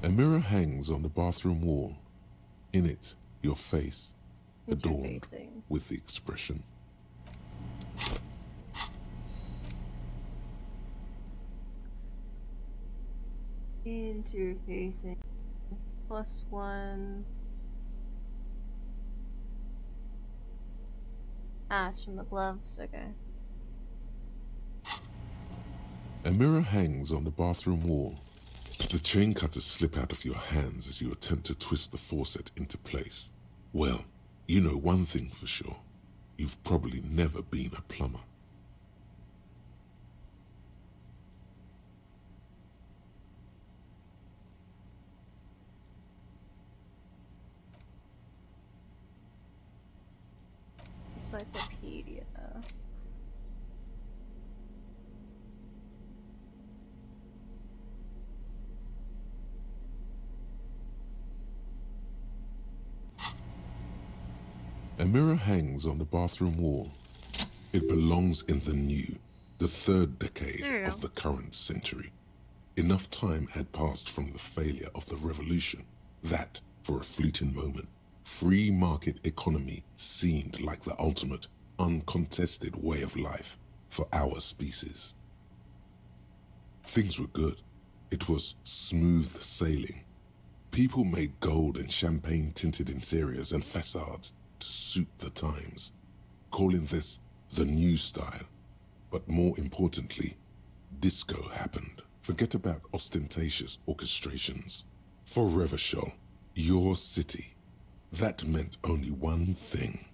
A mirror hangs on the bathroom wall. In it, your face, adorned Interfacing. with the expression. Interfacing. +1. Ah, it's from the gloves. Okay. A mirror hangs on the bathroom wall. The chain cutters slip out of your hands as you attempt to twist the faucet into place. Well, you know one thing for sure. You've probably never been a plumber. Encyclopedia. A mirror hangs on the bathroom wall. It belongs in the new, the third decade of the current century. Enough time had passed from the failure of the revolution that, for a fleeting moment, free market economy seemed like the ultimate, uncontested way of life for our species. Things were good. It was smooth sailing. People made gold and champagne-tinted interiors and facades to suit the times, calling this the new style. But more importantly, disco happened. Forget about ostentatious orchestrations. For Revachol, your city, that meant only one thing.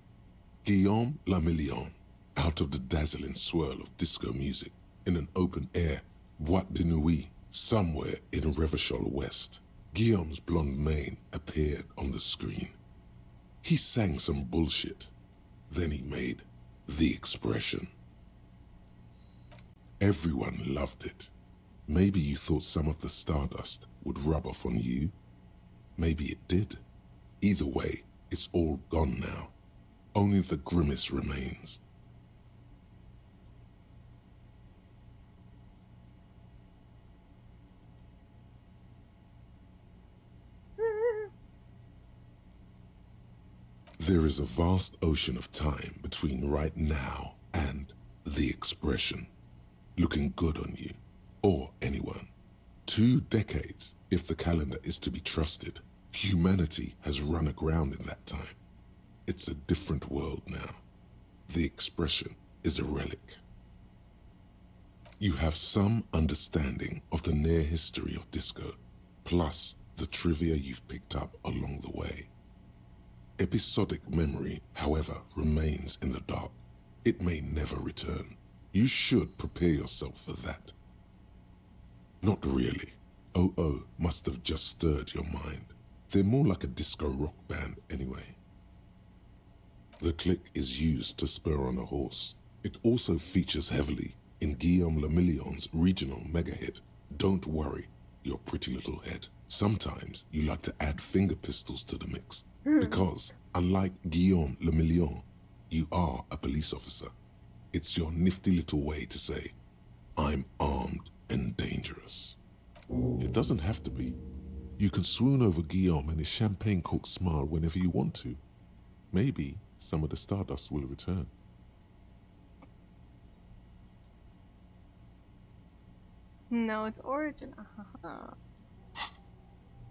Guillaume Lamillion, out of the dazzling swirl of disco music, in an open-air boîte de nuit somewhere in Revachol West, Guillaume's blonde mane appeared on the screen. He sang some bullshit. Then he made the expression. Everyone loved it. Maybe you thought some of the stardust would rub off on you. Maybe it did. Either way, it's all gone now. Only the grimace remains. There is a vast ocean of time between right now and the expression. Looking good on you, or anyone. 2 decades, if the calendar is to be trusted. Humanity has run aground in that time. It's a different world now. The expression is a relic. You have some understanding of the near history of disco, plus the trivia you've picked up along the way. Episodic memory, however, remains in the dark. It may never return. You should prepare yourself for that. Not really. OO must have just stirred your mind. They're more like a disco rock band anyway. The click is used to spur on a horse. It also features heavily in Guillaume Lamillion's regional mega hit, Don't Worry, Your Pretty Little Head. Sometimes you like to add finger pistols to the mix, because, unlike Guillaume Lamillion, you are a police officer. It's your nifty little way to say, I'm armed and dangerous. It doesn't have to be. You can swoon over Guillaume and his champagne-corked smile whenever you want to. Maybe some of the stardust will return. No, it's origin.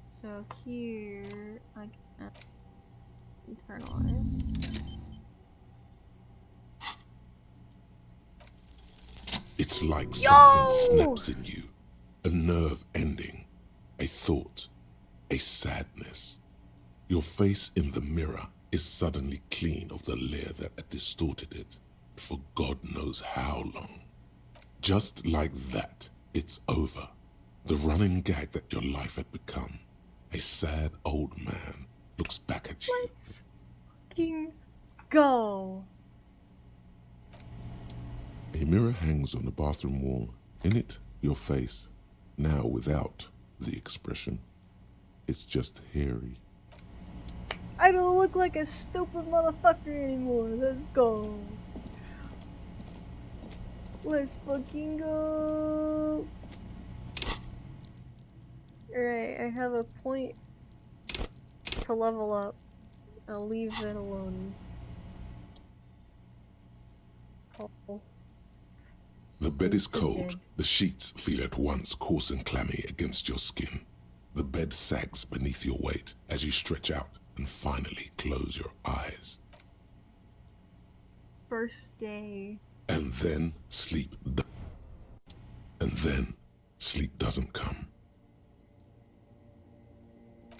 So here I can internalize. It's like something snaps in you. A nerve ending. A thought. A sadness. Your face in the mirror is suddenly clean of the layer that had distorted it for God knows how long. Just like that, it's over. The running gag that your life had become. A sad old man looks back at you. Let's fucking go. A mirror hangs on the bathroom wall. In it, your face. Now without the expression. It's just hairy. I don't look like a stupid motherfucker anymore. Let's go. Let's fucking go. Alright, I have a point to level up. I'll leave that alone. Oh. The bed is cold. The sheets feel at once coarse and clammy against your skin. The bed sags beneath your weight as you stretch out and finally close your eyes. First day. And then sleep doesn't come.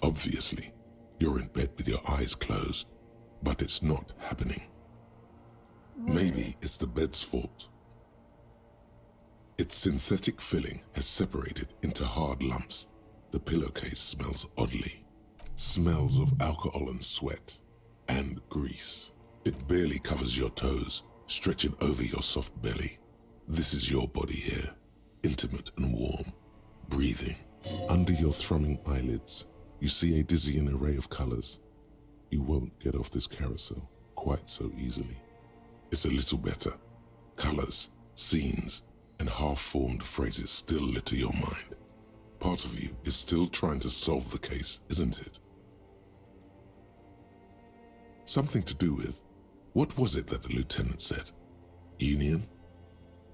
Obviously, you're in bed with your eyes closed, but it's not happening. Maybe it's the bed's fault. Its synthetic filling has separated into hard lumps. The pillowcase smells oddly. Smells of alcohol and sweat and grease. It barely covers your toes, stretching over your soft belly. This is your body here, intimate and warm, breathing. Under your thrumming eyelids, you see a dizzying array of colors. You won't get off this carousel quite so easily. It's a little better. Colors, scenes, and half-formed phrases still litter your mind. Part of you is still trying to solve the case, isn't it? Something to do with, what was it that the lieutenant said? Union?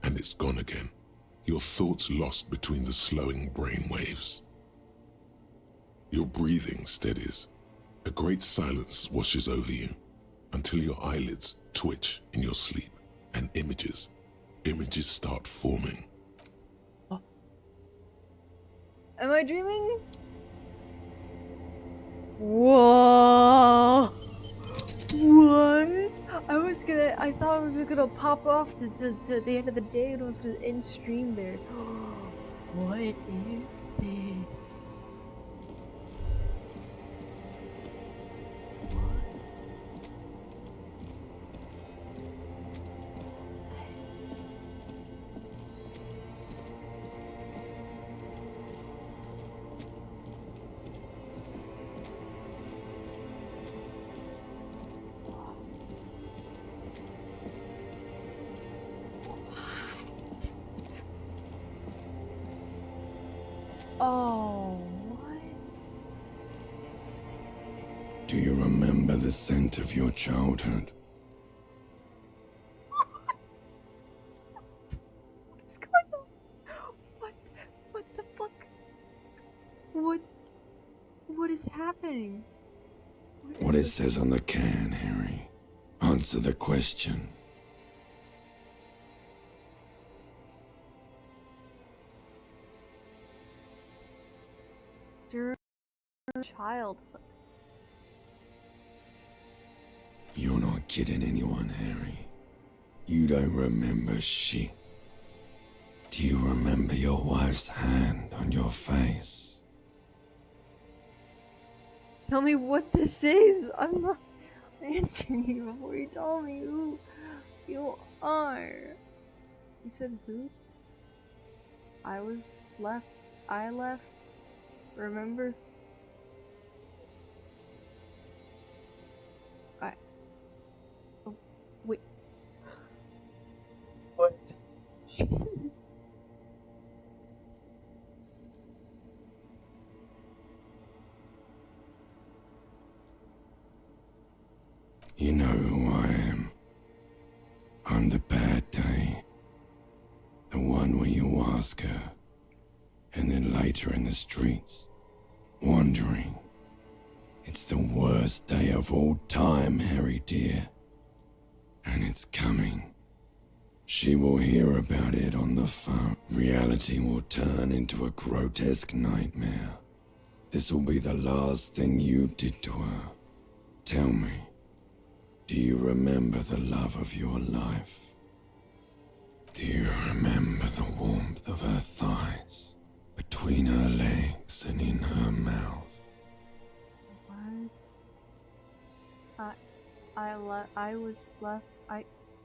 And it's gone again. Your thoughts lost between the slowing brain waves. Your breathing steadies. A great silence washes over you until your eyelids twitch in your sleep and images start forming. Am I dreaming? Whoa! What? I thought I was gonna pop off to the end of the day and I was gonna end stream there. What is this? Oh, what? Do you remember the scent of your childhood? What's going on? What the fuck? What is happening? What it says on the can, Harry. Answer the question. During childhood. You're not kidding anyone, Harry. You don't remember shit. Do you remember your wife's hand on your face? Tell me what this is. I'm not answering you before you tell me who you are. You said who? I left. Remember? Oh, wait. What? You know who I am. I'm the bad day. The one where you ask her, and then later in the streets, wandering. It's the worst day of all time, Harry dear. And it's coming. She will hear about it on the phone. Reality will turn into a grotesque nightmare. This will be the last thing you did to her. Tell me, do you remember the love of your life? Do you remember the warmth of her thighs, between her legs and in her mouth?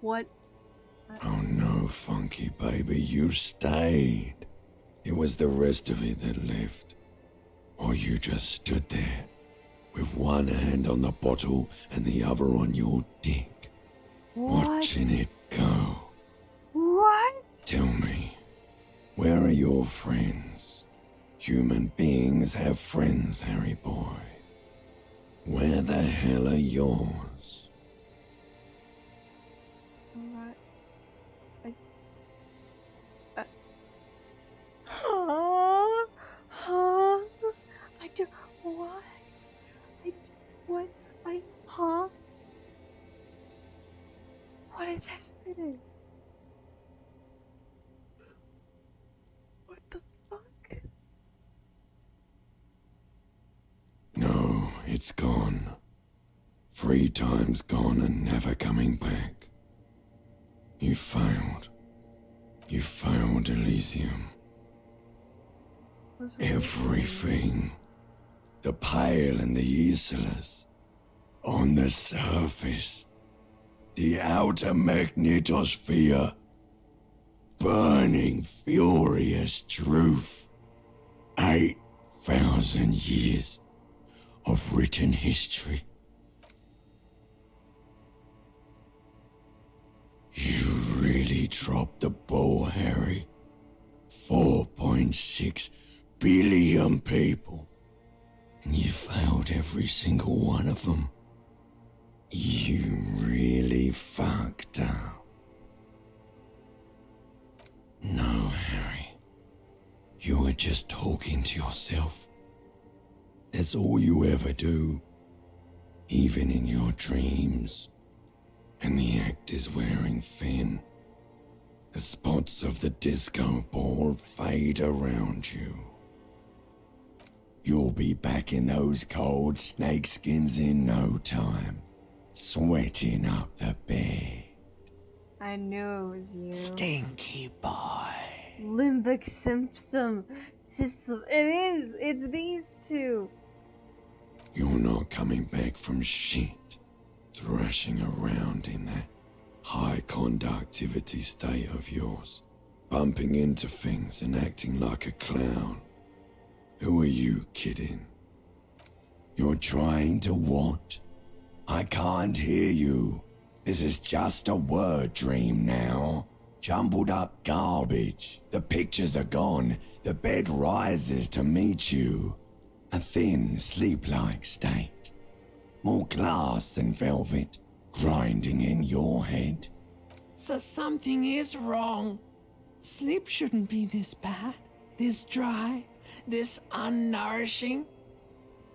What? Oh no, Funky baby, you stayed. It was the rest of it that left. Or you just stood there, with one hand on the bottle and the other on your dick, watching it go. What? Tell me, where are your friends? Human beings have friends, Harry boy. Where the hell are yours? Huh? Huh? I do. What? What? Huh? What is happening? What the fuck? No, it's gone. 3 times gone and never coming back. You failed. You failed, Elysium. Everything. The Pale and the Islas. On the surface. The outer magnetosphere. Burning, furious truth. 8,000 years of written history. You really dropped the ball, Harry. 4.6 billion people. And you failed every single one of them. You really fucked up. No, Harry. You were just talking to yourself. That's all you ever do. Even in your dreams. And the act is wearing thin. The spots of the disco ball fade around you. You'll be back in those cold snakeskins in no time, sweating up the bed. I knew it was you. Stinky boy. Limbic system. It is. It's these two. You're not coming back from shit. Thrashing around in that high conductivity state of yours, bumping into things and acting like a clown. Who are you kidding? You're trying to what? I can't hear you. This is just a word dream now. Jumbled up garbage. The pictures are gone. The bed rises to meet you. A thin, sleep-like state. More glass than velvet, grinding in your head. So something is wrong. Sleep shouldn't be this bad, this dry, this unnourishing.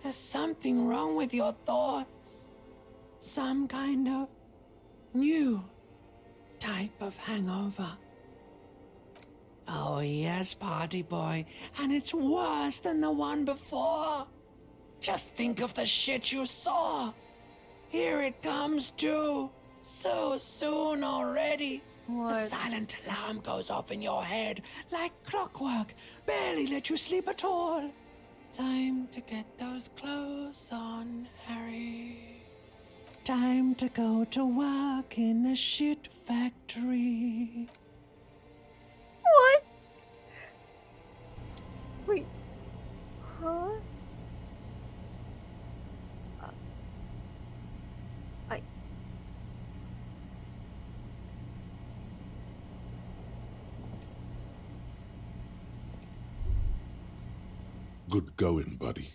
There's something wrong with your thoughts. Some kind of new type of hangover. Oh yes, party boy, and it's worse than the one before. Just think of the shit you saw. Here it comes too. So soon already. What? A silent alarm goes off in your head like clockwork. Barely let you sleep at all. Time to get those clothes on, Harry. Time to go to work in the shit factory. What? Wait. Huh? Good going, buddy.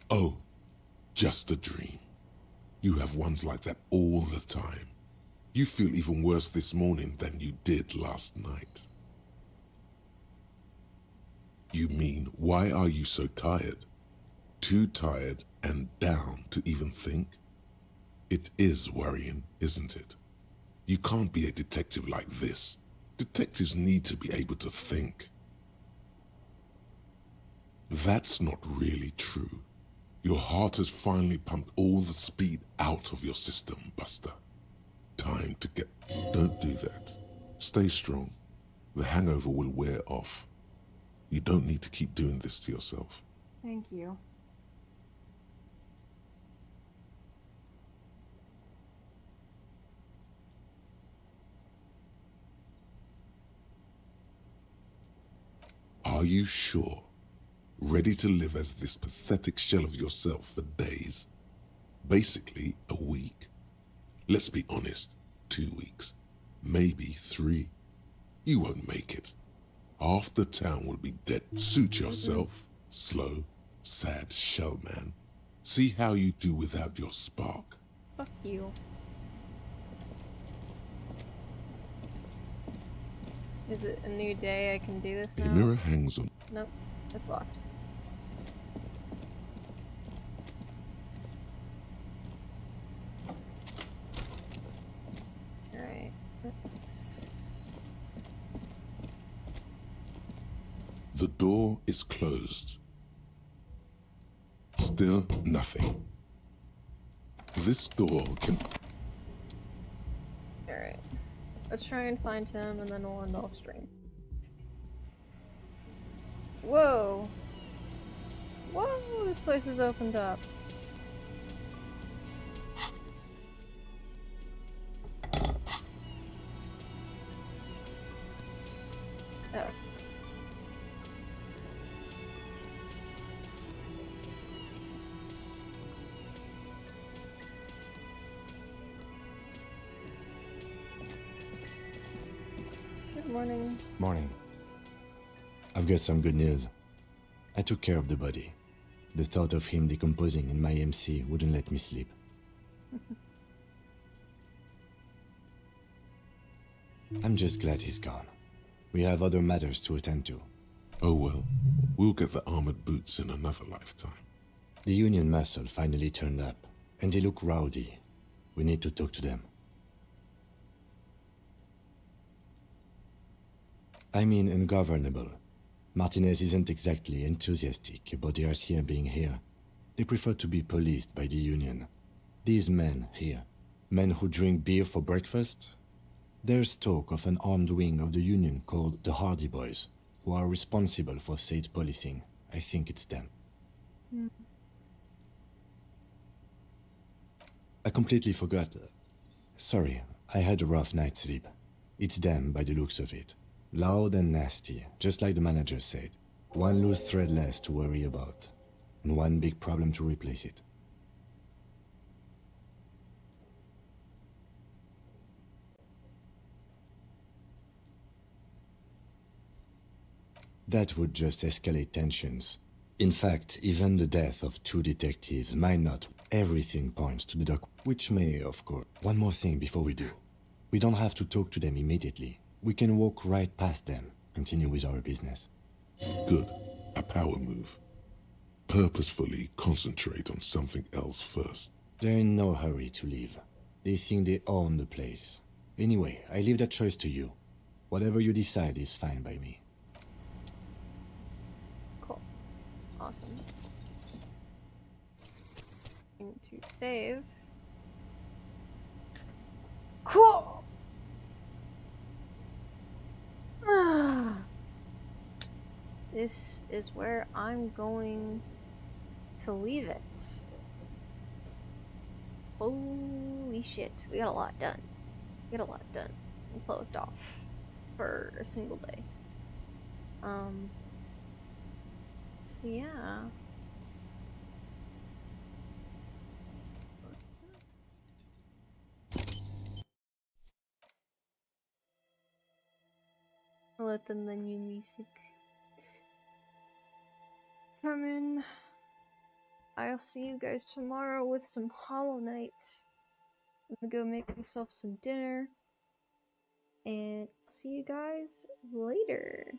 Oh, just a dream. You have ones like that all the time. You feel even worse this morning than you did last night. You mean, why are you so tired? Too tired and down to even think? It is worrying, isn't it? You can't be a detective like this. Detectives need to be able to think. That's not really true. Your heart has finally pumped all the speed out of your system, Buster. Time to get... Don't do that. Stay strong. The hangover will wear off. You don't need to keep doing this to yourself. Thank you. Are you sure? Ready to live as this pathetic shell of yourself for days? Basically, a week. Let's be honest, 2 weeks. Maybe 3. You won't make it. Half the town will be dead. Suit yourself. Slow, sad shell man. See how you do without your spark. Fuck you. Is it a new day? I can do this now? A mirror hangs on. Nope, it's locked. Alright, let's... The door is closed. Still nothing. This door can... Alright. Let's try and find him and then we'll end off stream. Whoa! Whoa! This place is opened up. Oh. Good morning. Morning. I've got some good news. I took care of the body. The thought of him decomposing in my MC wouldn't let me sleep. I'm just glad he's gone. We have other matters to attend to. Oh well, we'll get the armored boots in another lifetime. The Union muscle finally turned up, and they look rowdy. We need to talk to them. I mean ungovernable. Martinez isn't exactly enthusiastic about the RCM being here. They prefer to be policed by the Union. These men here, men who drink beer for breakfast, there's talk of an armed wing of the Union called the Hardy Boys, who are responsible for state policing. I think it's them. I completely forgot. Sorry, I had a rough night's sleep. It's them by the looks of it. Loud and nasty, just like the manager said. One loose thread less to worry about, and one big problem to replace it. That would just escalate tensions. In fact, even the death of 2 detectives might not. Everything points to the doc, which may, of course. One more thing before we do. We don't have to talk to them immediately. We can walk right past them, continue with our business. Good. A power move. Purposefully concentrate on something else first. They're in no hurry to leave. They think they own the place. Anyway, I leave that choice to you. Whatever you decide is fine by me. Cool. Awesome. Going to save. Cool! This is where I'm going to leave it. Holy shit, we got a lot done. We got a lot done and closed off for a single day. So yeah. Let the menu music come in. I'll see you guys tomorrow with some Hollow Knight. I'm gonna go make myself some dinner. And see you guys later.